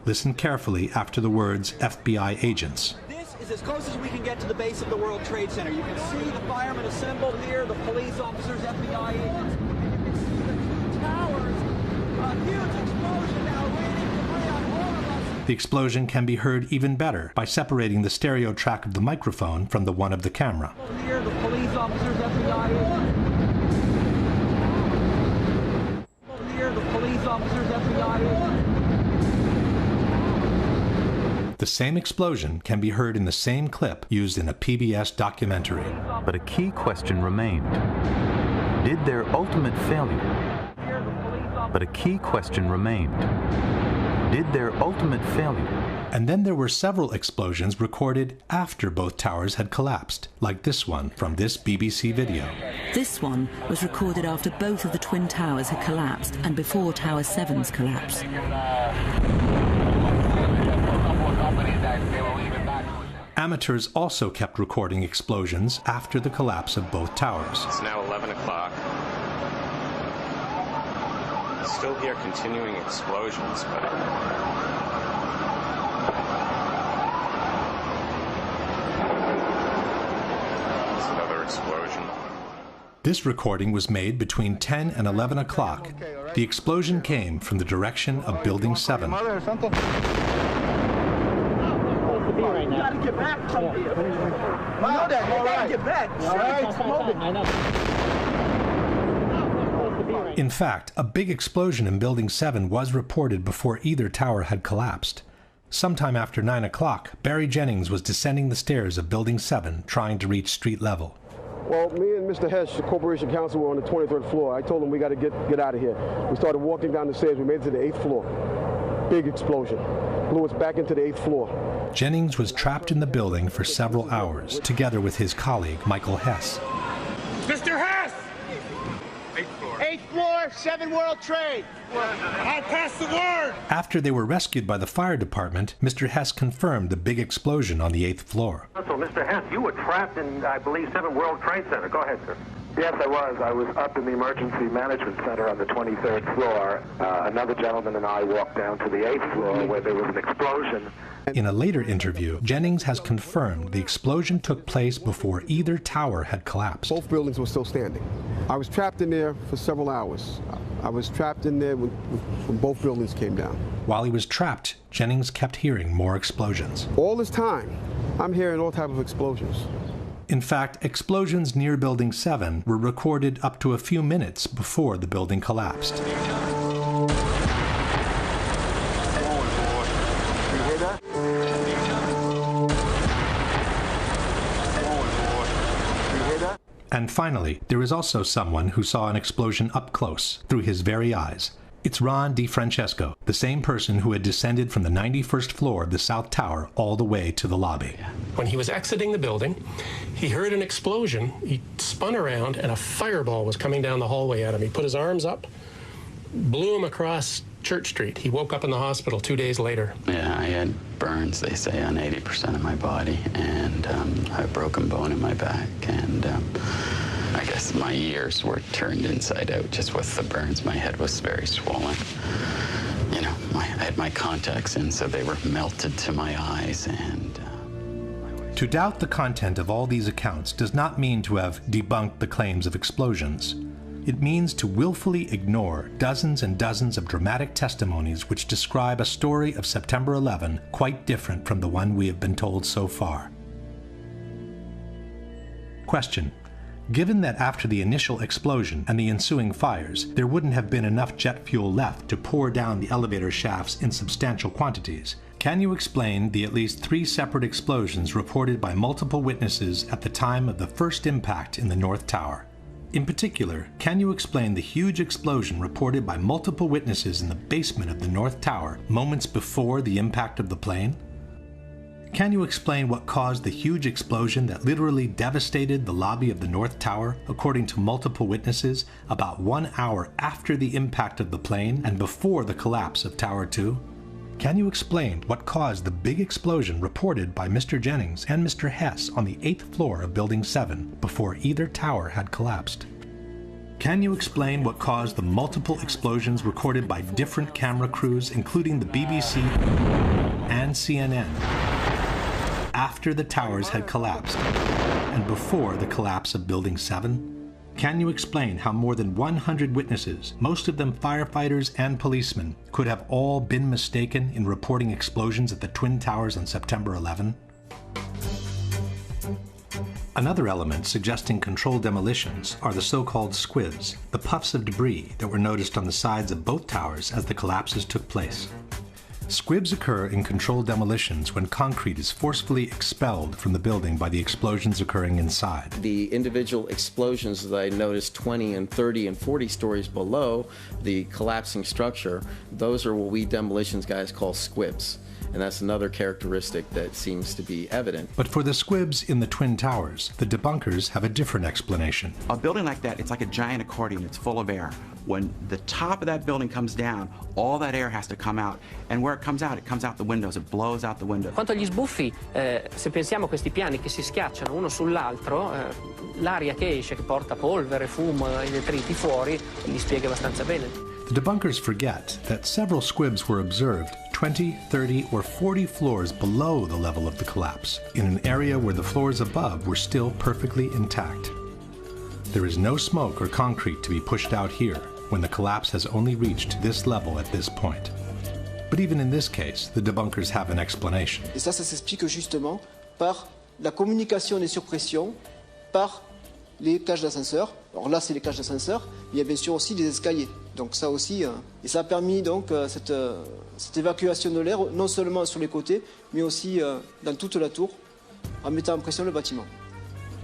Listen carefully after the words FBI agents. This is as close as we can get to the base of the World Trade Center. You can see the firemen assembled here, the police officers, FBI agents. You can see the towers. A huge explosion now waiting to bring on all of us. The explosion can be heard even better by separating the stereo track of the microphone from the one of the camera. Here, the police officers, FBI agents. The police officers, FBI agents. The same explosion can be heard in the same clip used in a PBS documentary. But a key question remained. Did their ultimate failure? But a key question remained. Did their ultimate failure? And then there were several explosions recorded after both towers had collapsed, like this one from this BBC video. This one was recorded after both of the Twin Towers had collapsed and before Tower 7's collapse. Amateurs also kept recording explosions after the collapse of both towers. It's now 11 o'clock. Still hear continuing explosions, but... explosion. This recording was made between 10 and 11 o'clock. The explosion came from the direction of Building 7. You gotta get back from here. You know that. You gotta get back. All right, smoke it. In fact, a big explosion in Building 7 was reported before either tower had collapsed. Sometime after 9 o'clock, Barry Jennings was descending the stairs of Building 7, trying to reach street level. Well, me and Mr. Hesh, the Corporation Counsel, were on the 23rd floor. I told him we got to get out of here. We started walking down the stairs. We made it to the 8th floor. Big explosion. Blew us back into the 8th floor. Jennings was trapped in the building for several hours, together with his colleague, Michael Hess. Mr. Hess! 8th floor, 7 World Trade. I pass the word! After they were rescued by the fire department, Mr. Hess confirmed the big explosion on the 8th floor. So, Mr. Hess, you were trapped in, I believe, 7 World Trade Center. Go ahead, sir. Yes, I was. I was up in the Emergency Management Center on the 23rd floor. Another gentleman and I walked down to the 8th floor where there was an explosion. In a later interview, Jennings has confirmed the explosion took place before either tower had collapsed. Both buildings were still standing. I was trapped in there for several hours. I was trapped in there when both buildings came down. While he was trapped, Jennings kept hearing more explosions. All this time, I'm hearing all types of explosions. In fact, explosions near Building 7 were recorded up to a few minutes before the building collapsed. And finally, there is also someone who saw an explosion up close, through his very eyes. It's Ron DiFrancesco, the same person who had descended from the 91st floor of the South Tower all the way to the lobby. When he was exiting the building, he heard an explosion. He spun around, and a fireball was coming down the hallway at him. He put his arms up, blew him across Church Street. He woke up in the hospital 2 days later. Yeah, I had burns, they say, on 80% of my body, and I had a broken bone in my back, and I guess my ears were turned inside out just with the burns. My head was very swollen. You know, I had my contacts in, so they were melted to my eyes, and... To doubt the content of all these accounts does not mean to have debunked the claims of explosions. It means to willfully ignore dozens and dozens of dramatic testimonies which describe a story of September 11 quite different from the one we have been told so far. Question. Given that after the initial explosion and the ensuing fires, there wouldn't have been enough jet fuel left to pour down the elevator shafts in substantial quantities, can you explain the at least 3 separate explosions reported by multiple witnesses at the time of the first impact in the North Tower? In particular, can you explain the huge explosion reported by multiple witnesses in the basement of the North Tower moments before the impact of the plane? Can you explain what caused the huge explosion that literally devastated the lobby of the North Tower, according to multiple witnesses, about 1 hour after the impact of the plane and before the collapse of Tower 2? Can you explain what caused the big explosion reported by Mr. Jennings and Mr. Hess on the 8th floor of Building 7 before either tower had collapsed? Can you explain what caused the multiple explosions recorded by different camera crews, including the BBC and CNN, after the towers had collapsed and before the collapse of Building 7? Can you explain how more than 100 witnesses, most of them firefighters and policemen, could have all been mistaken in reporting explosions at the Twin Towers on September 11? Another element suggesting controlled demolitions are the so-called squibs, the puffs of debris that were noticed on the sides of both towers as the collapses took place. Squibs occur in controlled demolitions when concrete is forcefully expelled from the building by the explosions occurring inside. The individual explosions that I noticed 20 and 30 and 40 stories below the collapsing structure, those are what we demolitions guys call squibs. And that's another characteristic that seems to be evident. But for the squibs in the Twin Towers, the debunkers have a different explanation. A building like that, it's like a giant accordion. It's full of air. When the top of that building comes down, all that air has to come out. And where it comes out the windows. It blows out the windows. Quanto agli sbuffi, se pensiamo a questi piani che si schiacciano uno sull'altro, l'aria che esce, che porta polvere, fumo e detriti fuori, li spiega abbastanza bene. The debunkers forget that several squibs were observed 20, 30, or 40 floors below the level of the collapse, in an area where the floors above were still perfectly intact. There is no smoke or concrete to be pushed out here when the collapse has only reached this level at this point. But even in this case, the debunkers have an explanation. Et ça s'explique justement par la communication des surpressions, par les cages d'ascenseur. Alors là, c'est les cages d'ascenseur. Il y a bien sûr aussi des escaliers. Donc ça aussi, et ça a permis donc cette évacuation de l'air, non seulement sur les côtés, mais aussi dans toute la tour, en mettant en pression le bâtiment.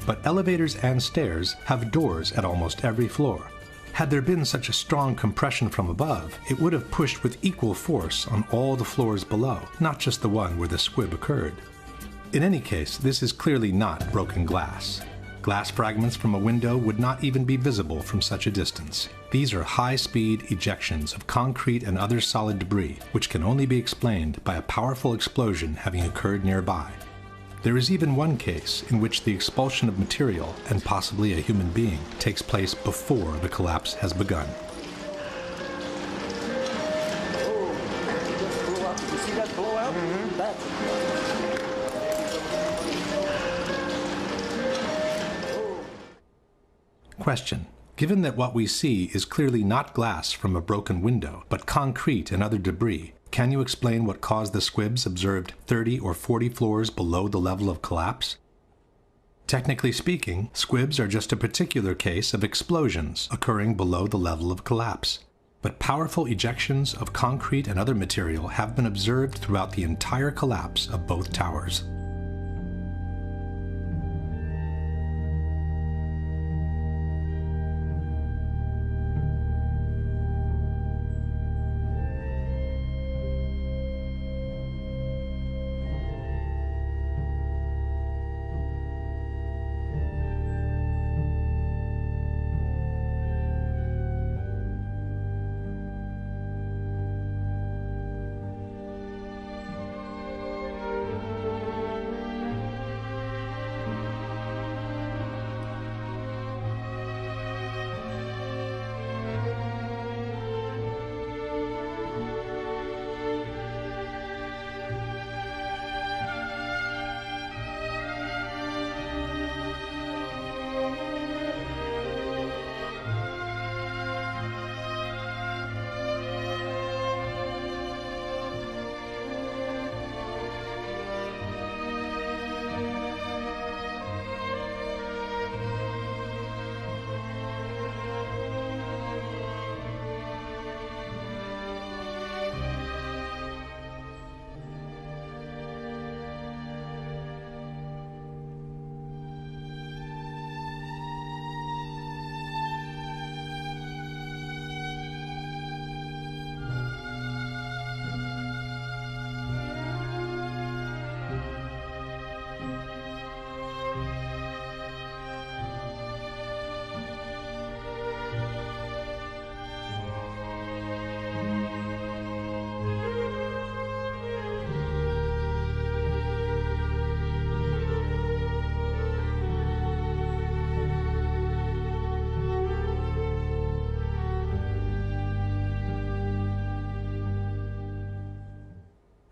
But elevators and stairs have doors at almost every floor. Had there been such a strong compression from above, it would have pushed with equal force on all the floors below, not just the one where the squib occurred. In any case, this is clearly not broken glass. Glass fragments from a window would not even be visible from such a distance. These are high-speed ejections of concrete and other solid debris, which can only be explained by a powerful explosion having occurred nearby. There is even one case in which the expulsion of material, and possibly a human being, takes place before the collapse has begun. You see that blowout? Question. Given that what we see is clearly not glass from a broken window, but concrete and other debris, can you explain what caused the squibs observed 30 or 40 floors below the level of collapse? Technically speaking, squibs are just a particular case of explosions occurring below the level of collapse. But powerful ejections of concrete and other material have been observed throughout the entire collapse of both towers.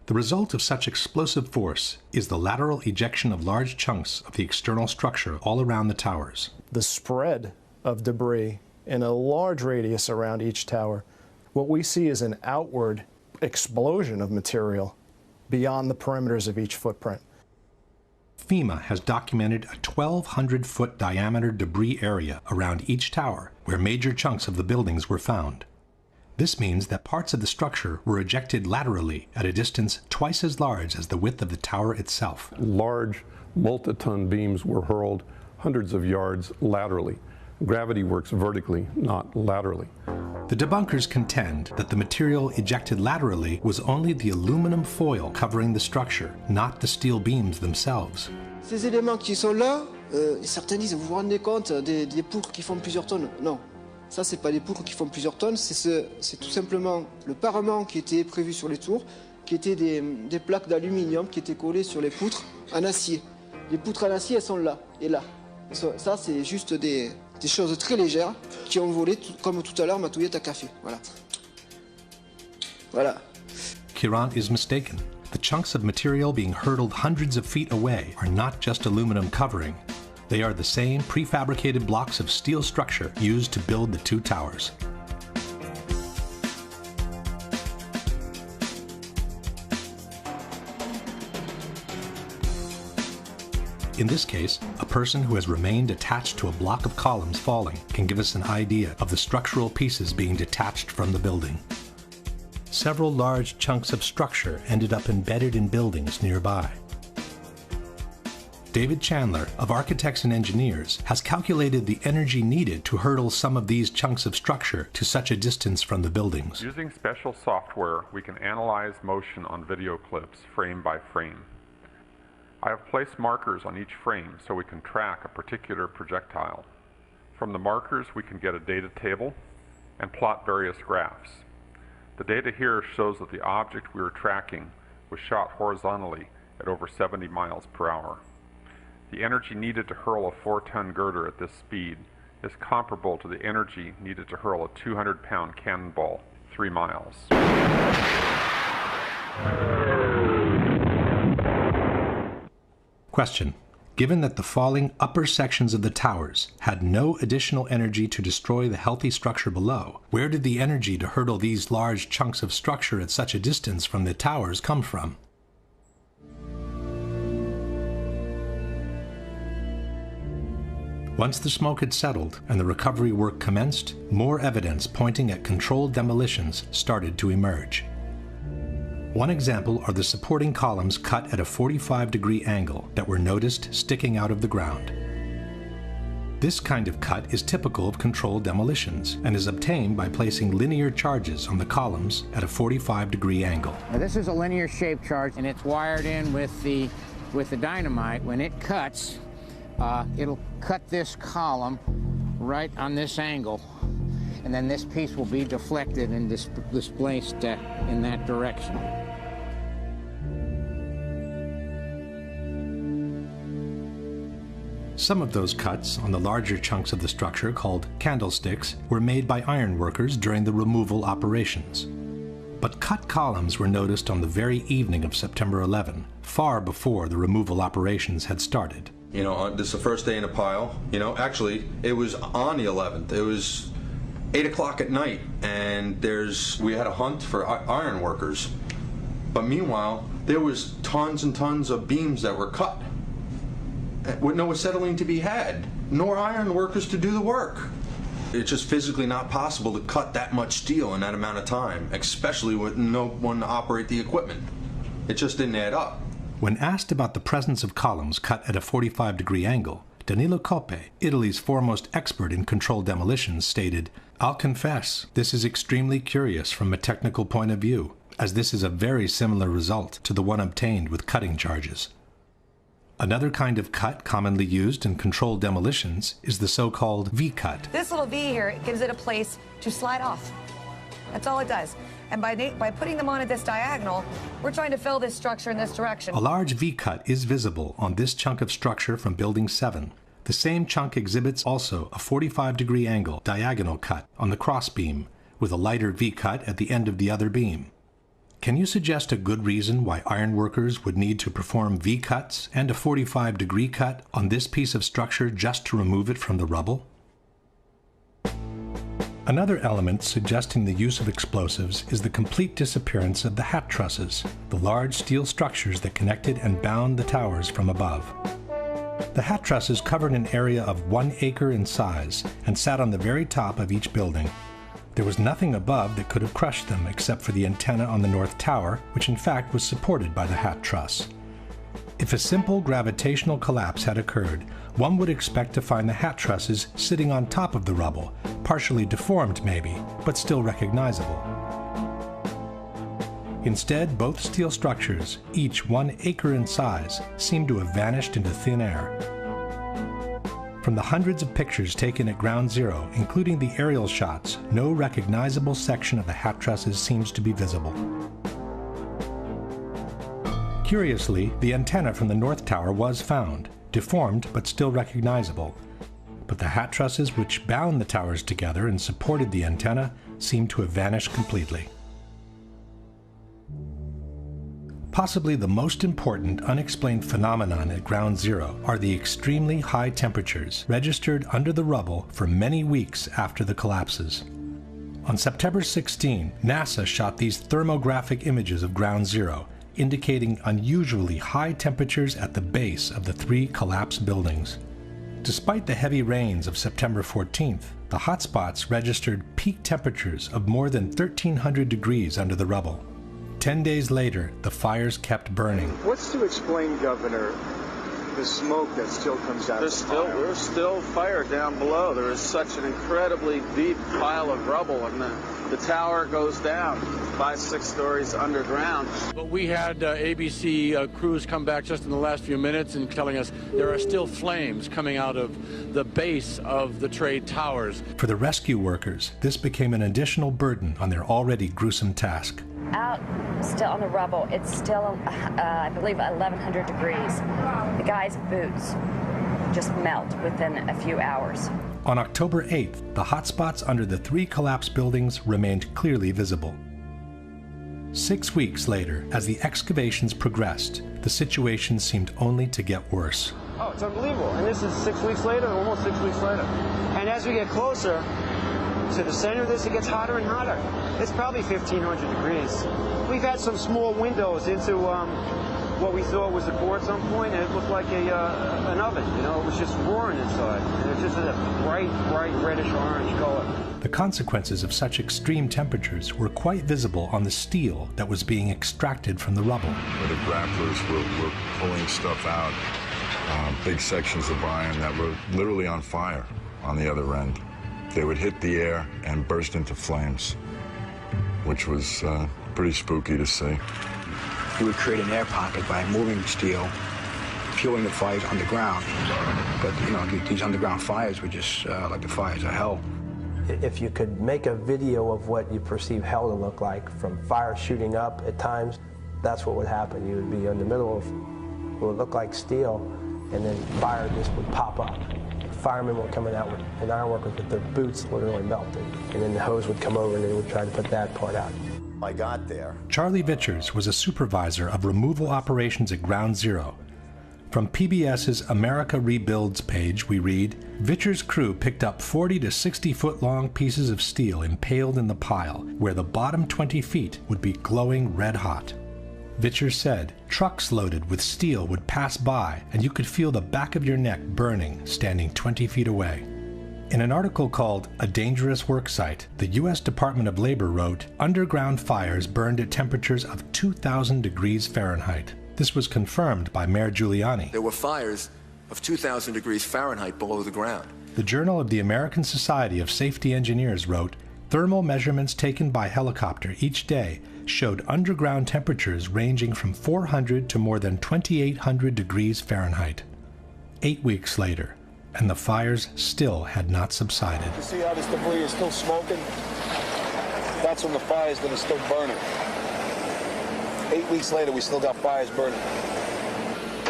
The result of such explosive force is the lateral ejection of large chunks of the external structure all around the towers. The spread of debris in a large radius around each tower, what we see is an outward explosion of material beyond the perimeters of each footprint. FEMA has documented a 1,200-foot diameter debris area around each tower where major chunks of the buildings were found. This means that parts of the structure were ejected laterally at a distance twice as large as the width of the tower itself. Large multi-ton beams were hurled hundreds of yards laterally. Gravity works vertically, not laterally. The debunkers contend that the material ejected laterally was only the aluminum foil covering the structure, not the steel beams themselves. Ces éléments qui sont là, certains disent, vous vous rendez compte des poutres qui font plusieurs tonnes? Non. Ça, c'est pas des poutres qui font plusieurs tonnes, c'est tout simplement le parement qui était prévu sur les tours, qui étaient des plaques d'aluminium qui étaient collées sur les poutres en acier. Les poutres en acier, elles sont là et là. Ça, c'est juste des choses très légères qui ont volé, comme tout à l'heure, ma touillette à café. Voilà. Voilà. Kiran is mistaken. The chunks of material being hurtled hundreds of feet away are not just aluminum covering. They are the same prefabricated blocks of steel structure used to build the two towers. In this case, a person who has remained attached to a block of columns falling can give us an idea of the structural pieces being detached from the building. Several large chunks of structure ended up embedded in buildings nearby. David Chandler of Architects and Engineers has calculated the energy needed to hurtle some of these chunks of structure to such a distance from the buildings. Using special software, we can analyze motion on video clips frame by frame. I have placed markers on each frame so we can track a particular projectile. From the markers, we can get a data table and plot various graphs. The data here shows that the object we were tracking was shot horizontally at over 70 miles per hour. The energy needed to hurl a 4-ton girder at this speed is comparable to the energy needed to hurl a 200-pound cannonball 3 miles. Question. Given that the falling upper sections of the towers had no additional energy to destroy the healthy structure below, where did the energy to hurtle these large chunks of structure at such a distance from the towers come from? Once the smoke had settled and the recovery work commenced, more evidence pointing at controlled demolitions started to emerge. One example are the supporting columns cut at a 45-degree angle that were noticed sticking out of the ground. This kind of cut is typical of controlled demolitions and is obtained by placing linear charges on the columns at a 45-degree angle. Now this is a linear shaped charge and it's wired in with the dynamite. When it cuts, it'll cut this column right on this angle, and then this piece will be deflected and displaced in that direction. Some of those cuts on the larger chunks of the structure, called candlesticks, were made by iron workers during the removal operations. But cut columns were noticed on the very evening of September 11, far before the removal operations had started. You know, this is the first day in a pile. You know, actually, it was on the 11th. It was 8 o'clock at night, and we had a hunt for iron workers. But meanwhile, there was tons and tons of beams that were cut with no acetylene to be had, nor iron workers to do the work. It's just physically not possible to cut that much steel in that amount of time, especially with no one to operate the equipment. It just didn't add up. When asked about the presence of columns cut at a 45-degree angle, Danilo Coppe, Italy's foremost expert in controlled demolitions, stated, "I'll confess, this is extremely curious from a technical point of view, as this is a very similar result to the one obtained with cutting charges." Another kind of cut commonly used in controlled demolitions is the so-called V-cut. This little V here gives it a place to slide off. That's all it does. And by putting them on at this diagonal, we're trying to fill this structure in this direction. A large V-cut is visible on this chunk of structure from Building 7. The same chunk exhibits also a 45-degree angle diagonal cut on the crossbeam, with a lighter V-cut at the end of the other beam. Can you suggest a good reason why iron workers would need to perform V-cuts and a 45-degree cut on this piece of structure just to remove it from the rubble? Another element suggesting the use of explosives is the complete disappearance of the hat trusses, the large steel structures that connected and bound the towers from above. The hat trusses covered an area of 1 acre in size and sat on the very top of each building. There was nothing above that could have crushed them except for the antenna on the north tower, which in fact was supported by the hat truss. If a simple gravitational collapse had occurred, one would expect to find the hat trusses sitting on top of the rubble, partially deformed maybe, but still recognizable. Instead, both steel structures, each 1 acre in size, seem to have vanished into thin air. From the hundreds of pictures taken at Ground Zero, including the aerial shots, no recognizable section of the hat trusses seems to be visible. Curiously, the antenna from the north tower was found, deformed but still recognizable. But the hat trusses which bound the towers together and supported the antenna seem to have vanished completely. Possibly the most important unexplained phenomenon at Ground Zero are the extremely high temperatures registered under the rubble for many weeks after the collapses. On September 16, NASA shot these thermographic images of Ground Zero, indicating unusually high temperatures at the base of the 3 collapsed buildings. Despite the heavy rains of September 14th, the hotspots registered peak temperatures of more than 1,300 degrees under the rubble. 10 days later, the fires kept burning. What's to explain, Governor, the smoke that still comes out? There's still fire down below. There is such an incredibly deep pile of rubble, and the tower goes down 5-6 stories underground. But we had ABC crews come back just in the last few minutes and telling us there are still flames coming out of the base of the trade towers. For the rescue workers, this became an additional burden on their already gruesome task. Out still on the rubble, it's still, I believe, 1,100 degrees. The guy's boots just melt within a few hours. On October 8th, the hotspots under the 3 collapsed buildings remained clearly visible. 6 weeks later, as the excavations progressed, the situation seemed only to get worse. Oh, it's unbelievable. And this is 6 weeks later, almost 6 weeks later. And as we get closer to the center of this, it gets hotter and hotter. It's probably 1,500 degrees. We've had some small windows into what we thought was a core at some point, and it looked like an oven. You know, it was just roaring inside. And it's just a bright reddish-orange color. The consequences of such extreme temperatures were quite visible on the steel that was being extracted from the rubble. Where the grapplers were pulling stuff out, big sections of iron that were literally on fire on the other end. They would hit the air and burst into flames, which was pretty spooky to see. You would create an air pocket by moving steel, fueling the fires underground. But, you know, these underground fires were just like the fires of hell. If you could make a video of what you perceive hell to look like, from fire shooting up at times, that's what would happen. You would be in the middle of what would look like steel, and then fire just would pop up. Firemen were coming out and ironworkers with their boots literally melted. And then the hose would come over and they would try to put that part out. I got there. Charlie Vichers was a supervisor of removal operations at Ground Zero. From PBS's America Rebuilds page, we read, Vichers' crew picked up 40 to 60-foot-long pieces of steel impaled in the pile, where the bottom 20 feet would be glowing red hot. Vichers said, trucks loaded with steel would pass by and you could feel the back of your neck burning standing 20 feet away. In an article called A Dangerous Worksite, the U.S. Department of Labor wrote, underground fires burned at temperatures of 2,000 degrees Fahrenheit. This was confirmed by Mayor Giuliani. There were fires of 2,000 degrees Fahrenheit below the ground. The Journal of the American Society of Safety Engineers wrote, thermal measurements taken by helicopter each day showed underground temperatures ranging from 400 to more than 2,800 degrees Fahrenheit. 8 weeks later, and the fires still had not subsided. You see how this debris is still smoking? That's from the fires that are still burning. 8 weeks later, we still got fires burning.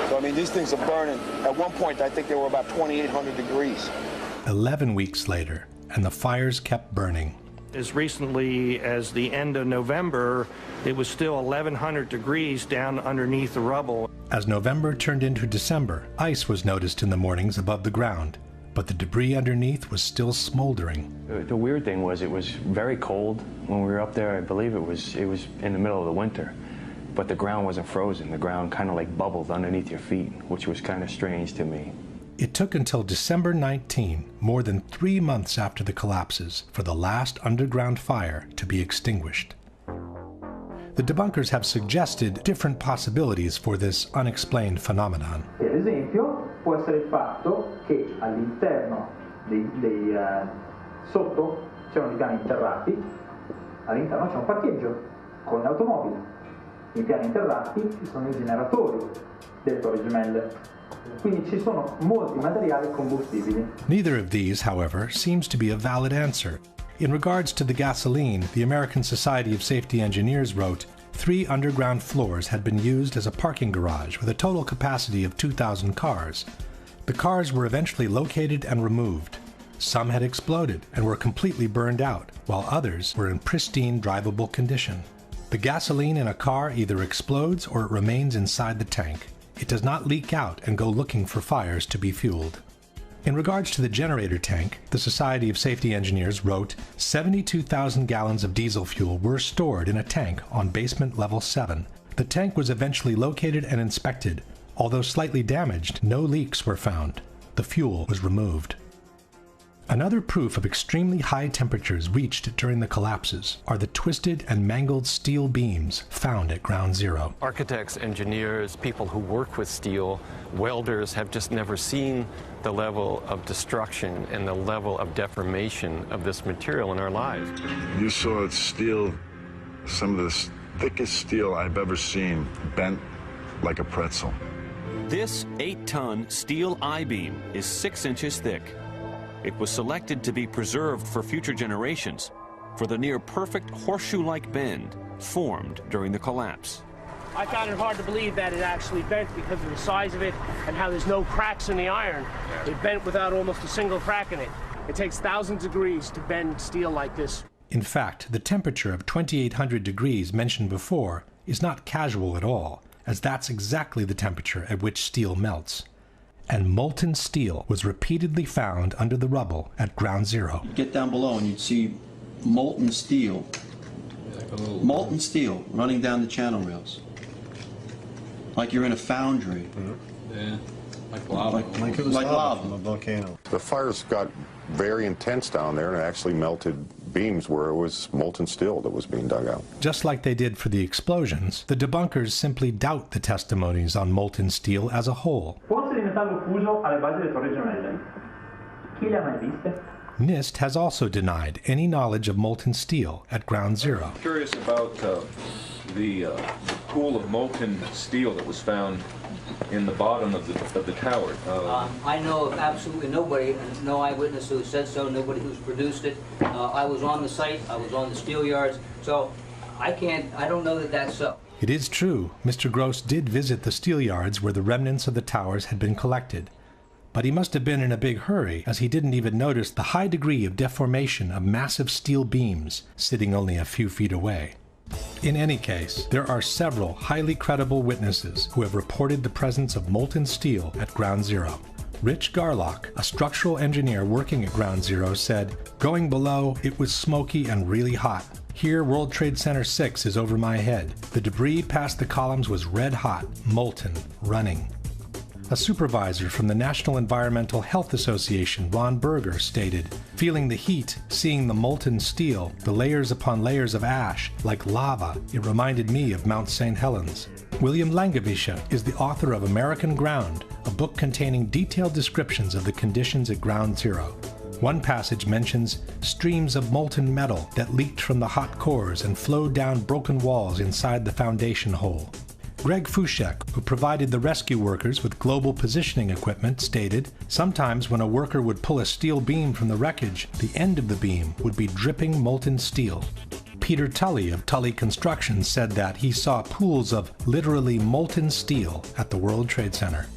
So, I mean, these things are burning. At one point, I think they were about 2,800 degrees. 11 weeks later, and the fires kept burning. As recently as the end of November, it was still 1,100 degrees down underneath the rubble. As November turned into December, ice was noticed in the mornings above the ground, but the debris underneath was still smoldering. The weird thing was it was very cold when we were up there. I believe it was in the middle of the winter, but the ground wasn't frozen. The ground kind of like bubbled underneath your feet, which was kind of strange to me. It took until December 19, more than 3 months after the collapses, for the last underground fire to be extinguished. The debunkers have suggested different possibilities for this unexplained phenomenon. Ad esempio, può essere il fatto che all'interno sotto c'erano i piani interrati, all'interno c'è un parcheggio con le automobili. Nei piani interrati ci sono i generatori delle torri gemelle. Quindi ci sono molti materiali combustibili. Neither of these, however, seems to be a valid answer. In regards to the gasoline, the American Society of Safety Engineers wrote, 3 underground floors had been used as a parking garage with a total capacity of 2,000 cars. The cars were eventually located and removed. Some had exploded and were completely burned out, while others were in pristine drivable condition. The gasoline in a car either explodes or it remains inside the tank. It does not leak out and go looking for fires to be fueled. In regards to the generator tank, the Society of Safety Engineers wrote, 72,000 gallons of diesel fuel were stored in a tank on basement level 7. The tank was eventually located and inspected. Although slightly damaged, no leaks were found. The fuel was removed. Another proof of extremely high temperatures reached during the collapses are the twisted and mangled steel beams found at Ground Zero. Architects, engineers, people who work with steel, welders have just never seen the level of destruction and the level of deformation of this material in our lives. You saw steel, some of the thickest steel I've ever seen, bent like a pretzel. This 8-ton steel I-beam is 6 inches thick. It was selected to be preserved for future generations for the near-perfect horseshoe-like bend formed during the collapse. I found it hard to believe that it actually bent because of the size of it and how there's no cracks in the iron. It bent without almost a single crack in it. It takes thousands of degrees to bend steel like this. In fact, the temperature of 2,800 degrees mentioned before is not casual at all, as that's exactly the temperature at which steel melts. And molten steel was repeatedly found under the rubble at Ground Zero. You'd get down below and you'd see molten steel running down the channel rails. Like you're in a foundry. Yeah, like lava. Like it was lava from a volcano. The fires got very intense down there and it actually melted beams where it was molten steel that was being dug out. Just like they did for the explosions, the debunkers simply doubt the testimonies on molten steel as a whole. NIST has also denied any knowledge of molten steel at Ground Zero. I'm curious about the pool of molten steel that was found in the bottom of the tower. I know of absolutely nobody, no eyewitness who said so, nobody who's produced it. I was on the site, I was on the steel yards, so I don't know that that's so. It is true, Mr. Gross did visit the steel yards where the remnants of the towers had been collected. But he must have been in a big hurry, as he didn't even notice the high degree of deformation of massive steel beams sitting only a few feet away. In any case, there are several highly credible witnesses who have reported the presence of molten steel at Ground Zero. Rich Garlock, a structural engineer working at Ground Zero, said, "Going below, it was smoky and really hot. Here, World Trade Center 6 is over my head. The debris past the columns was red hot, molten, running." A supervisor from the National Environmental Health Association, Ron Berger, stated, "Feeling the heat, seeing the molten steel, the layers upon layers of ash, like lava, it reminded me of Mount St. Helens." William Langewiesche is the author of American Ground, a book containing detailed descriptions of the conditions at Ground Zero. One passage mentions streams of molten metal that leaked from the hot cores and flowed down broken walls inside the foundation hole. Greg Fushek, who provided the rescue workers with global positioning equipment, stated, "Sometimes when a worker would pull a steel beam from the wreckage, the end of the beam would be dripping molten steel." Peter Tully of Tully Construction said that he saw pools of literally molten steel at the World Trade Center.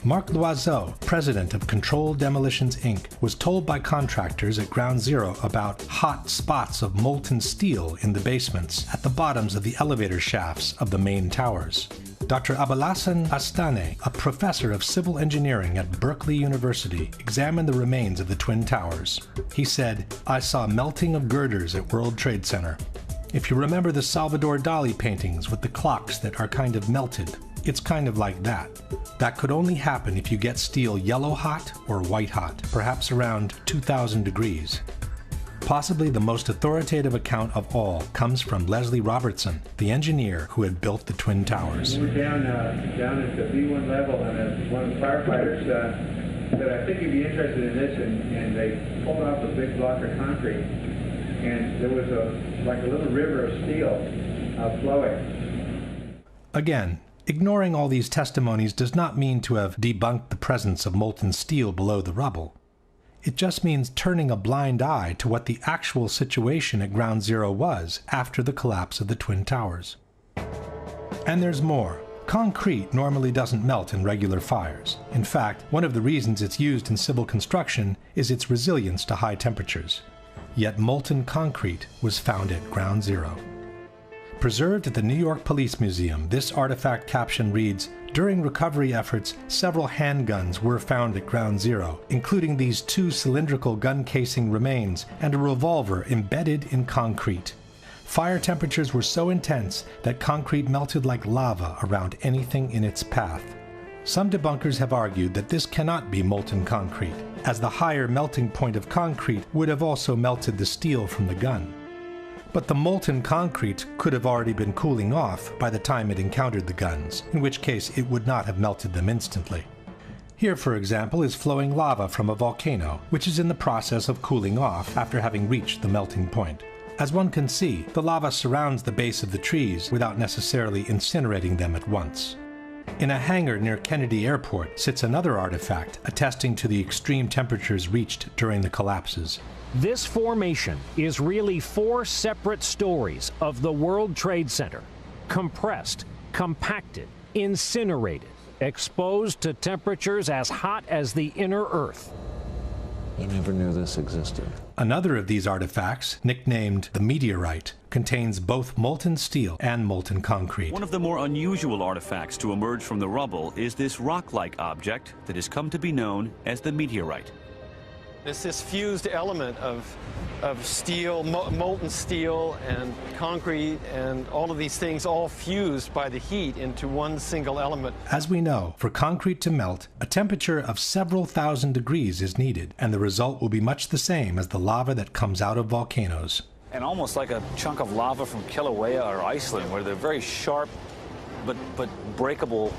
Marc Loiseau, president of Controlled Demolitions Inc., was told by contractors at Ground Zero about hot spots of molten steel in the basements at the bottoms of the elevator shafts of the main towers. Dr. Abalassan Astane, a professor of civil engineering at Berkeley University, examined the remains of the Twin Towers. He said, "I saw melting of girders at World Trade Center. If you remember the Salvador Dali paintings with the clocks that are kind of melted, it's kind of like that. That could only happen if you get steel yellow hot or white hot, perhaps around 2,000 degrees. Possibly the most authoritative account of all comes from Leslie Robertson, the engineer who had built the Twin Towers. We're down at the B1 level, and one of the firefighters said, "I think you'd be interested in this," and they pulled off a big block of concrete, and there was like a little river of steel flowing. Again, ignoring all these testimonies does not mean to have debunked the presence of molten steel below the rubble. It just means turning a blind eye to what the actual situation at Ground Zero was after the collapse of the Twin Towers. And there's more. Concrete normally doesn't melt in regular fires. In fact, one of the reasons it's used in civil construction is its resilience to high temperatures. Yet molten concrete was found at Ground Zero. Preserved at the New York Police Museum, this artifact caption reads, "During recovery efforts, several handguns were found at Ground Zero, including these 2 cylindrical gun casing remains and a revolver embedded in concrete. Fire temperatures were so intense that concrete melted like lava around anything in its path." Some debunkers have argued that this cannot be molten concrete, as the higher melting point of concrete would have also melted the steel from the gun. But the molten concrete could have already been cooling off by the time it encountered the guns, in which case it would not have melted them instantly. Here, for example, is flowing lava from a volcano, which is in the process of cooling off after having reached the melting point. As one can see, the lava surrounds the base of the trees without necessarily incinerating them at once. In a hangar near Kennedy Airport sits another artifact attesting to the extreme temperatures reached during the collapses. This formation is really 4 separate stories of the World Trade Center, compressed, compacted, incinerated, exposed to temperatures as hot as the inner Earth. I never knew this existed. Another of these artifacts, nicknamed the meteorite, contains both molten steel and molten concrete. One of the more unusual artifacts to emerge from the rubble is this rock-like object that has come to be known as the meteorite. It's this fused element of steel, molten steel and concrete and all of these things all fused by the heat into one single element. As we know, for concrete to melt, a temperature of several thousand degrees is needed, and the result will be much the same as the lava that comes out of volcanoes. And almost like a chunk of lava from Kilauea or Iceland, where they're very sharp but breakable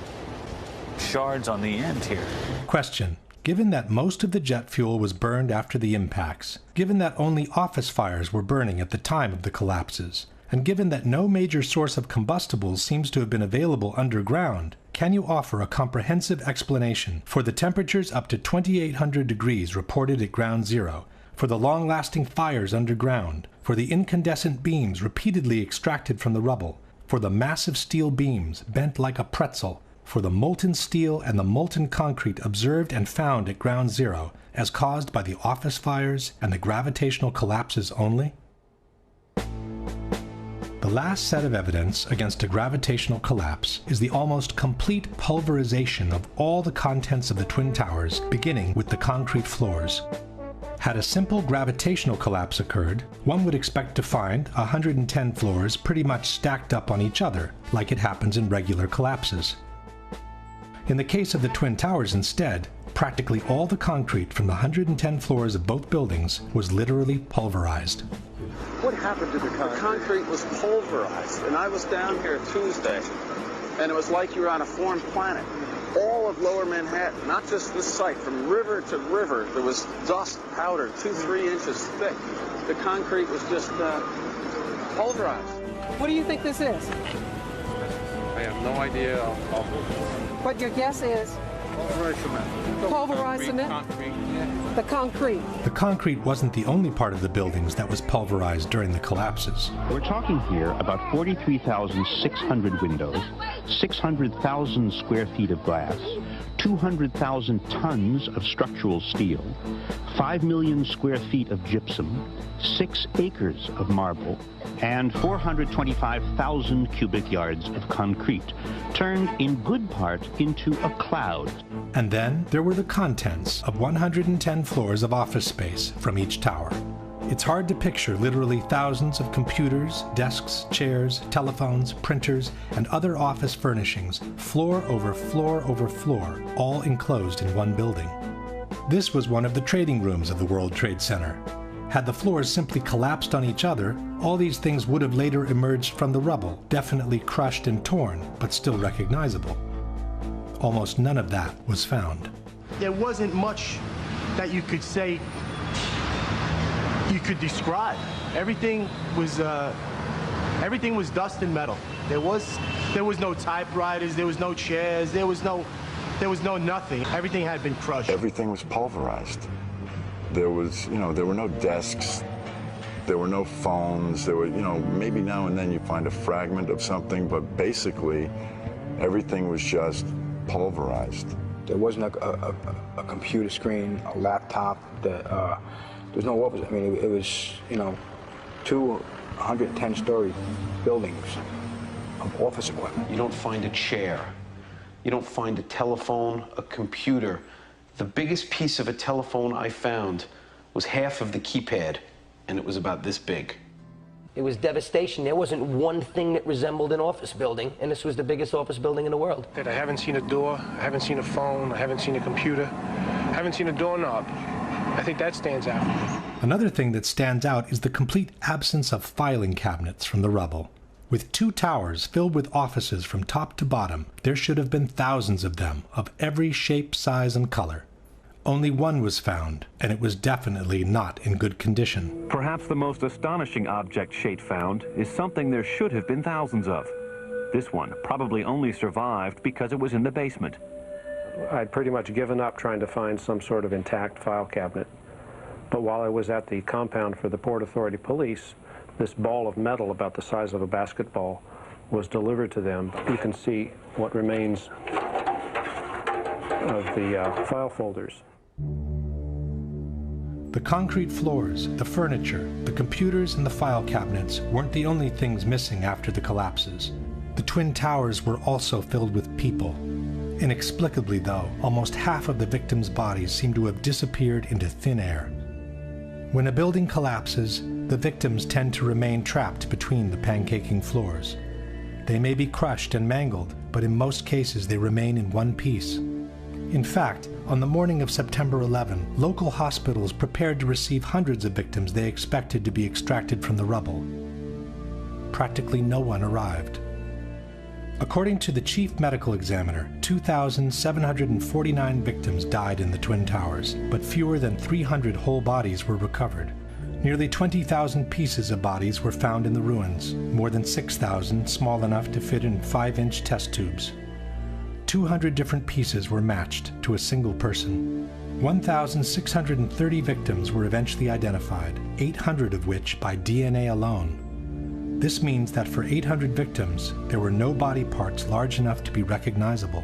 shards on the end here. Question. Given that most of the jet fuel was burned after the impacts, given that only office fires were burning at the time of the collapses, and given that no major source of combustibles seems to have been available underground, can you offer a comprehensive explanation for the temperatures up to 2,800 degrees reported at Ground Zero, for the long-lasting fires underground, for the incandescent beams repeatedly extracted from the rubble, for the massive steel beams bent like a pretzel, for the molten steel and the molten concrete observed and found at Ground Zero as caused by the office fires and the gravitational collapses only? The last set of evidence against a gravitational collapse is the almost complete pulverization of all the contents of the Twin Towers, beginning with the concrete floors. Had a simple gravitational collapse occurred, one would expect to find 110 floors pretty much stacked up on each other, like it happens in regular collapses. In the case of the Twin Towers instead, practically all the concrete from the 110 floors of both buildings was literally pulverized. What happened to the concrete? The concrete was pulverized, and I was down here Tuesday, and it was like you were on a foreign planet. All of Lower Manhattan, not just this site, from river to river, there was dust, powder, 2-3 inches thick. The concrete was just pulverized. What do you think this is? I have no idea. What your guess is? Pulverized cement. Pulverized cement? Concrete, yeah. The concrete. The concrete wasn't the only part of the buildings that was pulverized during the collapses. We're talking here about 43,600 windows, 600,000 square feet of glass, 200,000 tons of structural steel, 5 million square feet of gypsum, 6 acres of marble, and 425,000 cubic yards of concrete, turned in good part into a cloud. And then there were the contents of 110 floors of office space from each tower. It's hard to picture literally thousands of computers, desks, chairs, telephones, printers, and other office furnishings, floor over floor over floor, all enclosed in one building. This was one of the trading rooms of the World Trade Center. Had the floors simply collapsed on each other, all these things would have later emerged from the rubble, definitely crushed and torn, but still recognizable. Almost none of that was found. There wasn't much that you could say, you could describe. Everything was dust and metal. There was no typewriters, there was no chairs, there was no nothing. Everything had been crushed. Everything was pulverized. There was, there were no desks, there were no phones, there were, maybe now and then you find a fragment of something, but basically everything was just pulverized. There wasn't a computer screen, a laptop, there's no office. I mean, it was, 2 110-story buildings of office equipment. You don't find a chair. You don't find a telephone, a computer. The biggest piece of a telephone I found was half of the keypad, and it was about this big. It was devastation. There wasn't one thing that resembled an office building, and this was the biggest office building in the world. I haven't seen a door, I haven't seen a phone, I haven't seen a computer, I haven't seen a doorknob. I think that stands out. Another thing that stands out is the complete absence of filing cabinets from the rubble. With 2 towers filled with offices from top to bottom, there should have been thousands of them, of every shape, size, and color. Only one was found, and it was definitely not in good condition. Perhaps the most astonishing object Shate found is something there should have been thousands of. This one probably only survived because it was in the basement. I'd pretty much given up trying to find some sort of intact file cabinet. But while I was at the compound for the Port Authority Police, this ball of metal about the size of a basketball was delivered to them. You can see what remains of the file folders. The concrete floors, the furniture, the computers, and the file cabinets weren't the only things missing after the collapses. The Twin Towers were also filled with people. Inexplicably, though, almost half of the victims' bodies seem to have disappeared into thin air. When a building collapses, the victims tend to remain trapped between the pancaking floors. They may be crushed and mangled, but in most cases they remain in one piece. In fact, on the morning of September 11, local hospitals prepared to receive hundreds of victims they expected to be extracted from the rubble. Practically no one arrived. According to the chief medical examiner, 2,749 victims died in the Twin Towers, but fewer than 300 whole bodies were recovered. Nearly 20,000 pieces of bodies were found in the ruins, more than 6,000 small enough to fit in 5-inch test tubes. 200 different pieces were matched to a single person. 1,630 victims were eventually identified, 800 of which by DNA alone. This means that for 800 victims, there were no body parts large enough to be recognizable.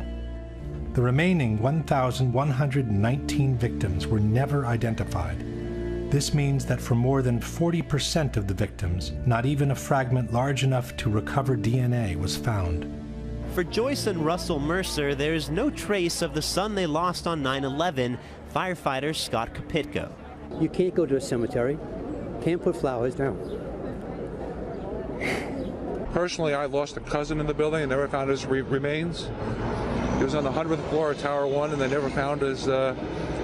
The remaining 1,119 victims were never identified. This means that for more than 40% of the victims, not even a fragment large enough to recover DNA was found. For Joyce and Russell Mercer, there's no trace of the son they lost on 9/11, firefighter Scott Kopitko. You can't go to a cemetery, can't put flowers down. Personally, I lost a cousin in the building and never found his remains. He was on the 100th floor of Tower 1 and they never found his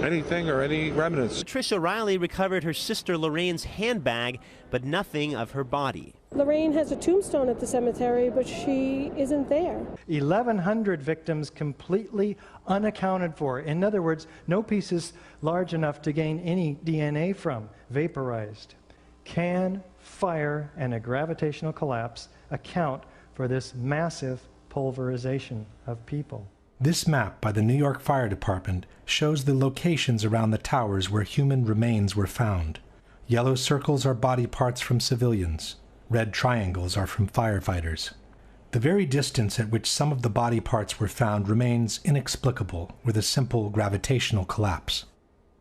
anything or any remnants. Patricia Riley recovered her sister Lorraine's handbag, but nothing of her body. Lorraine has a tombstone at the cemetery, but she isn't there. 1,100 victims completely unaccounted for. In other words, no pieces large enough to gain any DNA from, vaporized. Can fire and a gravitational collapse account for this massive pulverization of people? This map by the New York Fire Department shows the locations around the towers where human remains were found. Yellow circles are body parts from civilians. Red triangles are from firefighters. The very distance at which some of the body parts were found remains inexplicable with a simple gravitational collapse.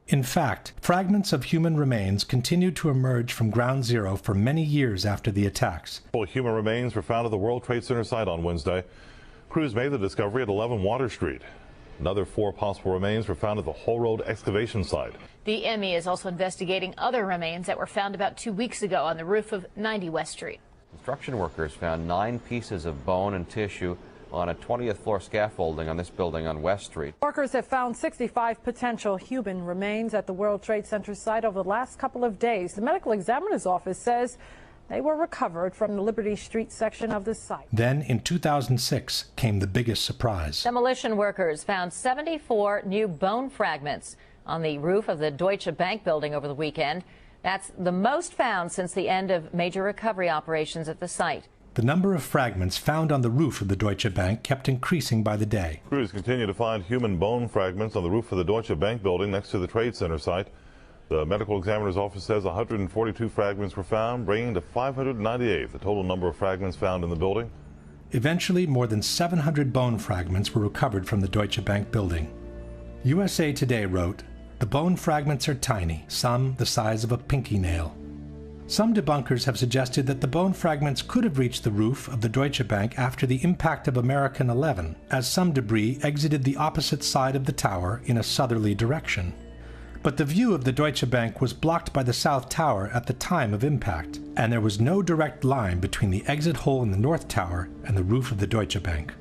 In fact, fragments of human remains continued to emerge from Ground Zero for many years after the attacks. Human remains were found at the World Trade Center site on Wednesday. Crews made the discovery at 11 Water Street. Another 4 possible remains were found at the Whole Road excavation site. The ME is also investigating other remains that were found about 2 weeks ago on the roof of 90 West Street. Construction workers found 9 pieces of bone and tissue on a 20th floor scaffolding on this building on West Street. Workers have found 65 potential human remains at the World Trade Center site over the last couple of days. The medical examiner's office says they were recovered from the Liberty Street section of the site. Then, in 2006, came the biggest surprise. Demolition workers found 74 new bone fragments on the roof of the Deutsche Bank building over the weekend. That's the most found since the end of major recovery operations at the site. The number of fragments found on the roof of the Deutsche Bank kept increasing by the day. Crews continue to find human bone fragments on the roof of the Deutsche Bank building next to the Trade Center site. The medical examiner's office says 142 fragments were found, bringing to 598 the total number of fragments found in the building. Eventually, more than 700 bone fragments were recovered from the Deutsche Bank building. USA Today wrote, "The bone fragments are tiny, some the size of a pinky nail." Some debunkers have suggested that the bone fragments could have reached the roof of the Deutsche Bank after the impact of American 11, as some debris exited the opposite side of the tower in a southerly direction. But the view of the Deutsche Bank was blocked by the South Tower at the time of impact, and there was no direct line between the exit hole in the North Tower and the roof of the Deutsche Bank.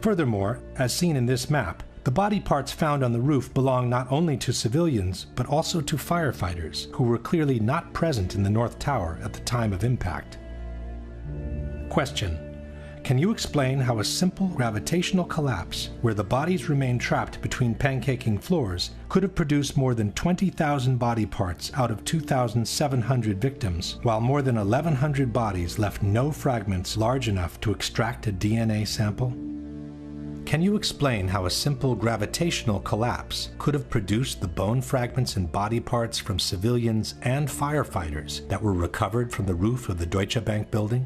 Furthermore, as seen in this map, the body parts found on the roof belong not only to civilians, but also to firefighters, who were clearly not present in the North Tower at the time of impact. Question: can you explain how a simple gravitational collapse, where the bodies remain trapped between pancaking floors, could have produced more than 20,000 body parts out of 2,700 victims, while more than 1,100 bodies left no fragments large enough to extract a DNA sample? Can you explain how a simple gravitational collapse could have produced the bone fragments and body parts from civilians and firefighters that were recovered from the roof of the Deutsche Bank building?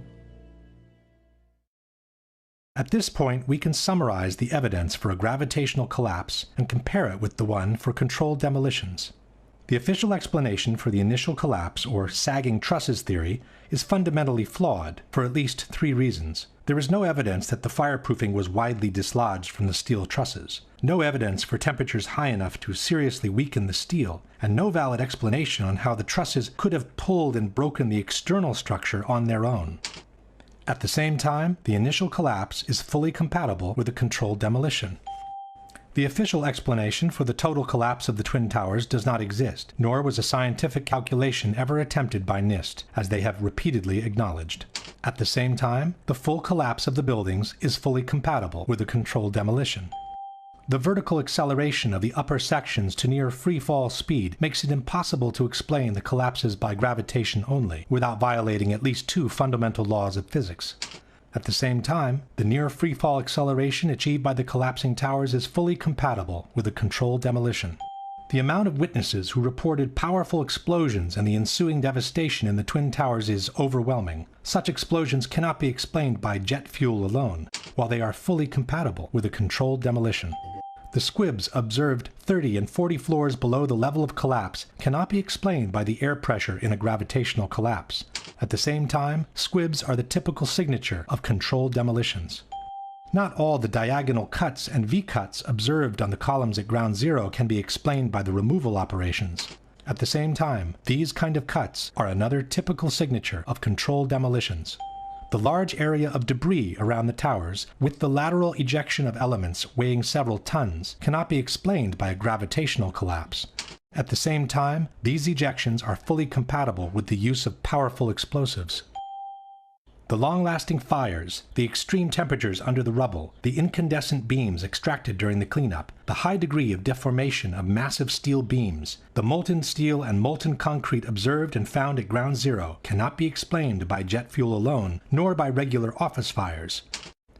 At this point, we can summarize the evidence for a gravitational collapse and compare it with the one for controlled demolitions. The official explanation for the initial collapse, or sagging trusses theory, is fundamentally flawed for at least 3 reasons. There is no evidence that the fireproofing was widely dislodged from the steel trusses, no evidence for temperatures high enough to seriously weaken the steel, and no valid explanation on how the trusses could have pulled and broken the external structure on their own. At the same time, the initial collapse is fully compatible with a controlled demolition. The official explanation for the total collapse of the Twin Towers does not exist, nor was a scientific calculation ever attempted by NIST, as they have repeatedly acknowledged. At the same time, the full collapse of the buildings is fully compatible with a controlled demolition. The vertical acceleration of the upper sections to near free-fall speed makes it impossible to explain the collapses by gravitation only, without violating at least 2 fundamental laws of physics. At the same time, the near free-fall acceleration achieved by the collapsing towers is fully compatible with a controlled demolition. The amount of witnesses who reported powerful explosions and the ensuing devastation in the Twin Towers is overwhelming. Such explosions cannot be explained by jet fuel alone, while they are fully compatible with a controlled demolition. The squibs observed 30 and 40 floors below the level of collapse cannot be explained by the air pressure in a gravitational collapse. At the same time, squibs are the typical signature of controlled demolitions. Not all the diagonal cuts and V-cuts observed on the columns at ground zero can be explained by the removal operations. At the same time, these kind of cuts are another typical signature of controlled demolitions. The large area of debris around the towers, with the lateral ejection of elements weighing several tons, cannot be explained by a gravitational collapse. At the same time, these ejections are fully compatible with the use of powerful explosives. The long-lasting fires, the extreme temperatures under the rubble, the incandescent beams extracted during the cleanup, the high degree of deformation of massive steel beams, the molten steel and molten concrete observed and found at ground zero cannot be explained by jet fuel alone, nor by regular office fires.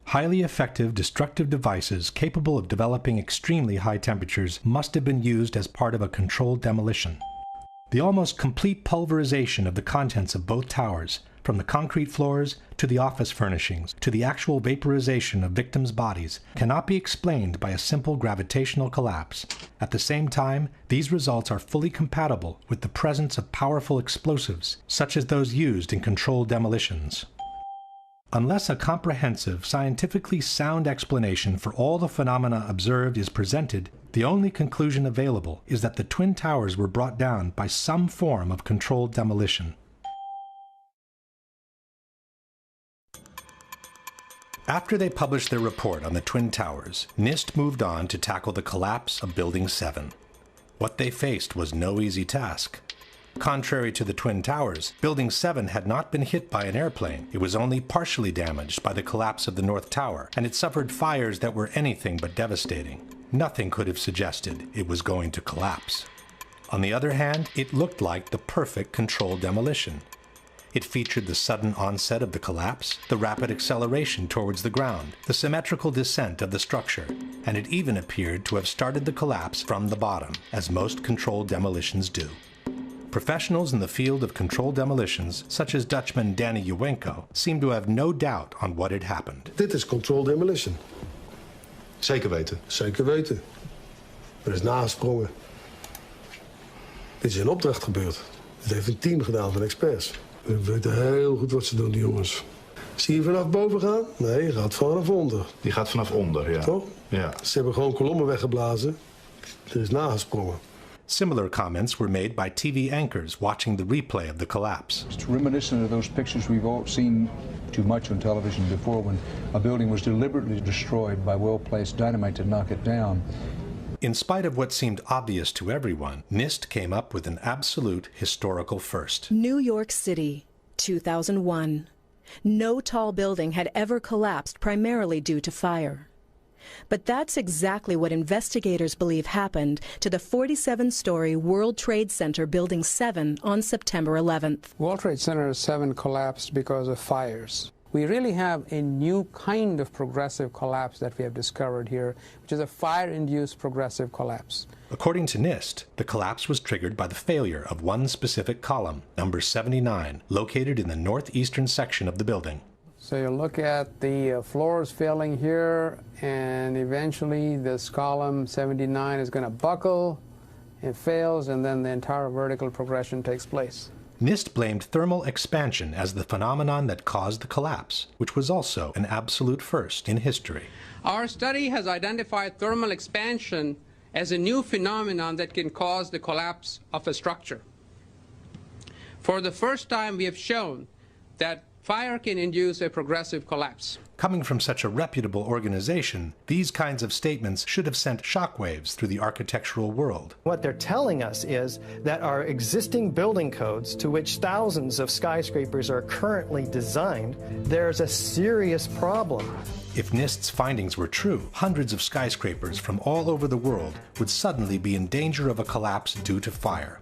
Highly effective destructive devices capable of developing extremely high temperatures must have been used as part of a controlled demolition. The almost complete pulverization of the contents of both towers, from the concrete floors to the office furnishings to the actual vaporization of victims' bodies, cannot be explained by a simple gravitational collapse. At the same time, these results are fully compatible with the presence of powerful explosives, such as those used in controlled demolitions. Unless a comprehensive, scientifically sound explanation for all the phenomena observed is presented, the only conclusion available is that the Twin Towers were brought down by some form of controlled demolition. After they published their report on the Twin Towers, NIST moved on to tackle the collapse of Building 7. What they faced was no easy task. Contrary to the Twin Towers, Building 7 had not been hit by an airplane. It was only partially damaged by the collapse of the North Tower, and it suffered fires that were anything but devastating. Nothing could have suggested it was going to collapse. On the other hand, it looked like the perfect controlled demolition. It featured the sudden onset of the collapse, the rapid acceleration towards the ground, the symmetrical descent of the structure, and it even appeared to have started the collapse from the bottom, as most controlled demolitions do. Professionals in the field of controlled demolitions, such as Dutchman Danny Juwenko, seem to have no doubt on what had happened. Dit is controlled demolition. Zeker weten. Zeker weten. Er is nagesprongen. Dit is in opdracht gebeurd. Dat heeft een team gedaan van experts. We weten heel goed wat ze doen, die jongens. Zie je vanaf boven gaan? Nee, je gaat vanaf onder. Die gaat vanaf onder, ja. Toch? Ja. Ze hebben gewoon kolommen weggeblazen. Er is nagesprongen. Similar comments were made by TV anchors watching the replay of the collapse. It's reminiscent of those pictures we've all seen too much on television before when a building was deliberately destroyed by well-placed dynamite to knock it down. In spite of what seemed obvious to everyone, NIST came up with an absolute historical first. New York City, 2001. No tall building had ever collapsed primarily due to fire. But that's exactly what investigators believe happened to the 47-story World Trade Center Building 7 on September 11th. World Trade Center 7 collapsed because of fires. We really have a new kind of progressive collapse that we have discovered here, which is a fire-induced progressive collapse. According to NIST, the collapse was triggered by the failure of one specific column, number 79, located in the northeastern section of the building. So you look at the floors failing here, and eventually this column 79 is going to buckle, it fails, and then the entire vertical progression takes place. NIST blamed thermal expansion as the phenomenon that caused the collapse, which was also an absolute first in history. Our study has identified thermal expansion as a new phenomenon that can cause the collapse of a structure. For the first time, we have shown that fire can induce a progressive collapse. Coming from such a reputable organization, these kinds of statements should have sent shockwaves through the architectural world. What they're telling us is that our existing building codes, to which thousands of skyscrapers are currently designed, there's a serious problem. If NIST's findings were true, hundreds of skyscrapers from all over the world would suddenly be in danger of a collapse due to fire.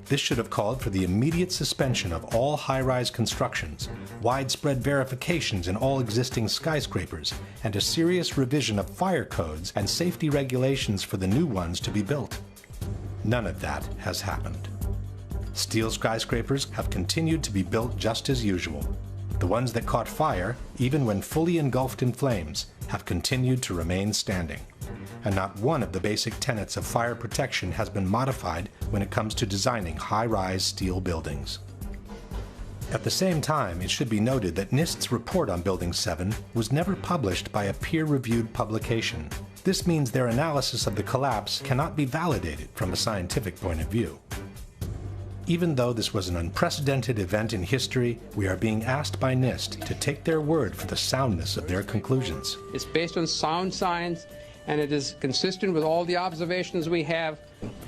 This should have called for the immediate suspension of all high-rise constructions, widespread verifications in all existing skyscrapers, and a serious revision of fire codes and safety regulations for the new ones to be built. None of that has happened. Steel skyscrapers have continued to be built just as usual. The ones that caught fire, even when fully engulfed in flames, have continued to remain standing. And not one of the basic tenets of fire protection has been modified when it comes to designing high-rise steel buildings. At the same time, it should be noted that NIST's report on Building 7 was never published by a peer-reviewed publication. This means their analysis of the collapse cannot be validated from a scientific point of view. Even though this was an unprecedented event in history, we are being asked by NIST to take their word for the soundness of their conclusions. It's based on sound science, and it is consistent with all the observations we have.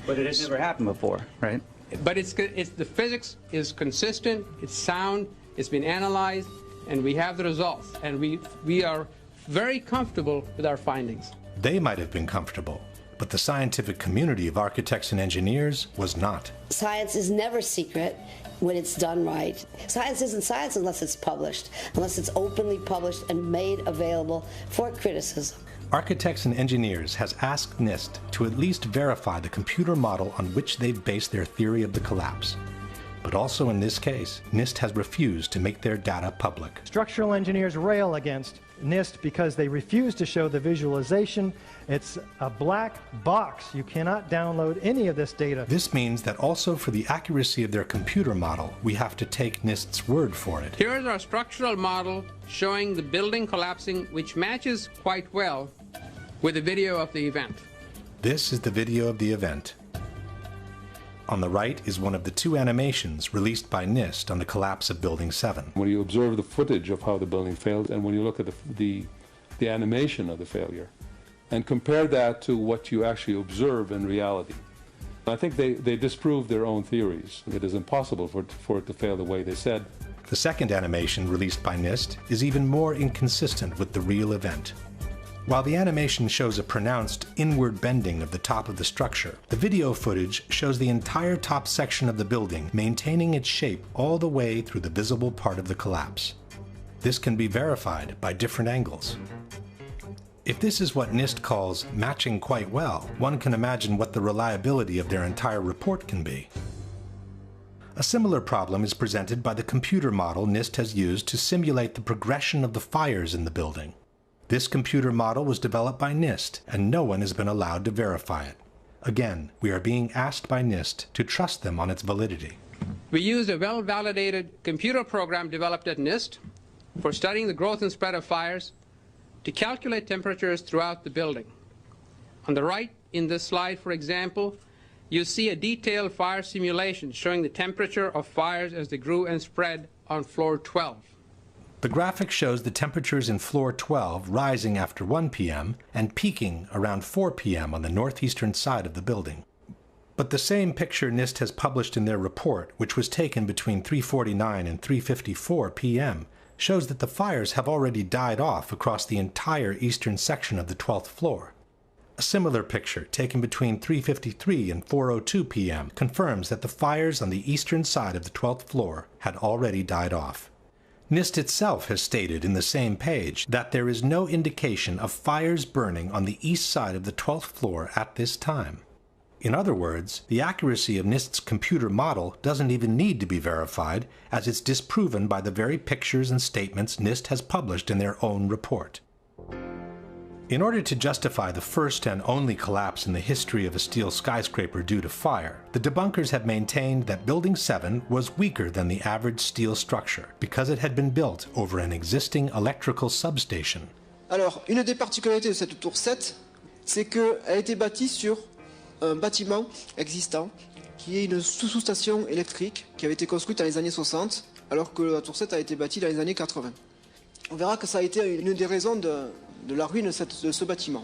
But it has never happened before, right? But the physics is consistent, it's sound, it's been analyzed, and we have the results. And we are very comfortable with our findings. They might have been comfortable, but the scientific community of architects and engineers was not. Science is never secret when it's done right. Science isn't science unless it's published, unless it's openly published and made available for criticism. Architects and Engineers has asked NIST to at least verify the computer model on which they've based their theory of the collapse. But also in this case, NIST has refused to make their data public. Structural engineers rail against NIST because they refuse to show the visualization. It's a black box. You cannot download any of this data. This means that also for the accuracy of their computer model, we have to take NIST's word for it. Here's our structural model showing the building collapsing, which matches quite well with a video of the event. This is the video of the event. On the right is one of the two animations released by NIST on the collapse of Building 7. When you observe the footage of how the building failed, and when you look at the animation of the failure, and compare that to what you actually observe in reality, I think they disprove their own theories. It is impossible for it to fail the way they said. The second animation released by NIST is even more inconsistent with the real event. While the animation shows a pronounced inward bending of the top of the structure, the video footage shows the entire top section of the building maintaining its shape all the way through the visible part of the collapse. This can be verified by different angles. If this is what NIST calls matching quite well, one can imagine what the reliability of their entire report can be. A similar problem is presented by the computer model NIST has used to simulate the progression of the fires in the building. This computer model was developed by NIST, and no one has been allowed to verify it. Again, we are being asked by NIST to trust them on its validity. We used a well-validated computer program developed at NIST for studying the growth and spread of fires to calculate temperatures throughout the building. On the right in this slide, for example, you see a detailed fire simulation showing the temperature of fires as they grew and spread on floor 12. The graphic shows the temperatures in floor 12 rising after 1 p.m. and peaking around 4 p.m. on the northeastern side of the building. But the same picture NIST has published in their report, which was taken between 3:49 and 3:54 p.m., shows that the fires have already died off across the entire eastern section of the 12th floor. A similar picture, taken between 3:53 and 4:02 p.m., confirms that the fires on the eastern side of the 12th floor had already died off. NIST itself has stated in the same page that there is no indication of fires burning on the east side of the 12th floor at this time. In other words, the accuracy of NIST's computer model doesn't even need to be verified, as it's disproven by the very pictures and statements NIST has published in their own report. In order to justify the first and only collapse in the history of a steel skyscraper due to fire, the debunkers have maintained that Building 7 was weaker than the average steel structure because it had been built over an existing electrical substation. Alors, une des particularités de cette tour 7, c'est qu'elle a été bâtie sur un bâtiment existant qui est une sous-station électrique qui avait été construite dans les années 60, alors que la tour 7 a été bâtie dans les années 80. On verra que ça a été une des raisons de la ruine de ce bâtiment.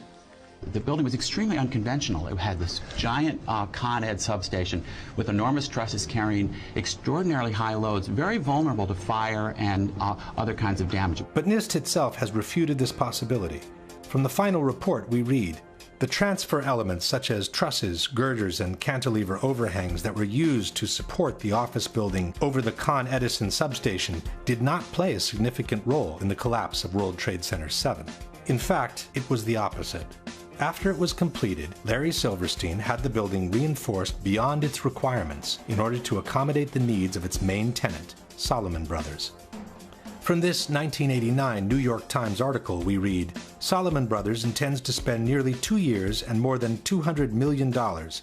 The building was extremely unconventional. It had this giant Con Ed substation with enormous trusses carrying extraordinarily high loads, very vulnerable to fire and other kinds of damage. But NIST itself has refuted this possibility. From the final report we read, the transfer elements such as trusses, girders, and cantilever overhangs that were used to support the office building over the Con Edison substation did not play a significant role in the collapse of World Trade Center 7. In fact, it was the opposite. After it was completed, Larry Silverstein had the building reinforced beyond its requirements in order to accommodate the needs of its main tenant, Salomon Brothers. From this 1989 New York Times article we read, Salomon Brothers intends to spend nearly 2 years and more than $200 million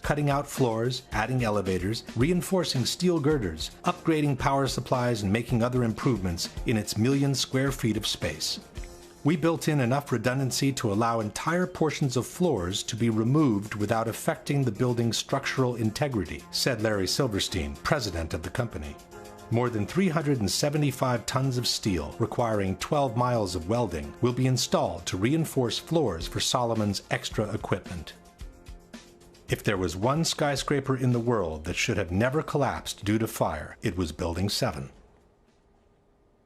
cutting out floors, adding elevators, reinforcing steel girders, upgrading power supplies, and making other improvements in its million square feet of space. We built in enough redundancy to allow entire portions of floors to be removed without affecting the building's structural integrity, said Larry Silverstein, president of the company. More than 375 tons of steel, requiring 12 miles of welding, will be installed to reinforce floors for Salomon's extra equipment. If there was one skyscraper in the world that should have never collapsed due to fire, it was Building 7.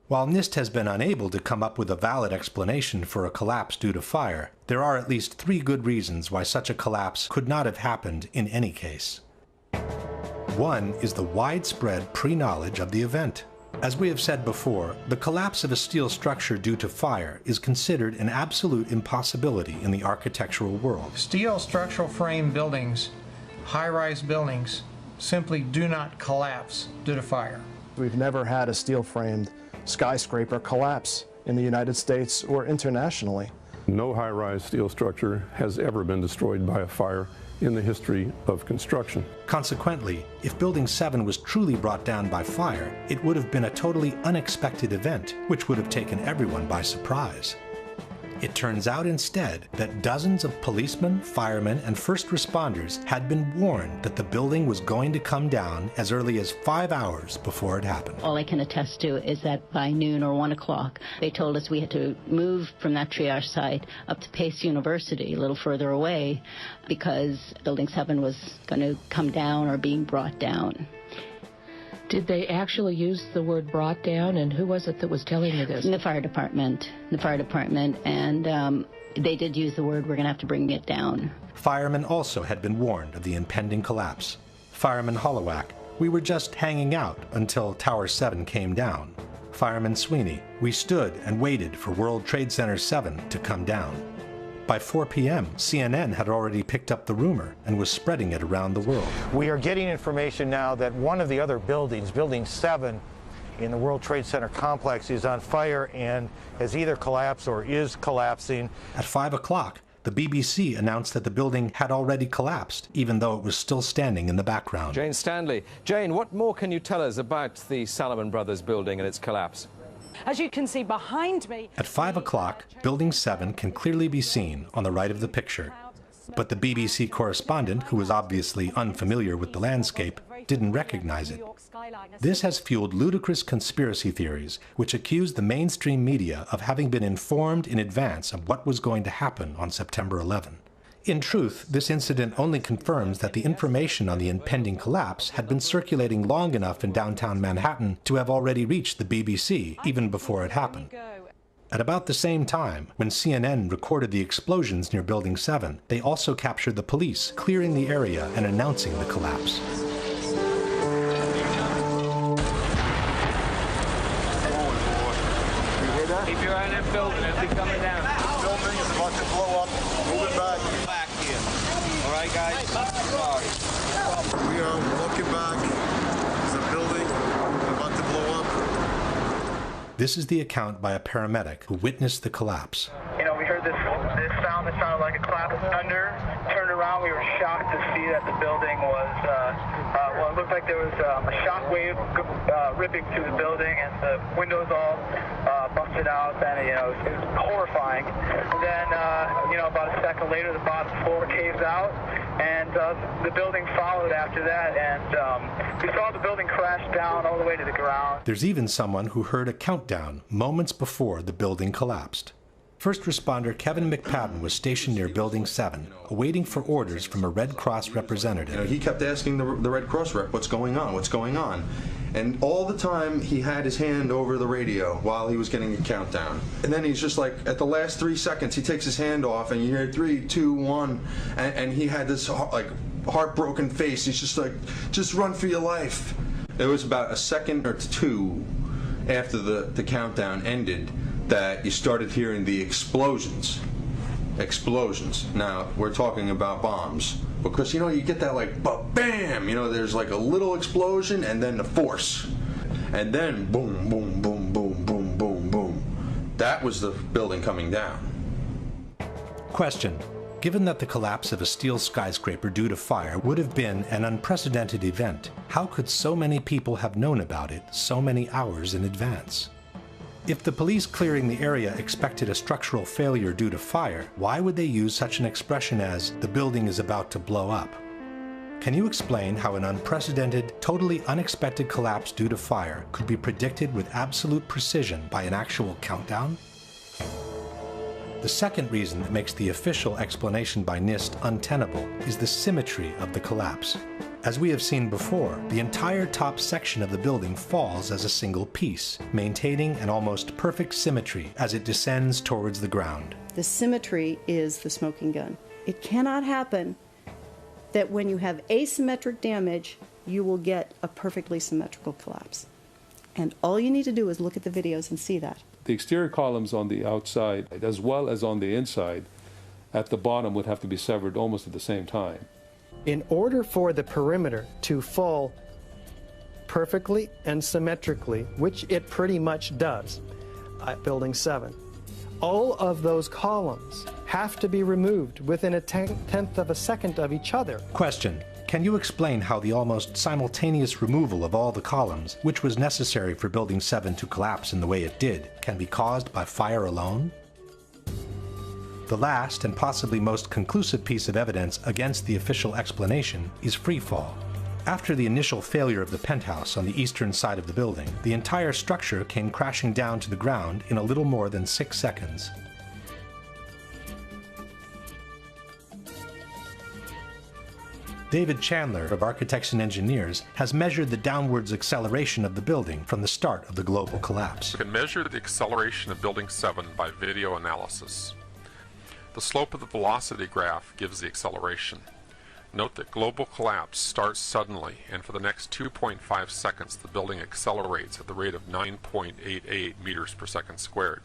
While NIST has been unable to come up with a valid explanation for a collapse due to fire, there are at least 3 good reasons why such a collapse could not have happened in any case. One is the widespread pre-knowledge of the event. As we have said before, the collapse of a steel structure due to fire is considered an absolute impossibility in the architectural world. Steel structural frame buildings, high-rise buildings, simply do not collapse due to fire. We've never had a steel-framed skyscraper collapse in the United States or internationally. No high-rise steel structure has ever been destroyed by a fire in the history of construction. Consequently, if Building 7 was truly brought down by fire, it would have been a totally unexpected event, which would have taken everyone by surprise. It turns out instead that dozens of policemen, firemen, and first responders had been warned that the building was going to come down as early as 5 hours before it happened. All I can attest to is that by noon or 1 o'clock, they told us we had to move from that triage site up to Pace University, a little further away, because Building 7 was going to come down or being brought down. Did they actually use the word brought down, and who was it that was telling you this? The fire department, and they did use the word, we're going to have to bring it down. Firemen also had been warned of the impending collapse. Fireman Hollowak, we were just hanging out until Tower 7 came down. Fireman Sweeney, we stood and waited for World Trade Center 7 to come down. By 4 p.m., CNN had already picked up the rumor and was spreading it around the world. We are getting information now that one of the other buildings, Building 7 in the World Trade Center complex, is on fire and has either collapsed or is collapsing. At 5 o'clock, the BBC announced that the building had already collapsed, even though it was still standing in the background. Jane Stanley. Jane, what more can you tell us about the Salomon Brothers building and its collapse? As you can see behind me... At 5 o'clock, Building 7 can clearly be seen on the right of the picture. But the BBC correspondent, who was obviously unfamiliar with the landscape, didn't recognize it. This has fueled ludicrous conspiracy theories, which accuse the mainstream media of having been informed in advance of what was going to happen on September 11. In truth, this incident only confirms that the information on the impending collapse had been circulating long enough in downtown Manhattan to have already reached the BBC, even before it happened. At about the same time, when CNN recorded the explosions near Building 7, they also captured the police clearing the area and announcing the collapse. Keep your eye on that building, it'll be coming down. The building is about to blow up. Move it back here. All right, guys? Sorry. We are walking back. There's a building about to blow up. This is the account by a paramedic who witnessed the collapse. You know, we heard this sound that sounded like a clap of thunder. Turned around, we were shocked to see that the building was, well, it looked like there was a shock wave ripping through the building, and the windows all busted out, and, you know, it was horrifying. Then, you know, about a second later, the bottom floor caves out, and the building followed after that, and we saw the building crash down all the way to the ground. There's even someone who heard a countdown moments before the building collapsed. First responder Kevin McPadden was stationed near Building 7, awaiting for orders from a Red Cross representative. You know, he kept asking the Red Cross rep, what's going on, what's going on? And all the time he had his hand over the radio while he was getting a countdown. And then he's just like, at the last 3 seconds, he takes his hand off and you hear 3, 2, 1, and he had this like heartbroken face. He's just like, just run for your life. It was about a second or two after the countdown ended that you started hearing the explosions. Now, we're talking about bombs. Because, you know, you get that like, bam! You know, there's like a little explosion and then the force. And then boom, boom, boom, boom, boom, boom, boom. That was the building coming down. Question. Given that the collapse of a steel skyscraper due to fire would have been an unprecedented event, how could so many people have known about it so many hours in advance? If the police clearing the area expected a structural failure due to fire, why would they use such an expression as, "the building is about to blow up"? Can you explain how an unprecedented, totally unexpected collapse due to fire could be predicted with absolute precision by an actual countdown? The second reason that makes the official explanation by NIST untenable is the symmetry of the collapse. As we have seen before, the entire top section of the building falls as a single piece, maintaining an almost perfect symmetry as it descends towards the ground. The symmetry is the smoking gun. It cannot happen that when you have asymmetric damage, you will get a perfectly symmetrical collapse. And all you need to do is look at the videos and see that. The exterior columns on the outside, as well as on the inside, at the bottom would have to be severed almost at the same time. In order for the perimeter to fall perfectly and symmetrically, which it pretty much does at Building 7, all of those columns have to be removed within a tenth of a second of each other. Question. Can you explain how the almost simultaneous removal of all the columns, which was necessary for Building 7 to collapse in the way it did, can be caused by fire alone? The last and possibly most conclusive piece of evidence against the official explanation is freefall. After the initial failure of the penthouse on the eastern side of the building, the entire structure came crashing down to the ground in a little more than 6 seconds. David Chandler of Architects and Engineers has measured the downwards acceleration of the building from the start of the global collapse. You can measure the acceleration of Building 7 by video analysis. The slope of the velocity graph gives the acceleration. Note that global collapse starts suddenly, and for the next 2.5 seconds the building accelerates at the rate of 9.88 meters per second squared.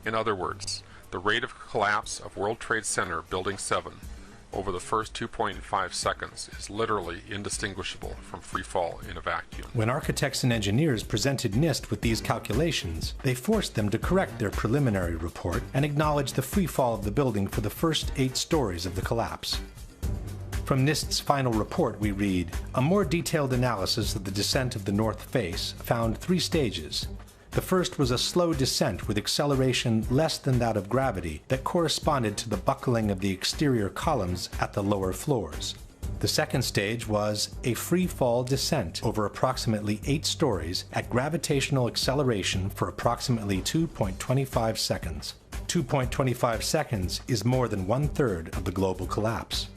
In other words, the rate of collapse of World Trade Center Building 7 over the first 2.5 seconds is literally indistinguishable from free fall in a vacuum. When architects and engineers presented NIST with these calculations, they forced them to correct their preliminary report and acknowledge the free fall of the building for the first 8 stories of the collapse. From NIST's final report, we read, a more detailed analysis of the descent of the north face found 3 stages. The first was a slow descent with acceleration less than that of gravity that corresponded to the buckling of the exterior columns at the lower floors. The second stage was a free fall descent over approximately 8 stories at gravitational acceleration for approximately 2.25 seconds. 2.25 seconds is more than 1/3 of the global collapse.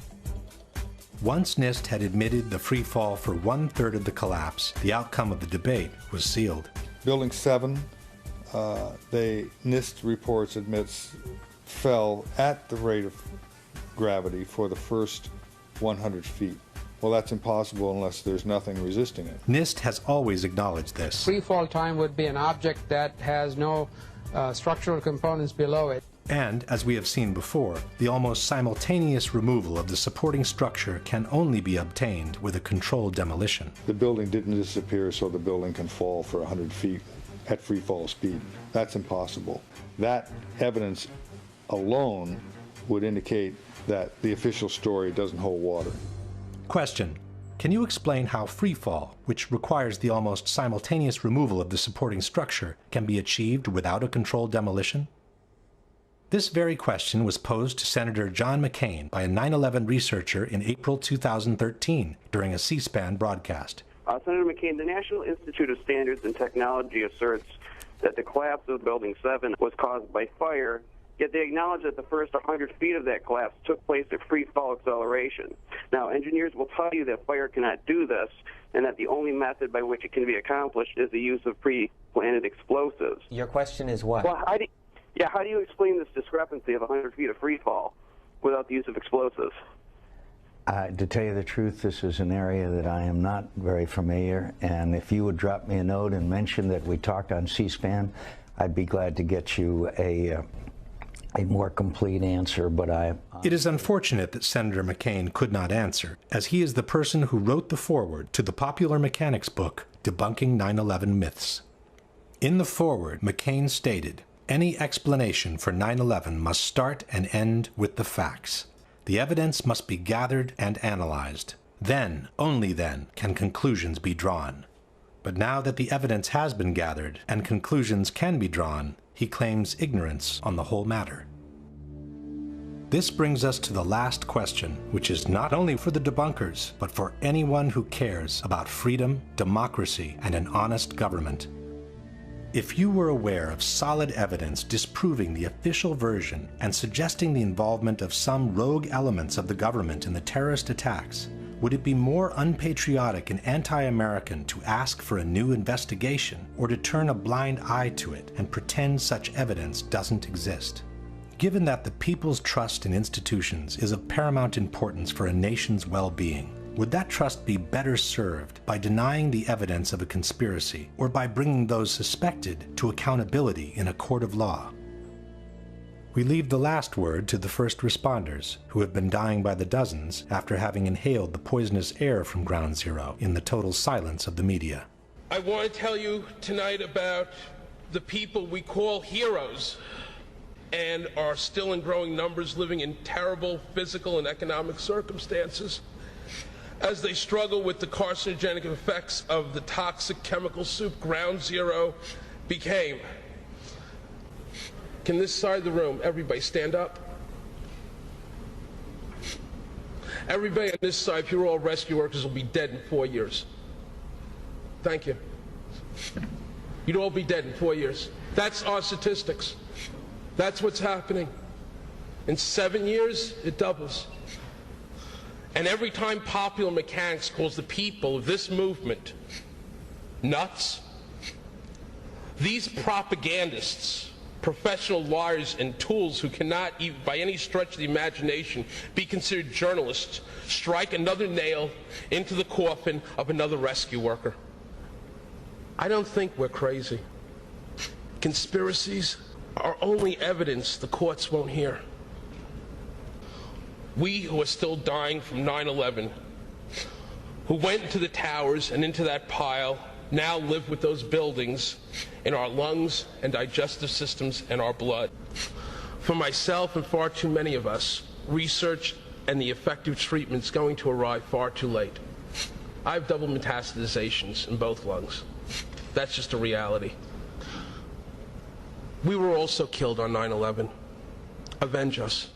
Once NIST had admitted the free fall for 1/3 of the collapse, the outcome of the debate was sealed. Building 7, NIST reports admits fell at the rate of gravity for the first 100 feet. Well, that's impossible unless there's nothing resisting it. NIST has always acknowledged this. Free fall time would be an object that has no structural components below it. And, as we have seen before, the almost simultaneous removal of the supporting structure can only be obtained with a controlled demolition. The building didn't disappear so the building can fall for 100 feet at free fall speed. That's impossible. That evidence alone would indicate that the official story doesn't hold water. Question. Can you explain how free fall, which requires the almost simultaneous removal of the supporting structure, can be achieved without a controlled demolition? This very question was posed to Senator John McCain by a 9/11 researcher in April 2013 during a C-SPAN broadcast. Senator McCain, the National Institute of Standards and Technology asserts that the collapse of Building 7 was caused by fire, yet they acknowledge that the first 100 feet of that collapse took place at free fall acceleration. Now, engineers will tell you that fire cannot do this, and that the only method by which it can be accomplished is the use of pre-planted explosives. Your question is what? Well, how do you explain this discrepancy of 100 feet of free fall without the use of explosives? To tell you the truth, this is an area that I am not very familiar, and if you would drop me a note and mention that we talked on C-SPAN, I'd be glad to get you a more complete answer, but It is unfortunate that Senator McCain could not answer, as he is the person who wrote the foreword to the popular mechanics book, Debunking 9/11 Myths. In the foreword, McCain stated, any explanation for 9/11 must start and end with the facts. The evidence must be gathered and analyzed. Then, only then, can conclusions be drawn. But now that the evidence has been gathered and conclusions can be drawn, he claims ignorance on the whole matter. This brings us to the last question, which is not only for the debunkers, but for anyone who cares about freedom, democracy, and an honest government. If you were aware of solid evidence disproving the official version and suggesting the involvement of some rogue elements of the government in the terrorist attacks, would it be more unpatriotic and anti-American to ask for a new investigation or to turn a blind eye to it and pretend such evidence doesn't exist? Given that the people's trust in institutions is of paramount importance for a nation's well-being, would that trust be better served by denying the evidence of a conspiracy or by bringing those suspected to accountability in a court of law? We leave the last word to the first responders, who have been dying by the dozens after having inhaled the poisonous air from Ground Zero in the total silence of the media. I want to tell you tonight about the people we call heroes and are still in growing numbers living in terrible physical and economic circumstances as they struggle with the carcinogenic effects of the toxic chemical soup Ground Zero became. Can this side of the room, everybody stand up? Everybody on this side, if you're all rescue workers, will be dead in 4 years. Thank you. You'd all be dead in 4 years. That's our statistics. That's what's happening. In 7 years, it doubles. And every time popular mechanics calls the people of this movement nuts, these propagandists, professional liars and tools who cannot, even by any stretch of the imagination, be considered journalists, strike another nail into the coffin of another rescue worker. I don't think we're crazy. Conspiracies are only evidence the courts won't hear. We who are still dying from 9/11, who went into the towers and into that pile, now live with those buildings in our lungs and digestive systems and our blood. For myself and far too many of us, research and the effective treatment's going to arrive far too late. I have double metastasizations in both lungs. That's just a reality. We were also killed on 9/11. Avenge us.